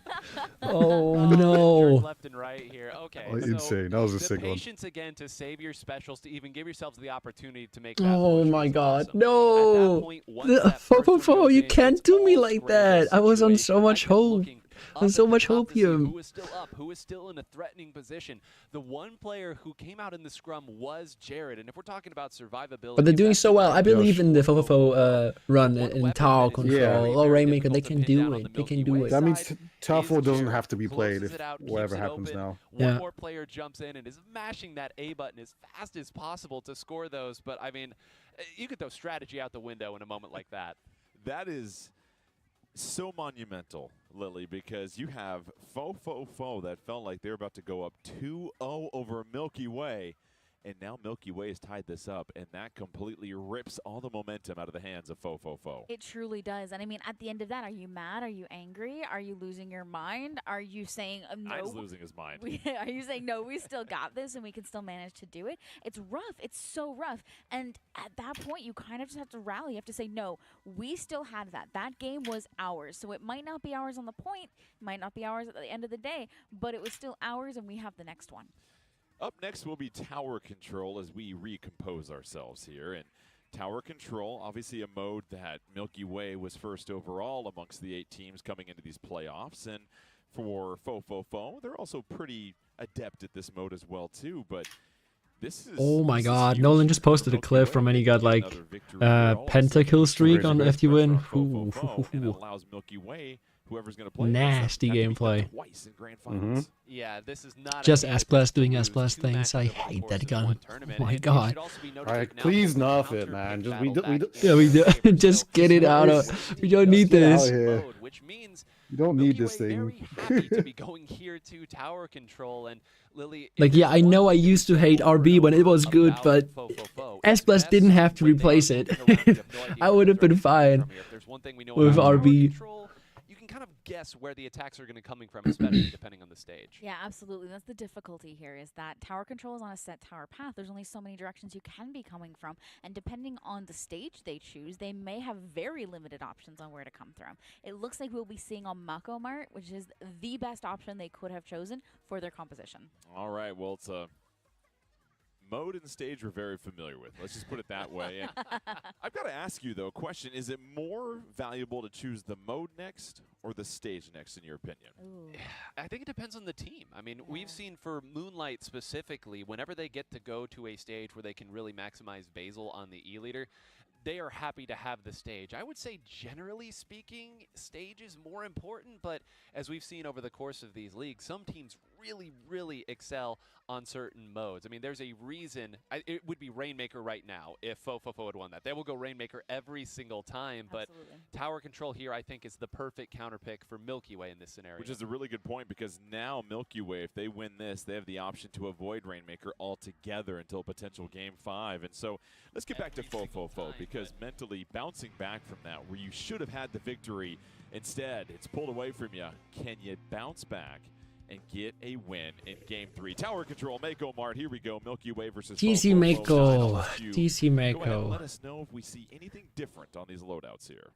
Oh no! Left and right here. Okay, Oh, insane. That was a sick one. Patience again to save your specials to even give yourselves the opportunity to make that Oh push my was God! awesome. No! Fofo, you can't do me like that. I was on so much hope. On so much hopium. Who is still up? Who is still in a threatening position? The one player who came out in the scrum was Jared, and if we're talking about survivability, But they're doing that's so well. I believe Josh. in the Fofo run in tower control. Yeah. Or Rainmaker, they can do it. They can do it. That means Tower 4 doesn't have to be played closes if it out, whatever keeps it happens open. now. One Yeah. more player jumps in and is mashing that A button as fast as possible to score those. But I mean, you could throw strategy out the window in a moment like that. That is so monumental, Lily, because you have Fofofo that felt like they're about to go up 2-0 over Milky Way, and now Milky Way has tied this up, and that completely rips all the momentum out of the hands of Fofofo. It truly does. And I mean, at the end of that, are you mad? Are you angry? Are you losing your mind? Are you saying no? He's losing his mind. Are you saying no? We still got this, and we can still manage to do it. It's rough. It's so rough. And at that point, you kind of just have to rally. You have to say no. We still had that. That game was ours. So it might not be ours on the point. It might not be ours at the end of the day. But it was still ours, and we have the next one. Up next will be Tower Control as we recompose ourselves here. And Tower Control, obviously a mode that Milky Way was first overall amongst the 8 teams coming into these playoffs. And for Fofofo, they're also pretty adept at this mode as well, too. But this is... Oh my this is God! huge Nolan just for posted a Milky clip Way. from when he They got get like another victory here also. pentakill streak on Crazy. FT Win. Fofofo, and it allows Milky Way whoever's going to play. Nasty against them. Have to beat them gameplay. Twice in grand finals. Yeah, this is not Just a S team plus that's doing gonna S lose plus two things. matches I over the hate course that of gun. one tournament. My And it God. should also be noted Alright, that now please the nerf counter it, man. pick Just battle back Yeah, we do. Just get it out of. We don't need Get out this. here. mode, which means You don't need Milky this Way thing. very happy to be going here to tower control. And Lily, if Like, yeah, there's I know one I thing used to you hate know over RB and when it over was good, about but Fofofo, S it's Plus best didn't have to when they are replace it. moving around, you have no idea I what would have they're been gonna fine from here. If there's one thing we know with about tower RB. control, you can kind of guess where the attacks are going to coming from, especially depending on the stage. Yeah, absolutely. That's the difficulty here is that tower control is on a set tower path. There's only so many directions you can be coming from, and depending on the stage they choose, they may have very limited options on where to come from. It looks like we'll be seeing on Mako Mart, which is the best option they could have chosen for their composition. All right, well, it's a mode and stage we're very familiar with. Let's just put it that way. And I've got to ask you, though, a question. Is it more valuable to choose the mode next or the stage next, in your opinion? I think it depends on the team. I mean, we've seen for Moonlight specifically, whenever they get to go to a stage where they can really maximize Basil on the E-Leader, they are happy to have the stage. I would say, generally speaking, stage is more important, but as we've seen over the course of these leagues, some teams really, really excel on certain modes. I mean, there's a reason. It would be Rainmaker right now if Fofofo had won that. They will go Rainmaker every single time, but tower control here, I think, is the perfect counter pick for Milky Way in this scenario. Which is a really good point, because now Milky Way, if they win this, they have the option to avoid Rainmaker altogether until potential Game 5. And so let's get back to Fofofo, because mentally bouncing back from that, where you should have had the victory, instead it's pulled away from you. Can you bounce back and get a win in Game 3? Tower control, Mako Mart. Here we go. Milky Way versus TC Fofofo. Mako. LSU. TC Go ahead and Mako. let us know if we see anything different on these loadouts here.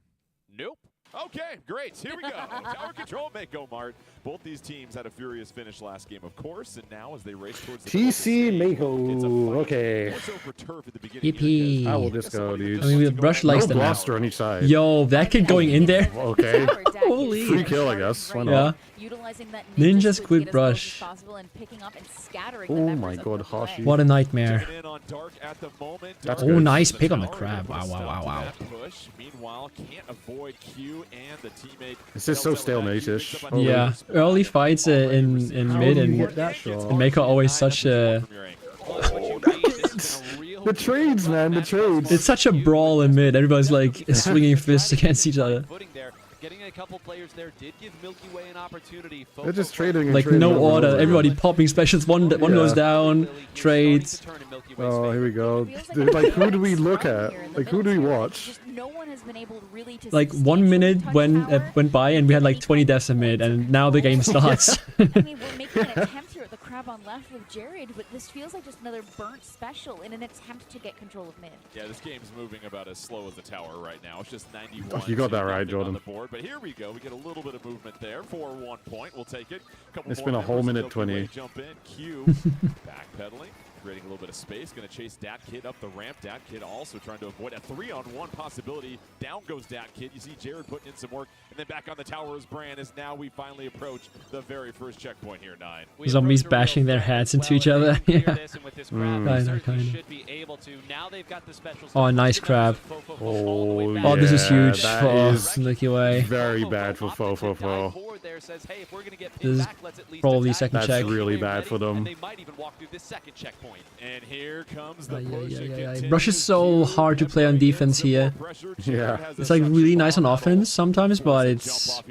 Nope. Okay, great. Here we go. Tower control, Mako Mart. Both these teams had a furious finish last game, of course, and now as they race towards the TC Mako. Okay. Yippee. I will just go, dude. I mean, with Brush likes no the map. blaster on each side. Yo, that kid going in there. Okay. Holy. Free kill, I guess. Why Yeah. not? Utilizing that Ninja's switch quick to get as close as brush. possible and picking up and scattering the Oh members my of god, Milky Way. Hashi. What a nightmare. That's Oh, good. nice pick on the crab. Wow, wow, wow, wow. Push. Meanwhile, can't avoid Q and the teammate. This is so stalemate-ish. Oh, Yeah, early fights in mid do you and get that shot? Mako always such a. The trades, man, the trades. It's such a brawl in mid. Everybody's like swinging fists against each other. Getting a couple players there did give Milky Way an opportunity. They're just trading and Like trading no over and order. over. Everybody popping specials. One goes down. Trades. Oh, here we go. Dude, like, who do we look at? Like, who do we watch? No one has been able really to Like 1 minute went by and we had like 20 deaths in mid, and now the game starts. I mean, we're making an attempt here at the crab on left with Jared, but this feels like just another burnt special in an attempt to get control of mid. Yeah, this game's moving about as slow as the tower right now. It's just 91. Oh, you got that right, nothing on Jordan. the board, but here we go. We get a little bit of movement there for 1 point. We'll take it. Couple It's more been a whole members of minute Milky Way 20. Jump in. Q backpedaling, creating a little bit of space. Going to chase Dat Kid up the ramp. Dat Kid also trying to avoid a 3-on-1 possibility. Down goes Dat Kid. You see Jared putting in some work, and then back on the tower is Bran. As now we finally approach the very first checkpoint here, 9. Zombies bashing their heads into each other. Yeah. Kinda. Oh, nice crab. Oh, this is yeah, huge that for is Milky Way. Very bad for Fofofo. This is probably second That's check. really bad for them. And here comes the Ay, push. ay, It ay, ay. continues. Brush is so hard to play on defense here. Yeah. It's like really nice on offense sometimes, but it's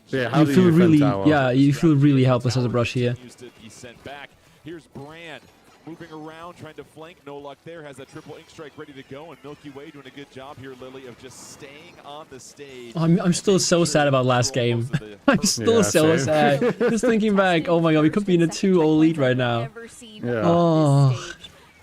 Yeah, how you do feel you defend really tower? yeah, you feel really helpless as a Brush here. Continues to be sent back. Here's Brand moving around, trying to flank. No luck there. Has that triple ink strike ready to go, and Milky Way doing a good job here, Lily, of just staying on the stage. I'm still so sad about last game. I'm still Yeah, so same. sad. Just thinking back, oh my god, we could be in a 2-0 lead right now. Yeah. Oh,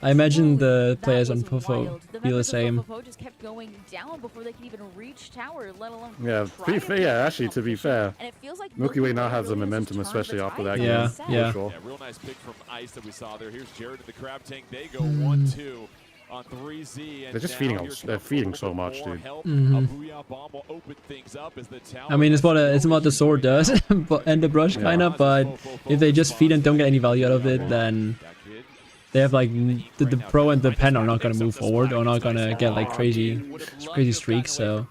I imagine the players on Fofo feel the same. Fofo just kept going down before they could even reach tower, let alone Yeah, try to be fair, yeah, actually, to be fair. And it feels like Milky Way now has the momentum, especially after that Yeah, game. for yeah. sure. Yeah, real nice pick from Ice that we saw there. Here's Jared in the crab tank. They go 1-2 on 3Z. And They're just now feeding here us. comes They're a feeding little so bit much, more dude. help. Mhm. A Booyah Bomb will open things up as the tower I mean, it's what the sword does, but and the brush Yeah. kinda. But if they just feed and don't get any value out of it, then They have like the pro and the pen are not gonna move forward or not gonna get like crazy streaks. So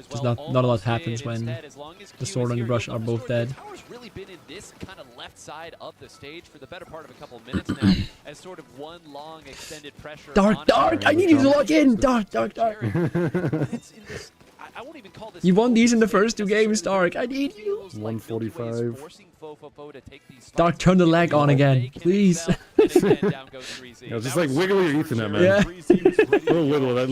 just not a lot happens when the sword and the brush are both dead. Tower's really been in this kind of left side of the stage for the better part of a couple of minutes now, as sort of one long extended pressure. Dark, I need you to log in. Dark. I won't even call this. You won these in the first 2 games, Dark. I need you. 145. Dark, turn the lag on again, please. Yeah, just like wiggle your Ethernet, man. Yeah. Wiggle that.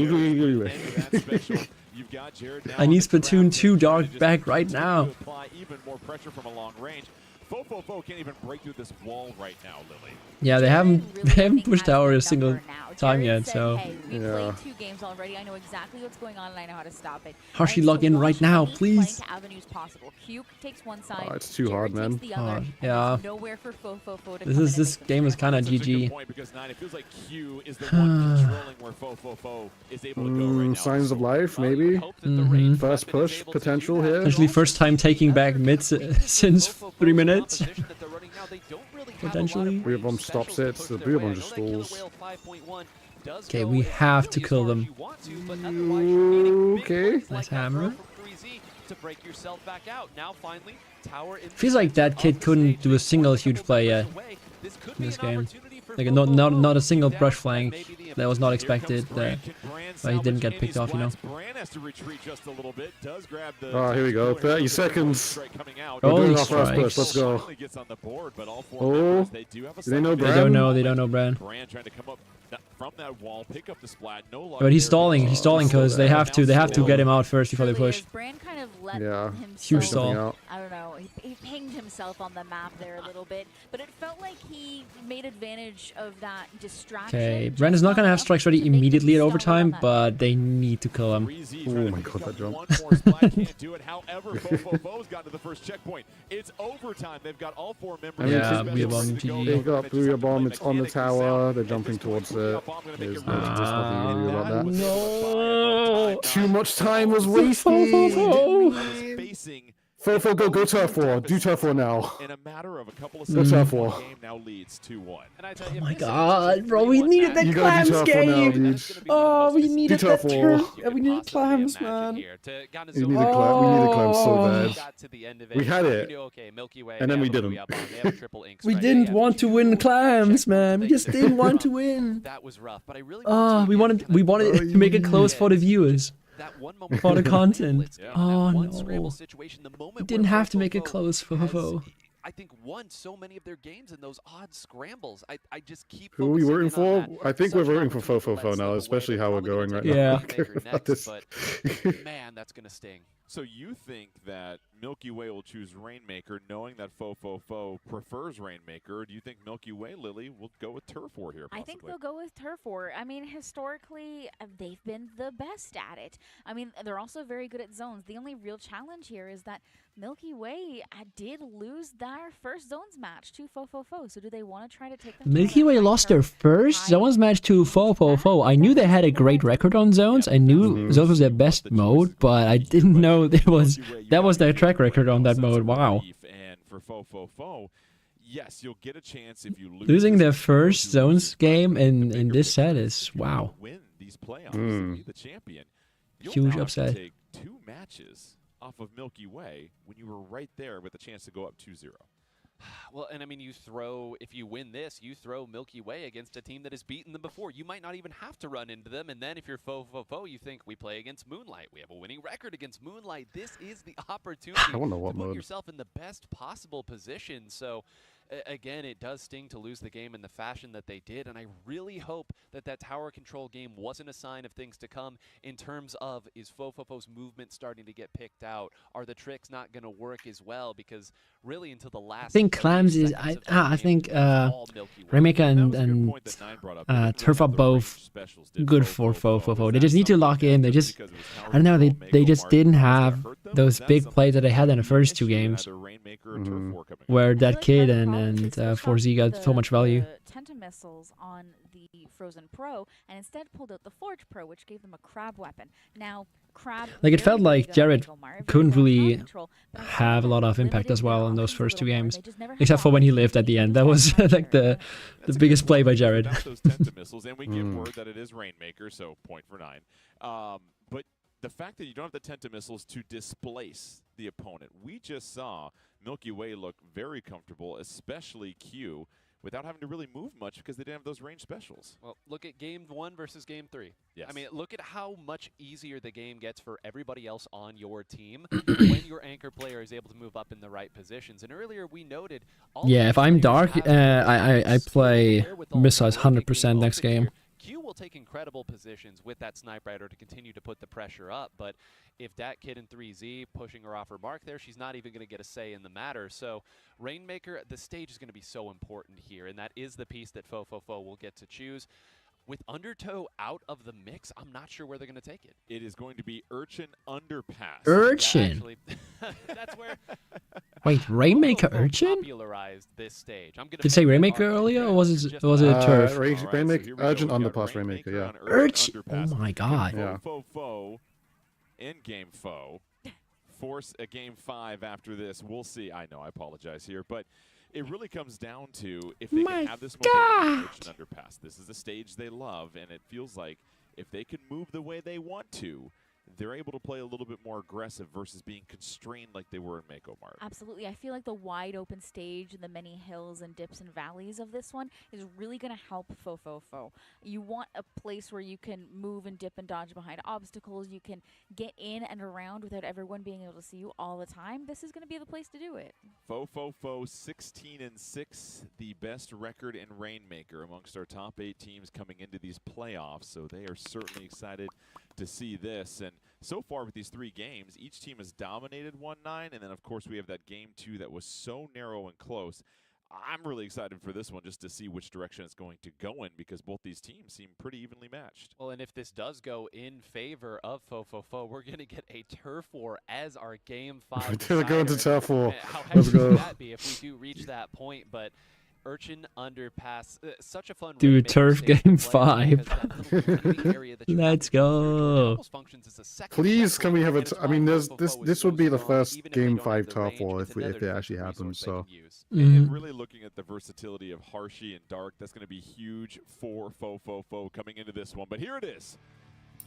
I need Splatoon 2 Dark back right now. Apply even more pressure from a long range. Fofofo can't even break through this wall right now, Lily. Yeah, they haven't pushed tower a single time yet, so We played 2 games already. I know exactly what's going on and I know how to stop it. Harshly log in right now, please. Avenues possible. Cuke takes one side. Oh, it's too hard, man. Yeah. Nowhere for Fofofo to This game is kind of GG. Signs of life, maybe. First push potential here. Actually, first time taking back mid since 3 minutes. Potentially. 3 of them stops it. The 3 of them just stalls. Okay, we have to kill them. Okay. Nice hammer. To break yourself back out. Now finally, Tower in Feels like that kid couldn't do a single huge play yet in this game. Like not a single brush flank. That was not expected. But he didn't get picked off, you know. Oh, here we go. 30 seconds. We're Holy doing our first push. strikes. Let's go. Oh, do they know They Bran? don't know Bran. From that wall, pick up the splat. No But he's stalling because they have to get him out first before they push. Bran kind of let Yeah. himself, Huge stall. I don't know, he pinged himself on the map there a little bit, but it felt like he made advantage of that distraction. Okay, Bran is not gonna have strikes ready immediately at overtime, but they need to kill him. Oh my god, that jump. Can't do it. However, Fofofo's got to the first checkpoint. It's overtime. They've got all 4 members. Yeah, Booyah Bomb, GG. They got Booyah Bomb. It's on the tower. They're jumping towards it. There's nothing you can do about that. No! Too much time was wasted. Fofo, go turf war. Do turf war now. In a matter of a couple of Go seconds, turf the war. game now leads 2-1. Oh my god, bro, we needed that You gotta do clams turf war now, game! dude. Oh, we needed turf that war. turf. Yeah, we needed clams, man. We needed clams so bad. We had it, and then we didn't. We didn't want to win clams, man. We just didn't want to win. That was rough, but I really We wanted to make it close for the viewers, for the content. Oh no, we didn't have to make it close for Fofo. I think won so many of their games in those odd scrambles. I just keep. Who are we rooting focusing in on for? that. I think Such we're an rooting for opportunity Fofo led now, us especially away. how we're Probably going gonna right take now. Yeah. Rainmaker About next, this. but man, that's gonna sting. So you think that Milky Way will choose Rainmaker knowing that Fofofo prefers Rainmaker? Or do you think Milky Way, Lily, will go with Turf War here possibly? I think they'll go with Turf War. I mean, historically, they've been the best at it. I mean, they're also very good at zones. The only real challenge here is that Milky Way did lose their first zones match to Fofofo. So do they want to try to take them? Milky Way lost their first zones match to Fofo. I knew they had a great record on zones. I knew zones was their best mode, but I didn't know that was their track record on that mode. Wow. And for Fofofo, yes, you'll get a chance if you lose. Losing their first zones game in this set is wow. Win these playoffs and be the champion. You'll Huge now have to upset. take 2 matches off of Milky Way when you were right there with a chance to go up 2-0. Well, and I mean, if you win this, you throw Milky Way against a team that has beaten them before. You might not even have to run into them. And then if you're Fofofo, you think we play against Moonlight. We have a winning record against Moonlight. This is the opportunity I wonder what to put mode. yourself in the best possible position. So, again, it does sting to lose the game in the fashion that they did. And I really hope that that tower control game wasn't a sign of things to come in terms of, is Fofofo's movement starting to get picked out? Are the tricks not going to work as well? Because really until the last... I think clams is... I think Rainmaker and Turf are both good for Fofo. They just need to lock in. They just... I don't know, they just didn't have those big plays that they had in the first 2 games. Where that kid and and 4Z got so much value. The Tentamissiles on the Frozen Pro, and instead pulled out the Forge Pro, which gave them a crab weapon. Now, crab. Like it felt like Jared couldn't really control, but have a lot of impact as well in those first two games, just never had except for when he lived at the end. That was like the biggest play by Jared. Without those Tentamissiles, and we get word that it is Rainmaker, so point for 9. But the fact that you don't have the Tentamissiles to displace the opponent, we just saw Milky Way look very comfortable, especially Q, without having to really move much because they didn't have those range specials. Well, look at game 1 versus game 3. Yes. I mean, look at how much easier the game gets for everybody else on your team when your anchor player is able to move up in the right positions. And earlier we noted all Yeah, these if I'm players dark, have I play wherewithal missiles to work a 100% game next open game. here. Q will take incredible positions with that Snipe Rider to continue to put the pressure up, but if Dat Kid and 3Z pushing her off her mark there, she's not even going to get a say in the matter. So Rainmaker, the stage is going to be so important here, and that is the piece that Fofofo will get to choose. With Undertow out of the mix, I'm not sure where they're going to take it. It is going to be Urchin Underpass. Urchin? Yeah, actually, that's where Wait, Rainmaker Fofofo Urchin? popularized this stage. I'm gonna Did it say make that Rainmaker argument earlier, that or was this is it just Turf? Rainmaker, Urgent Underpass Rainmaker, yeah. Urchin? Oh my god. Yeah. Fofofo in game foe. Force a game 5 after this. We'll see. I know, I apologize here, but it really comes down to if they can have this momentum Urchin Underpass. This is the stage they love, and it feels like if they can move the way they want to, they're able to play a little bit more aggressive versus being constrained like they were in Mako Mart. Absolutely. I feel like the wide open stage and the many hills and dips and valleys of this one is really going to help Fofofo. You want a place where you can move and dip and dodge behind obstacles. You can get in and around without everyone being able to see you all the time. This is going to be the place to do it. Fofofo 16-6, the best record in Rainmaker amongst our top 8 teams coming into these playoffs. So they are certainly excited to see this. And so far with these 3 games, each team has dominated 1-9, and then of course we have that game 2 that was so narrow and close. I'm really excited for this one just to see which direction it's going to go in because both these teams seem pretty evenly matched. Well, and if this does go in favor of Fofofo, we're going to get a turf war as our game 5. We're going to turf war. How Let's hectic go. would that be if we do reach that point? But Urchin Underpass, such a fun Dude, Rainmaker turf stage to game play 5. because that little tiny area that you Let's have to go through go. almost functions as a second Please, can we have checkpoint, it? and I mean, it's there's why this. Fofofo is This so would be the strong, first even if they game don't 5 have the turf range, war it's if it another actually resource happens. they So. can use. And really looking at the versatility of Harshy and Dark, that's going to be huge for Fofofo coming into this one. But here it is,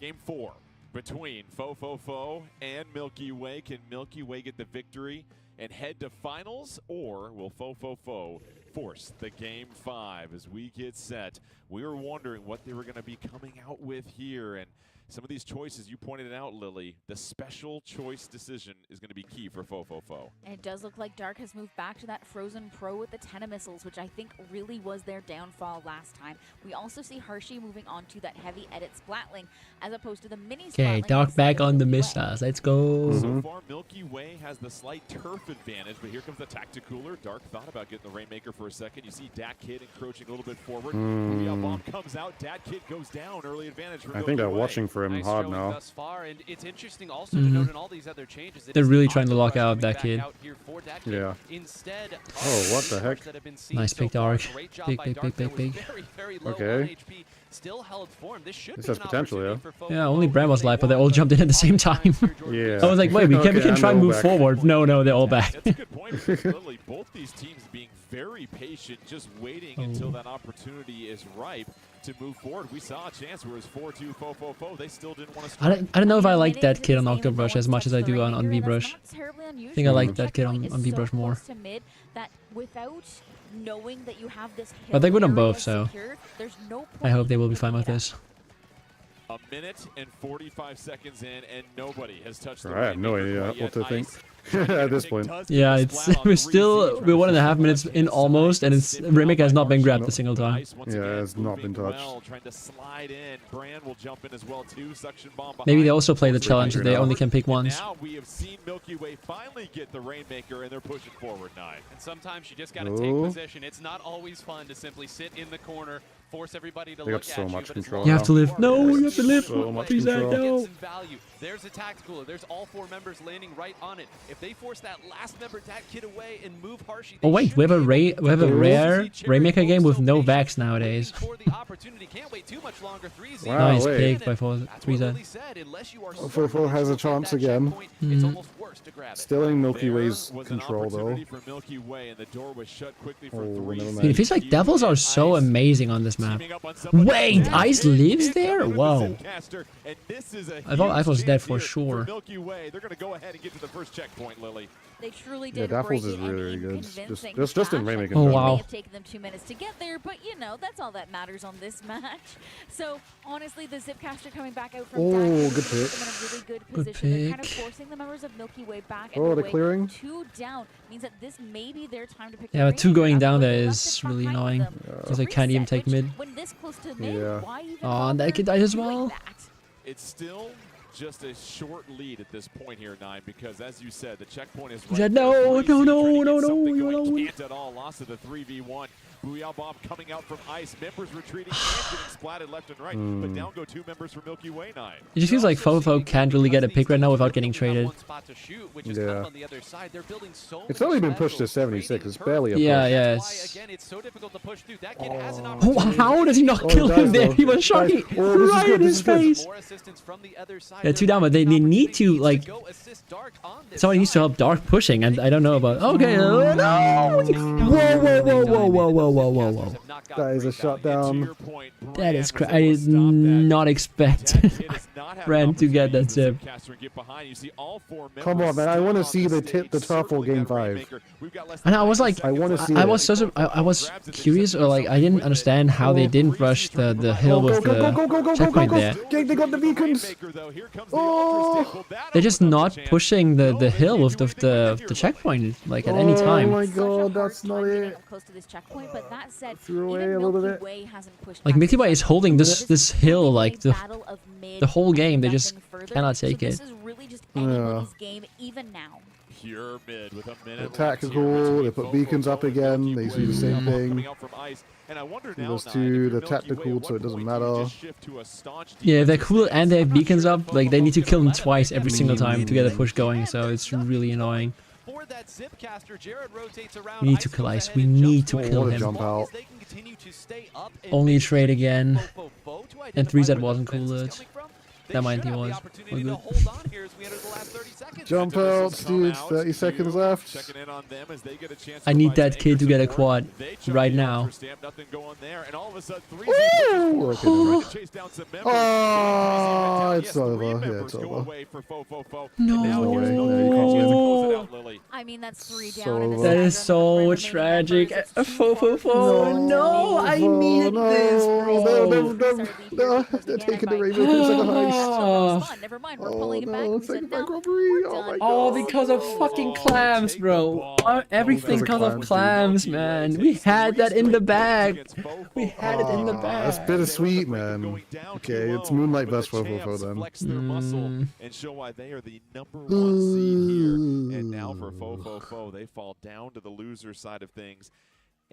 game 4 between Fofofo and Milky Way. Can Milky Way get the victory and head to finals, or will Fofofo force the game 5 as we get set? We were wondering what they were going to be coming out with here, and some of these choices, you pointed it out, Lily, the special choice decision is going to be key for Fofofo. And it does look like Dark has moved back to that Frozen Pro with the Tentamissiles, which I think really was their downfall last time. We also see Harshy moving on to that heavy edit Splatling, as opposed to the mini Okay, Splatling Dark inside back of on the Milky Way. missiles. Let's go. So far, Milky Way has the slight turf advantage, but here comes the Tacticooler. Dark thought about getting the Rainmaker for a second. You see Dat Kid encroaching a little bit forward. Booyah Bomb comes out. Dat Kid goes down. Early advantage for I think Milky they're Way. watching for him Nice hard showing now. thus far, and it's interesting also to note in all these other changes. it They're is really the trying to lock Octopus out coming that back kid. out here for Dat Kid. Yeah. Instead of Oh, what the the heck? that have been seen Nice so pick, far. Dark. Great job Big, by big, Dark big, there, big, was big. Very, very low Okay. on HP. Still held form. This should This be has an potential, opportunity yeah. for Yeah, Fofofo only if Bram was they live, but they all want. jumped in at the same time. Yeah. I was like, wait, we can Okay, try I'm and move back. forward. No, they're all back. That's a good point, because Lily. Both these teams being very patient, just waiting until that opportunity is ripe to move forward. We saw a chance where it was 4-2 Fofofo. They still didn't want to I don't know if I like that Minutes kid on into this game, Octobrush no as much as I one's do touched on the Rainmaker, and VBrush. that's not terribly unusual. I think I like The that kid on checkpoint is VBrush so more. close to mid that without knowing that you have this But they're good on hill area both, so secured, there's no I point hope they will be in fine with picking it this. A minute and 45 seconds in, and nobody has touched the I have no Rainmaker idea quite what to yet. think Ice at this point. Yeah, it's we're still we're 1.5 minutes in almost, and it's Rainmaker has not been grabbed a single time. Yeah, it's not been touched. Well, trying to slide in. Brand will jump in as well too. Suction bomb Maybe behind. they also play the Rainmaker challenge that they now. only can pick And once. now we have seen Milky Way finally get the Rainmaker, and they're pushing forward 9. And sometimes you just got to Oh. take position. It's not always fun to simply sit in the corner, force everybody to They look got so at much you, but as control long You as have to live. are No, there, you have to live. So much Please, control. get no. some value. There's a tactical. There's all 4 members landing right on it. If they force that last member that kid away and move Harshy, Oh wait, we have a rare Rainmaker game with no Vax nowadays. for the opportunity. Can't wait too much longer. 3-0. Wow, Nice wait. pick by That's what 3Z. Lily said. Unless you are Fofo has a chance again. it's almost worse to grab it. Still in Milky There Way's was an control though. opportunity for Milky Way, and the door was shut quickly for Oh, 3. never Dude, it feels like devils are so Ice amazing on this map. teaming up on somebody. Wait, That's Ice it. lives Here there? coming with the Whoa. Zipcaster, and this is a I thought huge Ice was dead chance for here sure. Milky Way. They're going to go ahead and get to the first checkpoint, Lily. They truly Yeah, did Daffles break is it, and really in good. convincing Just in fashion. Rainmaker. Oh, It wow. may have taken them 2 minutes to get there, but you know, that's all that matters on this match. So honestly, the Zipcaster coming back out from Oh, Dax good puts pick. them in a really good Good position. They're kind of pick. forcing the members of Milky Way back. Oh, and they're away. clearing? 2 down means that this may be their time to pick. Yeah, the but 2 Rainmaker going up. down But there they is left it really behind annoying. them. Because they can't even Reset, take which, mid. when this close to mid, Yeah. why even Aw, that kid bother died as doing well. that? It's still just a short lead at this point here, 9, because as you said, the checkpoint is He right said, there. no, Breezy no, trying to no, get no, no, something you're going. alone. Can't at all. Loss of the 3v1. Booyah Bomb coming out from Ice. Members retreating and getting splatted left and right. But down go 2 members from Milky Way 9. It just feels like Fofo can't really get a pick right now without getting traded. Yeah. It's only been pushed to 76. It's barely a push. Yeah, yeah. Oh, how does he not Oh, kill he him dies, there? though. He was shot Dies. Oh, this is right good, in this his is good. face. Yeah, 2 down, but they need to, like, somebody needs to help Dark pushing, and I don't know about. Okay, no! Whoa, whoa, whoa, whoa, whoa, whoa, whoa, whoa, whoa. That is a shutdown. That is crazy. I did not expect Ren to get that zip. Come on, man. I want to see the Tuffle game 5. And I was like, I want to see I it. was so I was curious, or like I didn't understand how they didn't rush the hill with the checkpoint there. They got the beacons. Oh, They're just not pushing the hill with the checkpoint like at any Oh time. my god, that's not it. Close to this checkpoint, but that said, Threw away even a little Milky bit. Way hasn't pushed Like back Milky to Way is holding this hill like the battle of mid, whole game. They just nothing further. cannot So take this it. is really just Yeah. anybody's game, even now. Pure mid with a minute Tactical, they put beacons up again, they do the same thing. And I wonder Those now, Nine, two, if you're the Milky Way, tactical, at so it what doesn't point do you matter. just shift to a staunch Yeah, if they're defensive cool stance? and they have I'm not beacons sure up, if like they need to kill them Fofo's gonna twice let every that single happen. time to get a push going. So it's really annoying. For that Zipcaster, Jared rotates around. We need to Ice kill goes Ice. ahead We and need jumps to right kill in. to As jump long out. as they can continue to stay up and Only make trade it again. Fofo to And identify 3Z where the wasn't defense is cool. coming from, they That might should he have the was. opportunity We're to good. hold on here as we enter the last 30 seconds. Jump outs, dude. 30 seconds left. Checking in on them as they get a chance I to need provide that some kid to get a anchor support. quad They chuck right the now. offer stamp, nothing going there, and all of a sudden 3Z Ooh, pushes forward, okay. trying to chase down some members. Oh, Yes, it's 3 over. Yeah, members it's go over. away for Fofo. No. And now No here's way. Milky Yeah, you Way. can't Chance to win. close it out, Lily. I mean, that's 3 So down in this That match, is and so remaining tragic. members, A it's 2 Fofo. forwards. No, I needed this, bro. They're taking the Rainbow to second heist. Never mind, we're Oh pulling it back. no, We said second no. back robbery. We're Oh done. my All god. because of fucking clams, bro. Everything Because because of of clams, man. We had that in the bag. We had it in the That's bag. bittersweet, man. Okay, it's Moonlight best for Fofo then. Flex their muscle and show why they are the #1 seed here. And now for Fofo, they fall down to the loser side of things.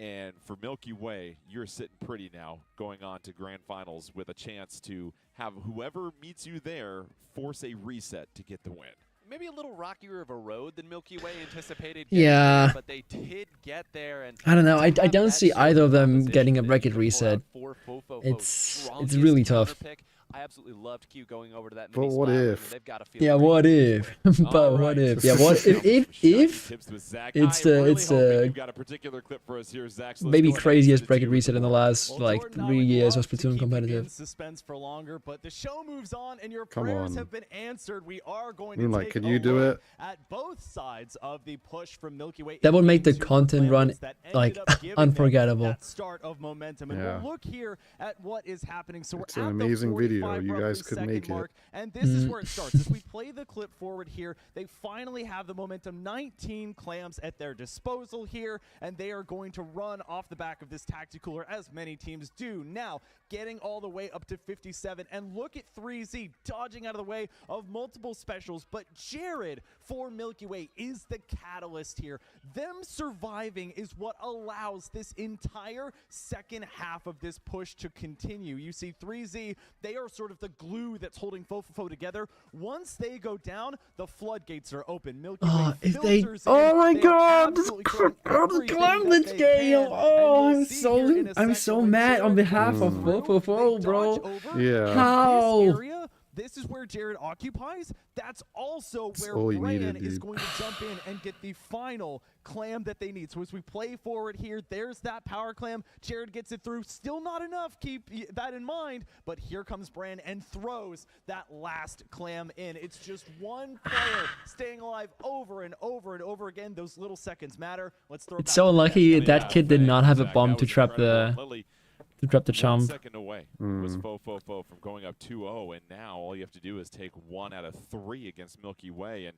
And for Milky Way, you're sitting pretty now, going on to grand finals with a chance to have whoever meets you there force a reset to get the win. Maybe a little rockier of a road than Milky Way anticipated. Yeah. There, but they did get there. And I don't know. I to have don't that see sort of either of them composition getting a that bracket you can pull out reset. for Fofo. It's Strongest really counter tough. pick. I absolutely loved Q going over to that. But mini what splat. I mean, if? they've got to feel Yeah, pretty what good. if? All But what right. if? Yeah, what if Tips with Zach. it's I am really it's hoping you've got a particular clip for us here, Zach. So let's maybe go ahead and craziest send it to bracket you reset in the before. last like Jordan, I 3 would years love of to Splatoon keep you competitive. in suspense for longer, but the show moves on, and your Come prayers on. have been answered. We are going Moonlight, to take could a you do look it? at both sides of the push from Milky Way. That in would make the Game 2 content run Flameless that ended like up giving them unforgettable. that start of momentum, and Yeah. we'll look here at what is happening. So It's we're an at amazing the 45 video. You guys could make it. mark, and this is where it starts. As we play the clip forward here, they finally have the momentum. 19 clams at their disposal here, and they are going to run off the back of this Tacticooler, as many teams do. Now, getting all the way up to 57, and look at 3Z dodging out of the way of multiple specials, but Jared for Milky Way is the catalyst here. Them surviving is what allows this entire second half of this push to continue. You see 3Z, they are sort of the glue that's holding Fofofo together. Once they go down, the floodgates are open. Milky Way filters in. Oh my They are god! absolutely throwing everything Climate that they scale! can. Oh, And you'll see here in a I'm second so when mad on Jared behalf of comes through, Fofofo, they bro. dodge over. Yeah. How? This area, this is where Jared occupies. That's also where all you Brian needed, is dude. going to jump in and get the final clam that they need. So as we play forward here, there's that power clam. Jared gets it through. Still not enough. Keep that in mind. But here comes Bran and throws that last clam in. It's just one player staying alive over and over and over again. Those little seconds matter. Let's throw it It's back so to the unlucky net. that kid did not have a Zach, bomb that to was trap incredible. the Lily, to trap the 1 chomp. second away was Fofofo from going up 2-0, and now all you have to do is take 1 out of 3 against Milky Way, and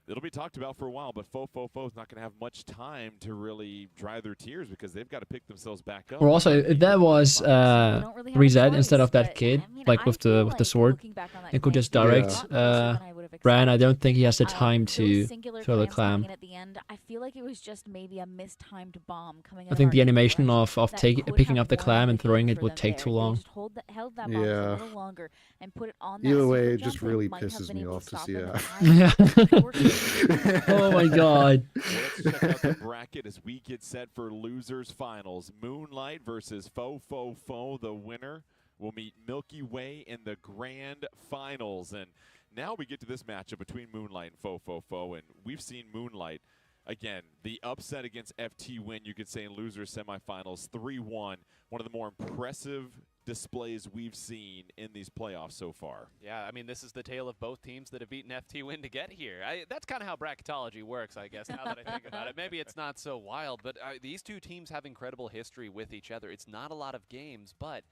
it'll be talked about for a while, but Fofofo is not going to have much time to really dry their tears because they've got to pick themselves back up. Or also, if that was really have a reset choice, instead of that but, kid, I mean, like I with feel the like sword, looking back on that it could clam, just it was direct a lot closer than I would have Bran. I expected. don't think he has the time Those to singular throw the clams clam. coming in at the end, I feel like it was just maybe a mistimed bomb coming. I think the animation of that picking could up the have clam and won throwing the it game would for take them too there. They long. just held that bomb Yeah. a little longer and put it on that Either way, super it jump, just and really might have pisses been me able off to stop see them that. in time. Oh my god. Well, let's check out the bracket as we get set for losers finals. Moonlight versus Fofofo. The winner will meet Milky Way in the grand finals. And now we get to this matchup between Moonlight and Fofofo. And we've seen Moonlight, again, the upset against FT Win, you could say, in losers semifinals, 3-1. One of the more impressive displays we've seen in these playoffs so far. Yeah, I mean, this is the tale of both teams that have beaten FT Win to get here. That's kind of how bracketology works, I guess, now that I think about it. Maybe it's not so wild, but these two teams have incredible history with each other. It's not a lot of games, but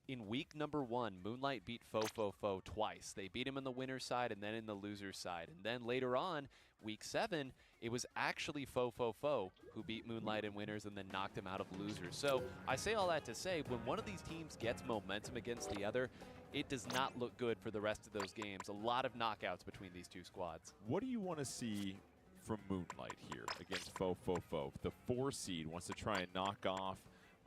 in week number 1, Moonlight beat Fofofo twice. They beat him on the winner's side and then in the loser's side. And then later on, week 7, it was actually Fofofo who beat Moonlight in winners and then knocked him out of losers. So I say all that to say, when one of these teams gets momentum against the other, it does not look good for the rest of those games. A lot of knockouts between these two squads. What do you want to see from Moonlight here against Fofofo? The 4 seed wants to try and knock off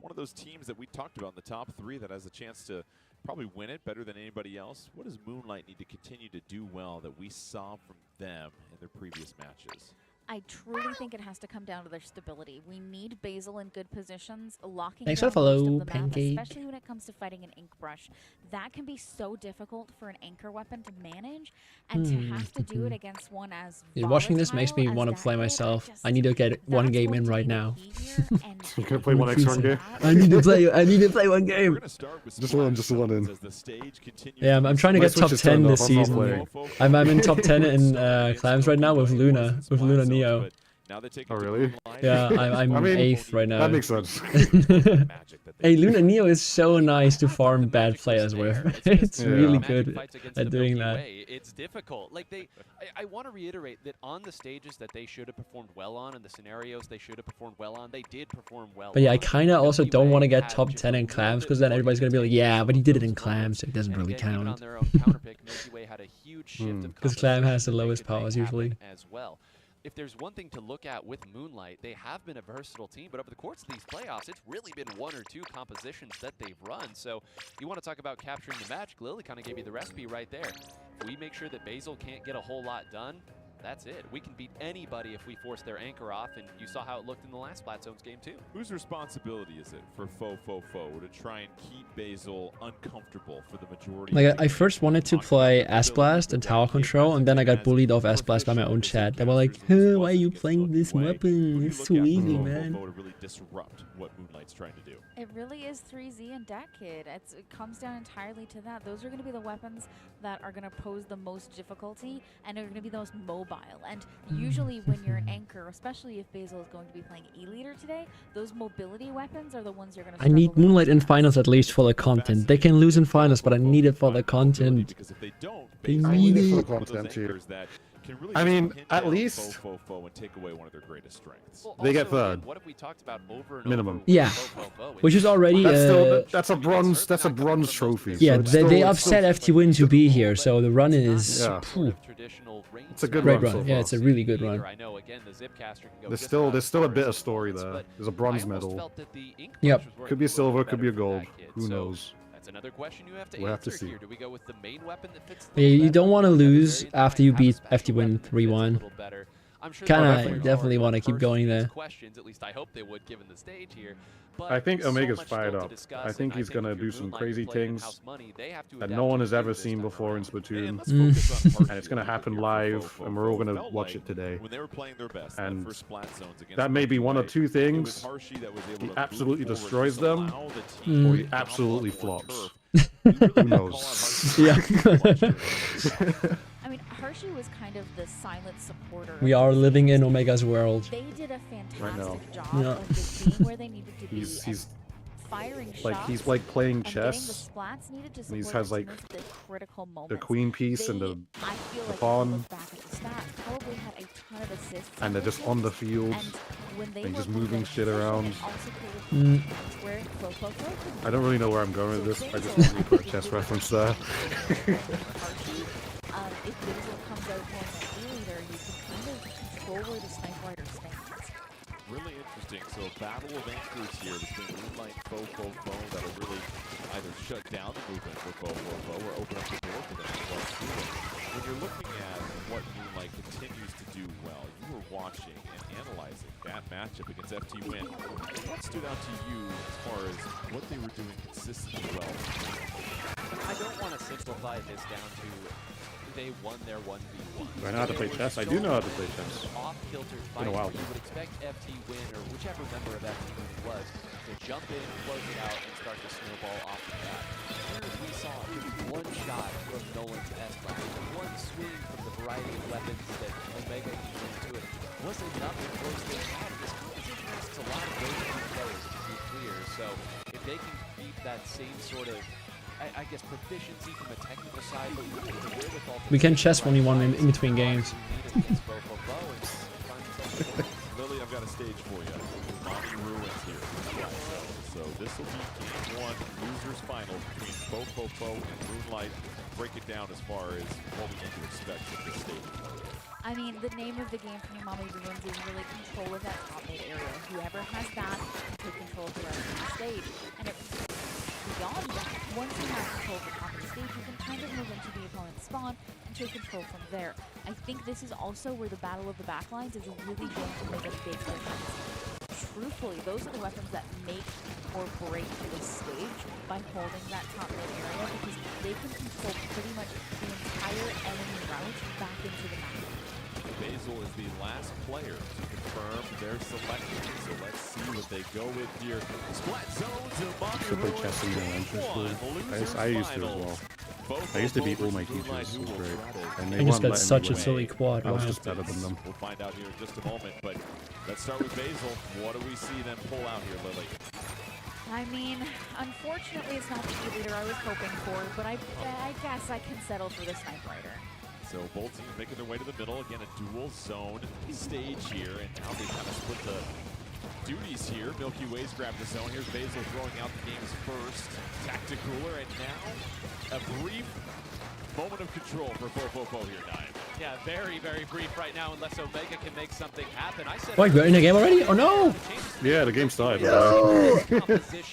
one of those teams that we talked about in the top 3 that has a chance to probably win it better than anybody else. What does Moonlight need to continue to do well that we saw from them in their previous matches? I truly think it has to come down to their stability. We need Basil in good positions, locking Thanks down for most follow, of the map, Pancake. especially when it comes to fighting an ink brush. That can be so difficult for an anchor weapon to manage, and to have to do it against one as Dude, watching this makes me volatile want to as play that myself. is. I need to get one That's game going in to right be the now. key here, and You gonna play one extra game? I need to play one game. Just one in. As the stage continues Yeah, I'm trying to My get top Switch is 10 turned this off, I'm not season. playing. I'm in top 10 in clams right now with Luna Neo. Now they take Oh, really? Yeah, I'm I mean, 8th right now. That makes sense. Hey, Luna Neo is so nice to farm bad players with. It's Yeah. really Magic good fights against at the doing Milky that. Way, it's difficult. Like I want to reiterate that on the stages that they should have performed well on and the scenarios they should have performed well on, they did perform well. But yeah, I on. kind of also Milky don't Way want to get had top just 10 a in little clams bit because then more everybody's going to be like, to yeah, take but he did it those in clams, so it doesn't And really again, even on count. their own counterpick, Milky Way had a huge shift of Because clam has the composition that they lowest could make powers happen usually. as well. If there's one thing to look at with Moonlight, they have been a versatile team, but over the course of these playoffs, it's really been 1 or 2 compositions that they've run. So you want to talk about capturing the magic, Lily kind of gave you the recipe right there. If we make sure that Basil can't get a whole lot done, that's it. We can beat anybody if we force their anchor off, and you saw how it looked in the last Flat Zones game too. Whose responsibility is it for Fofofo to try and keep Basil uncomfortable for the majority? Like, I first wanted to play S-Blast and Tower Control, and then I got bullied off S-Blast by my own chat. They were like, huh, why are you playing this weapon? It's too easy, man. To really disrupt what Moonlight's trying to do. It really is 3Z and Dat Kid. It comes down entirely to that. Those are going to be the weapons that are going to pose the most difficulty and are going to be the most mobile mobile. And usually when you're an anchor, especially if Basil is going to be playing E-Leader today, those mobility weapons are the ones you're going to I need Moonlight in finals at least for the content. They can lose in finals, but I need it for the content. They I need need it for it. the content too. Can really I just mean, hinge at on least Fofofo and take away one of their greatest strengths. they get third. What have we talked about over and Minimum. Yeah, which is already. That's still that's a bronze. That's a bronze trophy. Yeah, so it's they still- it's upset still- FT Win to be here, so the run is. Yeah. Phew. It's a good Great run. So run. Yeah, far. it's a really good run. I know, again, the Zipcaster can go There's just still about there's as still a far bit as of he story wants, there. but There's a bronze I almost medal. felt that the Ink Yep. Crushers were Could be a little silver, bit could be a better for gold. that kid. Who So knows? that's another question you have to We'll have to answer see. here. Do we go with the main weapon that fits Yeah, you don't want to lose after you beat FT Win 3-1. Definitely want to keep going there. Questions, at least I hope they would, given the stage here. I think Omega's fired up. I think he's gonna do some crazy things that no one has ever seen before in Splatoon, and it's gonna happen live, and we're all gonna watch it today. When they were playing their best, And that first splat zones against that may be one or Monkey two Way, it was things. Harshy that was able He to absolutely move forward, destroys just them, allow the team or to he gobble absolutely up more flops. turf. Who knows? Yeah. I mean, Hershey was kind of the silent supporter. We of are this living game. in Omega's world. They did a fantastic Right now. job Yeah. of just being where they needed to be. He's and firing like shots he's like playing and getting the chess. splats needed to And he support has them to like miss the critical the moments. queen piece and They, the I feel the like if you pawn, look back at the stats, probably had a ton of assists. and they're just on the field, And when they and just were moving shit around. also created Mm. moments where Fofo I don't really know where I'm going with this. I just want to put a chess reference there. if Basil comes out going like E-Leader, you can kind of control where the Sniper Rider stands. Really interesting. So a battle of anchors here between Moonlight and Fofofo that'll really either shut down the movement for Fofofo or open up the door for them as well too. And when you're looking at what Moonlight continues to do well, you were watching and analyzing that matchup against FT Win. What stood out to you as far as what they were doing consistently well? I don't want to simplify this down to they won their 1v1. Do I know how to play chess? I do know how to play chess. Off-kilter Been fight a while. where you would expect FT Win or whichever member of FT Win it was to jump in, close it out, and start to snowball off the bat. Here we saw one shot from Nolan's S-Class, one swing from the variety of weapons that Omega can bring to it was enough to close things out. This competition risks a lot of ways to players, to be clear. So if they can keep that same sort of I guess proficiency from a technical side, but really the wherewithal to We can chess 1v1 in between games. Lily, I've got a stage for you. Mommy Ruins here. So this will be game one, losers final between Fofofo and Moonlight. Break it down as far as what we need to expect at this stage. I mean, the name of the game for New Mommy Ruins is really control of that top mid area. Whoever has that can take control of the rest of the stage. And it, beyond that, once you have control of the top of the stage, you can kind of move into the opponent's spawn and take control from there. I think this is also where the battle of the backlines is really going to make a big difference. Truthfully, those are the weapons that make or break this stage by holding that top mid area because they can control pretty much the entire enemy route back into the map. Basil is the last player to confirm their selection, so let's see what they go with here. Splat zones and Mommy Should play Ruins chess in elementary school. losers I used to as finals. well. I used to beat all my teachers. It was great. And they I just weren't got letting such me a win. silly quad. I was Wow. just better than them. We'll find out here in just a moment, but let's start with Basil. What do we see them pull out here, Lily? I mean, unfortunately, it's not the E-Leader I was hoping for, but I guess I can settle for the Sniper Rider. So both teams making their way to the middle. Again, a dual zone stage here, and now they kind of split the duties here. Milky Way's grabbed the zone. Here's Basil throwing out the game's first Tacticooler, and now a brief moment of control for Fofofo here, Nine. Yeah, very, very brief right now unless Omega can make something happen. I said Wait, we're in the game already? Oh no! Yeah, the game started. No!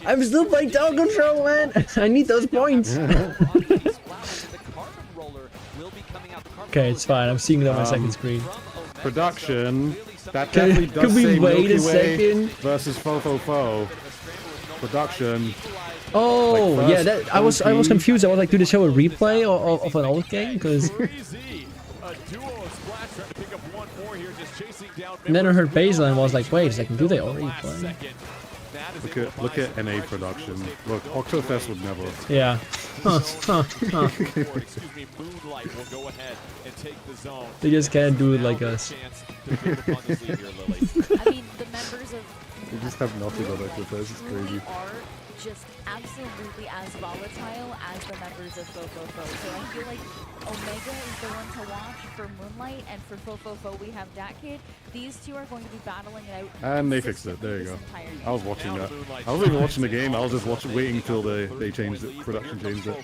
I'm still playing Tower Control, man! I need those points! Okay, it's fine. I'm seeing it on my second screen. Production. That Can- definitely can does we say wait Milky a Way second? versus Fofofo. Production. Oh, Like yeah, first that, I was OP. confused. I was like, do they show a replay of an old game? Because A duo of Splash trying to pick up one more here, just chasing down. and then I heard Basil and was like, wait a second, do they already play? Look at NA production. Look, Octofest would never. Yeah. Excuse me, Moonlight will go ahead and take the zone. They just can't do it like us. I mean, the members of We just have nothing on that defense. It's crazy. are just absolutely as volatile as the members of Fofofo. So I feel like Omega is the one to watch for Moonlight, and for Fofofo we have DatKid. These two are going to be battling it out. And they fixed it. There you go. I was watching that. I wasn't even watching the game. I was just waiting until they changed it. Production changed it.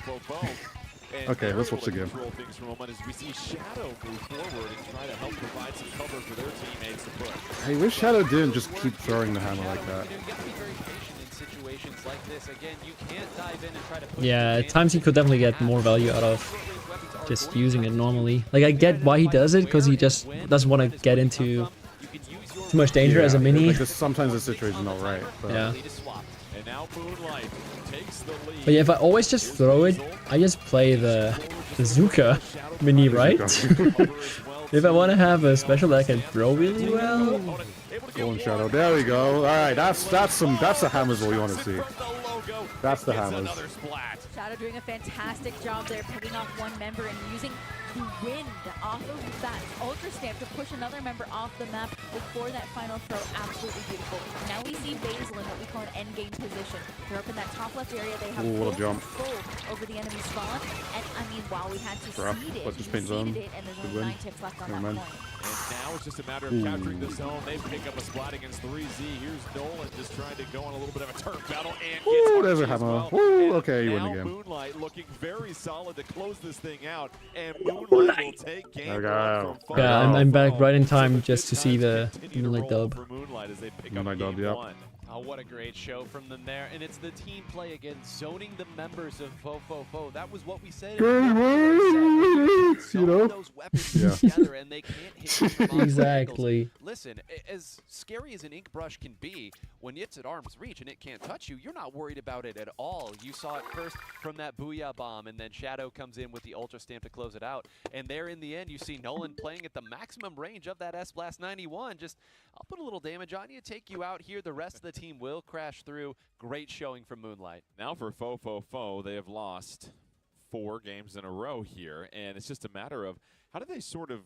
Okay, let's watch the game. Things for a moment as we see Shadow move forward and try to help provide some cover for their teammates to push. I wish Shadow didn't just keep throwing the hammer like that. You gotta be very patient in situations like this. Again, you can't dive in and try to push Yeah, at times he could definitely get more value out of just using it normally. Like, I get why he does it, because he just doesn't want to get into too much danger as a mini. Like sometimes the situation's not right. But. Yeah. And now Moonlight takes the lead. But yeah, if I always just throw it, I just play the Zuka mini, right? If I want to have a special that I can throw really well. Go on, Shadow. There we go. All right, that's the hammers what we want to see. That's the hammers. Shadow doing a fantastic job there, picking off one member and using the wind off of that Ultra Stamp to push another member off the map before that final throw. Absolutely beautiful. Now we see Basil in what we call an endgame position. They're up in that top left area. They have what a jump. full over the enemy spawn. And I mean, while we had to Rough, seed it, but just we paint zone. seeded it, and there's Good only win. 9 ticks left on Never that mind. point. And now it's just a matter of capturing the zone. They pick up a splat against 3Z. Here's Nolan just trying to go on a little bit of a turf battle and Woo, gets there's a Archie as hammer. well. Woo, And okay, you win now the game. Moonlight looking very solid to close this thing out, and Moonlight will take game There we one go. from Yeah, I'm back right in time just to see the Moonlight dub. for Moonlight as they pick Moonlight up dub, game yep. one. Oh, what a great show from them there. And it's the team play again, zoning the members of Fofofo. That was what we said. You know? Those weapons Yeah. together and they can't hit you from all Exactly. angles. Listen, as scary as an ink brush can be, when it's at arm's reach and it can't touch you, you're not worried about it at all. You saw it first from that Booyah Bomb, and then Shadow comes in with the Ultra Stamp to close it out. And there in the end, you see Nolan playing at the maximum range of that S-Blast 91. Just, I'll put a little damage on you, take you out here. The rest of the team will crash through. Great showing from Moonlight. Now for Fofofo, they have lost 4 games in a row here, and it's just a matter of how do they sort of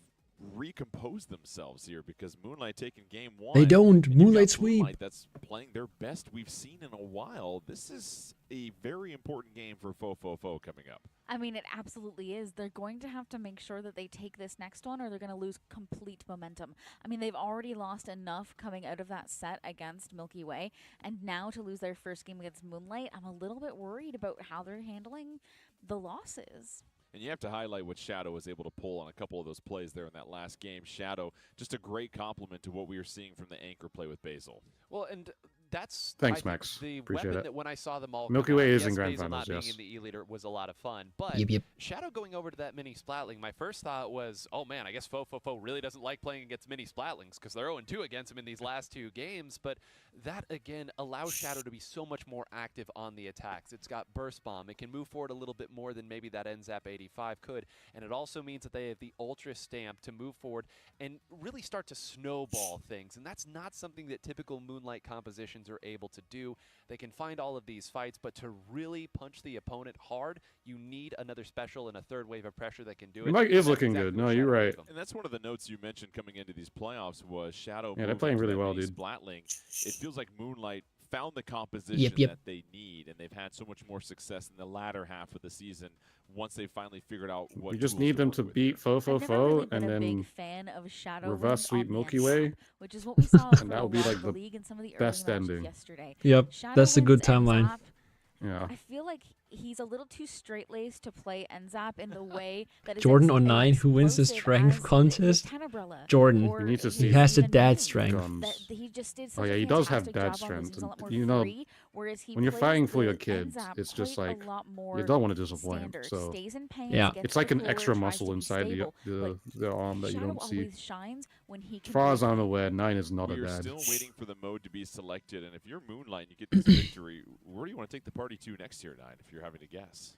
recompose themselves here, because Moonlight taking game 1. They don't. and you've got Moonlight sweep. Moonlight that's playing their best we've seen in a while. This is a very important game for Fofofo coming up. I mean, it absolutely is. They're going to have to make sure that they take this next one or they're going to lose complete momentum. I mean, they've already lost enough coming out of that set against Milky Way, and now to lose their first game against Moonlight, I'm a little bit worried about how they're handling the losses. And you have to highlight what Shadow was able to pull on a couple of those plays there in that last game. Shadow, just a great compliment to what we were seeing from the anchor play with Basil. Well, and that's Thanks, I think, Max. the Appreciate weapon it. that when I saw them all Milky come Way out, is yes, in grand Basil finals, not yes. being in the E-Leader was a lot of fun, but Yep. Shadow going over to that mini Splatling, my first thought was, oh man, I guess Fofofo really doesn't like playing against mini Splatlings because they're 0-2 against him in these last 2 games, but that again allows Shadow to be so much more active on the attacks. It's got Burst Bomb, it can move forward a little bit more than maybe that NZAP 85 could, and it also means that they have the Ultra Stamp to move forward and really start to snowball things, and that's not something that typical Moonlight compositions are able to do. They can find all of these fights, but to really punch the opponent hard, you need another special and a third wave of pressure that can do it. Mike is That's looking exactly good. what No, you're Shadow right. gave them. And that's one of the notes you mentioned coming into these playoffs was Shadow. Yeah, they're moving playing to really that well, mini dude. Splatling. It feels like Moonlight found the composition Yep. that they need, and they've had so much more success in the latter half of the season once they finally figured out what We just tools need them work to with. beat I've never really Fofofo been and a then big fan of Shadow reverse Wind sweep on Milky the Way, NSAP, which is what we saw for and that a would be lot like of the league and some of the best early matches ending. yesterday. Yep, Shadow that's a good Wind's timeline. NZAP, Yeah. I feel like he's a little too straight-laced to play NZAP in the way that is Jordan ex- Online, who wins the explosive strength as contest. the Tenebrella Jordan. or He needs to his see He has the even dad Moon. strength. guns. That he just did Oh such yeah, a he does have fantastic dad job on strength. this. He's a lot more And, you know, free, whereas he when you're plays fighting for your the kids, NZAP it's just quite a like lot you more don't want to disappoint him. standard. So Stays in pain, Yeah. gets it's like the an cooler, extra tries muscle to be inside stable, the arm that you Shadow don't see. always shines when he As can far be as I'm aware, 9 is not a We're dad. still waiting for the mode to be selected, and if you're Moonlight and you get this victory, where do you want to take the party to next year, 9, if you're having to guess?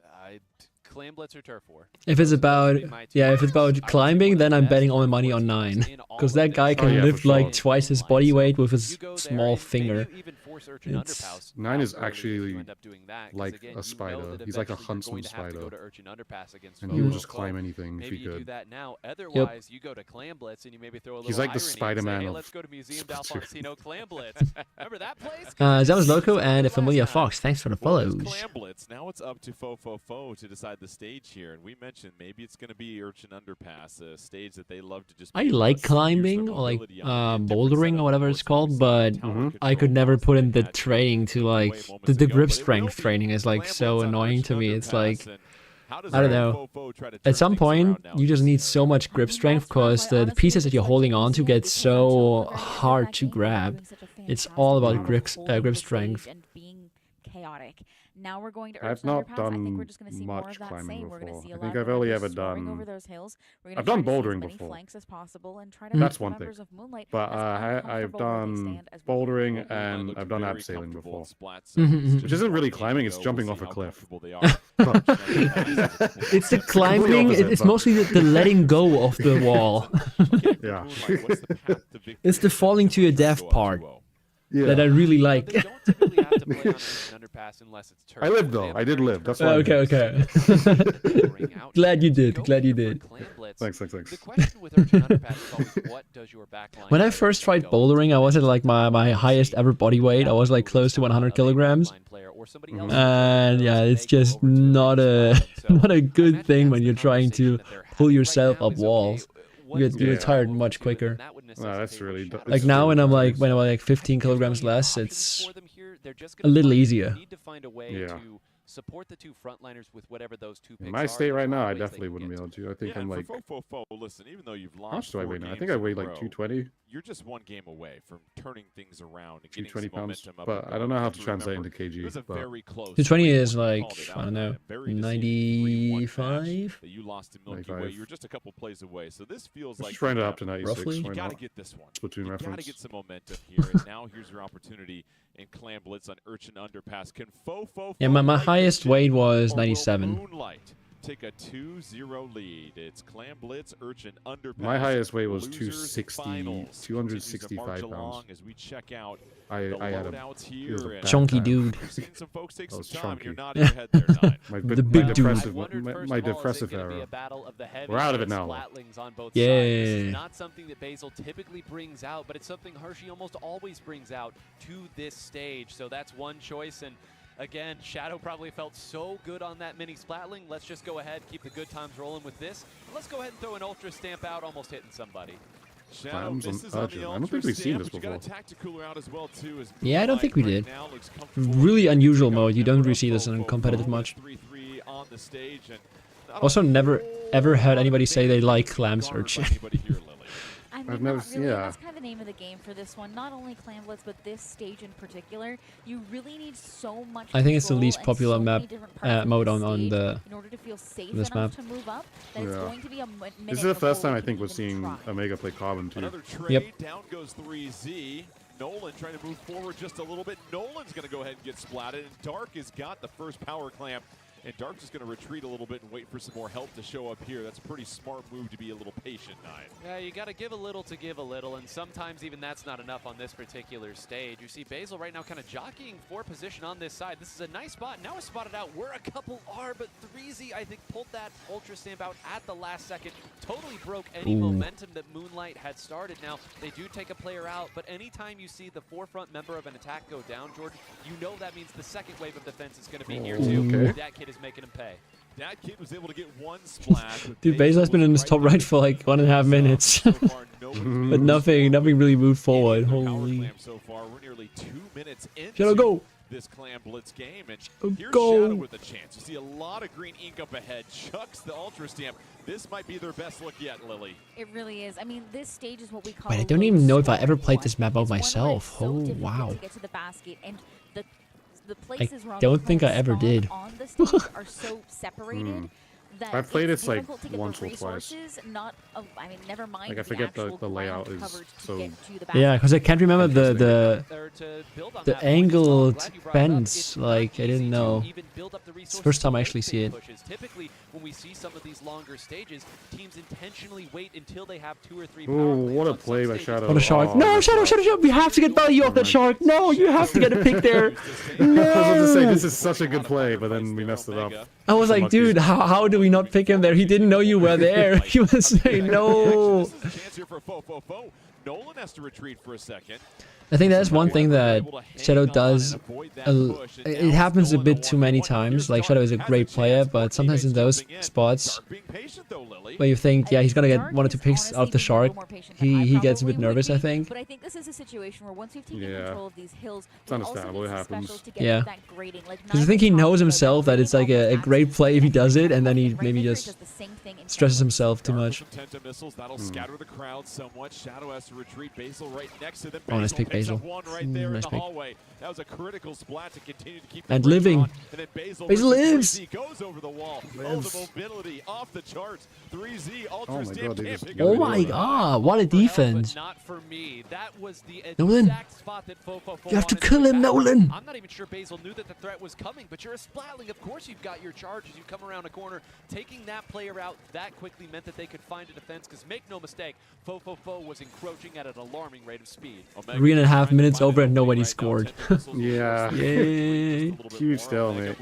Clam Blitz or Turf War? If it's about if it's about climbing, then I'm betting all my money on 9, because that guy can lift like twice his body weight with his small finger. It's 9 is actually like a spider. He's like a huntsman spider, and he will just climb anything if he Maybe you do could. that now. Otherwise, you go to Clam Blitz and you maybe throw a little He's like the irony and say, Spider-Man hey, of let's go to Museum d'Alfonsino Clam Blitz. Remember that place? That was Loco and a familiar Fox. Thanks for the Well, there's follows. Clam Blitz. Now it's up to Fo to decide the stage here, and we mentioned maybe it's going to be Urchin Underpass, a stage that they love to just. I like climbing or like bouldering or whatever it's called, but I could never put in the training to like the grip strength training is like so annoying to me. It's like I don't know. At some point, you just need so much grip strength because the pieces that you're holding on to get so hard to grab. It's all about grip strength. And being chaotic. Now we're going to I've Urchin not Underpass. I think we're done just going to see much more of that climbing same. We're going to before. see a I lot think of I've only everybody ever soaring done. over those hills. We're gonna I've done try to see as bouldering many before. flanks as possible and try to That's make one members thing. of Moonlight But as I've uncomfortable done where they stand as we bouldering can. and I've done abseiling before, Mhm. which isn't really climbing; it's jumping off a cliff. It's the climbing. It's mostly the letting go of the wall. Yeah. It's the falling to your death part that I really like. I lived though. I did live. That's why. Okay. Glad you did. Glad you did. Thanks. When I first tried bouldering, I was at like my highest ever body weight. I was like close to 100 kilograms. And yeah, it's just not a good thing when you're trying to pull yourself up walls. You get tired much quicker. No, that's really Like now when I'm like 15 kilograms less, it's a little easier. Yeah. Support the two frontliners with whatever those two picks In my are. state right There's now, I always they definitely can wouldn't get be able to. I think Yeah, I'm and like. for listen, even though you've How much lost do I 4 weigh now? I games think I in a weigh like row, 220. You're just one game away from turning things around and getting 220 some pounds, momentum up. but and I don't going. know how You to have translate remember, into kg. It was a but very close. 220 race is when you like, called it I out don't in know, that very deceiving 3-1 match 95? that you lost to Milky Way. 95. You were just a couple plays away. So this feels Let's like just round it you up to 96. Roughly? Why got to not? get this one. Splatoon You got to reference. get some momentum here, and now here's your opportunity in Clam Blitz on Urchin Underpass. Can Yeah, my make highest this weight jump, was or will 97. Moonlight take a 2-0 lead? It's Clam Blitz, Urchin Underpass. My highest weight was Losers 260, finals. 265 Continues to march pounds. along as we check out I the had loadouts he was a here, and bad Chunky time. dude. we've seen some folks take I some was time. You're chunky. nodding your head there, Nine. The big dude. My depressive era. We're out of it now. Yeah. This is not something that Basil typically brings out, but it's something Hershey almost always brings out to this stage. So that's one choice. And again, Shadow probably felt so good on that mini Splatling. Let's just go ahead, keep the good times rolling with this. Let's go ahead and throw an Ultra Stamp out, almost hitting somebody. Shadow Clams on misses on Urchin. the I don't Ultra think we've seen Stamp, this but you got before. a Tacticooler out as well, too, as Yeah, I don't think we Moonlight did. right now looks comfortable. Really unusual Got mode. You don't Emperor really see this in Fofo competitive with much. 3-3 on the stage, and not Also, a never ever heard lot of anybody say they damage like being Clam garnered Search. by anybody here, Lily. I mean, I've never not seen- really. yeah. That's kind of the name of the game for this one. Not only Clam Blitz, but this stage in particular. You really need so much. I think it's the control least and popular so many map different parts of mode the on stage the in order to feel safe this enough map. to move up. That it's Yeah. going to be a minute This is the first before time we I can think we're even seeing try. Omega play Carbon too. Another trade. Yep. Down goes 3Z. Nolan trying to move forward just a little bit. Nolan's going to go ahead and get splatted, and Dark has got the first power clamp. And Dark's just going to retreat a little bit and wait for some more help to show up here. That's a pretty smart move to be a little patient, Nine. Yeah, you got to give a little to give a little, and sometimes even that's not enough on this particular stage. You see Basil right now kind of jockeying for position on this side. This is a nice spot. Now it's spotted out where a couple are, but 3Z, I think, pulled that Ultra Stamp out at the last second. Totally broke any Ooh. momentum that Moonlight had started. Now, they do take a player out, but anytime you see the forefront member of an attack go down, Jordan, you know that means the second wave of defense is going to be here, too. Okay. That kid is making him pay. That kid was able to get one splash. but Dude, Basil has been in this top right for like 1.5 minutes. So far, nobody's But nothing really moved forward. Any other power Holy. clam so far. We're nearly 2 minutes into Shadow, go! this Clam Blitz game, and Shadow, here's go! Shadow with a chance. You see a lot of green ink up ahead. Chucks the Ultra Stamp. This might be their best look yet, Lily. It really is. I mean, this stage is what we call. Wait, I a don't low even know if I ever scoring played one. this map out It's one where myself. it's so Oh, difficult wow. to get to the basket, and the places where all don't the think I players ever spawn did. on the stage are so separated that I've played it's it, like, difficult to get once the or twice. resources, not I mean, never mind Like, I forget actual the layout ground is covered to so... get to the Yeah, basket. because I can't remember the that angled Glad you brought it up. bends. It's not Like, I easy didn't to know. even build up the It's the first time I resources actually to see make it. big pushes. Typically, when we see some of these longer stages, teams intentionally wait until they have 2 or 3 power Ooh, plays what a on some play by stages. Shadow. What a shark. Oh, No, that's Shadow, rough. Shadow, Shadow. We have to get value off that shark. No, you have to get a pick there. I was about to say, No. this is such a good play, but then we messed it up. I was Some like, monkeys. dude, how do we not pick him there? He didn't know you were there. He was saying no. This is a chance here for Fofofo. Nolan has to retreat for a second. I think that's one thing that Shadow does. It happens a bit too many times. Like, Shadow is a great player, but sometimes in those spots where you think, yeah, he's gonna get 1 or 2 picks off the shark, he gets a bit nervous, I think. But I think this is a situation where once we've taken Yeah. control of these hills, It's we also understandable, need it some happens. specials to get Yeah. that grading. Like, Because I think he knows himself that it's like a great play if he does it, and then he maybe just stresses himself too much. Some Tenta missiles that'll scatter the crowd somewhat. Shadow has to retreat. Basil right next to them. Oh, nice pick, picks up Basil. one right there in Nice the pick. hallway. That was a critical splat to continue to keep the And pressure living. on. And then Basil Basil versus lives. 3Z goes over the wall. Oh, Lives. the mobility off the charts. 3Z Ultra Oh my Stamp God, they can't just pick got Oh up my the god, what a defense. But not for me. That was the Nolan, exact spot that Fofofo you have to wanted kill him, attack. Nolan. I'm not even sure Basil knew that the threat was coming, but you're a Splatling. Of course you've got your charge as you come around a corner. Taking that player out that quickly meant that they could find a defense, because make no mistake, Fofofo was encroaching at an alarming rate of speed. 3.5 minutes over and nobody scored. Yeah. Yay. Huge stalemate.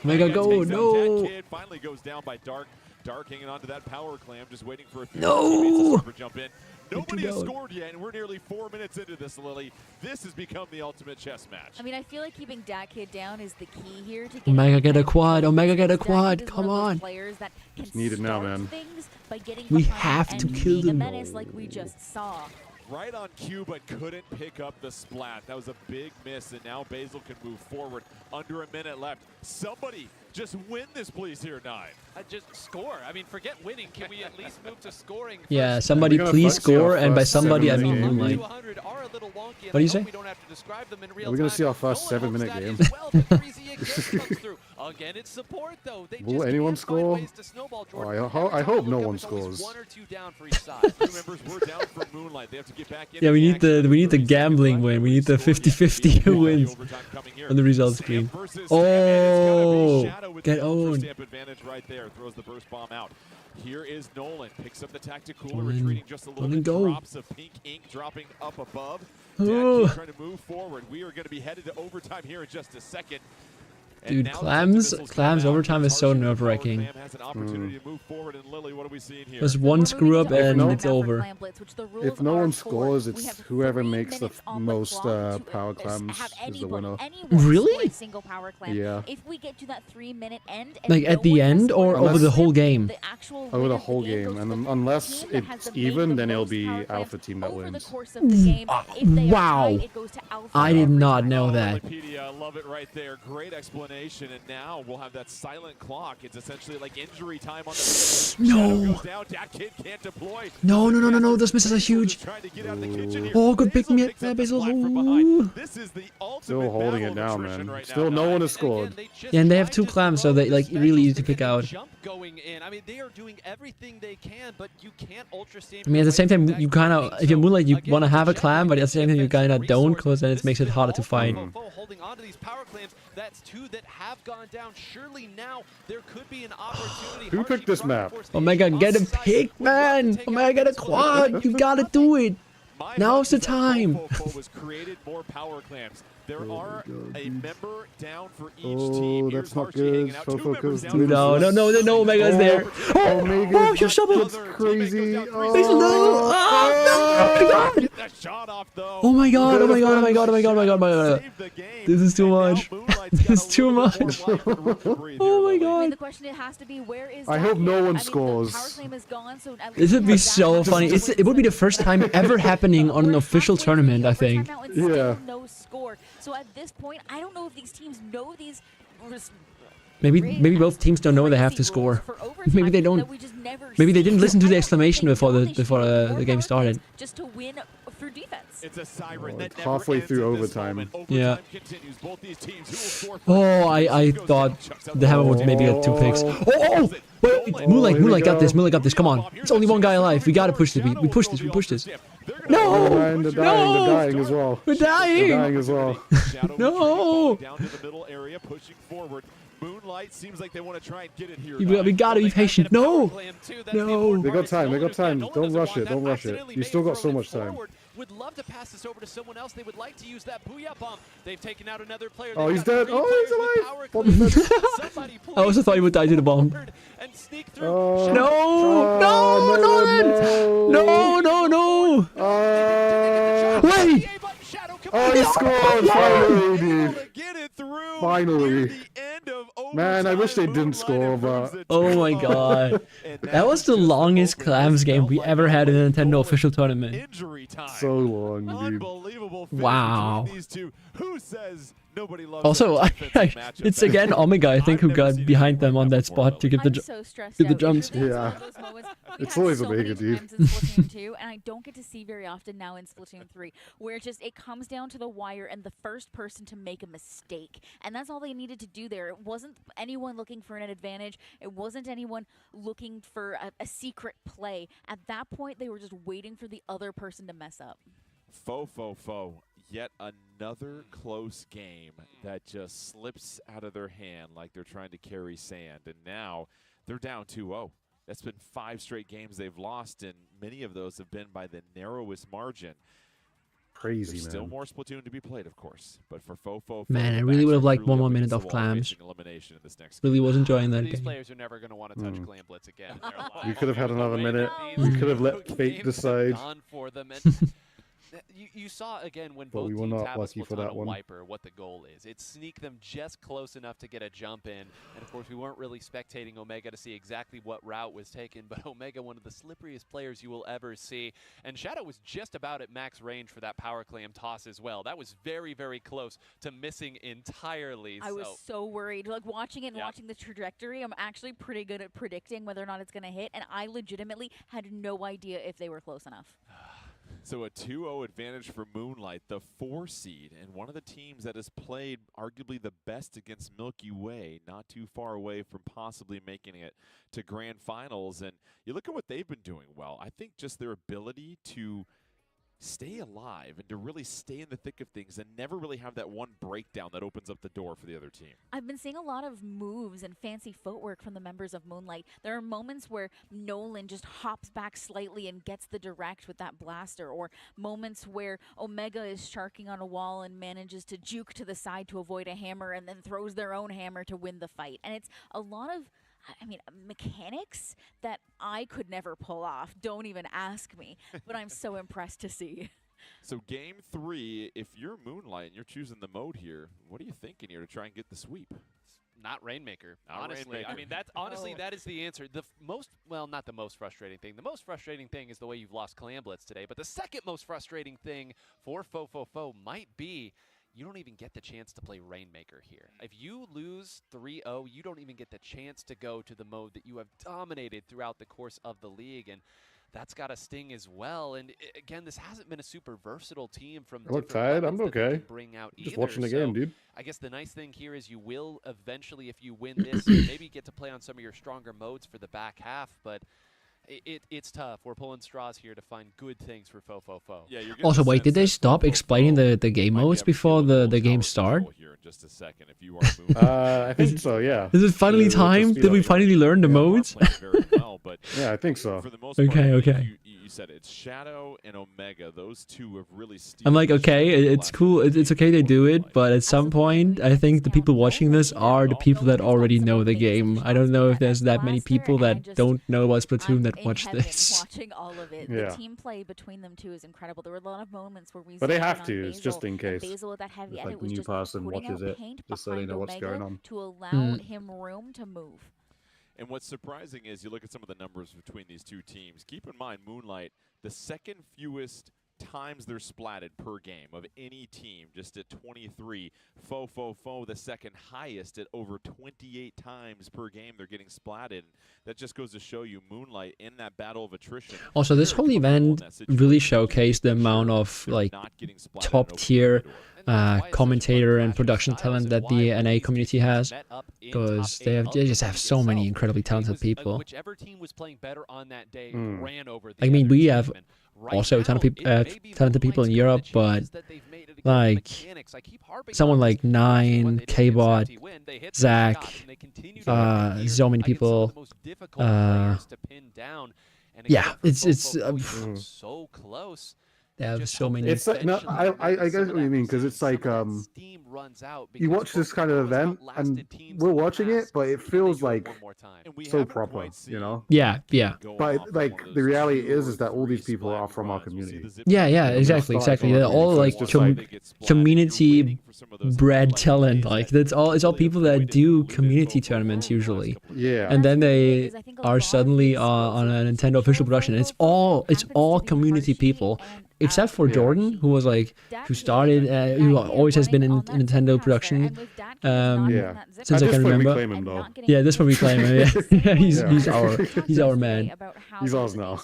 Omega go, no. Kid finally goes down by Dark. Dark hanging onto that power clam, just waiting for a few No. teammates to jump in. Nobody has down. scored yet, and we're nearly 4 minutes into this, Lily. This has become the ultimate chess match. I mean, I feel like keeping Dat Kid down is the key here to Omega get a quad, Omega get a Dat Kid quad, is come one of those on. players that can Need it now, start man. things by getting We behind have to and kill being a them. menace like we just saw. Right on cue, but couldn't pick up the splat. That was a big miss, and now Basil can move forward. Under a minute left. Somebody just win this, please, here, 9. Just score. I mean, forget winning. Can we at least move to scoring? Yeah, first? somebody We're gonna please see our score, and by first somebody I 7-minute mean game. Moonlight. 200 are a little wonky, and What do you I say? hope we don't have to describe them in real We're gonna time. see our first Nolan 7-minute hopes that game. as well, but 3Z again comes through. Again, it's support, though. They Will just anyone can't find score? ways to snowball, Oh, Jordan. I hope no Every time you look one up, it's always scores. 1 or 2 down for each side. Crew members were down for Moonlight. They have to get back in. Yeah, we need the gambling win. We need the 50-50 who wins on the results screen. Oh, get owned. Stamp advantage right there. Throws the burst bomb out. Here is Nolan. Picks up the tactical, Nolan. retreating just a little Nolan, bit. go. Drops of pink ink dropping up above. Oh. Dad trying to move forward. We are going to be headed to overtime here in just a second. And Dude, now the Clams missiles come out. overtime is so Tarshan, the nerve-wracking. Power Clam has an opportunity to move forward. And Lily, what are we seeing here? There's one screw up and it's over. If no one scores, it's whoever makes the most power clams is the winner. Really? Single power clam. Yeah. If we get to that 3-minute end, and Like no at the one has end or scored over the whole game? the actual Over win the of whole game game, goes and to the unless team that has it's the even, made then the it'll most be power clams Alpha team that over the wins. course of the game. If they are Wow. tied, it goes to Alpha I did not overtime. know that. Wikipedia, I love it right there. Great explanation. And now we'll have that silent clock. It's essentially like injury time on the No. Shadow goes down. Dat Kid can't deploy. No, those misses are huge. Trying to get out of the kitchen here. Oh, good pick me picks up the Basil. flag from behind. This is the ultimate Still holding it battle of down, attrition man. right now, Still no Nine. one has scored. Yeah, and they have 2 clams, so they like really easy to pick out. Jump going in. I mean, they are doing everything they can, but you can't ultra stamp. I mean, at the same time, you kind of, if you're Moonlight, you Again, want to have a Jet clam, but at the using same time, you kind of defensive don't, resources. because then it This makes has it been harder to all fight. Fofofo holding on to these power clams. That's 2 that have gone down. Surely now there could be an opportunity. Who picked this map? Omega, get a pick, man! Omega, get a quad! You gotta do it! My Now's the hunch is that time! Fofofo was created more power clams. There are a member down for each Oh, team. that's Here's not Archie hanging good. out. 2 Fofo members goes down through. for No, Omega's there. Omega Oh, you shovel! gets crazy. Basil, no! Oh, no! God! Get that shot off though. Oh my god, oh my god, oh my god, oh my god, oh my god, oh my god. Save the game. This is too And now much. Moonlight's This got is a too little bit more much. life and room to breathe Oh here, my Lily. I mean, god. the question it has to be, where is I Dat hope Kid? no one I mean, the scores. power claim is gone, so at This least would we be have so that funny. much It would be the first time ever happening on an official tournament, I think. Yeah. No score. So at this point, I don't know if these teams know these. Maybe both teams don't know they have to score. Maybe they don't. Maybe they didn't listen to the exclamation before the game started. Just to win through defense. It's a siren that never halfway ends through in this overtime. moment. Yeah. Overtime continues. Both these teams who will score Oh, I thought the hammer would maybe get 2 picks. Oh! Wait, Moonlight got this. Moonlight got this. Come on. It's only one guy alive. We gotta push this. We push this. We push this. No! Man, they're dying. They're dying as well. We're dying. They're dying as well. No! Down to the middle area, pushing forward. Moonlight seems like they want to try and get it here. We gotta be patient. No! No! They got time. They got time. Don't rush it. Don't rush it. You still got so much time. Would love to pass this over to someone else. They would like to use that Booyah Bomb. They've taken out another player. Oh, They've he's got dead. 3 Oh, players he's with alive. power Somebody I also thought he would die to the bomb. and sneak through. Oh, No! No! Wait! Oh, he scored! Finally, dude. Get it through. Finally. Man, I wish they didn't score, but... Oh my god. That was the longest Clams game we ever had in a Nintendo official tournament. Injury time. So long, dude. Unbelievable finish Wow. between these two. Who says nobody loves Also, a defensive matchup? it's again Omega, I think, who got behind them on that spot to give the give the jumps. Yeah. It's always Omega, dude. in Splatoon 2, and I don't get to see very often now in Splatoon 3, where it comes down to the wire and the first person to make a mistake. And that's all they needed to do there. It wasn't anyone looking for an advantage. It wasn't anyone looking for a secret play. At that point, they were just waiting for the other person to mess up. Fo. Yet another close game that just slips out of their hand like they're trying to carry sand. And now they're down 2-0. That's been 5 straight games they've lost, and many of those have been by the narrowest margin. Crazy, There's still man. more Splatoon to be played, of course. But for Fo, Man, I the really would have backs are liked one truly more up minute against of the wall, Clams. facing elimination in this next Really was enjoying that These game. players are never going to want to touch Clan Blitz again. in their lives. We could have had another minute. These We could have let games fate have decide. gone for them. And you saw again when But both we were teams not have lucky a for that Splatana one. wiper, what the goal is. It's sneak them just close enough to get a jump in. And of course, we weren't really spectating Omega to see exactly what route was taken, but Omega, one of the slipperiest players you will ever see. And Shadow was just about at max range for that power clam toss as well. That was very, very close to missing entirely. I was so worried. Like, watching it and Yep. watching the trajectory, I'm actually pretty good at predicting whether or not it's going to hit, and I legitimately had no idea if they were close enough. So a 2-0 advantage for Moonlight, the 4 seed, and one of the teams that has played arguably the best against Milky Way, not too far away from possibly making it to grand finals. And you look at what they've been doing well. I think just their ability to stay alive and to really stay in the thick of things and never really have that one breakdown that opens up the door for the other team. I've been seeing a lot of moves and fancy footwork from the members of Moonlight. There are moments where Nolan just hops back slightly and gets the direct with that blaster, or moments where Omega is sharking on a wall and manages to juke to the side to avoid a hammer and then throws their own hammer to win the fight. And it's a lot of mechanics that I could never pull off. Don't even ask me, but I'm so impressed to see. So game 3, if you're Moonlight and you're choosing the mode here, what are you thinking here to try and get the sweep? Not Rainmaker, Not honestly. Rainmaker. I mean, that's honestly that is the answer. The not the most frustrating thing. The most frustrating thing is the way you've lost Clan Blitz today. But the second most frustrating thing for Fo might be you don't even get the chance to play Rainmaker here. If you lose 3-0, you don't even get the chance to go to the mode that you have dominated throughout the course of the league, and that's got to sting as well. And again, this hasn't been a super versatile team from I look different tired. weapons I'm that they okay. can bring out Just either. watching the So game, dude. I guess the nice thing here is you will eventually, if you win this, maybe get to play on some of your stronger modes for the back half, but it's tough. We're pulling straws here to find good things for Fo. Yeah, you're getting Also, the wait, sense did they that stop Fo explaining the game might be modes able to before feel a the little game tower start? control here in just a second. If you are Moonlight. I think so, yeah. Is it finally Just time? speed Did we up. finally learn the modes? Very well, but Yeah, I think so. for the most part, Okay, okay. You said it's Shadow and Omega. Those two have really I'm like, steered the okay, ship for the it's last cool. It's okay they do it, but at some point, I think the people watching this are the people that already know the game. I don't know if there's that many people that don't know about Splatoon that watch heaven this. watching all of it. Yeah. The team play between them two is incredible. There were a lot of moments where we But they zoned have in on to, it's just in Basil, and case. Basil with that heavy, If, and like, it the was new just person putting watches out it, paint just so they behind know what's Omega going on. to allow Mm. him room to move. And what's surprising is you look at some of the numbers between these two teams. Keep in mind, Moonlight, the second fewest times they're splatted per game of any team, just at 23. Fo, the second highest at over 28 times per game they're getting splatted. That just goes to show you Moonlight in that battle of attrition. Also, this whole event really showcased the amount of like top tier commentator and production talent that the NA community has, because they just have so many incredibly talented people. Whichever team was playing better on that day ran over the I mean, other we team. have And right also a now, ton of people, it may be talented people in Moonlight's Europe, the but changes that they've made against the like mechanics. I keep harping someone on this like because when Nine, they did against K-Bot, FT Win, they hit those Zach, shots and they continue to hit them so here many against some of people. the most difficult players to pin down. And again, Yeah, for it's Fofo, you were so close. they have Just so hope many. they It's like, no, eventually I get get some what of you that mean, because resilience, it's like some of that steam runs out you because watch this kind of Fofo has event and outlasted teams we're in the watching it, past, but it and they feels do it like one more time. And we so haven't proper, quite you seen know? Yeah, yeah. But like the reality is that all these people are from our community. Yeah, yeah, exactly, exactly. They're all like community bred talent. Like that's all. It's all people that do community tournaments usually. Yeah. And then they are suddenly on a Nintendo official production. It's all community people, except for Jordan, who was like who started, who always has been in Nintendo production. Since I can remember. Claim him, though. Yeah, this one we claim him. Yeah, he's our man. He's ours now.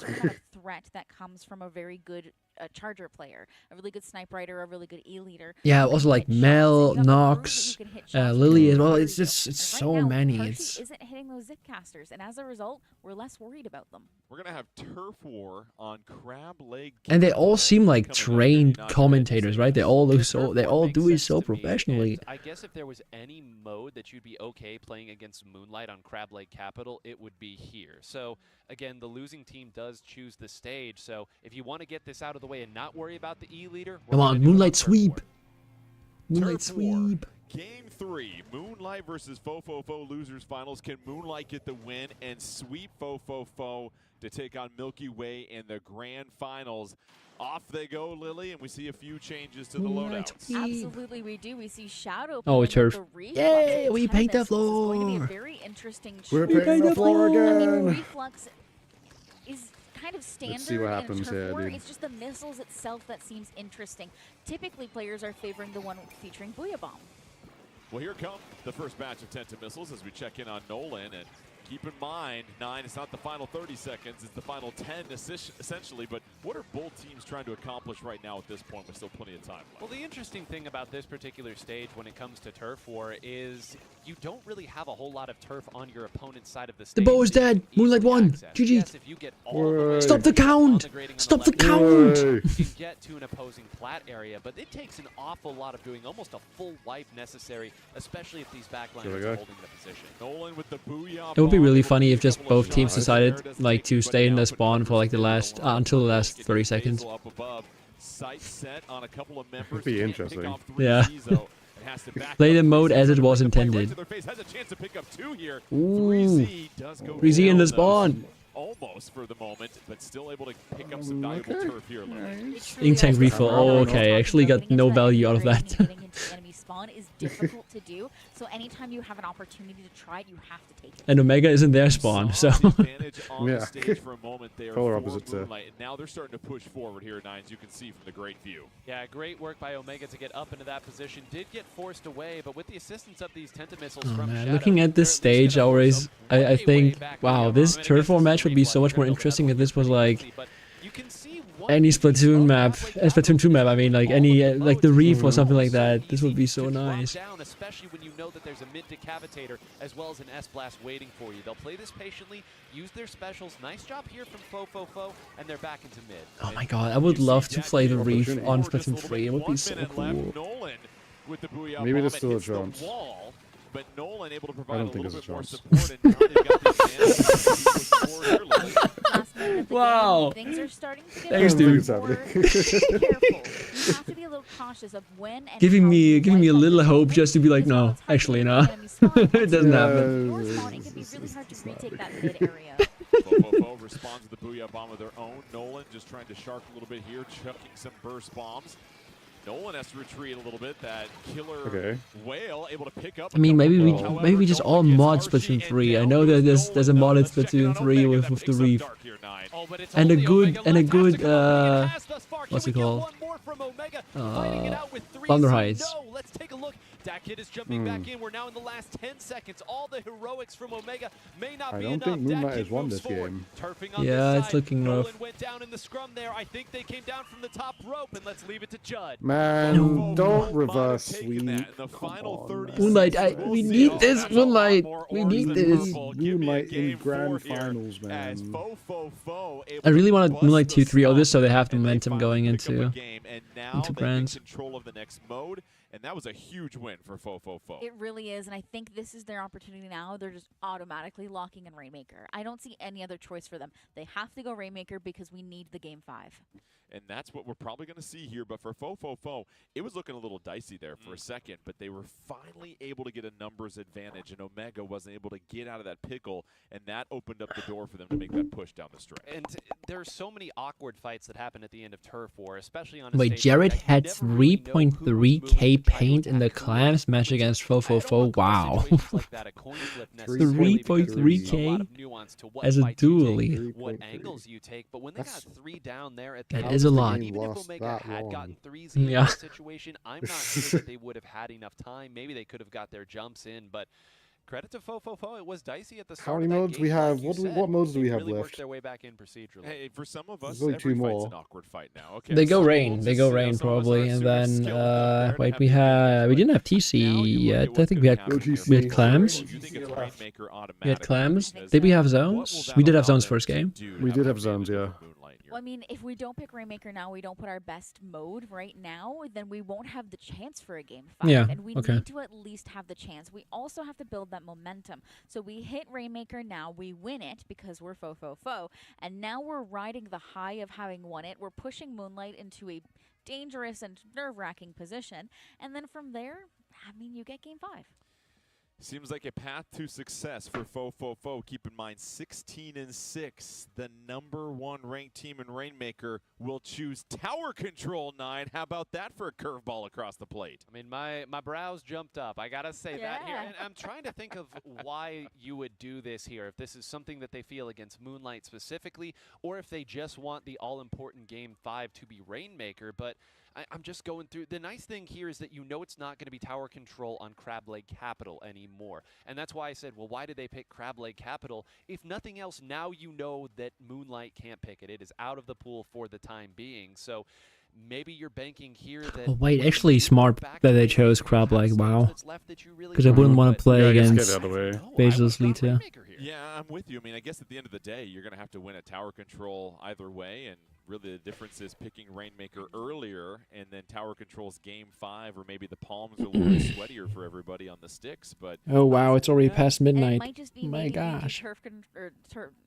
Threat that comes from a very good charger player, a really good snipe writer, a really good E leader. Yeah, also like Mel, Nox, Lily as well. It's just it's so many. It's isn't hitting those zip casters, and as a result, we're less worried about them. We're gonna have Turf War on Crab Leg. and they all seem like trained commentators, right? They all do it so professionally. I guess if there was any mode that you'd be okay playing against Moonlight on Crab Leg Capital, it would be here. So again, the losing team does choose the stage. So if you want to get this out of the way and not worry about the E leader, Come on, Moonlight sweep. Turf Moonlight sweep. Game 3, Moonlight versus Fo losers finals. Can Moonlight get the win and sweep Fo to take on Milky Way in the grand finals? Off they go, Lily, and we see a few changes to the loadouts. Absolutely, we do. We see Shadow. Oh, pulling turf. the Reflux Yay, and we paint the Tenemis. This is going to be a floor. very interesting We're choice. painting the floor I mean, again. Reflux is kind of standard see what in happens turf here, war. dude. It's just the missiles itself that seems interesting. Typically, players are favoring the one featuring Booyah Bomb. Well, here come the first batch of Tenta missiles as we check in on Nolan. And keep in mind, 9, it's not the final 30 seconds, it's the final 10 essentially. But what are both teams trying to accomplish right now at this point with still plenty of time left? Well, the interesting thing about this particular stage when it comes to Turf War is you don't really have a whole lot of turf on your opponent's side of the stage. The bow is that you dead. can Moonlight easily won. access. GG. Yes, if you get all the way Stop the on count. the grading on Stop the left count. side, you can get to an opposing plat area, but it takes an awful lot of doing, almost a full wipe necessary, especially if these backliners are holding the position. Nolan with the booyah. It would be really funny if just both teams decided like to stay in the spawn for like the last until the last 30 seconds. Up above. Sight set on a couple of members. Would be Can't interesting. pick off 3 Yeah. Z's, though. It has to back Play up. the mode as it was Right intended. to their face. Has a chance to pick up 2 here. Ooh. 3Z does go 3Z in down, the though. spawn. Almost for the moment, but still able to pick up some valuable turf here. Lily. Ink tank refill. Oh, okay. I actually got no value out of that. Getting into enemy spawn is difficult to do, so anytime you have an opportunity to try it, you have to take it. And Omega isn't their spawn, so. Advantage on the Yeah. stage for a moment there Polar for opposites, Moonlight, and now they're starting to push forward here, Nines. You can see from the great view. Yeah, great work by Omega to get up into that position. Did get forced away, but with the assistance of these Tenta missiles Oh from man, Shadow, looking at this they're at least stage, I gonna always, force them I way think, back wow, down. this I mean, Turf War against match would be Reflux, so much they're more gonna build interesting that if this was really like quickly, but you can see one any piece Splatoon of map, Crab Leg Splatoon 2 map. I mean, like any, like the Reef or modes something like so that. This would be easy so to drop nice. down, especially when you know that there's a mid decavitator as well as an S-Blast waiting for you. They'll play this patiently, use their specials. Nice job here from Fo, and they're back into mid. Oh my god, I would love to play the Reef on Splatoon 3. It would be so cool. Nolan with the booyah Maybe bomb. there's It still a hits the chance. wall, but Nolan able to I provide don't a think little there's bit a more chance. support, and now they've got the advantage to push forward here, Lily. Last minute of the Wow. game, things are starting to get Thanks, a little dude. more careful. You have to be a little cautious of when and Giving how me you a wipe up little the hope moment, just to be like, because while no, it's hard to actually, get no. the enemy spawn, It once doesn't you happen. your spawn, it can be really hard to retake that mid area. Fo responds with the booyah bomb of their own. Nolan just trying to shark a little bit here, chucking some burst bombs. Nolan has to retreat a little bit. That killer Okay. whale able to pick up. I mean, maybe we However, maybe we just all mod Splatoon 3. I know that there's a mod in Splatoon 3 with the Reef, and a good what's it called? Thunder Heights. Let's take a look. DATKID is jumping back in. We're now in the last 10 seconds. All the heroics from Omega may not I be don't enough. think Moonlight DATKID has won moves this forward. game. Turfing on Yeah, this it's side. looking Nolan rough. went down in the scrum there. I think they came down from the top rope, and let's leave it to Judd. Man, don't reverse sweep. The final 30 Moonlight, we need this, Moonlight. We need this. Moonlight in grand finals, man. I really wanted Moonlight 2 3-0 this so they have the momentum going into now they grands. get control of the next mode, and that was a huge win for Fofofo. It really is, and I think this is their opportunity now. They're just automatically locking in Rainmaker. I don't see any other choice for them. They have to go Rainmaker because we need the game 5. And that's what we're probably going to see here. But for Fofofo, it was looking a little dicey there for a second, but they were finally able to get a numbers advantage, and Omega wasn't able to get out of that pickle, and that opened up the door for them to make that push down the stretch. And there are so many awkward fights that happen at the end of Turf War, especially on. Wait, Jared had 3.3k paint in the Clams match against Fofofo. Wow. 3.3k as a dually. What angles you take, but when they got 3 down there at the That is a lot. even if Omega had gotten 3s in Yeah. this situation, I'm not sure that they would have had enough time. Maybe they could have got their jumps in, but credit to Fofofo, it was dicey at the start. How many of that modes game, we have? like you What said. modes do we They have really left? worked their way back in procedurally. Hey, for some of us, There's only every 2 fight's more. an awkward fight now. Okay, They go some rain. folks They just, go you know, rain some of us probably, aren't and super then skilled out there to wait, have we the had we didn't have Now you TC look yet. at I what's think we gonna had happen here. we had Clams. You think it's Rainmaker We had automatically Clams. because Did we have what will zones? that We did have allow zones them first to game. do We have did an have zones, advantage yeah. over Moonlight here? Well, I mean, if we don't pick Rainmaker now, we don't put our best mode right now, then we won't have the chance for a game 5. Yeah, And we okay. need to at least have the chance. We also have to build that momentum. So we hit Rainmaker now, we win it because we're Fofofo, and now we're riding the high of having won it. We're pushing Moonlight into a dangerous and nerve-wracking position, and then from there, I mean, you get game 5. Seems like a path to success for Fofofo. Keep in mind, 16-6, the #1 ranked team in Rainmaker will choose Tower Control 9. How about that for a curveball across the plate? I mean, my brows jumped up. I gotta say that here, Yeah. and I'm trying to think of why you would do this here. If this is something that they feel against Moonlight specifically, or if they just want the all-important game 5 to be Rainmaker. But I'm just going through. The nice thing here is that you know it's not going to be Tower Control on Crab Leg Capital anymore, and that's why I said, well, why did they pick Crab Leg Capital? If nothing else, now you know that Moonlight can't pick it. It is out of the pool for the time being. So maybe you're banking here that. Oh, wait, actually smart that they chose Crab Leg. Wow. That's left that you really Because I wouldn't want to play Yeah, just get against it out of the way. Basil's Lita. Yeah, I'm with you. I mean, I guess at the end of the day, you're going to have to win a Tower Control either way, and really the difference is picking Rainmaker earlier, and then Tower Control's game 5, or maybe the palms are a little bit sweatier for everybody on the sticks. But Oh wow, it's already past And it midnight. might just be My maybe we do gosh.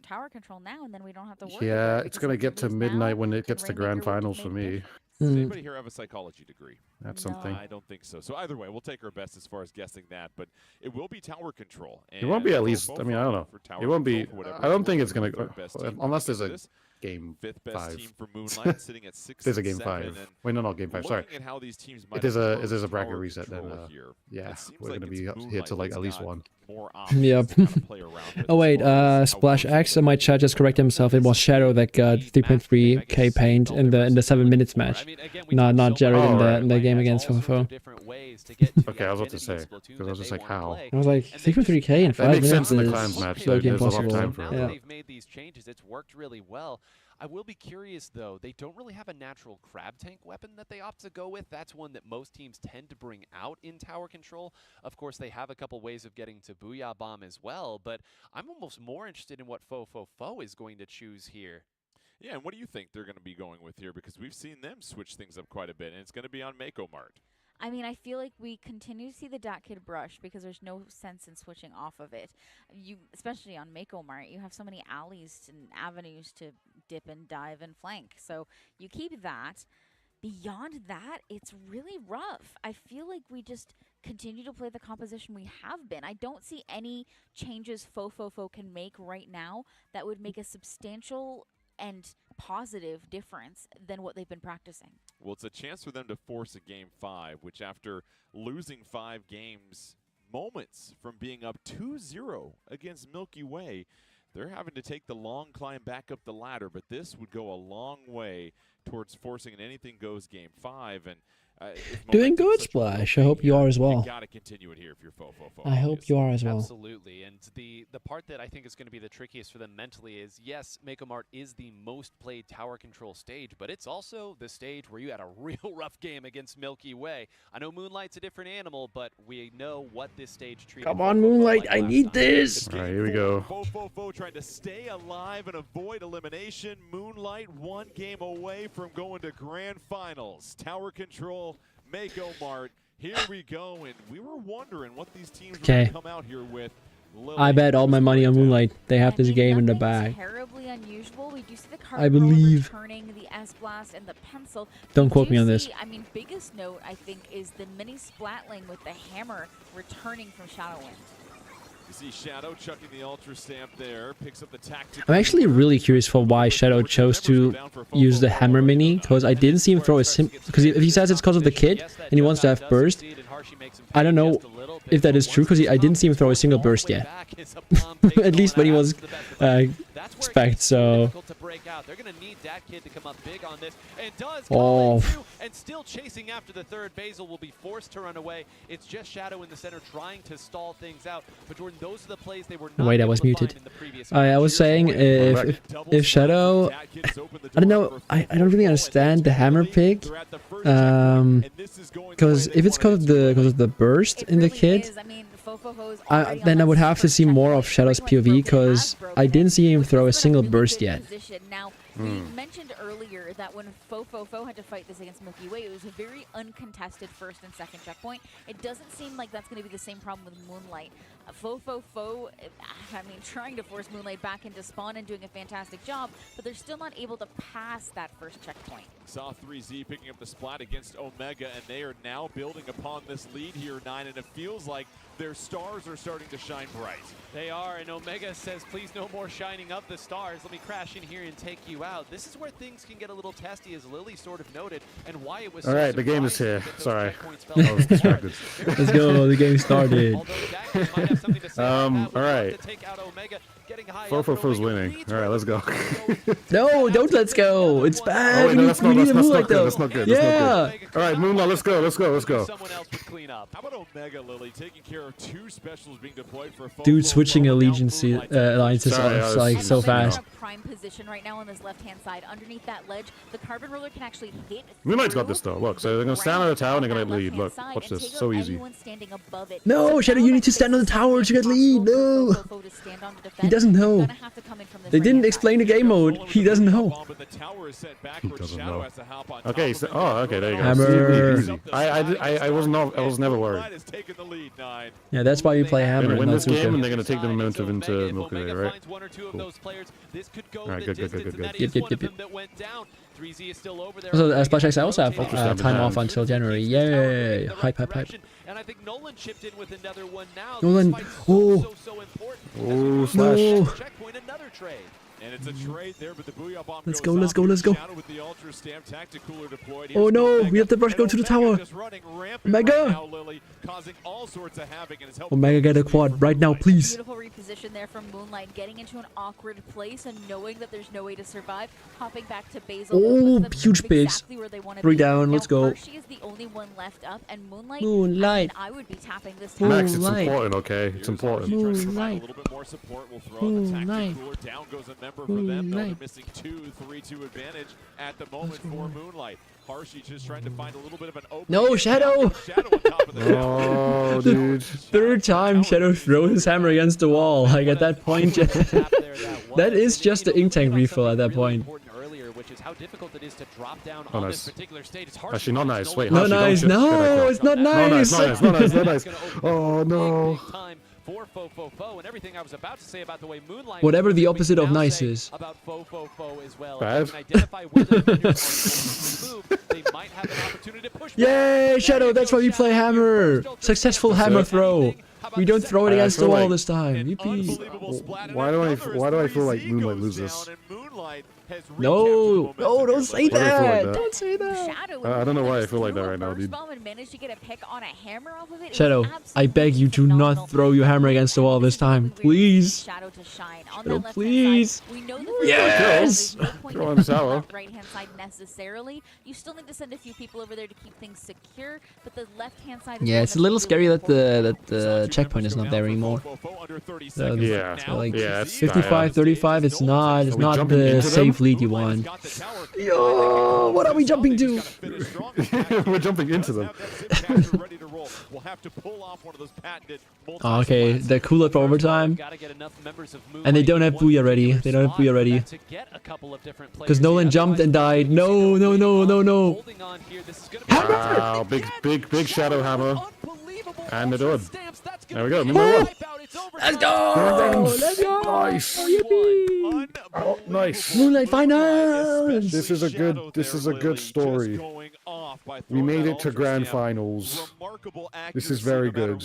Tower Control now, and then we don't have to worry Yeah, about it. it's because gonna if we get to lose midnight now, when it then gets to Rainmaker grand would finals make for a me. difference. Does Mm. anybody here have a psychology degree? That's No. something. I don't think so. So either way, we'll take our best as far as guessing that, but it will be Tower Control. It won't be at and least. I mean, I don't know. for Tower It won't be. Control, for whatever I don't it's think worth, it's gonna third go best team unless coming there's a into this. game Fifth best 5. team for Moonlight, sitting at 6 There's a and game 7, 5. and Wait, no, not game 5. Sorry. looking at how these teams It might is a approach bracket Tower reset then. Control here, Yeah, it seems we're like gonna it's be up here Moonlight to like that's at least got 1. more options Yep. to kind of play around with Oh as wait, far as how Splash well X in my chat just corrected himself. It was Shadow that got 3.3k paint in the 7 minutes match. Not Jared in the game against Fofo. Okay, I was about to say because I was just like, how? I was like 3.3k in 5 That makes minutes sense in the is Clans match. like There's a lot of impossible. time for Now it. that Yeah. they've made these changes, it's worked really well. I will be curious, though. They don't really have a natural crab tank weapon that they opt to go with. That's one that most teams tend to bring out in Tower Control. Of course, they have a couple ways of getting to Booyah Bomb as well, but I'm almost more interested in what Fofofo is going to choose here. Yeah, and what do you think they're going to be going with here? Because we've seen them switch things up quite a bit, and it's going to be on Mako Mart. I mean, I feel like we continue to see the DATKID brush because there's no sense in switching off of it. You, especially on Mako Mart, you have so many alleys and avenues to dip and dive and flank. So you keep that. Beyond that, it's really rough. I feel like we just continue to play the composition we have been. I don't see any changes Fofofo can make right now that would make a substantial and positive difference than what they've been practicing. Well, it's a chance for them to force a Game 5, which after losing 5 games, moments from being up 2-0 against Milky Way, they're having to take the long climb back up the ladder, but this would go a long way towards forcing an anything goes Game 5. And Doing good, Splash. I hope you are as well. You gotta continue it here if you're Fofofo. I hope you are as well. Absolutely, and the part that I think is going to be the trickiest for them mentally is, yes, Mako Mart is the most played tower control stage, but it's also the stage where you had a real rough game against Milky Way. I know Moonlight's a different animal, but we know what this stage treated. Come on, Moonlight, I need this. All right, here we go. Fofofo trying to stay alive and avoid elimination. Moonlight 1 game away from going to grand finals. Tower control, Mako Mart. Here we go, and we were wondering what these teams were going to come out here with. I bet all my money on Moonlight. They have this game in the bag. Terribly unusual. We do see the I believe. returning the S-Blast and the pencil. Don't We quote do me on this. see, I mean, biggest note, I think, is the mini Splatling with the hammer returning from Shadowwind. You see Shadow chucking the Ultra Stamp there, picks up the tactical. I'm actually really curious for why Shadow chose to use the hammer mini, because I didn't see him throw a because if he says it's because of the kit and he wants to have burst, I don't know if that is true, because I didn't see him throw a single burst yet. At least when he was spec, so... They're going to need that kid to come up big on this, and does Oh. and still chasing after the third. Basil will be forced to run away. It's just Shadow in the center trying to stall things out. But Jordan, those are the plays they were not Wait, I able was to find muted. in the previous I was saying if Shadow, I don't know, I don't really understand the hammer pick, because if it's because of the burst in the kit, then I would have to see more of Shadow's POV, because I didn't see him throw a single burst yet. Now, we mentioned earlier that when Fofofo had to fight this against Milky Way, it was a very uncontested first and second checkpoint. It doesn't seem like that's going to be the same problem with Moonlight. Fofofo, I mean, trying to force Moonlight back into spawn and doing a fantastic job, but they're still not able to pass that first checkpoint. Saw 3Z picking up the splat against Omega, and they are now building upon this lead here, 9, and it feels like their stars are starting to shine bright. They are, and Omega says, please no more shining up the stars. Let me crash in here and take you out. This is where things can get a little testy, as Lily sort of noted, and why it was All so right, the game is surprising here. that those Sorry. checkpoints fell I was distracted. Let's go, the game started. All right. Fofofo's winning. All right, let's go. No, don't let's go. It's bad. Oh, wait, no, that's not, we need a that's Moonlight not good. though. That's not good. Yeah. That's not good. All right, Moonlight, let's go. Let's go. Let's go. How about Omega, Lily, taking care of 2 specials being deployed for Dude, switching alliances Sorry, like so fast. In a prime position right now on this left-hand side, underneath that ledge, the Carbon Roller can actually hit. Moonlight's got this though. Look, so they're gonna stand on the tower and they're gonna lead. Look, watch this. So easy. No, Shadow, you need to stand on the tower to get lead. No. He doesn't know. They didn't explain the game mode. He doesn't know. He doesn't know. Okay, so, okay, there you go. Hammer. Easy. I was never worried. Yeah, that's why we play They're hammer. gonna win not this game Zuko. and they're gonna take the momentum into Milky Way, right? Cool. Alright, good. Yep. Also, Splash X, I also have time off until January. Yay! Hype. And I think Nolan chipped in with another one now. Nolan, oh, Slash. No. Checkpoint, another trade. And it's a trade there, but the Booyah Bomb Let's goes go, let's go, let's go. Shadow with the Ultra Stamp, Tacticooler deployed. Oh Here's no, Omega. we have to rush go to the tower. Just running rampant Omega. right now, Lily, causing all sorts of havoc, and it's helping Omega, get a quad right now, please. Beautiful reposition there from Moonlight, getting into an awkward place and knowing that there's no way to survive, hopping back to Basil. Oh, puts them huge bigs. exactly where they wanna 3 be. down, Now, let's go. Hershey is the only one left up, and Moonlight, Moonlight. I would be tapping this Max, it's Moonlight. important, okay? It's important. Moonlight. a little bit more support. Will throw out the Tacticooler. Down goes a member for them. Though they're Moonlight. missing 3-2 advantage at the moment for Moonlight. Harshy just trying to find a little bit of an open. No, Shadow! Shadow on top of the tower. Oh, dude. Third time Shadow throws his hammer against the wall. Like at that point, that is just the ink tank refill at that point. Which is how difficult it is to drop down Oh, on nice. this particular stage. It's hard Actually, not nice. Wait, Not Harshy, don't nice. shoot. No, Get it's not nice. Not nice. Oh, no. for Fofofo, and everything I was about to say about the way Moonlight Whatever the we opposite can of now nice say is. about Fofofo as well. Bad. If they can identify where the defenders are going to move, they might have an opportunity to push back. Yay, Shadow, that's why we play hammer. Successful hammer throw. We don't throw it I against the feel wall like- this time. Yippee. Why do I feel like Moonlight loses? No, no, don't say Why do I feel like that. that? Don't say that. Shadow I don't know why I feel like threw that a right now, burst dude. bomb and managed to get a pick on a hammer off of it. It was Shadow, I absolutely beg you, do not throw your hammer against the wall this time, please. Shadow to shine on Shadow, that left please. Side. We know that Yes! there's no point Go in on, pushing Tower. left right hand side necessarily. You still need to send a few people over there to keep things secure, but the left hand side. Is Yeah, one it's a that's little really scary that important. the checkpoint is not there anymore. Yeah, So like yeah, it's 55-35, it's not Are we not jumping the into them? safe lead you want. Yo, what are we jumping to? We're jumping into them. Oh, okay, they're cool up for overtime. And they don't have Booyah ready. They don't have Booyah ready. Because Nolan jumped and died. No, no, no, no, no. Wow, big shadow hammer. And they're done. There we go. Moonlight won. Let's go! Let's go! Nice. Yippee! Oh, nice. Moonlight finals! This is a good story. We made it to grand finals. This is very good.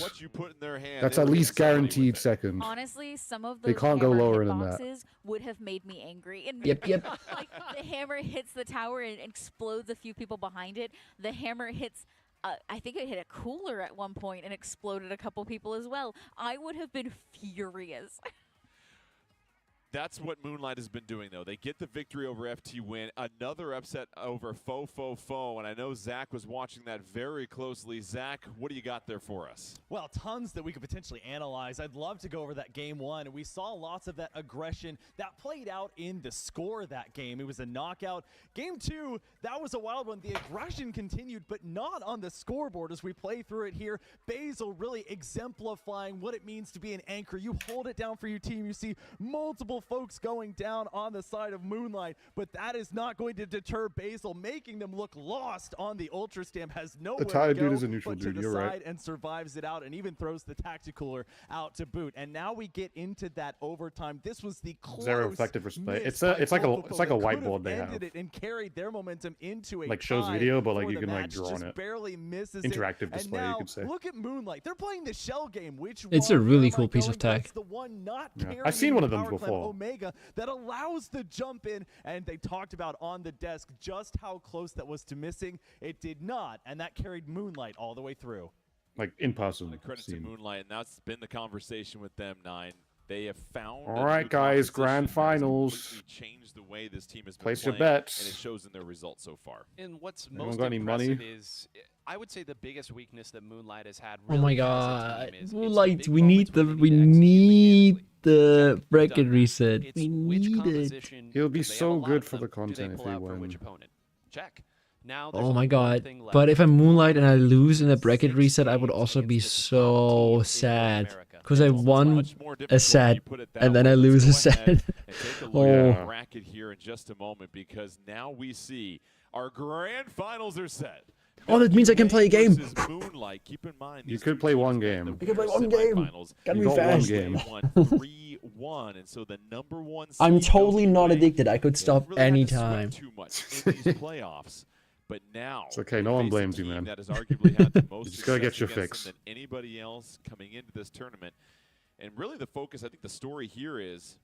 That's at least guaranteed second. Honestly, some of They those can't go hammer lower than that. hitboxes would have made me angry. And Yep, yep. Like the hammer hits the tower and explodes a few people behind it. The hammer hits. I think it hit a cooler at one point and exploded a couple people as well. I would have been furious. That's what Moonlight has been doing, though. They get the victory over FT Win. Another upset over Fo. And I know Zach was watching that very closely. Zach, what do you got there for us? Well, tons that we could potentially analyze. I'd love to go over that game one. We saw lots of that aggression that played out in the score of that game. It was a knockout. Game two, that was a wild one. The aggression continued, but not on the scoreboard as we play through it here. Basil really exemplifying what it means to be an anchor. You hold it down for your team. You see multiple folks going down on the side of Moonlight, but that is not going to deter Basil, making them look lost on the Ultra Stamp. Has nowhere The Tide to go dude is a neutral but to dude, the you're side right. and survives it out and even throws the Tacticooler out to boot. And now we get into that overtime. This was the close Zero effective display. miss It's by like a Fofo that could whiteboard they ended have. it and carried their momentum into a Like shows tie video, but like for you the can like match. draw on Just it. barely misses Interactive it. display, and you now, could say. look at Moonlight. They're playing the shell game. Which It's a one? really Where am I cool piece going? of tech. That's the one not Yeah. carrying I've seen one of the them Power Clan before. Omega that allows the jump in, and they talked about on the desk just how close that was to missing. It did not, and that carried Moonlight all the way through. Like in person. The credit to scene. Moonlight, and that's been the conversation with them, Nine. They have found. All a right, new guys, composition grand that has finals. completely changed the way this team has been Place your playing, bets. and it shows in their results so far. And what's Anyone most got any money? impressive is, I would say the biggest weakness that Moonlight has had. Oh my really as a god. team is it's the Moonlight, big we need moments the when they we need to execute need quickly. the bracket Done that. reset. It's We which need it. composition He'll be do they have so a lot good of for them? the content Do they if pull they out for win. which opponent? Check. Now there's Oh only my one god. thing left. But if I'm Moonlight and I lose in the bracket 6 reset, I would games also be against the top so team in North sad. America. Because I It's almost won Much more a difficult set when you put it that and then way. I lose a Let's go set. ahead and take a look Oh. at the bracket here in just a moment, because now we see our grand finals are set. Oh, that means I can play a game. Versus Moonlight. Keep in mind, You these could two play teams one met game. the You could play winter one game. semifinals. Gotta You be got one fast. game. They won 3-1, and so the number one seed I'm goes totally not away. addicted. I could They stop really had to sweat anytime. too much in these playoffs. But now It's okay, they no one face a blames you, team man. That has arguably had the most You just gotta get success your against them fix. than anybody else coming into this tournament. And really, the focus, I think, the story here is,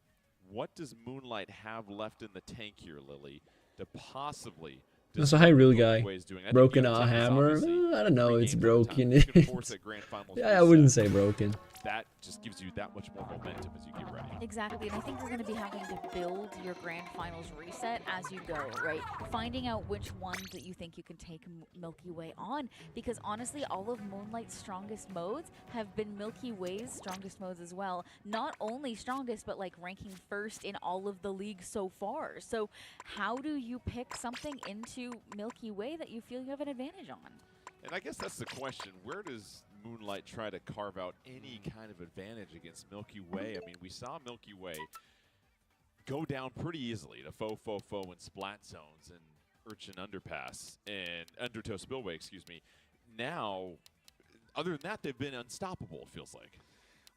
what does Moonlight have left in the tank here, Lily, to possibly? That's a Hyrule disrupt what guy. Milky Way's doing? I think Broken the other a team is hammer. obviously I don't know. 3 It's games at a time. broken. You can force that grand finals Yeah, I reset. wouldn't say broken. That just gives you that much more momentum as you get ready. Exactly, and I think you're going to be having to build your grand finals reset as you go, right? Finding out which ones that you think you can take Milky Way on, because honestly, all of Moonlight's strongest modes have been Milky Way's strongest modes as well. Not only strongest, but like ranking first in all of the leagues so far. So how do you pick something into Milky Way that you feel you have an advantage on? And I guess that's the question. Where does Moonlight try to carve out any kind of advantage against Milky Way? I mean, we saw Milky Way go down pretty easily to Fo and Splat Zones and Urchin Underpass and Undertow Spillway, excuse me. Now, other than that, they've been unstoppable, it feels like.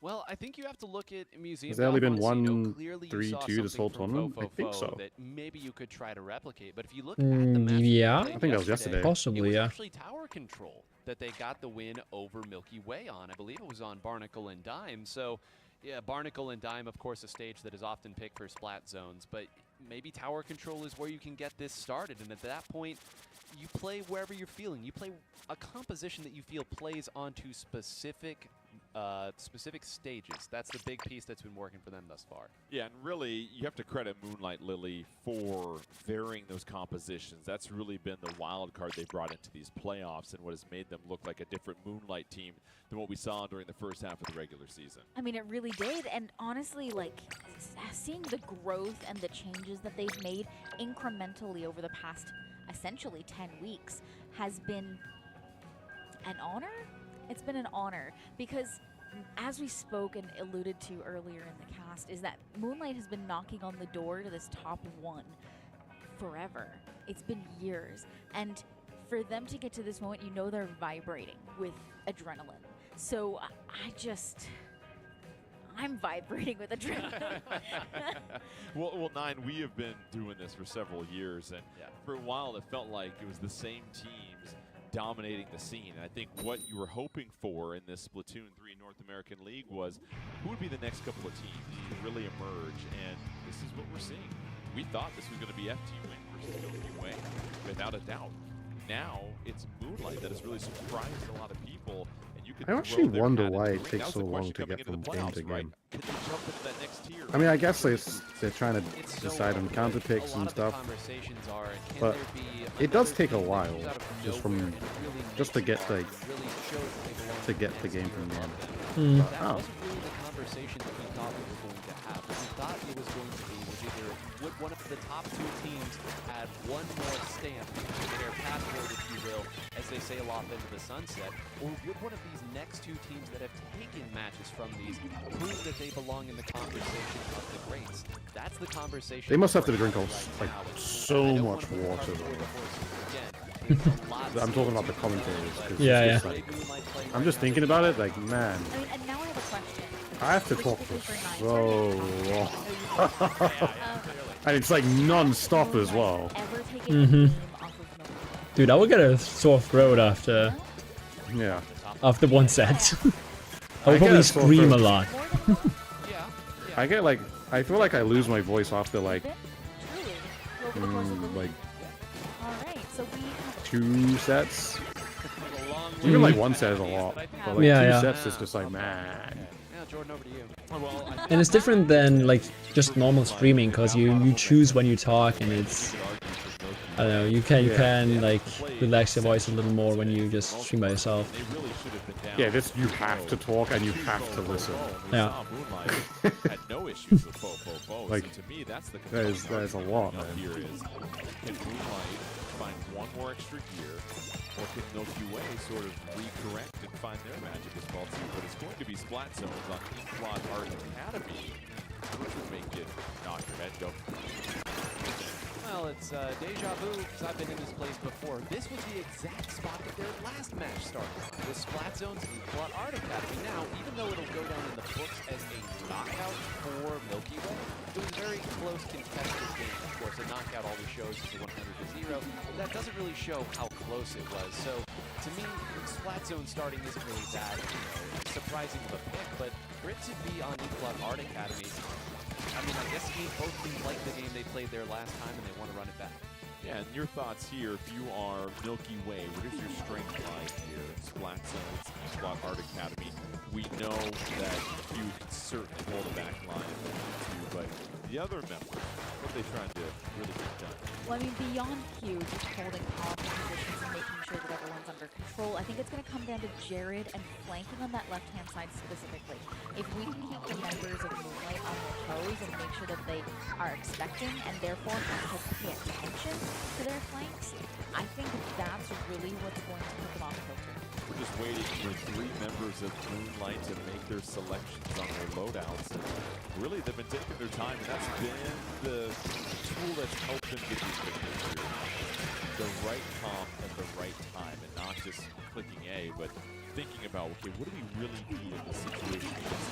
Well, I think you have to look at Museum. Has there only been Dominance, you know, 1 clearly you 3-2 saw this whole something from tournament? I think Fofofo so. that maybe you could try to replicate. But if you look at the match yeah. they I played think that was yesterday. it Possibly, was yeah. actually Tower Control that they got the win over Milky Way on. I believe it was on Barnacle and Dime. So, yeah, Barnacle and Dime, of course, a stage that is often picked for splat zones. But maybe Tower Control is where you can get this started. And at that point, you play wherever you're feeling. You play a composition that you feel plays onto specific stages. That's the big piece that's been working for them thus far. Yeah, and really, you have to credit Moonlight Lily for varying those compositions. That's really been the wild card they brought into these playoffs and what has made them look like a different Moonlight team than what we saw during the first half of the regular season. I mean, it really did. And honestly, like, seeing the growth and the changes that they've made incrementally over the past, essentially, 10 weeks has been an honor. It's been an honor because, as we spoke and alluded to earlier in the cast, is that Moonlight has been knocking on the door to this top 1 forever. It's been years. And for them to get to this moment, you know they're vibrating with adrenaline. So I'm vibrating with adrenaline. well, Nine, we have been doing this for several years, and for a while it felt like it was the same teams dominating the scene. And I think what you were hoping for in this Splatoon 3 North American League was who would be the next couple of teams to really emerge, and this is what we're seeing. We thought this was going to be FT Win versus Milky Way, without a doubt. Now it's Moonlight that has really surprised a lot of people. And you could I actually wonder why it takes so long to get from game to game. I mean, I guess they're trying to decide on counter picks and stuff, but it does take a while just to get the game from the end. That wasn't really the conversation that we thought we were going to have. What we thought it was going to be was either would one of the top 2 teams add one more stamp to their passport, if you will, as they sail off into the sunset, or would one of these next 2 teams that have taken matches from these prove that they belong in the conversation of the greats? That's the conversation. They must have to drink so much water. I'm talking about the commentators. Yeah. I'm just thinking about it, like, man. I mean, and now I have a question. I have to talk for so long. And it's like non-stop as well. Dude, I would get a sore throat after one set. I would probably scream a lot. I feel like I lose my voice after like 2 sets. Even like 1 set is a lot, but like 2 sets is just like, man. Jordan, over to you. And it's different than like just normal streaming because you choose when you talk, and it's, I don't know, you can like relax your voice a little more when you just stream by yourself. Yeah, you have to talk and you have to listen. Yeah. Had no issues with Fofofo. Like, so to me, that's the that is a lot, man. Here is, can Moonlight find one more extra gear, or can Milky Way sort of recorrect and find their magic as well too? But it's going to be splat zones on Inkblot Art Academy, which would make it knock your head go. Well, it's deja vu, because I've been in this place before. This was the exact spot that their last match started. The Splat Zones Inkblot Art Academy. Now, even though it'll go down in the books as a knockout for Milky Way, it was a very close contested game. Of course, a knockout always shows as a 100-0, but that doesn't really show how close it was. So, to me, Splat Zone starting isn't really that surprising of a pick, but for it to be on Inkblot Art Academy, I mean, I guess both teams like the game they played there last time and they want to run it back. Yeah, and your thoughts here, if you are Milky Way, where does your strength lie here? Splat Zones, Inkblot Art Academy. We know that you can certainly hold a back line too, but the other members, what are they trying to really get done? Well, I mean, beyond Q, just holding powerful positions and making sure that everyone's under control, I think it's going to come down to Jared and flanking on that left-hand side specifically. If we can keep the members of Moonlight on their toes and make sure that they are expecting and therefore have to pay attention to their flanks, I think that's really what's going to put them on filter. We're just waiting for 3 members of Moonlight to make their selections on their loadouts. And really, they've been taking their time, and that's been the tool that's helped them get these victories here. The right comp at the right time, and not just clicking A, but thinking about, okay, what do we really need in this situation against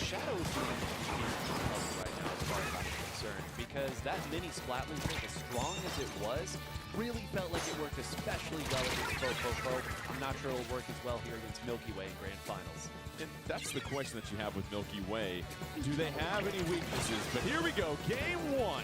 Shadow's doing right now as far as I'm concerned, because that mini Splatling pick, as strong as it was, really felt like it worked especially well against Fofofo. I'm not sure it'll work as well here against Milky Way in Grand Finals. And that's the question that you have with Milky Way. Do they have any weaknesses? But here we go, game 1.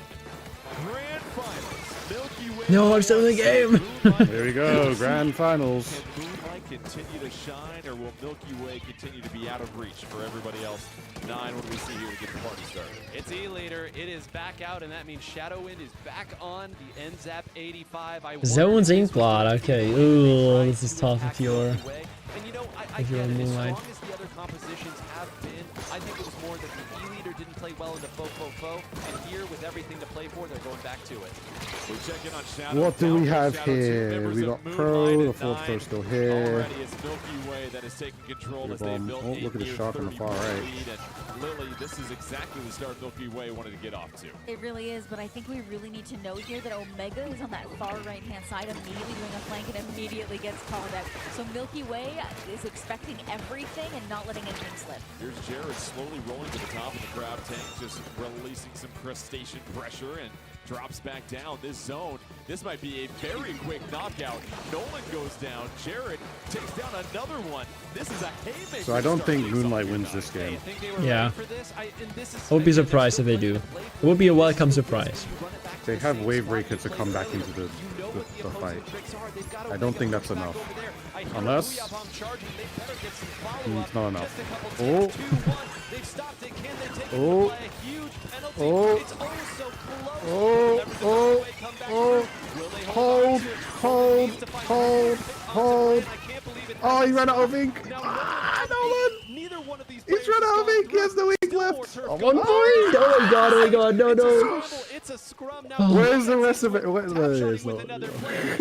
Grand Finals. Milky Way. No, I'm still in the game. There we go, Grand Finals. Can Moonlight continue to shine, or will Milky Way continue to be out of reach for everybody else? 9, what do we see here to get the party started? It's E-Leader. It is back out, and that means Shadowwind is back on the NZAP 85. Zones Inkblot. Okay. Ooh, this is tough if you're. And you know, I If you're get on it. As Moonlight. strong as the other compositions have been, I think it was more that the E-Leader didn't play well into Fofofo, and here, with everything to play for, they're going back to it. We check in on Shadow. What do we Down have Shadow, 2 here? members We of got Moonlight Pro, at the fourth 9. Pro still here. Already it's Milky Way that is taking control as they built Oh, look at the a shark on the far right. lead. And Lily, this is exactly the start Milky Way wanted to get off to. It really is, but I think we really need to know here that Omega is on that far right-hand side, immediately doing a flank and immediately gets called out. So Milky Way is expecting everything and not letting anything slip. Here's Jared slowly rolling to the top of the crab tank, just releasing some crustacean pressure and drops back down. This zone, this might be a very quick knockout. Nolan goes down. Jared takes down another one. This is a haymaker. So I don't think Moonlight wins this game. Yeah. I would be surprised if they do. It would be a welcome surprise. They have Wavebreaker to come back into the fight. I don't think that's enough. Unless... it's not enough. Oh! Oh! Oh! Oh! Oh! Oh! Hold! Hold! Hold! Hold! Oh, he ran out of ink! Ah, Nolan! He's run out of ink! He has no ink left! Oh, 1 point! Oh my god, oh my god, no, no! Where's the rest of it?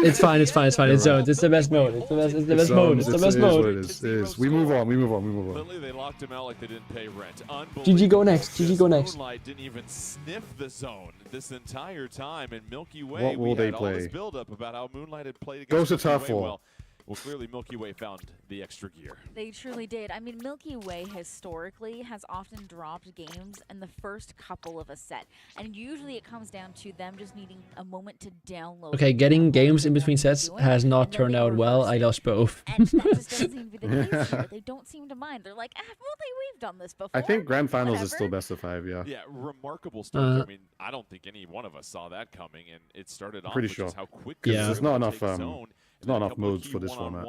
It's fine, it's fine, it's fine. It's zones. It's the best mode. It's the best mode. It's the best mode. It is. We move on, we move on, we move on. Literally, they locked him out like they didn't pay rent. GG go next. GG go next. Moonlight didn't even sniff the zone this entire time, and Milky Way, What will we they had all this play? build-up about how Moonlight had played Goes against to Milky top Way 4. well. Well, clearly Milky Way found the extra gear. They truly did. I mean, Milky Way historically has often dropped games in the first couple of a set. And usually it comes down to them just needing a moment to download. Okay, getting games in between sets has not turned out well. I lost both. And that just doesn't seem to be the case here. They don't seem to mind. They're like, we've done this before. I think Grand Finals is Whatever. still best of 5, yeah. Yeah, remarkable start. I mean, I don't think any one of us saw that coming, and it started off Pretty with sure. just how quickly There's not enough zone. there's not enough modes for this format.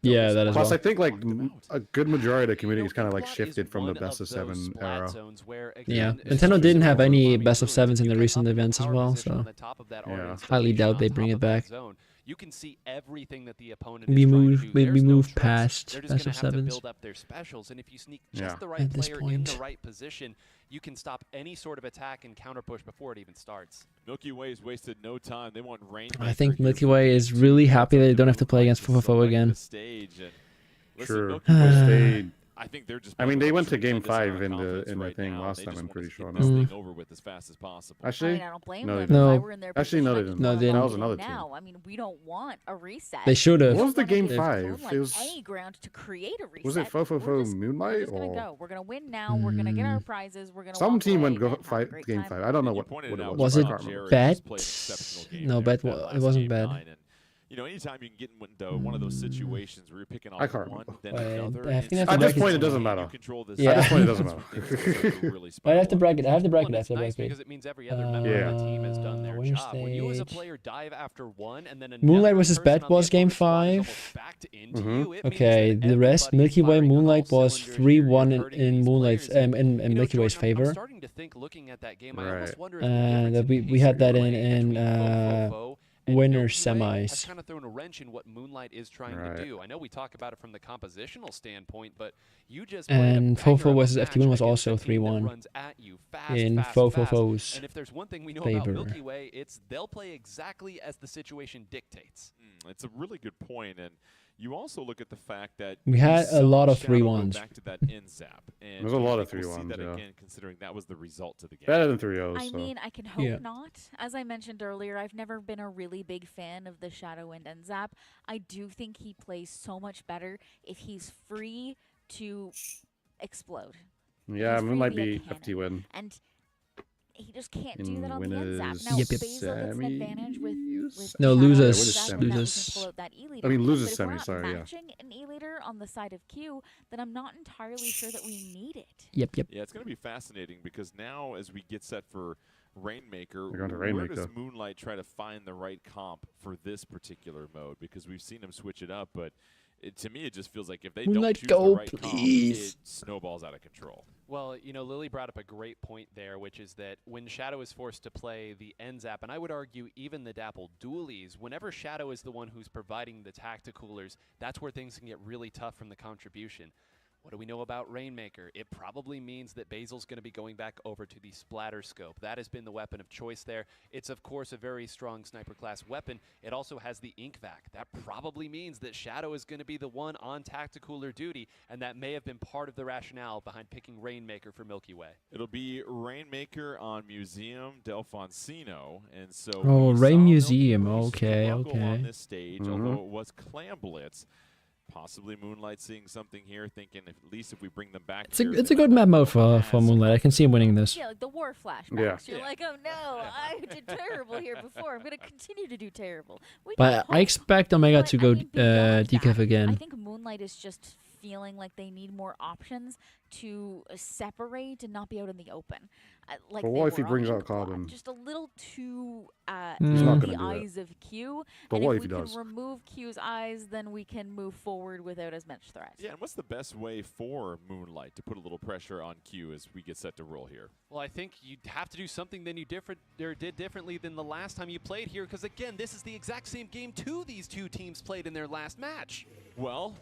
Yeah, that is Plus, well. I think like a good majority of the community is kind of like shifted from the best of 7 era. Yeah, Nintendo didn't have any best of 7s in the recent events as well, so Yeah. highly doubt they bring it back. You can see everything that the opponent We is trying to move, do. we There's no move tricks. past They're just best gonna of have to 7s. build up their specials, and if you sneak just Yeah. the right At this player in the point. right position, you can stop any sort of attack and counter push before it even starts. Milky Way's wasted no time. They want rain. I think Milky Way is really happy that they don't have to play against Fofofo again. Stage and Sure. Milky Way Stayed. I think they're just. I mean, they went to building game up a tremendous 5 in amount of the confidence right thing now. last They time. just I'm want pretty to sure. get this No. thing over with as fast as possible. Actually, I don't blame no, them. they If I didn't. were in their Actually, no, they position, didn't. I'd No, they want didn't. That was another it team. now. I mean, we don't want a reset. They should have. What was the game Give 5? Moonlight It was. any ground to create a reset. Was it We're Fofofo just Moonlight gonna or go. We're gonna win now. We're gonna get our prizes. We're gonna. some walk team away went go and have a fight great game time. 5? I don't know You what pointed it out, was. Was I it can't remember. Jared just Bet? played an exceptional game No, there Bet. that It last wasn't game bad. 9, and, you know, anytime you can get into one of those situations where you're picking off I can't one, remember. then Wait, another. I think it's I have to At this bracket point, it it. doesn't you matter. control this Yeah. At this point, it doesn't That's matter. when things start to really But I have to spiral. bracket. I have to Well, bracket and it's after nice bracket. because it means every other member of the team has done their winner job. When you as a stage. player dive after one and then Moonlight another versus person Bet on the was game opponent's squad is 5. almost backed into Mhm. you, it means Okay, that the rest, everybody's Milky Way firing on all Moonlight was cylinders here. 3-1 You're hurting in these Moonlight's players. in You know, Milky Way's Jordan, I'm favor. starting to think, looking at that game, I almost Right. wonder if the difference in We pace had that you're in playing between Fofofo and winner Milky Way has semis. kind of thrown a wrench in what Moonlight is trying Right. to do. I know we talk about it from the compositional standpoint, but you just played a And banger Fofo of a versus match FT1 was against a also team that 3-1 runs at you fast, in fast, Fofofo's fast. And if there's one thing we know favor. about Milky Way, it's they'll play exactly as the situation dictates. It's a really good point, and You also look at the fact that We had saw a lot of Shadow go 3-1s. Back to that end zap, and There's a lot of we'll see 3-1s, that yeah. again, considering that was the result to the game. Better than 3-0s. I so. mean, I can hope Yeah. not. As I mentioned earlier, I've never been a really big fan of the Shadow Wind and Zap. I do think he plays so much better if he's free to explode. Yeah, He's it free might to be a be cannon. FT win. And he just can't do In that on the end zap. winners, Now, Yep, yep. Basil gets an advantage with No, Shadow losers, Wind Zap, and that we can losers. pull out that E-leader. I mean, losers But if we're semi, not sorry, yeah. matching an E-leader on the side of Q, then I'm not entirely sure that we need it. Yep, yep. Yeah, it's going to be fascinating because now as we get set for Rainmaker, We're going to where Rainmaker. does Moonlight try to find the right comp for this particular mode? Because we've seen him switch it up, but to me it just feels like if they Moonlight, don't choose go, the right please. comp, it snowballs out of control. Well, you know, Lily brought up a great point there, which is that when Shadow is forced to play the end zap, and I would argue even the Dapple dualies, whenever Shadow is the one who's providing the tacticoolers, that's where things can get really tough from the contribution. What do we know about Rainmaker? It probably means that Basil's going to be going back over to the splatter scope. That has been the weapon of choice there. It's, of course, a very strong sniper class weapon. It also has the ink vac. That probably means that Shadow is going to be the one on tacticooler duty, and that may have been part of the rationale behind picking Rainmaker for Milky Way. It'll be Rainmaker on Museum Delfonsino, and so Oh, we Rain saw Museum. Milky Way Okay, struggle on okay. this stage, Mhm. although it was Clam Blitz. Possibly Moonlight seeing something here, thinking at least if we bring them back, It's a here, it's they a good might map have mode for Moonlight. I can see him winning this. Yeah, like the war flashbacks. Yeah. You're Yeah. like, oh no, I did terrible here before. I'm going to continue to do terrible. We can But I hope. expect Omega But, to I go mean, beyond decaf that, I again. think Moonlight is just feeling like they need more options to separate and not be out in the open. Like But they what if he were on brings out Ink Block, Carbon? Just a little too He's in not the gonna do that. eyes of Q. But and what if if we he can does? remove Q's eyes, then we can move forward without as much threat. Yeah, and what's the best way for Moonlight to put a little pressure on Q as we get set to roll here? Well, I think you'd have to do something then you did differently than the last time you played here, because again, this is the exact same game these two teams played in their last match. Well,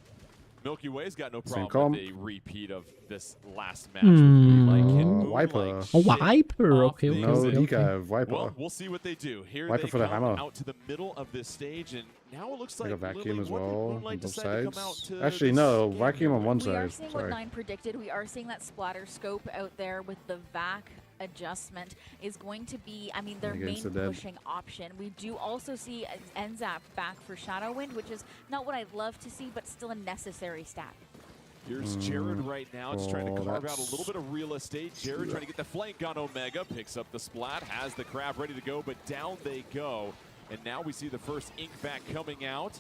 Milky Way's got no Same problem comp. with a repeat of this last match. Hmm. Like, can Wiper. Moonlight A shake Wiper, off okay, things No, that- decaf, Viper. Well, we'll see what they do. Here Wiper they for the come hammer. out to the middle of this stage, and now it looks Like like a vacuum Lily, as what did well, Moonlight on both decide to come out sides. to Actually, this no, game vacuum on with? one We are side. seeing what Sorry. Nine predicted. We are seeing that splatter scope out there with the VAC adjustment is going to be, I mean, their main Against the dead. pushing option. We do also see NZAP back for Shadow Wind, which is not what I'd love to see, but still a necessary stat. Here's Jared right now, just trying to Oh, carve out a that's- little bit of real estate. Jared trying to get the flank on Omega, picks up the splat, has the crab ready to go, but down they go. And now we see the first ink vac coming out.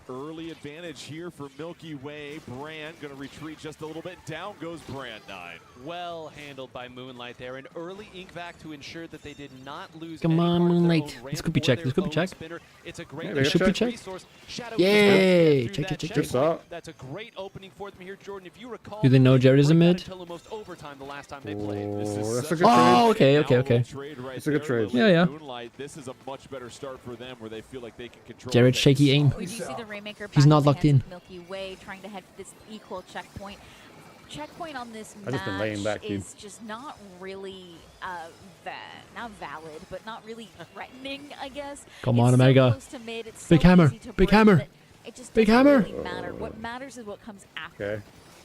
Early advantage here for Milky Way. Brand going to retreat just a little bit. Down goes Brand 9. Well handled by Moonlight there. An early ink vac to ensure that they did not lose Come any on, part of their Moonlight. own This ramp could be or checked. their This could be own checked. spinner. It's a great Yeah, they got Should be checked. checked. resource. Shadow Yay! is Check, through check, that check, check. Good That's a great opening for them here, Jordan. If you recall, Do they know they Jared is a didn't break mid? that until almost overtime the last time they played. This is Oh, that's a such good Oh, trade. okay, okay, Now a okay. little trade right It's a good there, trade. Lily Yeah, yeah. Moonlight, this is a much better start for them where they feel like they can control Jared's things. shaky aim. We do see the Rainmaker back He's not in the locked hands in. of Milky Way trying to head for this equal checkpoint. Checkpoint on this I've just been laying match back, dude. is just not really not valid, but not really threatening, I guess. Come It's on, so Omega. close to mid, it's Big so hammer, easy to big break hammer, that It just big doesn't hammer. really matter. What matters is what comes after. Okay.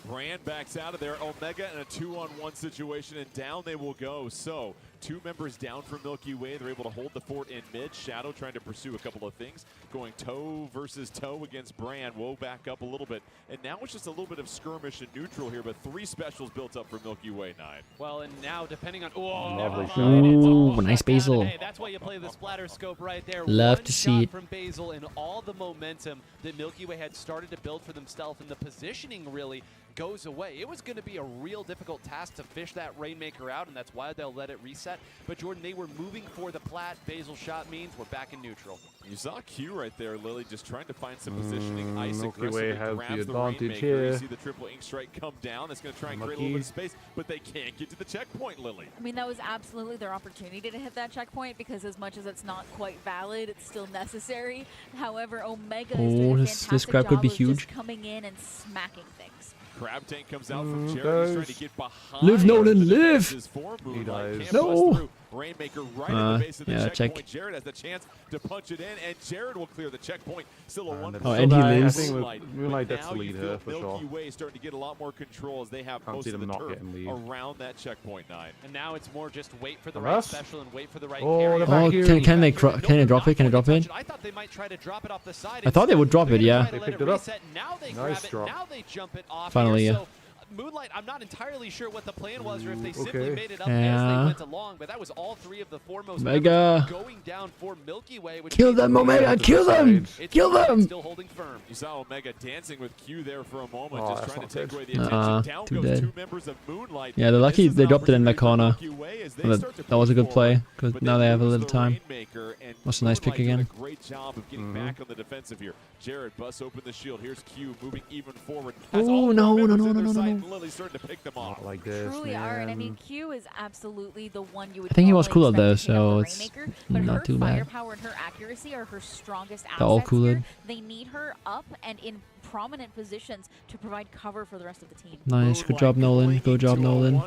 Brand backs out of there. Omega in a 2-on-1 situation, and down they will go. So, two members down from Milky Way. They're able to hold the fort in mid. Shadow trying to pursue a couple of things. Going toe versus toe against Brand. Woe back up a little bit. And now it's just a little bit of skirmish and neutral here, but 3 specials built up for Milky Way 9. Well, and now depending on Lovely never mind. It's Ooh, almost nice like that. Basil. Hey, that's why you play the splatter scope right there. Love One to see shot it. from Basil and all the momentum that Milky Way had started to build for themselves, and the positioning really goes away. It was going to be a real difficult task to fish that Rainmaker out, and that's why they'll let it reset. But Jordan, they were moving for the plat. Basil shot means we're back in neutral. You saw Q right there, Lily, just trying to find some positioning. Ice Milky aggressively Way has grabs the the advantage Rainmaker. You here. see the triple ink strike come down. That's going to try and create a little bit of space, but they can't get to the checkpoint, Lily. I mean, that was absolutely their opportunity to hit that checkpoint because as much as it's not quite valid, it's still necessary. However, Omega is doing a this fantastic crab could job be of huge. just coming in and smacking things. Crab tank comes out from Mm, Jared. He's trying guys. to get behind. Live, Nolan, the live. defenses for Moonlight. dies. Can't No. bust through. Rainmaker right at the base of the yeah, checkpoint. check. Jared has the chance to punch it in, and Jared will clear the checkpoint. Still a 1 Oh, and he I loses. think Moonlight. Moonlight But gets now the you lead feel here for Milky sure. Way starting to get a lot more control as they have Can't most see of the them not turf getting lead. around that checkpoint 9. And now it's more just wait for the And right us? special and wait for the right Oh, carry. they're back Oh, here. can they drop it? Can they drop it? I thought they might try to drop it off the side. I thought they would drop it, yeah. They picked it up. Now they Nice grab it. drop. Now they jump it off. Finally, here. yeah. So, Moonlight, I'm not entirely sure what the plan was or if they simply Okay. made it up as Yeah. they went along, but that was all three of the foremost Mega. members going down for Milky Way. Which Kill means them, that Omega! Kill them! it's Kill them! Still holding firm. You saw Omega dancing with Q there for a moment, Oh, just that's trying not to take good. away the attention. Down Too goes dead. 2 members of Moonlight. Yeah, they're lucky This is they an dropped it in the opportunity for corner. Milky Way as they Well, start to that was a push good play, forward, because but now they have a lose little the time. Rainmaker, and That's a nice pick Moonlight doing again. a great job of getting back on the defensive here. Jared busts open the shield. Here's Q moving even forward. Has all Oh, four no, members no, in no, their no, sight, no. and Lily's starting to pick them off. Not like this, Truly are, and I mean, man. Q is absolutely the one you would. I think he was normally cooler though, expect to pick up so the it's Rainmaker, but not her too bad. firepower and her accuracy are her strongest They're all assets cooler. here. They need her up and in prominent positions to provide cover for the rest of the team. Nice, good job, Nolan. Good job, Nolan.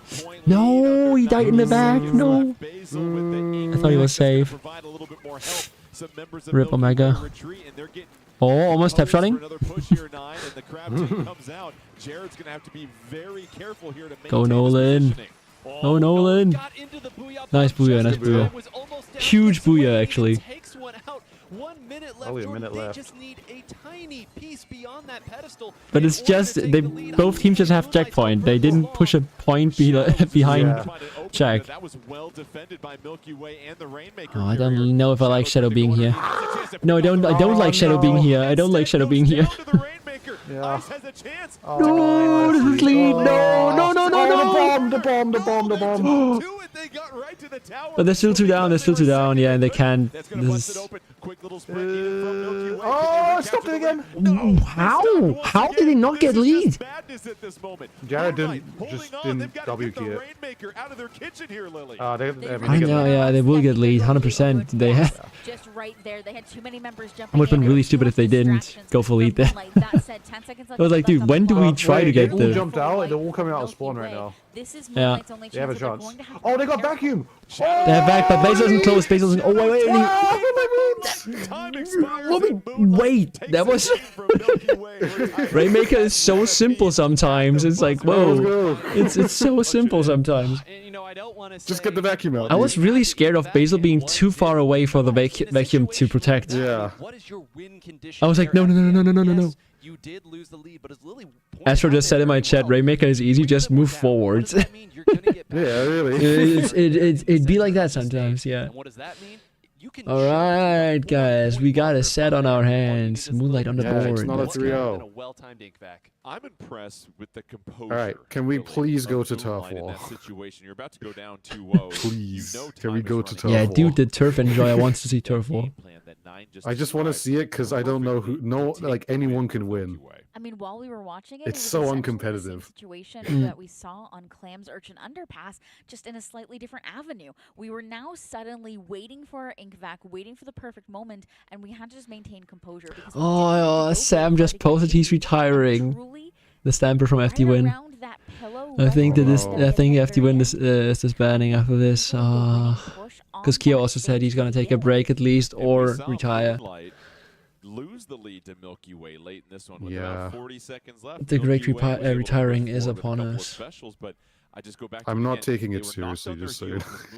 No, he died in the back. No. I thought he was safe. Rip Omega. Oh, almost tap shotting. Go Nolan. Oh, Nolan. Nice booyah, nice booyah. Huge booyah, actually. Only a minute They left. just need a tiny piece beyond that pedestal. But it's just, they both teams just have checkpoint. They didn't push a point behind check. That was well defended by Milky Way and the Rainmaker. Oh, I don't really know if I like Shadow being here. No, I don't like Shadow being here. I don't like Shadow being here. Yeah. No, this is lead. No, no, no, no, no. The bomb. But they're still 2 down. They're still 2 down. Yeah, and they can't. This is. Oh, stopped it again. How? How did they not get lead? Jared didn't W key it. I know. Yeah, they will get lead. 100%. They have. Just right there, they had too many members It jumping. would have been really stupid if they didn't go for lead there. I was like, dude, when do we try to get They all the? jumped out. They're all coming out of spawn right now. This is Yeah. Moonlight's only They have a chance. They're chance. going to have to Oh, be they got careful. vacuum. They're back, but Blaze doesn't close. Blaze doesn't. Oh wait. Wait, that was. Rainmaker is so simple sometimes. It's like, whoa. It's so simple sometimes. Just get the vacuum out. I was really scared of Basil being too far away for the vacuum to protect. Yeah. What is your win condition? I was like, no. You did lose the lead, but as Lily Astro just said in my chat, Rainmaker is easy, just move forwards. Yeah, really. It'd be like that sometimes, yeah. And what does that mean? You can Alright, guys, we got a set on our hands. Moonlight on the Yeah, it's board. not a Let's go. 3-0. a well-timed ink back. I'm impressed with the composure. All right, can we please of go to turf Moonlight in war? that situation. You're about to go down 2-0. Please, You know can we time go is to running turf Yeah, war? dude, the turf enjoyer wants to see turf war. I just want to see it because I don't know who. No, like anyone can win. I mean, while we were watching it, It's it was so essentially the same uncompetitive. situation Mm. that we saw on Clam's Urchin Underpass, just in a slightly different avenue. We were now suddenly waiting for our ink vac, waiting for the perfect moment, and we had to just maintain composure. Because we didn't Oh, know Sam what just to get posted he's retiring. The stamper from FD Win. I think that this. I think FD Win is disbanding after this. Because Kia also said he's gonna take a break at least or retire. Lose the lead to Milky Way late in this one with Yeah. about 40 seconds left. The great Milky Way was able to retiring move is forward with a upon couple of us. Specials, but I just go back to I'm it not again. taking They it were knocked seriously, on their just so you heels with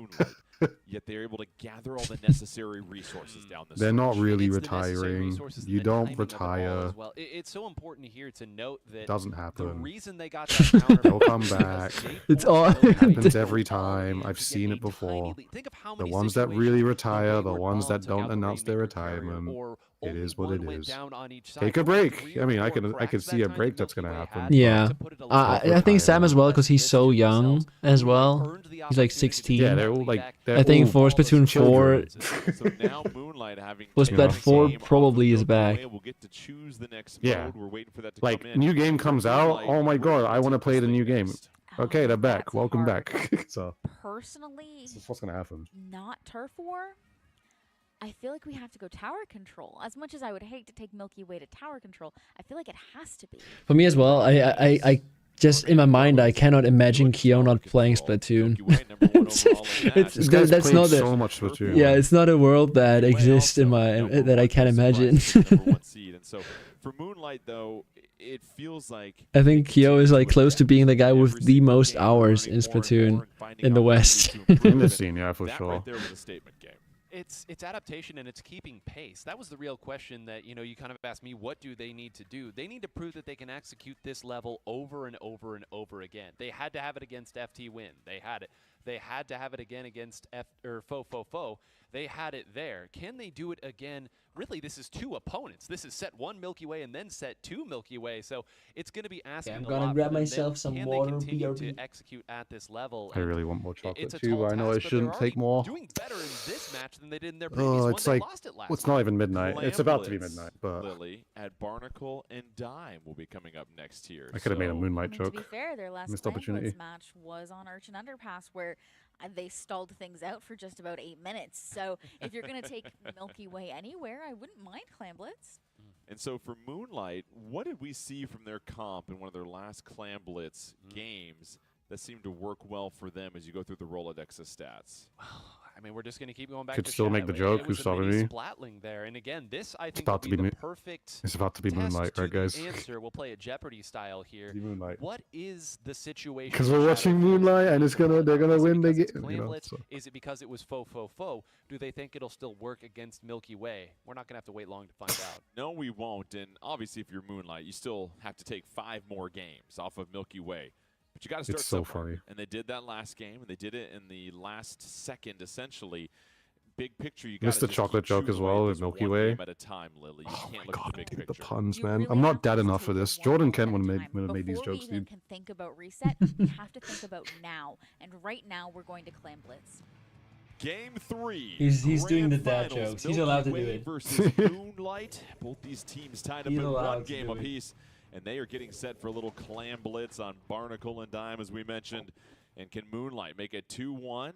Moonlight, yet they're able to gather all the necessary resources down the They're not stretch. really It's the necessary retiring. resources and You the don't timing of the ball retire. as well. It's so important here to note that Doesn't the happen. reason they got that counter They'll come back. It's all. It happens every time. I've seen it before. Think of how The many ones that situations really the retire, the Wayward ones Ball that took out don't the announce their Rainmaker carrier, retirement. or It only is what one it went is. down on each side. Take a There were break. 3 I or mean, I 4 can cracks see that a time break that that's gonna Milky Way happen. had Yeah, to put it a little I bit think higher. Sam as well because he's so young Themselves as well. earned the He's like opportunity to 16. Yeah, they're all like. They're I think all for Splatoon 4, children. So now Moonlight having Was taken Splat the 4 game off probably of is Milky back. Way, we'll get to choose the next Yeah. mode. We're waiting for that to Like come in. new game comes out. Moonlight Oh my god, I want to play the new game. next. Okay, they're back. That's Welcome hard. back. So Personally, this is what's gonna happen. not turf war. I feel like we have to go tower control. As much as I would hate to take Milky Way to tower control, I feel like it has to be. For me as well, I Just in my mind, I cannot imagine Kyo not playing Splatoon. This guy's That's played not so a, much Splatoon. yeah, it's not a world that exists in my that I can imagine. And so for Moonlight, though, it feels like I think Kyo is like close to being the guy with the most hours in Splatoon in the West. In the scene, yeah, for sure. right there was a statement game. It's adaptation and it's keeping pace. That was the real question that, you know, you kind of asked me, what do they need to do? They need to prove that they can execute this level over and over and over again. They had to have it against FT Win. They had it. They had to have it again against Fo. They had it there. Can they do it again? Really, this is two opponents. This is set 1 Milky Way and then set 2 Milky Way. So it's going to be asking I'm a gonna lot grab from them. myself some Can water, they continue BRB. to execute at this level? I really want more chocolate It's a too, tall but I know I task, but shouldn't they're take more. doing better in this match than they did in their previous Oh, one. it's They like, lost it last well, it's not even midnight. It's about to be Lamblitz, midnight, but Lily at Barnacle and Dime will be coming up next here. I could have made a So- Moonlight To joke. be fair, their last Missed Lamblitz opportunity. match was on Urchin Underpass, where they stalled things out for just about 8 minutes. So if you're going to take Milky Way anywhere, I wouldn't mind Clamblitz. And so for Moonlight, what did we see from their comp in one of their last Clam Blitz games that seemed to work well for them as you go through the Rolodex of stats? I mean, we're just going to keep going back Could to still make the Shadow. joke, It who's was a mini stopping me? Splatling there. And again, this, I think, about will to be be the mo- perfect It's about to be test Moonlight, to right, guys? answer. We'll play a Jeopardy style here. The Moonlight. What is the situation? Because for we're Shadow watching Force? Moonlight, and they're gonna Is it win the because it's game. You know, Clamblitz? so. Is it because it was Fo? Do they think it'll still work against Milky Way? We're not going to have to wait long to find out. No, we won't. And obviously, if you're Moonlight, you still have to take 5 more games off of Milky Way. But you got to start It's so somewhere. funny. And they did that last game, and they did it in the last second, essentially. Big picture, you got Missed the chocolate joke as well with Milky Way. at a time, Lily. You Oh can't my look god, at the big the picture. puns, You man. really I'm not have dad to enough take for it this. one Jordan step Kent at would a have time. made these Before jokes, we even dude. can think about reset, we have to think about now. And right now, we're going to Clam Blitz. Game 3. He's doing the Grand dad Finals, jokes. He's Milky allowed to do Way it. versus Moonlight. Both these teams tied up He's in allowed one to game do it. apiece. And they are getting set for a little Clam Blitz on Barnacle and Dime, as we mentioned. And can Moonlight make it 2-1?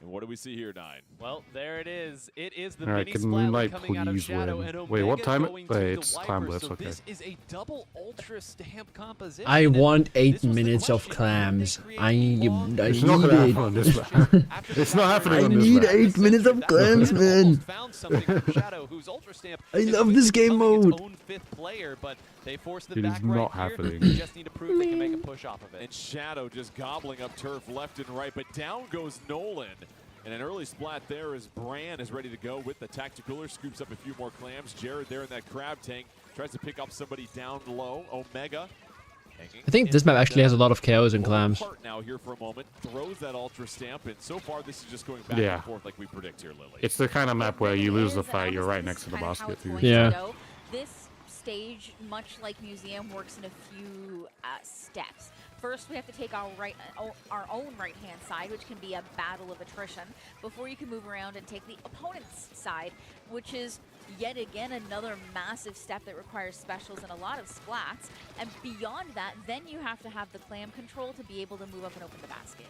And what do we see here, Nine? Well, there it is. It is the All right, mini can Splatling Moonlight coming out of please Shadow win? and Omega Wait, what time? going to Wait, the it's Viper. Clam Blitz, So okay. this is a double ultra stamp composition. I and want 8 this was the minutes of question. clams. Can they I create long- It's not gonna need happen on it. this map. It's not happening I on this need map. 8 minutes of clams, man. Found something from Shadow, whose ultra stamp I is love quickly this game becoming its mode. own 5th player, but they forced them It is back not right here. happening. They just need to prove they can make a push off of it. And Shadow just gobbling up turf left and right, but down goes Nolan. And an early splat there as Bran is ready to go with the Tacticooler, scoops up a few more clams. Jared there in that crab tank, tries to pick up somebody down low. Omega. I think this map actually has a lot of KOs and clams. Apart now here for a moment, throws that ultra stamp, and so far this is just going back Yeah. and forth like we predict here, Lily. It's the kind of map where you lose the Is, and fight, you're honestly, right this next is to the kind of how basket, it's dude. going to Yeah. go. This stage, much like Museum, works in a few steps. First, we have to take our own right-hand side, which can be a battle of attrition, before you can move around and take the opponent's side, which is yet again another massive step that requires specials and a lot of splats. And beyond that, then you have to have the clam control to be able to move up and open the basket.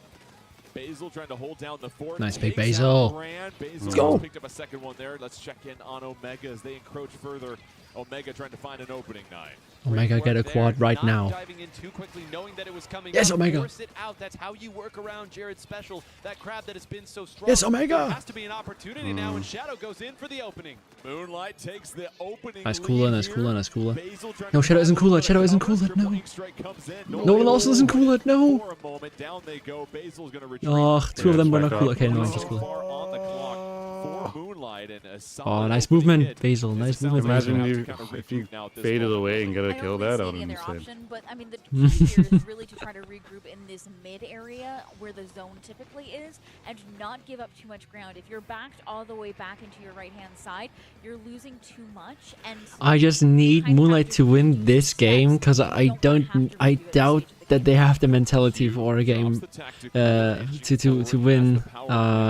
Basil trying to hold down the fort. Nice pick, Takes Basil. out Bran. Basil Let's go. picked up a second one there. Let's check in on Omega as they encroach further. Omega trying to find an opening. Nine. Omega get a quad right Not now. diving in too quickly, knowing that it was coming Yes, out. Omega. Force it out. That's how you work around Jared's special. That crab that has been so strong. Yes, Omega. There has to be an opportunity now, and Shadow goes in for the opening. Moonlight takes the opening. Nice cooler, lead nice here. cooler, nice cooler. Basil trying No, to Shadow isn't find a cooler. little Shadow bit isn't of cover. cooler. Triple No. ink strike comes in. Nolan also isn't cooler. No. For a moment, down they go. Basil's going to retreat. Oh, 2 of them were not back cool. up. Okay, no, So just cooler. far on the clock for Moonlight and a Oh, solid nice opening movement, hit. Basil. Nice This movement, sounds like Imagine they you, have to kind of if you regroup now at this faded moment. away and get a I kill don't there, really that see would any have other been insane. option, but I mean the key here is really to try to regroup in this mid area where the zone typically is and not give up too much ground. If you're backed all the way back into your right hand side, you're losing too much. And I just need kind of Moonlight have to win this steps. game because You I don't have to I redo it at doubt this stage of the that they game. have the mentality for a game to win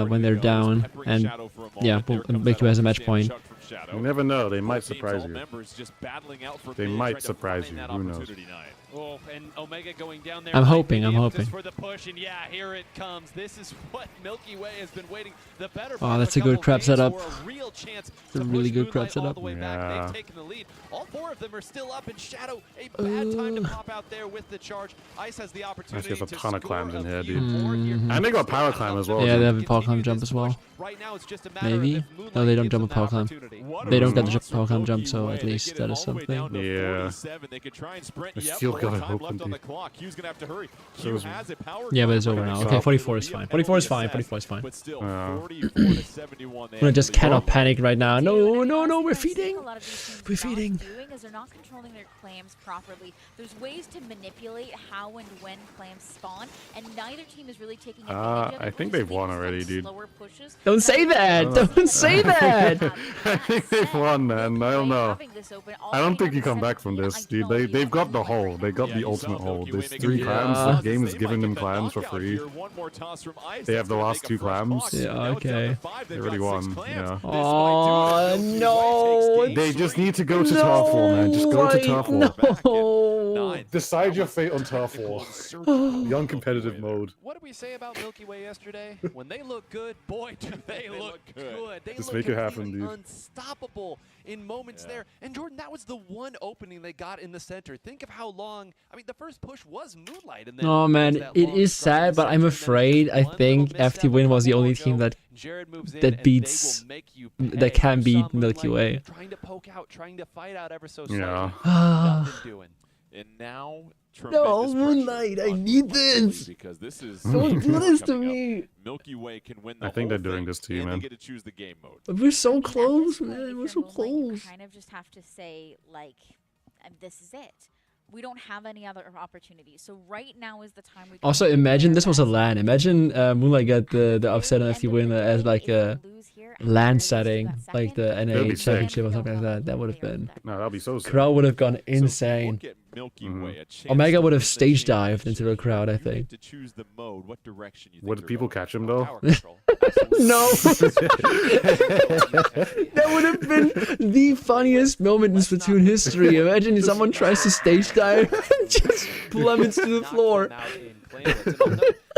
when they're down, and yeah, we'll make you as a match point. You never know, they might surprise you. Members just battling out for They mid, might trying to surprise find you, that who knows? opportunity. Nine. Oh, and Omega going down there. I'm might hoping, be I'm the impetus hoping. For the push, and yeah, here it comes. This is what Milky Way has been waiting. The better Oh, part that's of a good couple crab games setup. for a real chance It's a to really push good crab Moonlight all setup. the way back. Yeah. They've taken the lead. All 4 of them are still up in Shadow. A bad time to pop out there with the charge. Ice has the opportunity There's a to ton of score clams in a here, few dude. more here. And they got power climb as well. Yeah, dude. they have a power climb jump as well. Right now, it's just a matter Maybe. of if Moonlight No, they don't gives jump a them power that climb. opportunity. They don't get the power climb jump, so at least that is something. Yeah. They could try and sprint. I Yep, still more got it time open, left on the dude. clock. Q's gonna have to hurry. So Q is- has a power Yeah, but it's climb over right now. now. Okay, It 44 will is be fine. a 44 is penalty fine. assessed, 44 is fine. But still, Yeah. 44 to 71. They I just actually cannot won. panic right now. No, no, no, we're I think feeding. a lot of these teams We're not feeding. doing is they're not controlling their clams properly. There's ways to manipulate how and when clams spawn, and neither team is really taking advantage of it. I think We're they've just won leaving already, some dude. slower pushes. Don't But I say think that. that's Don't say that. I think they've won, man. I don't know. having this open, I don't think you come already back from having this, 17, dude. They've got the hole. They got Yeah, the you saw ultimate hole. Milky Way There's make 3 a clams. Yeah. The game is They giving might them get the clams for knockout free. here. One more toss from Ice. They have That's the gonna last make a 2 fresh clams. box. Yeah, Now it's down okay. to 5. They They've already got 6 won, clams. yeah. This might Oh, do it. Milky Way no. takes game They just 3. need to go to Turf War, man. Just go to Why? Turf War. No. Decide your fate on Turf War. The uncompetitive mode. What did we say about Milky Way yesterday? When they look good, boy, do they look good. They Just look make it happen, completely dude. unstoppable in moments there. And Jordan, that was the one opening they got in the center. Think of how long. I mean, the first push was Moonlight, and then Oh man, that it long is strike in sad, the but center, I'm and then it's afraid just I one think little misstep, FT Win a was the couple only more team go. that Jared moves in, that and they beats will make you that pay. can You beat saw Milky Moonlight Way. trying to poke out, trying to fight out ever so Yeah. slightly. Nothing doing. And now, No, tremendous pressure Moonlight, I on need Moonlight this. because this is Don't do this to coming up. me. Milky Way can win the I think whole they're doing thing, this to you, and man. They get to choose the game mode. But we're so I mean, at this close, point, man. if We're you're so Moonlight, you close. kind of just have to say, like, this is it. We don't have any other opportunities. So right now is the time we can Also, play imagine our this was a best. LAN. Imagine Moonlight got the upset on End FT of Win the as day, like if we a lose here and LAN lose to setting, that like the second, That'd NA be sick. championship or then something like we'll that. That would have player been. that No, that'd be so sick. Crowd would have gone So if you insane. look at Milky Way, a chance Omega to would have win the stage dived into the championship. crowd, I You think. get to choose the mode. What direction you think Would you're people going. catch him though? Power control. No. That would have been the funniest moment in Splatoon history. Imagine if someone tries to stage dive and just plummets to the floor.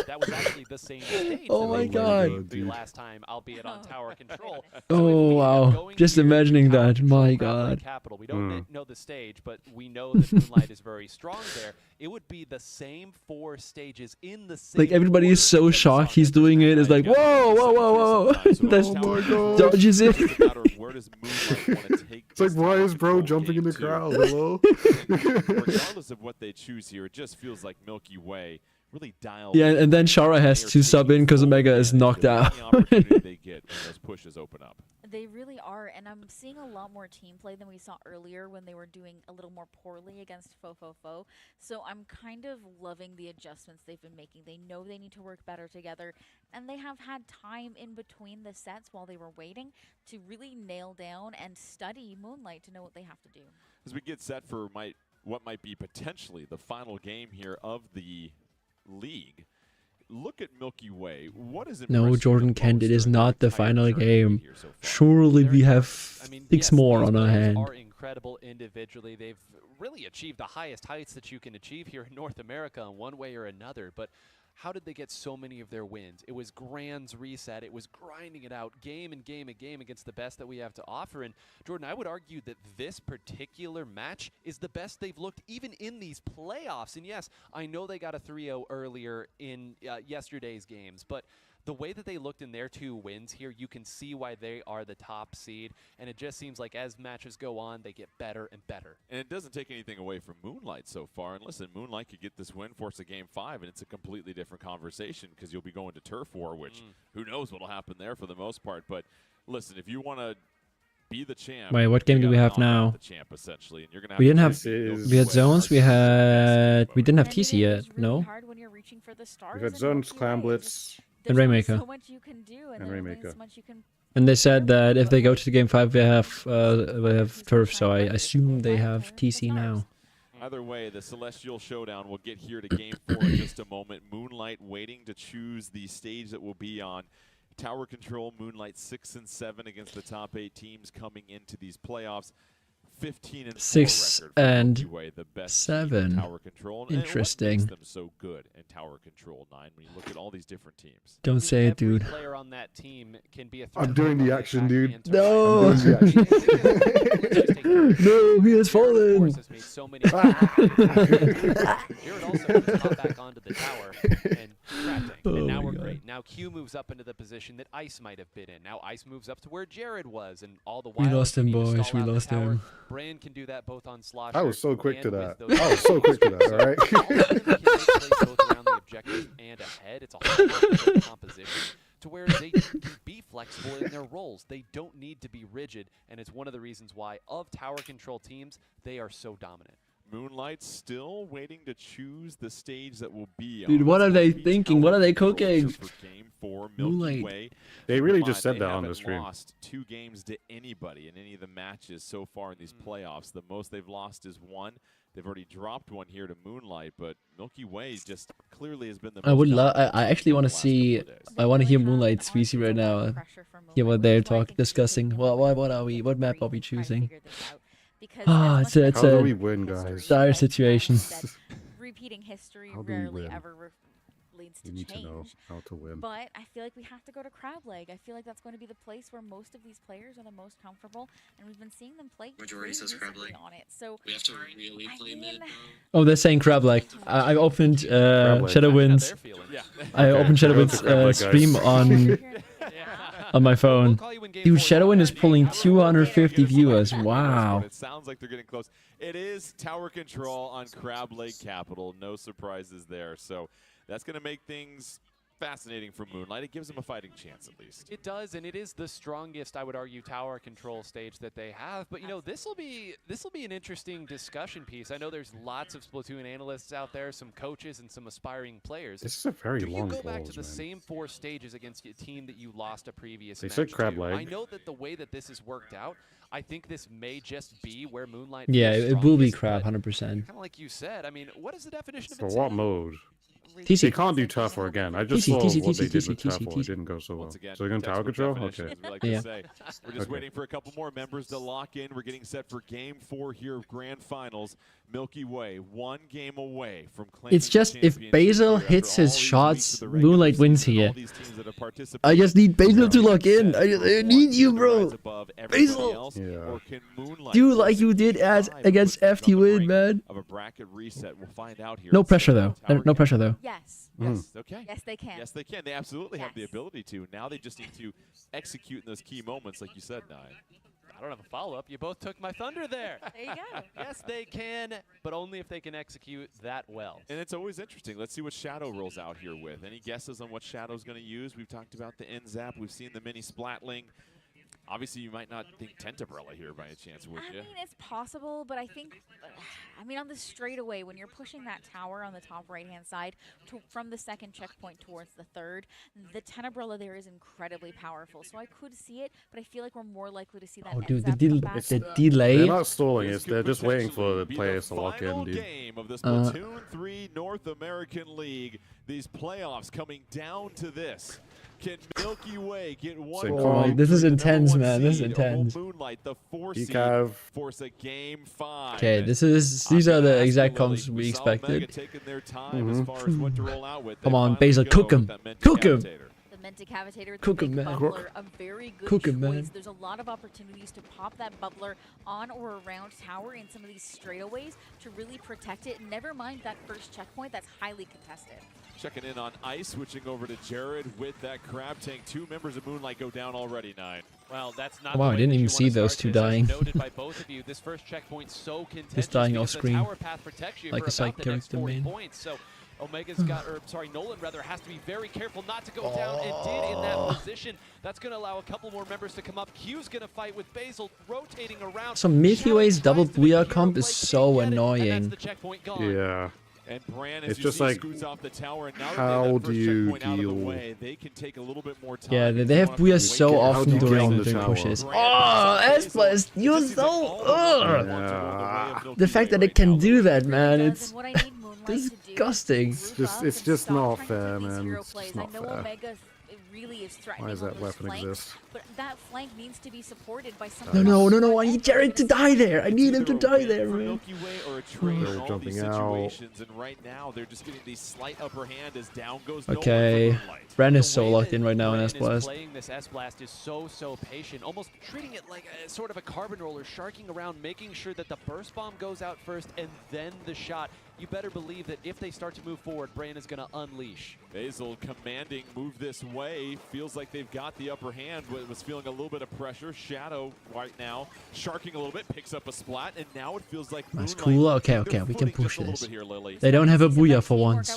That was actually the same stage. Oh that my they God. played the last time, albeit on tower control. Oh wow! Just imagining that. My God. Capital. We don't know the stage, but we know that Moonlight is very strong there. It would be the same 4 stages in the same Like everybody is so order. shocked he's doing it. It's like whoa, whoa, whoa, whoa! That's dodges it. It's a matter of where does Moonlight want to take It's like, this why tower is bro control jumping in game the to? crowd? Hello? Regardless of what they choose here, it just feels like Milky Way really dialed. Yeah, in. and then Shara has They are to sub in taking because full Omega is advantage knocked of out. any opportunity they get when those pushes open up. They really are, and I'm seeing a lot more team play than we saw earlier when they were doing a little more poorly against Fofofo. So I'm kind of loving the adjustments they've been making. They know they need to work better together, and they have had time in between the sets while they were waiting to really nail down and study Moonlight to know what they have to do. As we get set for what might be potentially the final game here of the league, look at Milky Way. What is No, impressed you Jordan the Kent, most it is during the not the entire final tournament game. here so far? Surely we have 6 yes, more these on our players hand. are incredible individually. They've really achieved the highest heights that you can achieve here in North America in one way or another. But how did they get so many of their wins? It was Grand's reset. It was grinding it out game and game and game against the best that we have to offer. And Jordan, I would argue that this particular match is the best they've looked even in these playoffs. And yes, I know they got a 3-0 earlier in yesterday's games, but the way that they looked in their 2 wins here, you can see why they are the top seed. And it just seems like as matches go on, they get better and better. And it doesn't take anything away from Moonlight so far. And listen, Moonlight could get this win, force a game 5, and it's a completely different conversation because you'll be going to Turf War, which who knows what'll happen there for the most part. But listen, if you want to be the champ, Wait, what game do we have now? The champ, essentially, and you're gonna We didn't have. to We had zones. We didn't have TC yet. No. Hard when you're reaching for the stars. We've had zones, Clam Blitz, And Rainmaker. So much you can do, and, there's only so much you can. And they said that if they go to game 5, we have turf. So I assume they have TC now. Either way, the Celestial Showdown will get here to Game 4 in just a moment. Moonlight waiting to choose the stage that will be on. Tower Control, Moonlight 6 and 7 against the top 8 teams coming into these playoffs. 15 and 4 6 record for and Milky Way, the best 7. tower control. And what Interesting. makes them so good in tower control, 9, when you look at all these different teams? Don't say it, dude. Player on that team can be a threat. I'm doing the action, dude. No. I'm doing the action. No, he has fallen. Has made so many Jared also got back onto the tower and crafting. Oh And now my we're God. great. Now Q moves up into the position that Ice might have been in. Now Ice moves up to where Jared was, and all the while We lost him, you need to boys. stall We out the lost tower. him. Bran can do that both on Slosher. I was so quick to and that. with those I was so quick to that, alright? both around the objective and ahead. It's a whole different composition to where they can be flexible in their roles. They don't need to be rigid, and it's one of the reasons why of tower control teams, they are so dominant. Moonlight still waiting to choose the stage that will be Dude, on. what It's are gonna they be thinking? Tower What are they Control cooking? for Game 4, Milky Moonlight. Way. They really Come just on, said that on haven't the stream. lost 2 games to anybody in any of the matches so far in these playoffs. The most they've lost is 1. They've already dropped 1 here to Moonlight, but Milky Way just clearly has been the most I would love. dominant I actually want to the last see. couple of days. I want to hear Moonlight's VC right now. Hear what they're discussing. What are we? What map are we choosing? Ah, it's How do a we win, guys? dire situation. Repeating history How do we rarely win? ever leads to We need to change. know how to win. But I feel like we have to go to Crab Leg. I feel like that's going to be the place where most of these players are the most comfortable, and we've been seeing them play Majority says Crab recently Leg. on it. So We have to really play mid, bro. Oh, they're saying Crab Leg. I opened Shadowwind's. I opened Shadowwind's stream on my phone. Dude, Shadowwind is pulling 250 viewers. Wow. It sounds like they're getting close. It is tower control on Crab Lake Capital. No surprises there. So that's going to make things fascinating for Moonlight. It gives them a fighting chance at least. It does, and it is the strongest, I would argue, tower control stage that they have. But you know, this will be an interesting discussion piece. I know there's lots of Splatoon analysts out there, some coaches, and some aspiring players. This is a very Do long you go back to pause, the man. same 4 stages against a team that you lost a previous They match said Crab to? Leg. I know that the way that this has worked out, I think this may just be where Moonlight. Yeah, feels it will be strongest, Crab, but 100%. Kind of like you said. I mean, what is the definition of For insane? what mode? TC. They can't do tougher again. I just TC, saw TC, what they TC, did with TC, tougher. It TC. didn't go so well. Once again, So they're going tower textbook control? definitions, Okay. we like to Yeah. say. We're just Okay. waiting for a couple more members to lock in. We're getting set for Game 4 here of Grand Finals. Milky Way, 1 game away from claiming It's just the if championship Basil here hits after his all these shots, weeks of the regular Moonlight wins season, here. all these teams that have I participated just need Basil to are lock in. set I for need one you, to bro. rise above everybody Basil. else, Yeah. or can Moonlight Do like you did survive against puts FT on the Win, brink man. of a bracket reset. We'll find out here. No in pressure Seattle though. Tower No pressure though. yes, Yes, okay. yes, they can. Yes, they can. They absolutely have the ability to. Now they just need to execute in those key moments, like you said, Nye. I don't have a follow-up. You both took my thunder there. There you go. Yes, they can, but only if they can execute that well. And it's always interesting. Let's see what Shadow rolls out here with. Any guesses on what Shadow's going to use? We've talked about the N-Zap. We've seen the mini Splatling. Obviously, you might not think Tentabrella here by a chance, would I you? mean, it's possible, but I think, I mean, on the straightaway, when you're pushing that tower on the top right-hand side from the second checkpoint towards the third, the Tenebrella there is incredibly powerful. So I could see it, but I feel like we're more likely to see that. Oh, dude, the, N-Zap come back. the delay. They're not stalling. This It's could they're just waiting for potentially the be players to lock final in, dude. game of the Splatoon 3 North American League. These playoffs coming down to this. Can Milky Way get one? Same Oh, call. this is intense, Number 1 man. This is seed, intense. Moonlight, the 4 seed, Decav. force a game 5. Okay, these are the exact comps we saw Omega expected. taking their time as far as what to roll out with. They Come on, finally Basil, go cook with him. that Menti Cook him. Cavitator. The Mentacavitator, Cook the 'em, big man. bubbler, a very good Cook 'em, choice. man. There's a lot of opportunities to pop that bubbler on or around tower in some of these straightaways to really protect it. Never mind that first checkpoint that's highly contested. Checking in on Ice, switching over to Jared with that crab tank. 2 members of Moonlight go down already, 9. Well, that's not Wow, the I way didn't that even you see wanna those start two this, as dying. Noted by both of you, this first checkpoint so contentious dying because off the screen. tower path protects you Like for a side about the next character 40 main. points. So Omega's got, or sorry, Nolan rather has to be very careful not to go down, and did in that position. That's going to allow a couple more members to come up. Q's going to fight with Basil rotating around. So Milky Way's double tries to make booyah a hero comp play, is so can't get it, and annoying. that's the checkpoint gone. Yeah. And Bran, It's as you just see, like, scoots off the tower, and now that how they have that do first you checkpoint out of the deal- way, they can take a little bit more time. Yeah, if they have want to booyah wait. so How do often you get during on the during tower? pushes. Bran Oh, versus S-Plus, Basil. you're This is so. all the way Yeah. of Milky The fact Way that it right can now. do that, man, Does, it's and what I need Moonlight to do is disgusting. group It's up just and stop not trying to fair, take these man. hero It's plays. just not I know fair. Omega it really is threatening. Why does on that those weapon flanks, exist? But that flank needs to be supported by something. No, I need Jared to die there. I need him to die there, man. Milky Way or a trade in They're all jumping these out. situations, and right now they're just getting the slight upper hand as down goes Okay. Nolan for Moonlight. Bren is so locked in right now in Bren S-Blast. is playing this S-Blast is so patient, almost treating it like a sort of a carbon roller, sharking around, making sure that the burst bomb goes out first and then the shot. You better believe that if they start to move forward, Bran is going to unleash. Basil commanding move this way. Feels like they've got the upper hand. Was feeling a little bit of pressure. Shadow right now sharking a little bit, picks up a splat, and now it feels like That's Moonlight. cool. Okay, They're we can footing push just a little this. bit here, Lily. They don't have a booyah for once.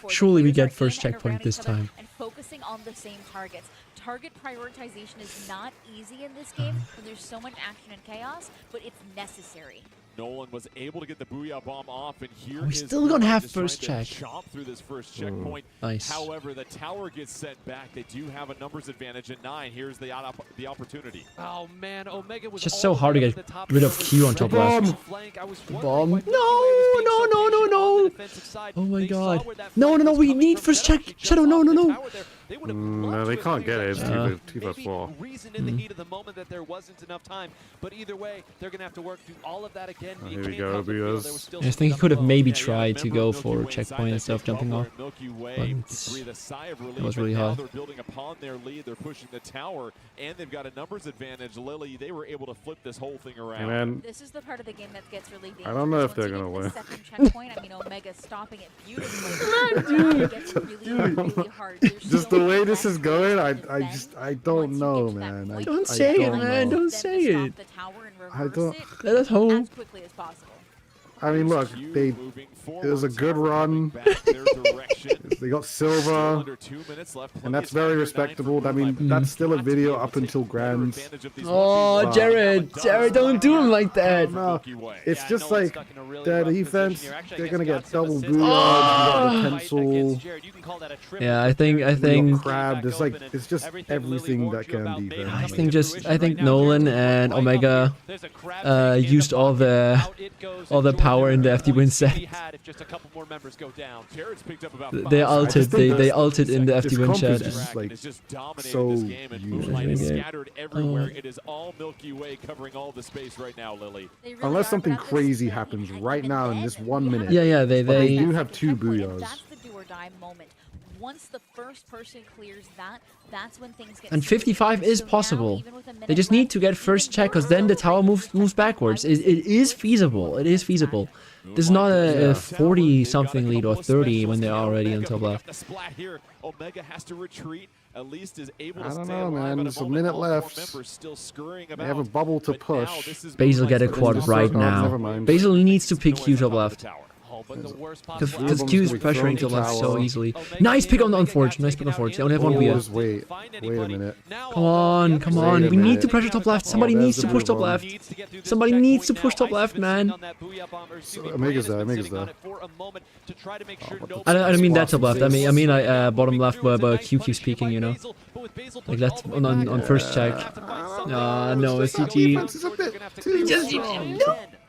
Surely we get first checkpoint this time. And focusing on the same targets. Target prioritization is not easy in this game when there's so much action and chaos, but it's necessary. Nolan was able to get the Booyah Bomb off, and here we is still Moonlight gonna have just first trying check. to chomp through this first checkpoint. Nice. However, the tower gets sent back. They do have a numbers advantage at 9. Here's the opportunity. Oh man, Omega was It's just so hard to get rid of Q on top left. Bomb. No. Oh my god. No, we need first check. Shadow, no. No, they can't get it. It's 2+4. Reason in the heat of the moment that there wasn't enough time, but either way, they're gonna have to work through all of that again. Here we go, Bios. I think he could have maybe tried to go for checkpoint instead of jumping off. Milky But Way breathe a sigh of relief. that was really Now hard. they're building upon their lead. They're pushing the tower, and they've got a numbers advantage. Lily, they were able to flip this whole thing around. Hey, man. This is the part of the game that gets really dangerous. I don't know if they're Once you gonna get to win. the second checkpoint, I mean, Omega stopping it beautifully. It gets really hard. There's Just so the way much this is pressure going, to I defend. don't know, man. Don't say it, man. Don't say it. I don't. Let us hope. As quickly as possible. I mean, look, it was a good run. They got silver, and that's very respectable. I mean, that's still a video up until Grand. Oh, Jared, don't do him like that. No, it's just like their defense. They're gonna get double booyah, the pencil. Yeah, I think Crab. There's like, it's just everything that can defense. I think Nolan and Omega used all the power in the FD win set. They ulted. They ulted in the FD win chat. So scattered everywhere. It is all Milky Way covering all the space right now, Lily. Unless something crazy happens right now in this 1 minute. Yeah, But they do have 2 booyahs. That's the do or die moment. Once the first person clears that, that's when things get and serious. 55 is So now, possible. even with a They minute just need left, to get first check, because then the tower moves backwards. It is feasible. It is feasible. This is not a 40-something lead or 30 when they're already on top left. The splat here. Omega has to retreat. At least is able I to don't stay know, alive man. at There's a moment. minute All 4 left. members still scurrying They have a about. bubble to But now push. this is Basil get a Moonlight's quad first right shot. Never now. mind. Basil needs to pick Q top left. But the worst Because possible Q is Album's gonna be pressuring thrown top left so tower. easily. Nice pick on Forge. Nice pick on Forge. They only have one Oh, wheel. just wait a minute. Come on. Wait a We need minute. to pressure top left. Somebody Oh, needs there's to the push top blue left. bomb. Somebody needs to push top left, man. Omega's there. I don't mean that top left. I mean bottom left where Q keeps peeking, you know. Like that on first check. No, it's CT. Defense is a bit too strong.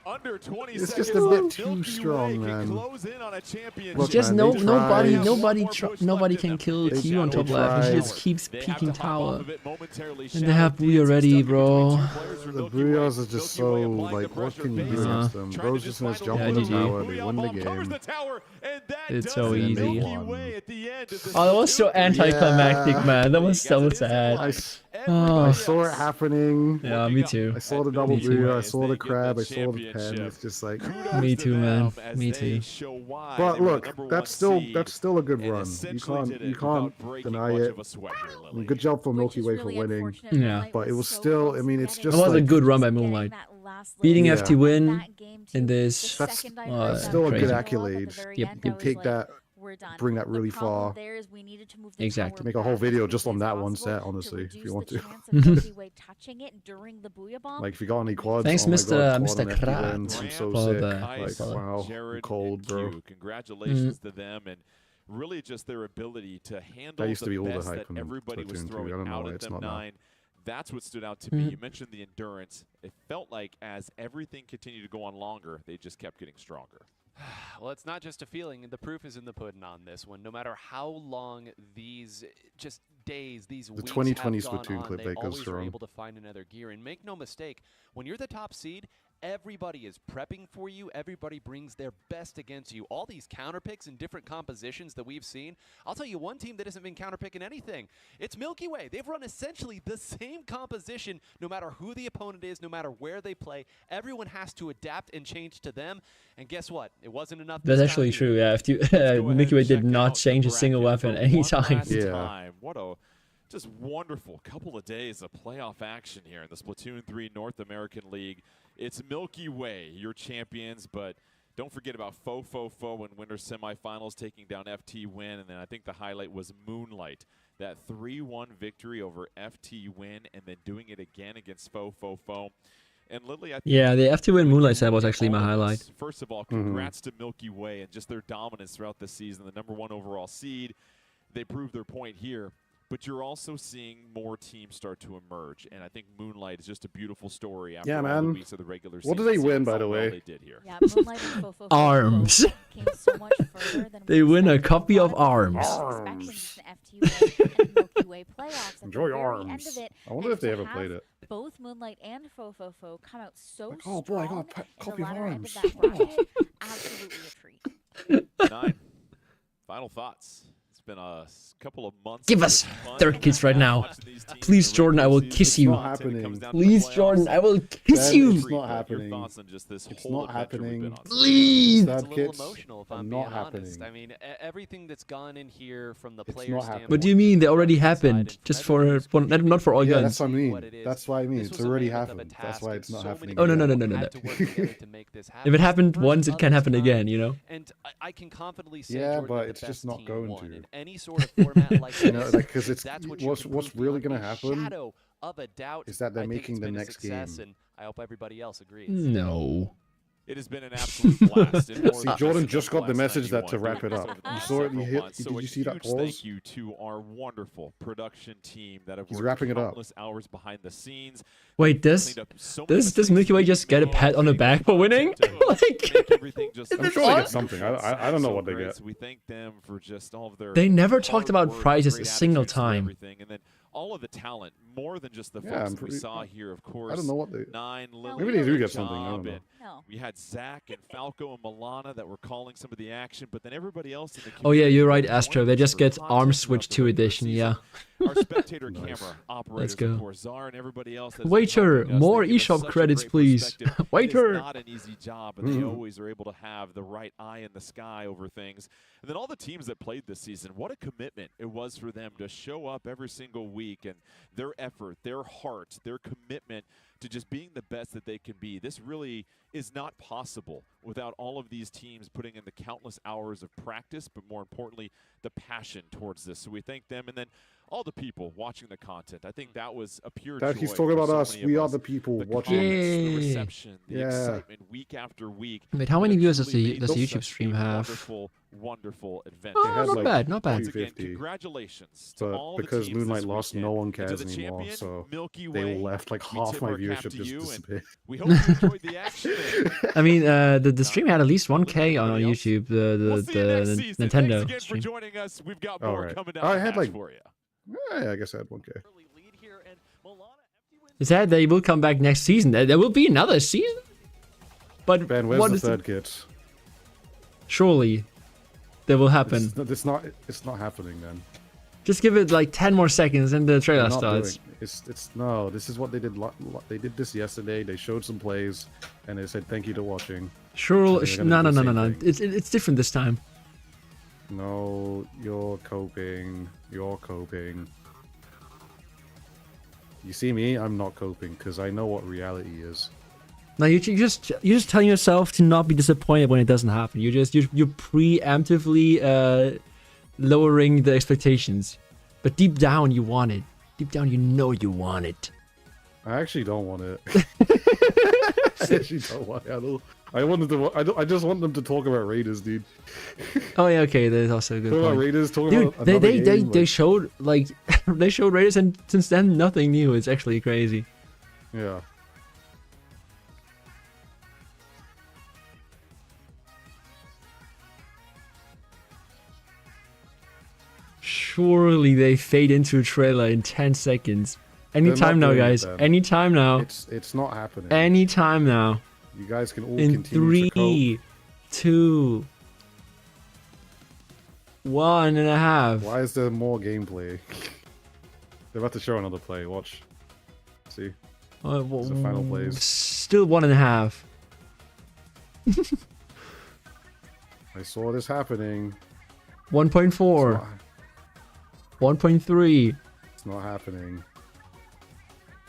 Under 20 It's just a seconds bit left. too Milky strong, Way can man. close in on a championship. Look, Just man, they tried. nobody can kill They Q on top left. He tried. just keeps They have peeking to hop off tower. of it momentarily. And they have Booyah ready, bro. The booyahs are just so, like, what can you do against them? Bro's just gonna jump on the GG. tower, they win the game. It's so And they easy. won. Oh, that was so anticlimactic, Yeah. man. That was so sad. I saw it happening. Yeah, me too. I saw the double Me too. booyah, I saw the crab, I saw the pen. It's just like, Me too, man. Me too. but look, that's still a good run. You can't deny it. I mean, good job for Milky Way for winning. Yeah. But it was still, I mean, it's It just was a like, good run by Moonlight. Beating Yeah. FT win in this. that's still a crazy. good accolade. Yep. You can take that, bring that really far. Exactly. Make a whole video just on that one set, honestly, if you want to. Like, if you got any quads, Thanks, oh my Mr. God, Mr. quad on FT Krat, win, I'm so for sick. the- Like, for the- wow, I'm Jared cold, and bro. Q. Congratulations to them, and really just their ability to handle That used to be the all the best hype that on everybody was Splatoon 2. I throwing don't know out why at it's them not now. 9. That's what stood out to me. You mentioned the endurance. It felt like as everything continued to go on longer, they just kept getting stronger. Well, it's not just a feeling. The proof is in the pudding on this one. No matter how long these just days, these weeks 2020 have gone Splatoon on, clip they that goes always are strong. able to find another gear. And make no mistake, when you're the top seed, everybody is prepping for you. Everybody brings their best against you. All these counter picks in different compositions that we've seen. I'll tell you one team that hasn't been counter picking anything. It's Milky Way. They've run essentially the same composition no matter who the opponent is, no matter where they play. Everyone has to adapt and change to them. And guess what? It wasn't enough. That's this actually time. true. Yeah, if you Milky Way did not change a single weapon anytime. Time. What a just wonderful couple of days of playoff action here in the Splatoon 3 North American League. It's Milky Way, your champions, but don't forget about Fo in winter semifinals taking down FT Win, and then I think the highlight was Moonlight, that 3-1 victory over FT Win, and then doing it again against Fo. And Lily, I think Yeah, the FT Win Moonlight set was actually my highlight. First of all, congrats to Milky Way and just their dominance throughout the season, the #1 overall seed. They proved their point here. But you're also seeing more teams start to emerge, and I think Moonlight is just a beautiful story after all the man. weeks of the regular season. What did they win, by the How well way? they did here. Yeah, Moonlight and Fofo Arms. came so much further than They we win a expected. copy of lot Arms. expectations in the FT1 and Milky Way playoffs. And Enjoy at the very Arms. End of it, I wonder and if they to ever have played it. Both Moonlight and Fofo come out so Like, oh boy, I got strong a in copy the of latter end Arms. of that bracket, absolutely a treat. 9. Final thoughts. It's been a couple of months. Give of us just fun third kiss right now. watching these teams Please, in the Jordan, I regular will season. kiss It's you. not happening. It comes down to the Please, playoffs. Jordan, I will kiss That you. is not Your happening. thoughts on just this It's whole not adventure we've been happening. on so far? Please. It's a Sad little kids emotional, if are I'm not being honest. happening. I mean, everything that's gone in here from the It's player not standpoint. happening. What do you mean? They already from the side happened. and from Just for everybody's not for all Yeah, guns. that's what I mean. what it is. That's why I mean. This It's was a already mammoth of a happened. That's task, why and it's not so happening. many Oh, no, again. no, no, no, had no. to work together to make this happen. If it happened First once, it of can its happen kind. again, you know? And I can confidently say, Yeah, Jordan, but that it's the just best not team going won. to. In any sort of format like You know, this, like, 'cause it's that's what you what's can prove really beyond gonna a happen shadow of a doubt. is that they're I think making it's the been a next success, game. and I hope everybody else agrees. No. It has been an absolute blast. and more See, than Jordan just just got the last message that 91 to wrap it over up. the You last saw it. several You months. did So you a see that huge pause? Thank you to our wonderful production team that have He's worked wrapping it up. countless hours behind the scenes. Wait, does Cleaned up so many does Milky Way just get a pat on the back for winning? Like, make everything just I'm sure they get something. I don't know so what they great. get. So we thank them for just all of their They never hard talked about work, prizes great a single attitudes through time. everything, and then all of the talent, more than just the Yeah, folks I'm that we pretty- saw here, of course. I don't know what they. 9, Lily, Maybe they do good get something. I job, don't know. and No. we had Zach and Falco and Milana that were calling some of the action, but then everybody else in the Oh yeah, community you're right, joined Astro. us They just for get content Arm throughout Switch the 2 regular edition, season. yeah. Our spectator Nice. camera operators, go. of course, Czar and everybody else. that's been Waiter, helping us. more They give us eShop such a credits, great please. perspective. It is Waiter. not an easy job, and they always are able to have the right eye in the sky over things. And then all the teams that played this season, what a commitment it was for them to show up every single week, and their effort, their heart, their commitment to just being the best that they can be. This really is not possible without all of these teams putting in the countless hours of practice, but more importantly, the passion towards this. So we thank them, and then all the people watching the content. I think that was a pure That joy he's talking for about so us. many We of are us. the people The watching. comments, the Yay. reception, the Yeah. excitement week after week. Wait, how It many has viewers does truly the made does the this YouTube such a stream have? Wonderful, wonderful adventure. Oh, has, not like, bad, not bad. Once again, 250. congratulations to But all the because teams Moonlight this lost, weekend. no one And to cares the anymore. champion, So Milky they Way, left like we half tip my our cap viewership to just you, and disappeared. we hope you enjoyed the action. I mean, the stream had at least 1K on Everybody else? YouTube. We'll see you next The season. Nintendo Thanks again stream. for joining us. We've got All more right. coming down I the had, hatch like- for you. Yeah, I guess I had 1K. Early lead here, and Milana, FT wins. They said they will come back next season. There will be another season. But Ben, where's what the is third kid? surely that will happen. It's not happening then. Just give it like 10 more seconds and the trailer They're not starts. doing- It's no. This is what they did. They did this yesterday. They showed some plays, and they said thank you to watching. Sure. They're No, gonna no, do no, the no, same no. thing. It's different this time. No, you're coping. You're coping. You see me? I'm not coping because I know what reality is. No, you're just telling yourself to not be disappointed when it doesn't happen. You're preemptively lowering the expectations, but deep down you want it. Deep down you know you want it. I actually don't want it. I actually don't want it. I just want them to talk about Raiders, dude. Oh yeah, okay, that's also a good Talk about point. Raiders. Talk Dude, about they another they game, they like- showed like they showed Raiders, and since then nothing new. It's actually crazy. Yeah. surely they fade into a trailer in 10 seconds. Anytime now, doing it guys. then. Anytime now. It's not happening. Anytime now. You guys can all In continue to 3, 2, 1.5. Why is there more gameplay? They're about to show another play. Watch. See? It's the final plays. Still 1.5. I saw this happening. 1.4. 1.3. It's not happening.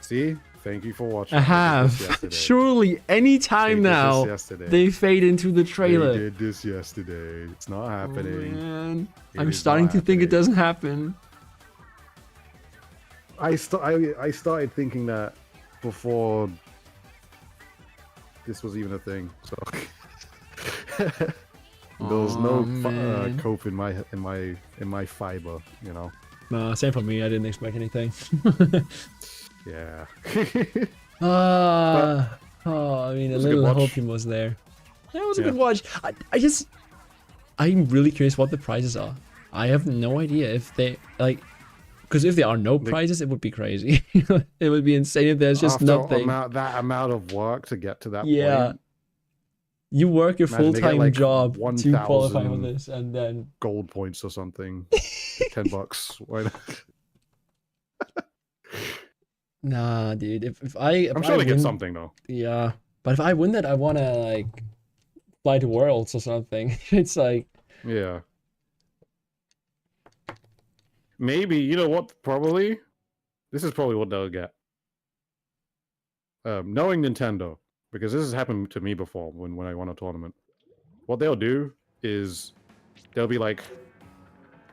See? Thank you for watching. A I did half. this yesterday. Surely, anytime They did this now, yesterday. they fade into the They trailer. did this yesterday. It's not happening. Man, It I'm is starting not to think it happening. doesn't happen. I started thinking that before this was even a thing. So there was no man. cope in my fiber, you know. No, same for me. I didn't expect anything. Yeah. I mean, it a was a good little watch. hope was there. Yeah, it was a Yeah. good watch. I'm really curious what the prizes are. I have no idea if they like, because if there are no prizes, it would be crazy. It would be insane if there's just After nothing. that amount of work to get to that Yeah. point. You work your Imagine they get, full-time like, job to 1,000 qualify for this, and then gold points or something. $10. Why not? nah, dude. If I I'm sure they get win- something though. Yeah, but if I win that, I wanna like fly to Worlds or something. It's like Yeah. Maybe, you know what, probably? This is probably what they'll get. Knowing Nintendo, because this has happened to me before when I won a tournament. What they'll do is they'll be like,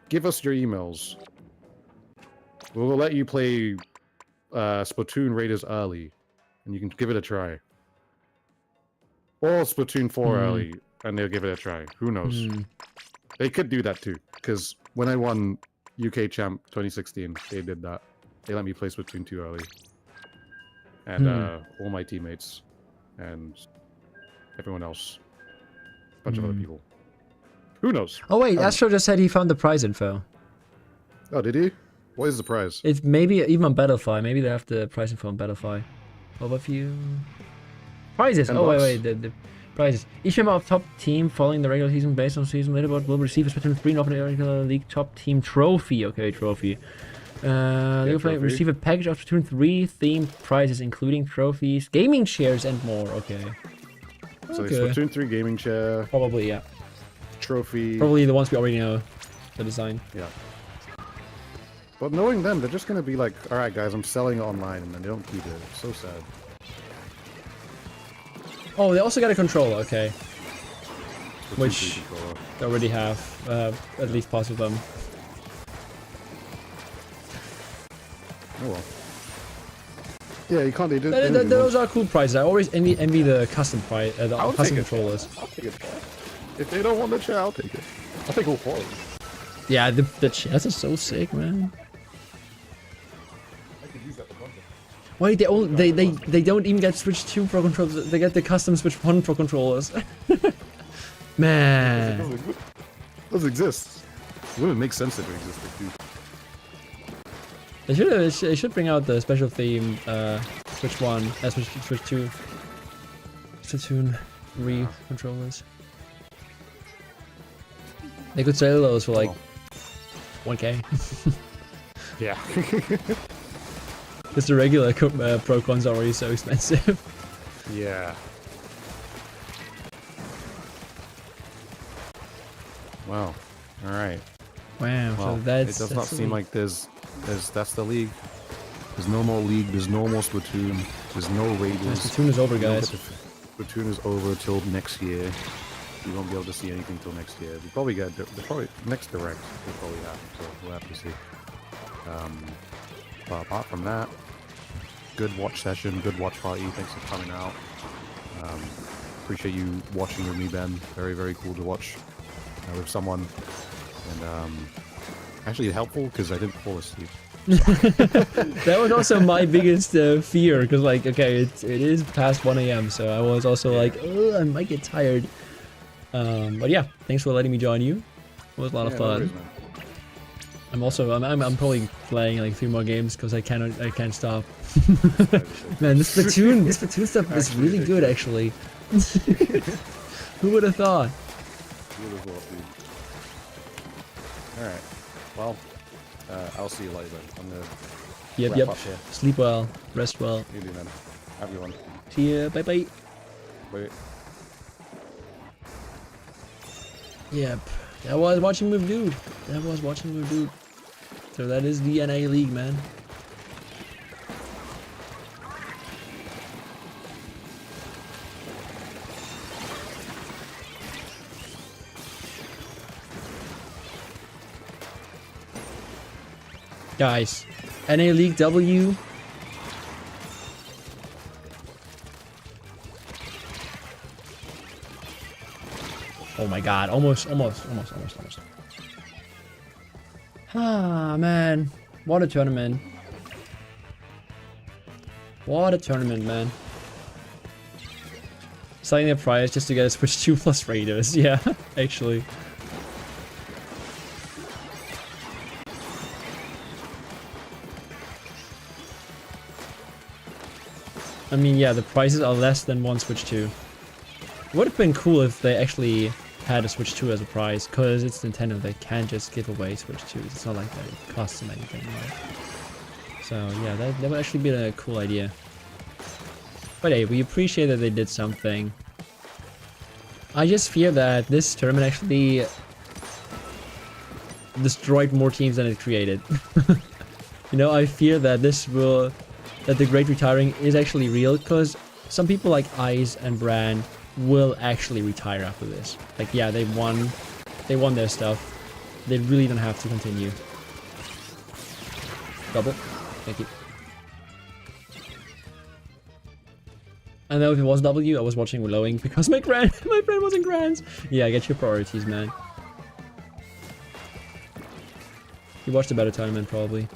give us your emails. We'll let you play Splatoon Raiders early, and you can give it a try. Or Splatoon 4 early, and they'll give it a try. Who knows? They could do that too, because when I won UK Champ 2016, they did that. They let me play Splatoon 2 early. And all my teammates, and everyone else. A bunch of other people. Who knows? oh wait, Astro just said he found the prize info. Oh, did he? What is the prize? It's maybe even on Battlefy. Maybe they have the prize info on Battlefy. Overview. Prizes. $10. Oh wait, the prizes. Each member of top team following the regular season based on season leaderboard will receive a Splatoon 3 North American League top team trophy. Okay, trophy. They will trophy. receive a package of Splatoon 3 themed prizes, including trophies, gaming chairs, and more. Okay. So Okay. Splatoon 3 gaming chair, Probably, yeah. trophy. Probably the ones we already know. The design. Yeah. But knowing them, they're just gonna be like, alright guys, I'm selling it online, and then they don't keep it. It's so sad. Oh, they also got a controller. Okay. Splatoon Which 3 controller. they already have. At least parts of them. Oh well. Yeah, you can't. They did. Those are cool prizes. I always envy the custom prize, the I'll custom take it. controllers. I'll take it. If they don't want the chair, I'll take it. I'll take all 4 of them. Yeah, the chairs are so sick, man. I could use that for content. Wait, they don't even get Switch 2 Pro controllers. They get the custom Switch 1 Pro controllers. Man. It does exist. It wouldn't make sense if it existed too. They should bring out the special theme Switch 1, Switch 2, Splatoon 3 controllers. They could sell those for like 1K. Yeah. Because the regular Pro cons are already so expensive. Yeah. Wow. All right. Wow. Well, So that's it does not that's the seem league. like that's the league. There's no more league. There's no more Splatoon. There's no Raiders. Splatoon is over, We don't guys. get to- Splatoon is over till next year. We won't be able to see anything till next year. We probably get probably next direct. We'll probably have, so we'll have to see. But apart from that, good watch session, good watch party. Thanks for coming out. Appreciate you watching with me, Ben. Very, very cool to watch with someone. And actually helpful because I didn't fall asleep. That was also my biggest fear, because like, okay, it is past 1 AM, so I was also like, oh, I might get tired. But yeah, thanks for letting me join you. It was a lot of Yeah, no fun. worries, I'm probably playing like 3 more games because I can't stop. Man, this Splatoon stuff is really good actually. Who would have thought? Alright. Well, I'll see you later then. I'm gonna Yep, wrap yep. up here. Sleep well, rest well. You do then. Everyone. See ya, bye bye. Bye. Yep. That was watching with dude. That was watching with dude. So that is the NA League, man. Guys, NA League W. Oh my god, almost. Ah, man. What a tournament. What a tournament, man. Selling their prize just to get a Switch 2 plus Raiders. Yeah, actually. I mean, yeah, the prices are less than one Switch 2. Would have been cool if they actually had a Switch 2 as a prize, because it's Nintendo, they can't just give away Switch 2s. It's not like that, it costs them anything, right? So yeah, that would actually be a cool idea. But hey, we appreciate that they did something. I just fear that this tournament actually destroyed more teams than it created. You know, I fear that that the Great Retiring is actually real, because some people like Ice and Bran will actually retire after this. Like, yeah, they won their stuff. They really don't have to continue. Double. Thank you. I know if it was W, I was watching Willowing because my friend was in Grands. Yeah, get your priorities, man. You watched a better tournament, probably.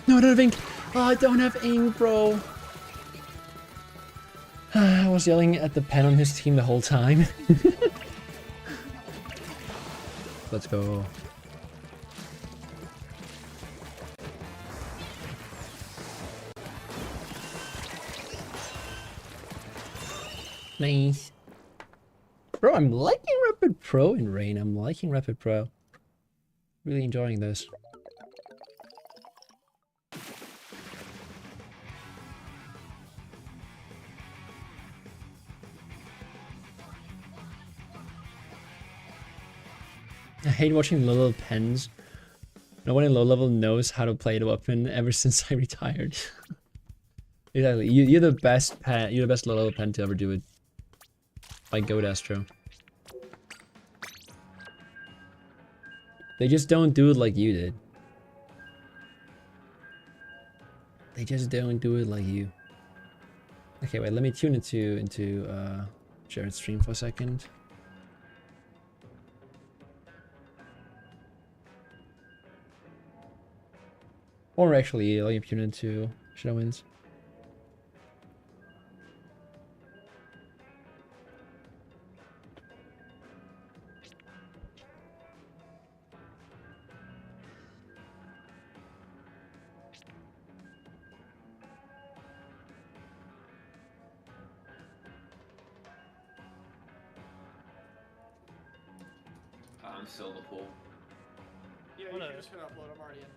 No, I don't have ink. Oh, I don't have ink, bro. I was yelling at the pen on his team the whole time. Let's go. Nice. Bro, I'm liking Rapid Pro in Rain. I'm liking Rapid Pro. Really enjoying this. I hate watching low level pens. No one in low level knows how to play the weapon ever since I retired. Exactly. You're the best pen. You're the best low level pen to ever do it. Like Godastro. They just don't do it like you did. They just don't do it like you. Okay, wait. Let me tune into Jared's stream for a second. Or actually, let me tune into Shadowwinds. I'm still in the pool. Yeah, you can just hit upload. I'm already in.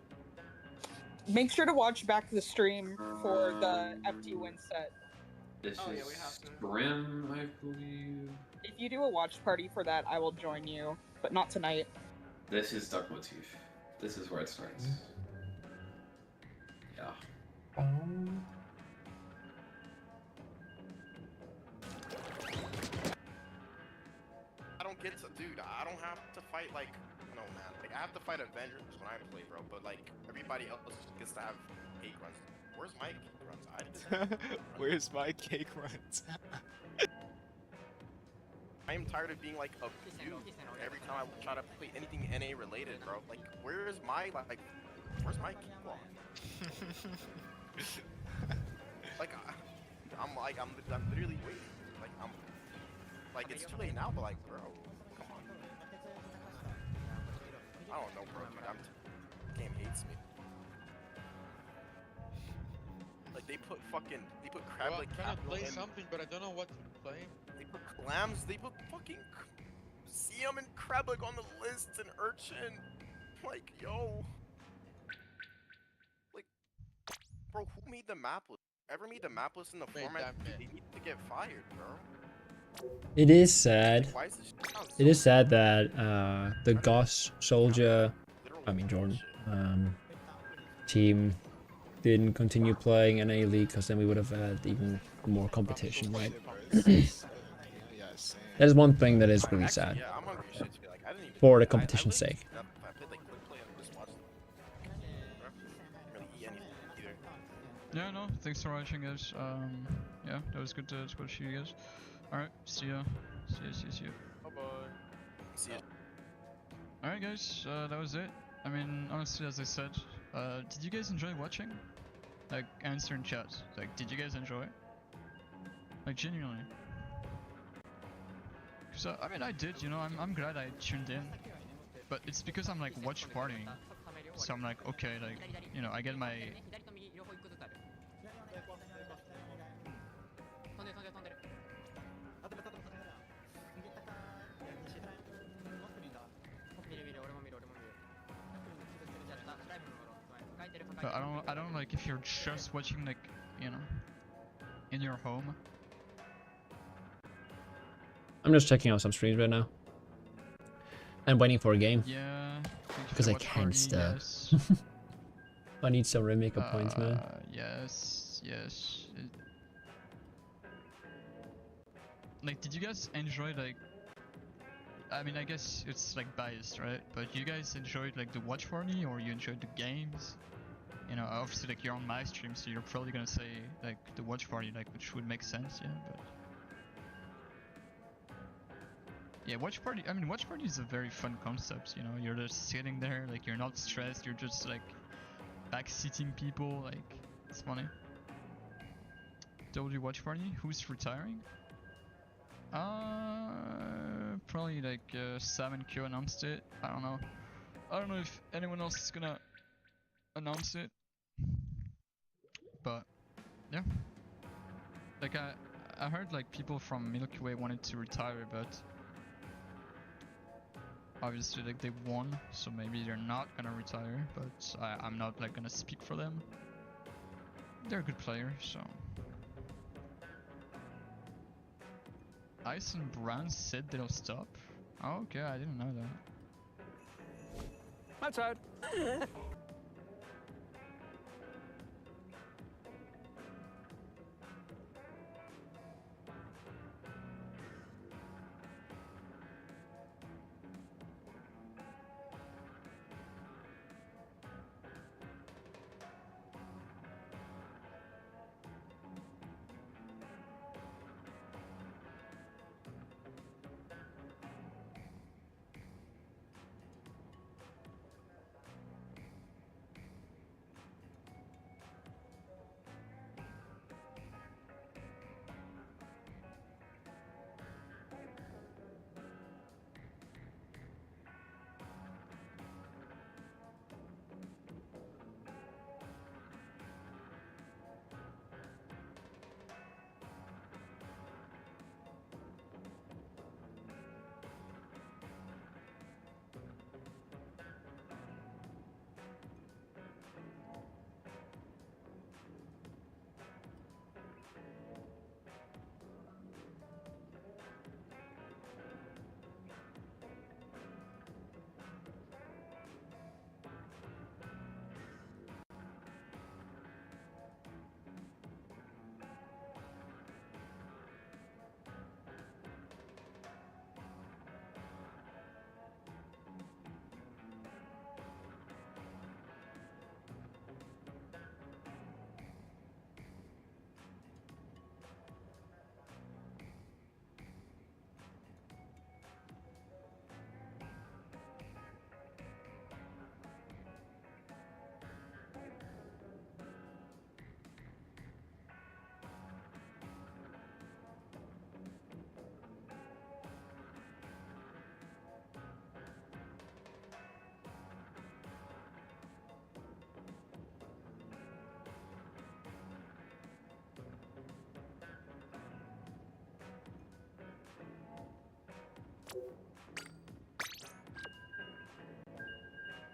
Make sure to watch back the stream for the FT win set. This is Grim, I believe. If you do a watch party for that, I will join you, but not tonight. This is Duck Motif. This is where it starts. Yeah. I don't get to, dude. I don't have to fight like, no man. Like I have to fight Avengers when I play, bro. But like everybody else gets to have cake runs. Where's my cake runs? I didn't. Where's my cake runs? I'm tired of being like abused every time I try to play anything NA related, bro. Like, where's my key log? I'm literally waiting. Like it's too late now, but like, bro, come on. I don't know, bro. Dude, game hates me. Like they put crab like I'm trying to play something, but I don't know what to play. They put clams. They put fucking Siam and Krablik on the list and Urchin. Like, yo. Like, bro, who made the map list? Ever made the map list in the format? They need to get fired, bro. It is sad. Why is this shit sound It is sad that the Goss Soldier, Jordan, team didn't continue playing NA League, because then we would have had even more competition, right? That is one thing that is really sad. For the competition's sake. Yeah, no, thanks for watching, guys. Yeah, that was good to watch you guys. Alright, see ya. See ya. Bye-bye. See ya. Alright, guys, that was it. I mean, honestly, as I said, did you guys enjoy watching? Like, answer in chat. Like, did you guys enjoy? Like, genuinely. Cause, I mean, I did, you know, I'm glad I tuned in. But it's because I'm, like, watch partying. So I'm like, okay, like, you know, I get my... But I don't like if you're just watching, like, you know, in your home. I'm just checking out some streams right now. And waiting for a game. Yeah. Because I can't stop. Yes. I need some remake points, man. Yes. Like, did you guys enjoy, like... I mean, I guess it's, like, biased, right? But you guys enjoyed, like, the watch party, or you enjoyed the games? You know, obviously, like, you're on my stream, so you're probably gonna say, like, the watch party, like, which would make sense, yeah, but... Yeah, watch party is a very fun concept, you know, you're just sitting there, like, you're not stressed, you're just, like, backseating people, like, it's funny. Told you watch party? Who's retiring? Probably, like, Sam and Q announced it, I don't know. I don't know if anyone else is gonna announce it. But, yeah. Like, I heard, like, people from Milky Way wanted to retire, but... Obviously, like, they won, so maybe they're not gonna retire, but I'm not, like, gonna speak for them. They're a good player, so... Ice and Brown said they'll stop? Oh, okay, I didn't know that. That's right.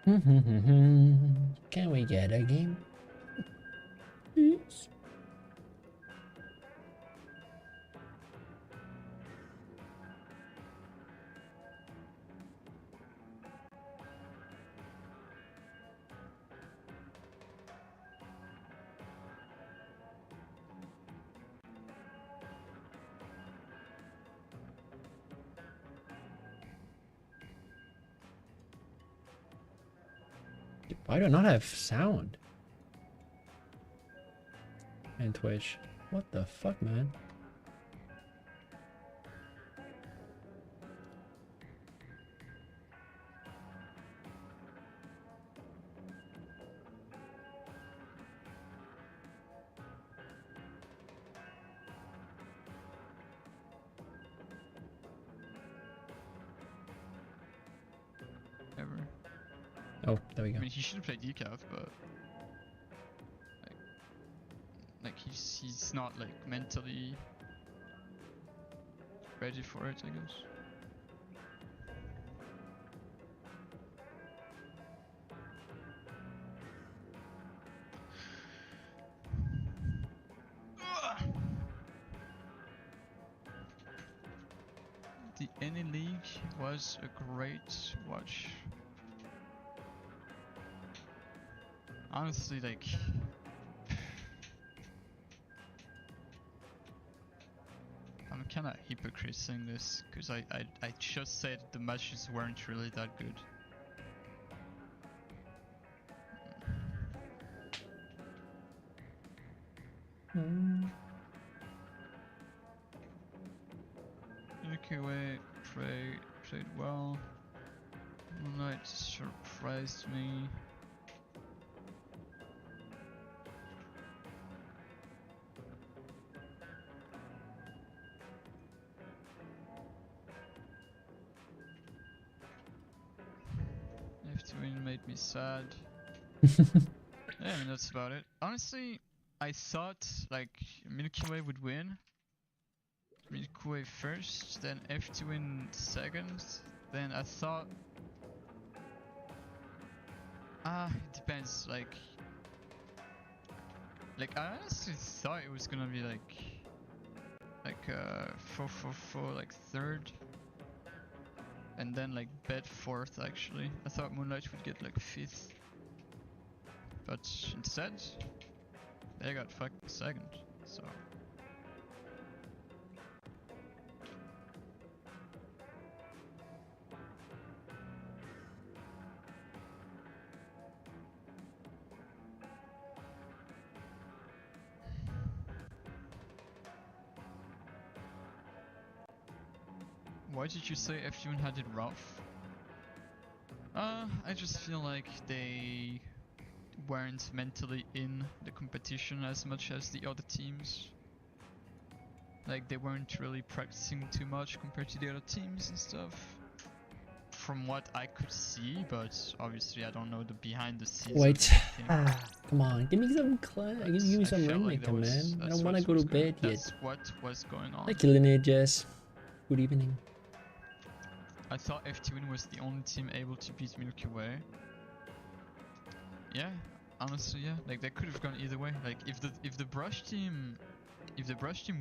Can we get a game? Why do I not have sound? And Twitch. What the fuck, man? Ever. Oh, there we go. I mean, he should play decaf, but like he's not like mentally ready for it, I guess. The Any League was a great watch. Honestly, like, I'm kinda hypocrite saying this, because I just said the matches weren't really that good. Milky Way played well. Moonlight surprised me. F2Win made me sad. Yeah, I mean, that's about it. Honestly, I thought like Milky Way would win. Milky Way first, then F2Win second, then I thought... it depends, like I honestly thought it was gonna be like 4-4-4, like third, and then like bet fourth. Actually, I thought Moonlight would get like fifth, but instead they got fucking second. So why did you say F1 had it rough? I just feel like they weren't mentally in the competition as much as the other teams. Like they weren't really practicing too much compared to the other teams and stuff. From what I could see, but obviously I don't know the behind the scenes. Wait. Come on, give me some give me some Rainmaker, man. I don't want to go to bed yet. That's what was going on. Thank you, Lineages. Good evening. I thought F2Win was the only team able to beat Milky Way. Yeah, honestly, yeah. Like they could have gone either way. Like if the Brush team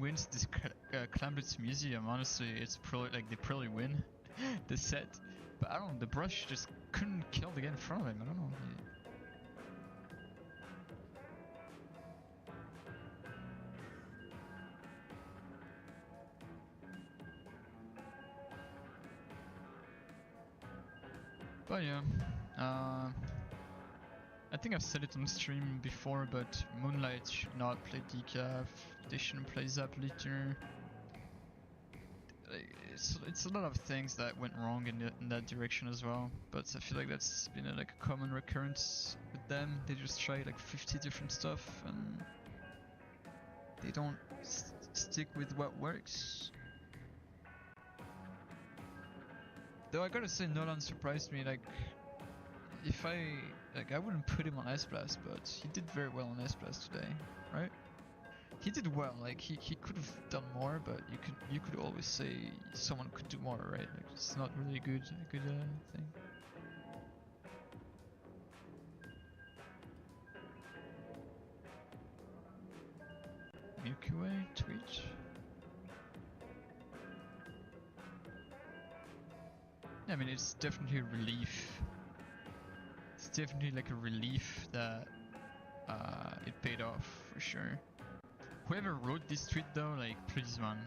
wins this Clamblitz Museum, honestly, it's probably like they probably win the set. But I don't know, the Brush just couldn't kill the guy in front of him. I don't know. But yeah, I think I've said it on stream before, but Moonlight should not play decaf, they shouldn't play Zapliter. It's a lot of things that went wrong in that direction as well, but I feel like that's been like a common recurrence with them. They just try like 50 different stuff and they don't stick with what works. Though I gotta say, Nolan surprised me. Like, I wouldn't put him on S-Blast, but he did very well on S-Blast today, right? He did well. Like he could have done more, but you could always say someone could do more, right? Like, it's not really a good thing. Milky Way tweet. I mean, it's definitely a relief. It's definitely like a relief that it paid off for sure. Whoever wrote this tweet though, like, please man,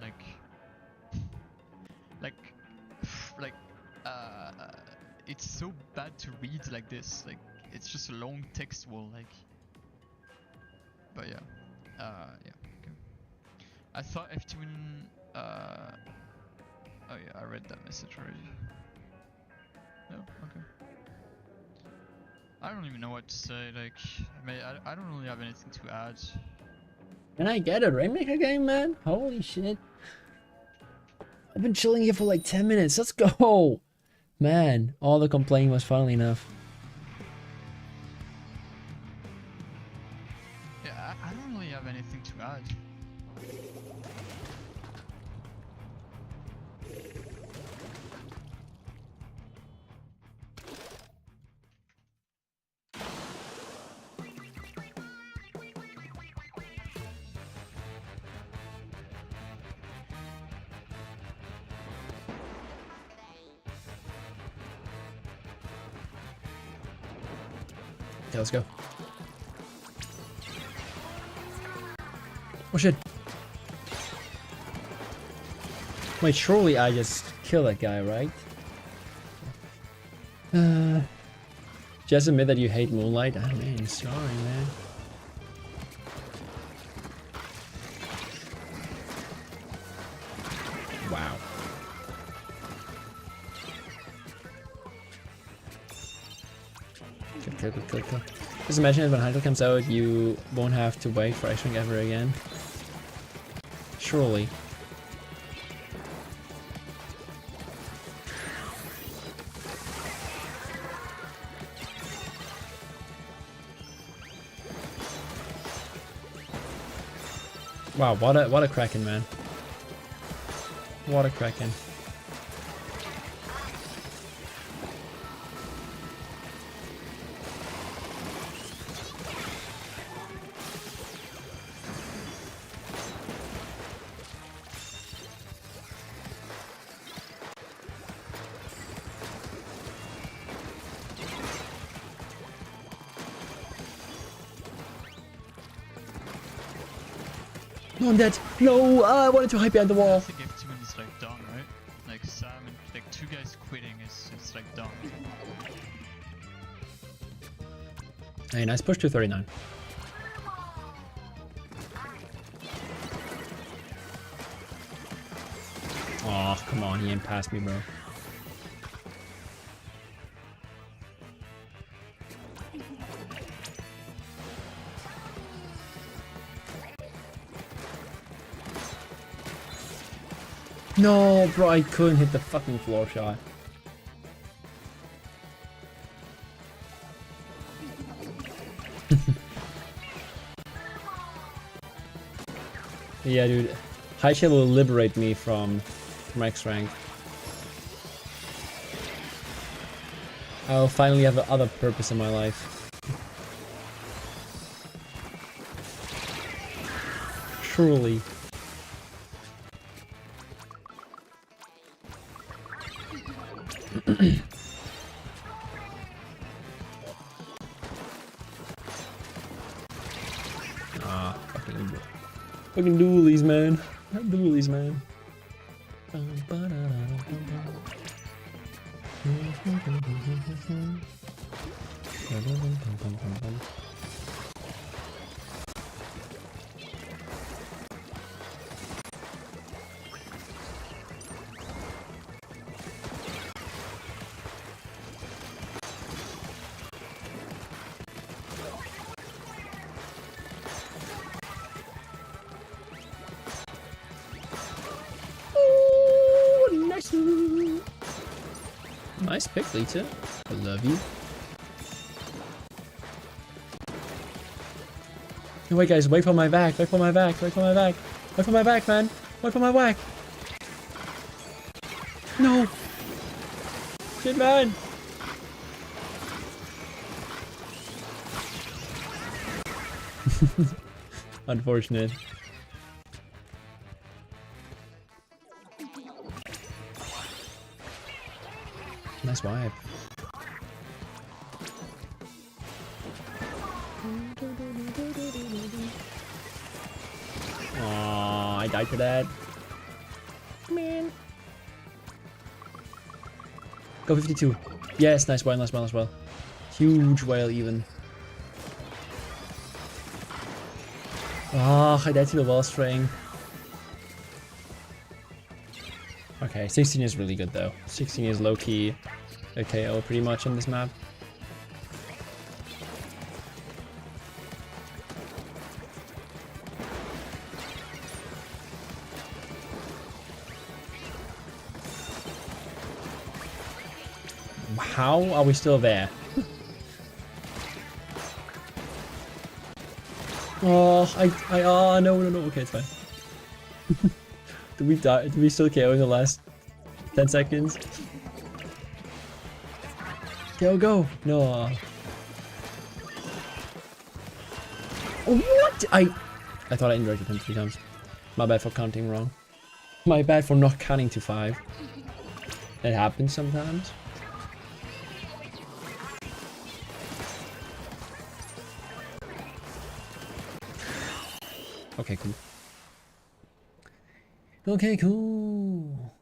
it's so bad to read like this. Like, it's just a long text wall, like. But yeah, yeah. Okay. I thought FT1. Oh yeah, I read that message already. No, okay. I don't even know what to say. Like, I don't really have anything to add. Can I get a Rainmaker game, man? Holy shit. I've been chilling here for like 10 minutes. Let's go. Man, all the complaining was finally enough. Yeah, I don't really have anything to add. Okay, let's go. Oh shit. Wait, surely I just kill that guy, right? Just admit that you hate Moonlight. I mean, sorry, man. Wow. Good. Just imagine if when Hydra comes out, you won't have to wait for X-Wing ever again. Surely. Wow, what a Kraken, man. What a Kraken. No, I'm dead. No, I wanted to hype behind the wall. I think FT1 is like done, right? Like Sam and like two guys quitting is it's like done. Hey, nice push to 39. Oh, come on, he ain't past me, bro. No, bro, I couldn't hit the fucking floor shot. Yeah, dude. High Shell will liberate me from X rank. I'll finally have other purpose in my life. Truly. Fucking dualies, man. Dualies, man. Nice pick, Lita. I love you. No, wait, guys, wait for my back. Wait for my back. Wait for my back. Wait for my back, man. Wait for my whack. No. Shit, man. Unfortunate. Nice wipe. Aww, I died to that. Man. Go 52. Yes, nice whale, nice whale as well. Huge whale even. Ah, I died to the wall string. Okay, 16 is really good though. 16 is low-key a KO pretty much on this map. How are we still there? Oh, no, okay, it's fine. Did we die? Did we still KO in the last 10 seconds? Go! No. What? I thought I interrupted him 3 times. My bad for counting wrong. My bad for not counting to 5. It happens sometimes. Okay, cool. Okay, cool.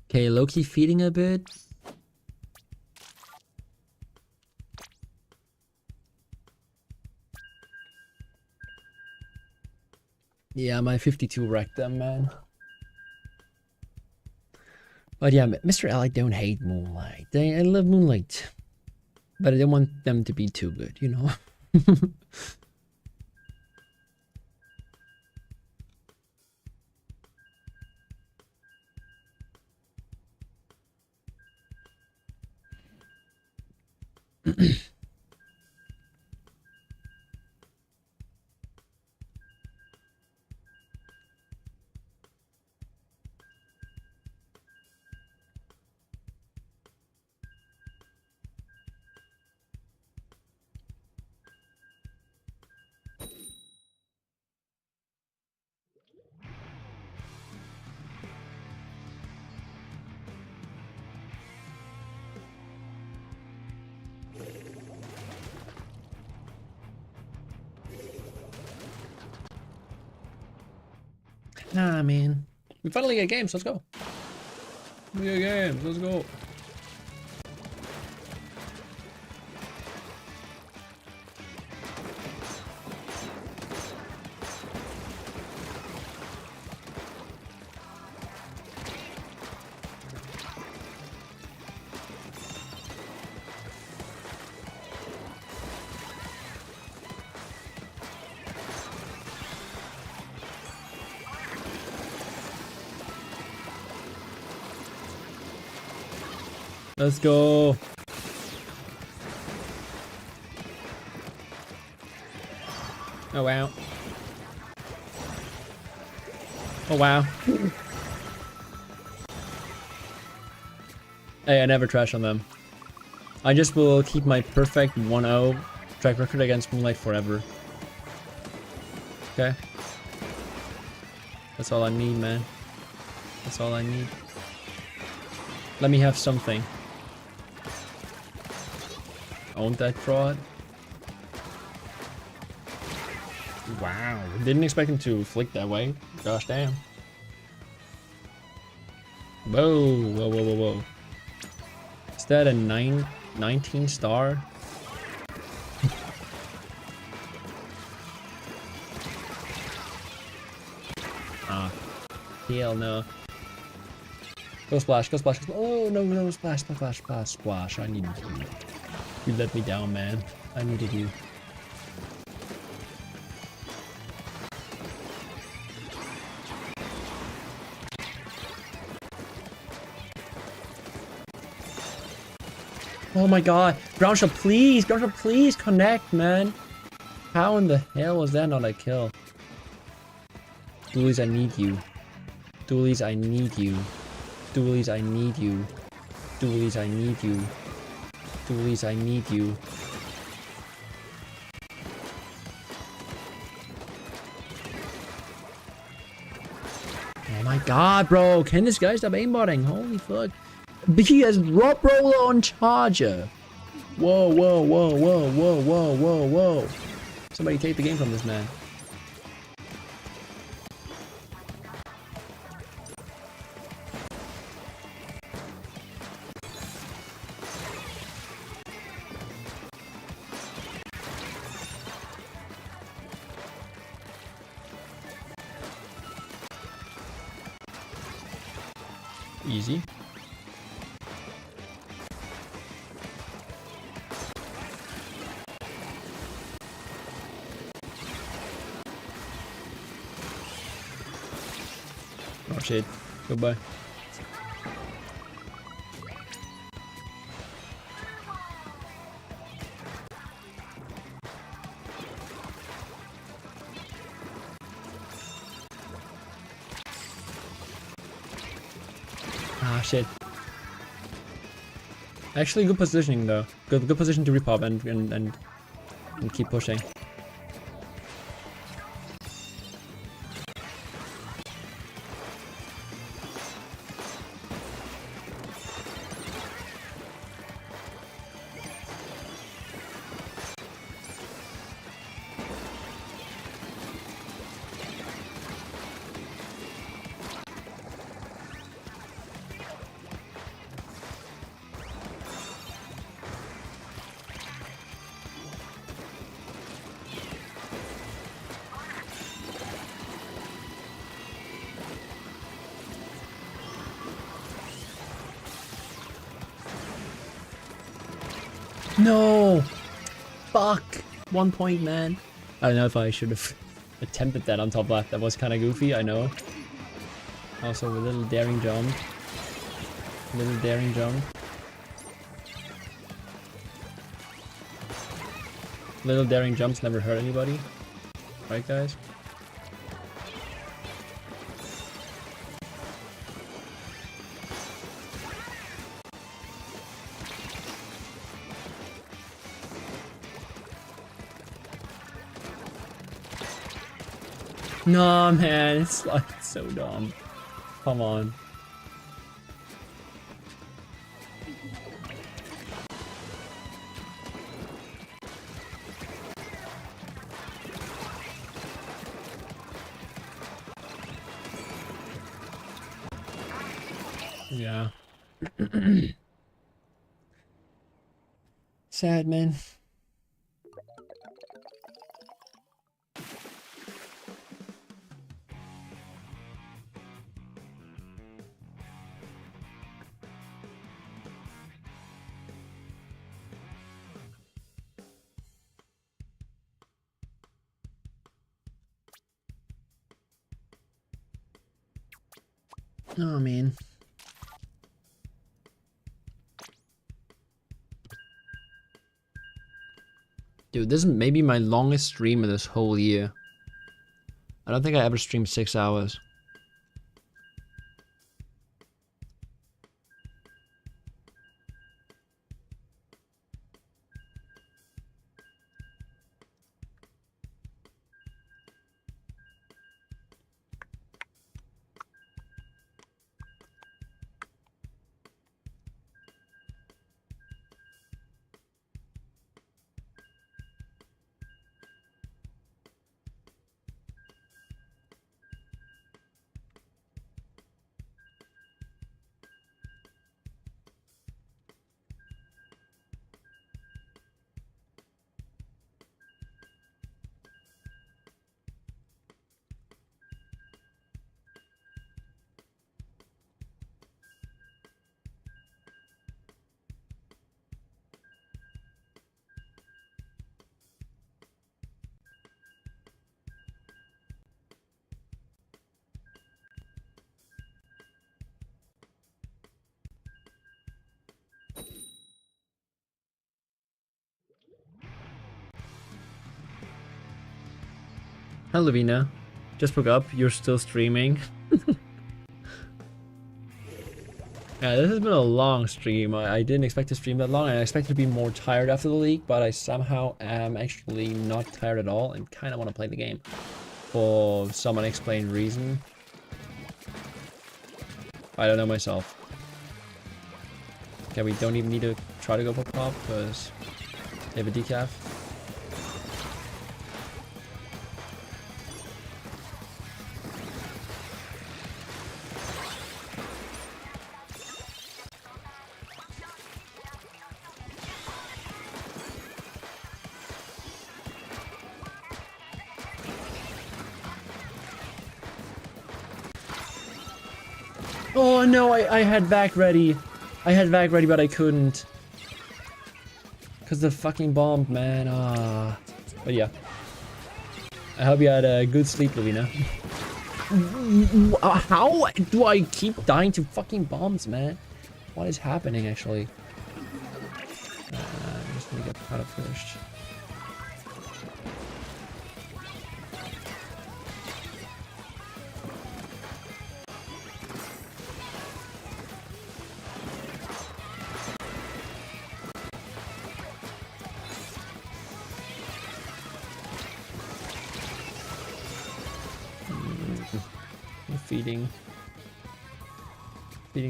Okay, low-key feeding a bit. Yeah, my 52 wrecked them, man. But yeah, Mr. L, I don't hate Moonlight. I love Moonlight. But I don't want them to be too good, you know? Nah, man. We finally get games, let's go. We get games, let's go. Let's go. Oh wow. Oh wow. Hey, I never trash on them. I just will keep my perfect 1-0 track record against Moonlight forever. Okay? That's all I need, man. That's all I need. Let me have something. Own that fraud. Wow. Didn't expect him to flick that way. Gosh damn. Whoa, whoa, whoa, whoa, whoa. Is that a 19 star? Ah. Hell no. Go splash, go splash, go splash. Oh no, no, splash, splash, splash, splash. I needed you. You let me down, man. I needed you. Oh my god. Ground shot, please! Ground shot, please connect, man! How in the hell was that not a kill? Dualies, I need you. Dualies, I need you. Dualies, I need you. Dualies, I need you. Dualies, I need you. Oh my god, bro. Can this guy stop aimbotting? Holy fuck. He has drop roller on charger. Whoa, whoa, whoa, whoa, whoa, whoa, whoa, whoa. Somebody take the game from this man. Easy. Oh shit. Goodbye. Ah shit. Actually good positioning though. Good position to repop and keep pushing. No! Fuck! 1 point, man. I don't know if I should have attempted that on top left. That was kind of goofy, I know. Also a little daring jump. Little daring jump. Little daring jumps never hurt anybody. Right, guys? No, man, it's like so dumb. Come on. Yeah. Sad, man. Oh, man. Dude, this is maybe my longest stream of this whole year. I don't think I ever streamed 6 hours. Hi, Lavina. Just woke up. You're still streaming. Yeah, this has been a long stream. I didn't expect to stream that long. I expected to be more tired after the league, but I somehow am actually not tired at all and kind of want to play the game for some unexplained reason. I don't know myself. Okay, we don't even need to try to go for pop because they have a decaf. Oh no, I had back ready. I had back ready, but I couldn't. Cause the fucking bombed, man. Ah. But yeah. I hope you had a good sleep, Lavina. How do I keep dying to fucking bombs, man? What is happening, actually? I'm just gonna get caught up first. Feeding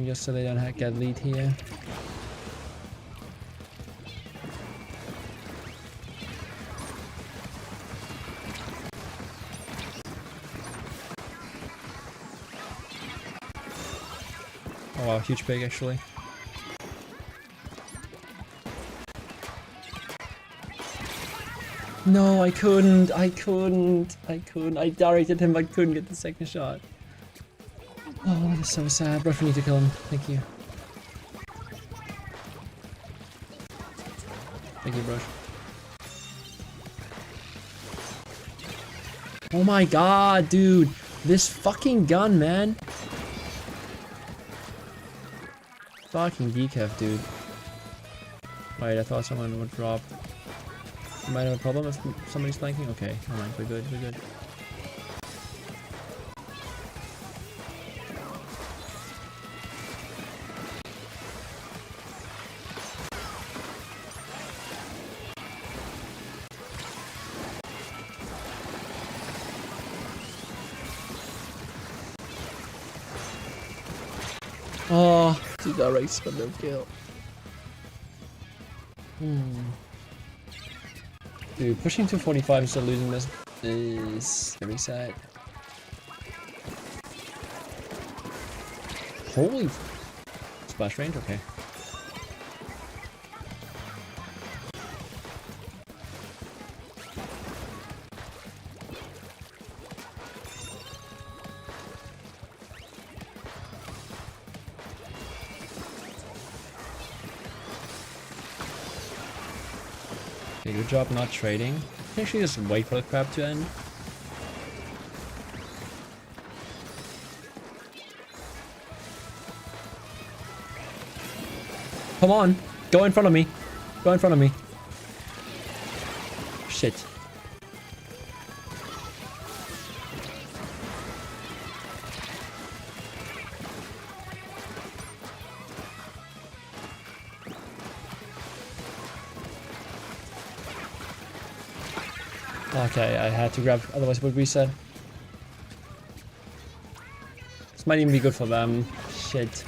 just so they don't get lead here. Oh wow, huge pig actually. No, I couldn't. I directed him, but couldn't get the second shot. Oh, that is so sad. Brush, we need to kill him. Thank you. Thank you, Brush. Oh my god, dude. This fucking gun, man. Fucking decaf, dude. Wait, I thought someone would drop. You might have a problem if somebody's flanking? Okay, alright, we're good, we're good. Oh, 2 directs but no kill. Dude, pushing to 45 and still losing this is very sad. Holy splash range, okay. Okay, good job not trading. I can actually just wait for the crap to end. Come on! Go in front of me! Go in front of me! Shit. Okay, I had to grab, otherwise it would reset. This might even be good for them. Shit.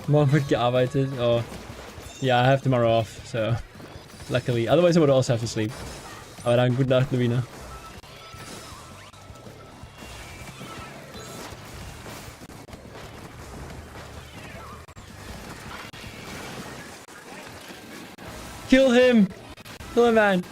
Morgen wird gearbeitet. Oh. Yeah, I have tomorrow off, so luckily. Otherwise I would also have to sleep. Aber dann gute Nacht, Lavina. Kill him! Kill him, man!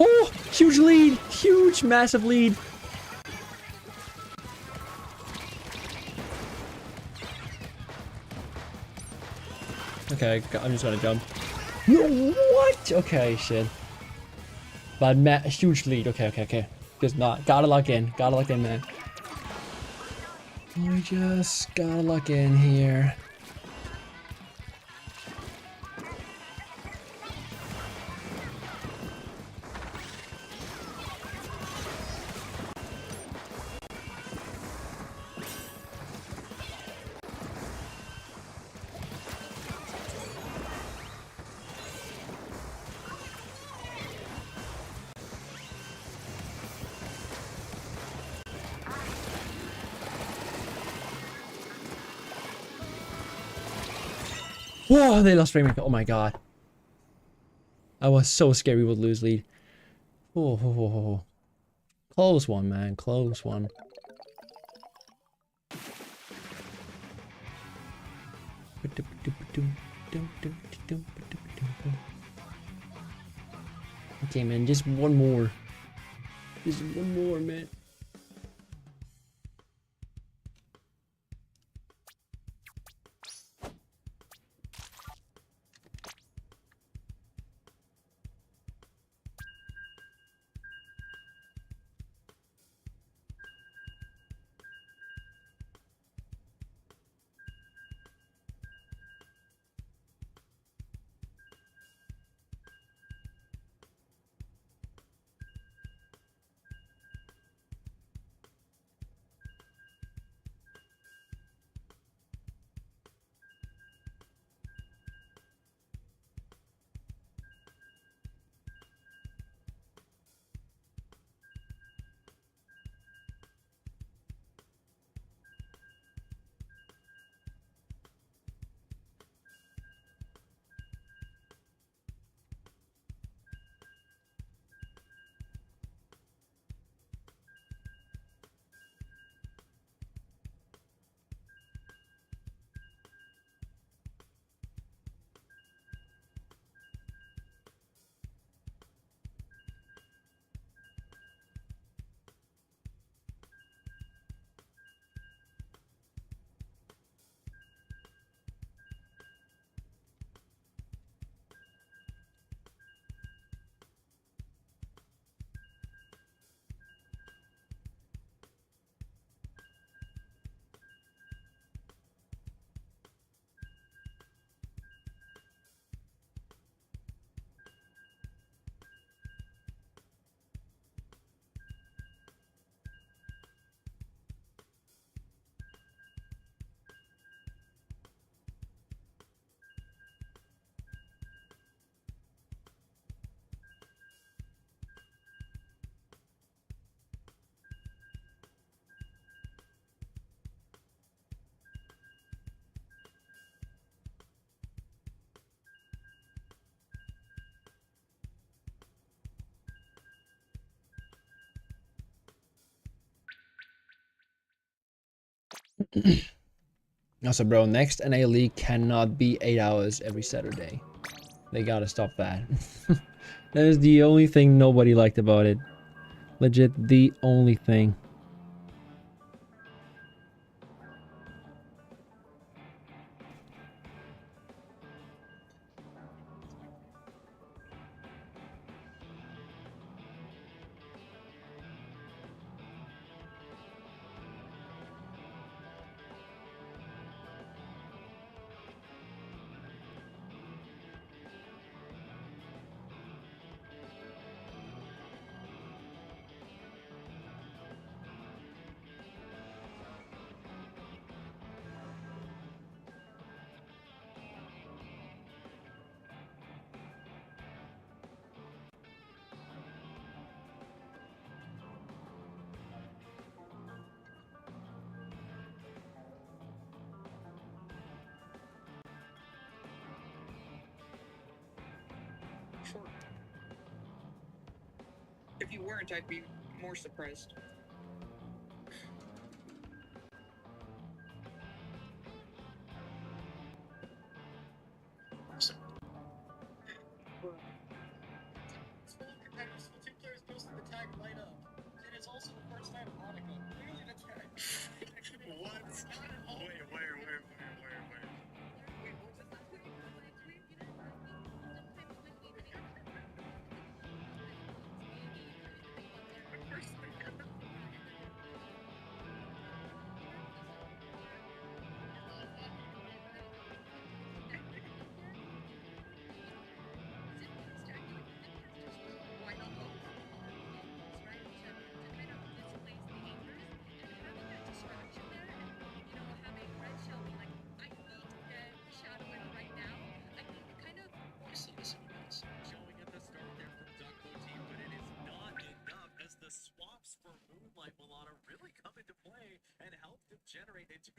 Oh, huge lead. Huge, massive lead. Okay, I'm just gonna jump. No, what? Okay, shit. But huge lead. Okay. Just not. Gotta lock in. Man. We just gotta lock in here. Whoa, they lost Rainmaker. Oh my god. I was so scared we would lose lead. Oh. Close one, man. Close one. Okay, man. Just one more. Just one more, man. Also, bro, next NA League cannot be 8 hours every Saturday. They gotta stop that. That is the only thing nobody liked about it. Legit, the only thing. If you weren't, I'd be more surprised. generate a 2-0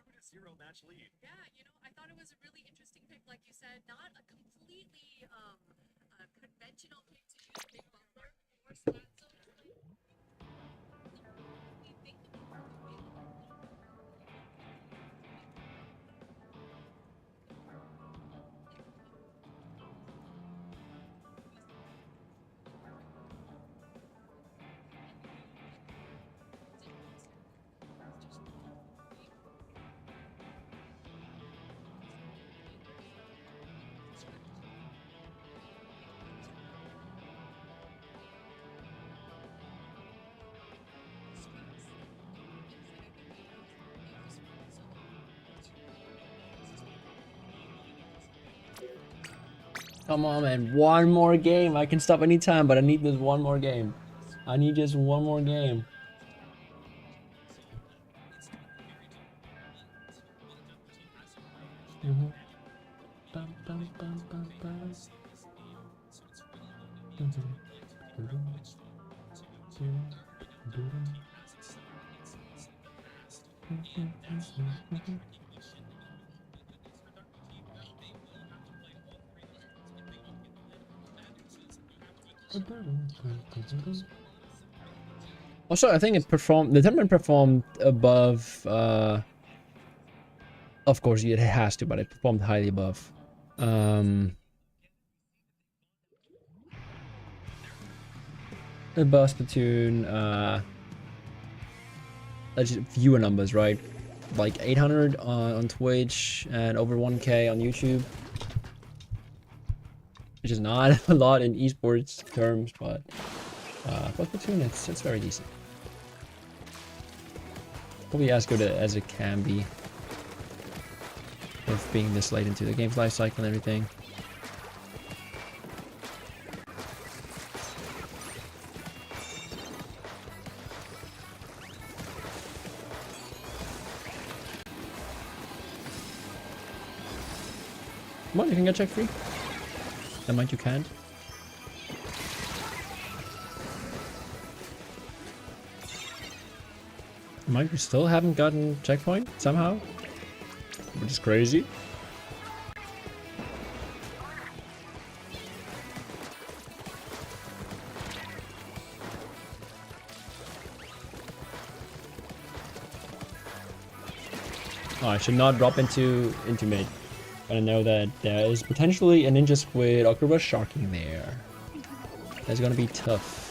match lead. Yeah, you know, I thought it was a really interesting pick, like you said, not a completely conventional pick to use Big Buffalo or Splat Zone. Come on, man. One more game. I can stop anytime, but I need this one more game. I need just one more game. Also, I think the tournament performed above, of course it has to, but it performed highly above. Above Splatoon, that's just viewer numbers, right? Like 800 on Twitch and over 1K on YouTube. Which is not a lot in esports terms, but for Splatoon, it's very decent. Probably as good as it can be, with being this late into the game's life cycle and everything. Come on, you can get check free. Never mind, you can't. Might we still haven't gotten checkpoint somehow? Which is crazy. Oh, I should not drop into mid. But I know that there is potentially a Ninja Squid Octopus Sharking there. That's gonna be tough.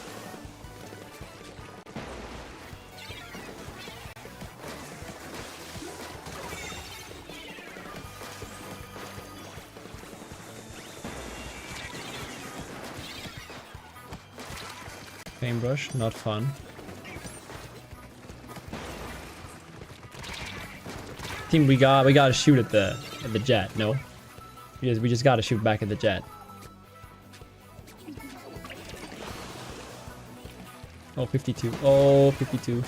Paintbrush, not fun. Team, we gotta shoot at the jet. No, we just gotta shoot back at the jet. Oh, 52. Oh, 52.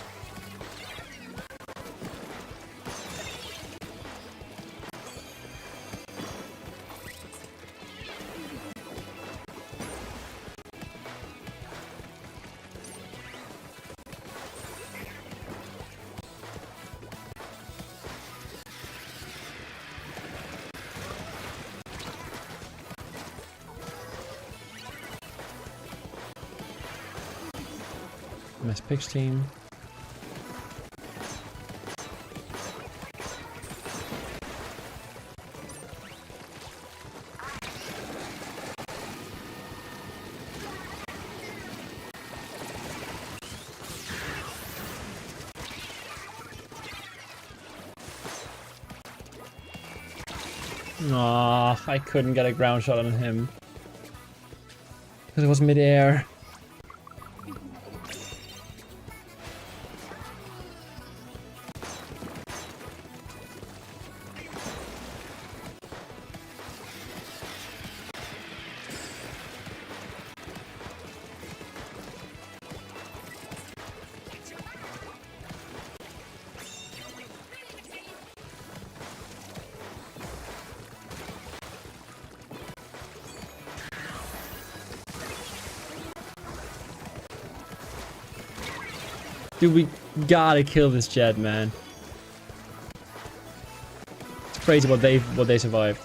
Nice picks team. Aw, I couldn't get a ground shot on him. Because it was mid-air. Dude, we gotta kill this Jett, man. It's crazy what they survived.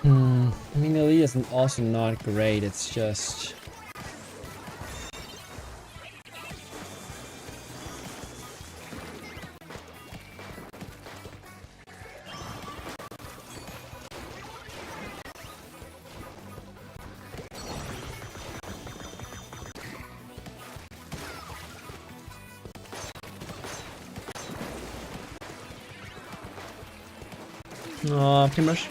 I mean, the lead is also not great. It's just. Aw, Team Rush.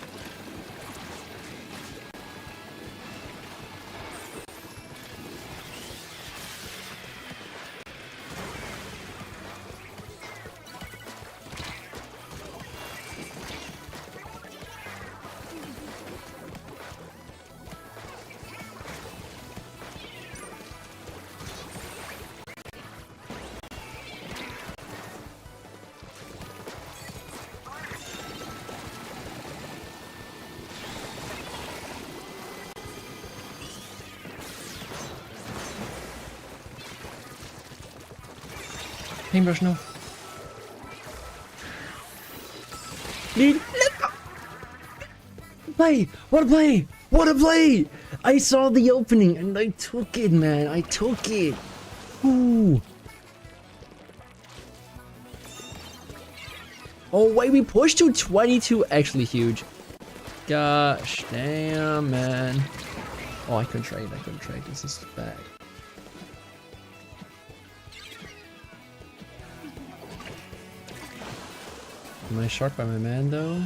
Paintbrush, no. Dude, let's go! Play! What a play! What a play! I saw the opening and I took it, man. I took it. Ooh. Oh, wait, we pushed to 22. Actually, huge. Gosh, damn, man. Oh, I couldn't trade. This is bad. Am I shocked by my man though?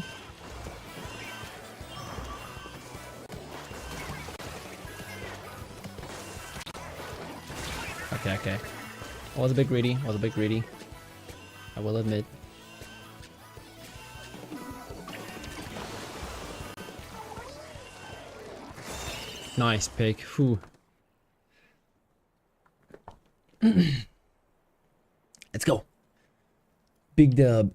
Okay. I was a bit greedy. I will admit. Nice pick. Whew. Let's go. Big dub.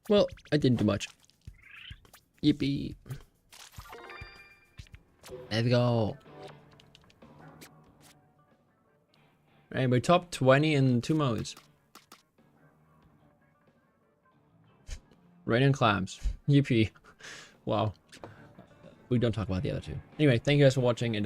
Well, I didn't do much. Yippee. Let's go. Hey, we're top 20 in 2 modes. Rain and clams. Yippee. Wow. We don't talk about the other two. Anyway, thank you guys for watching. And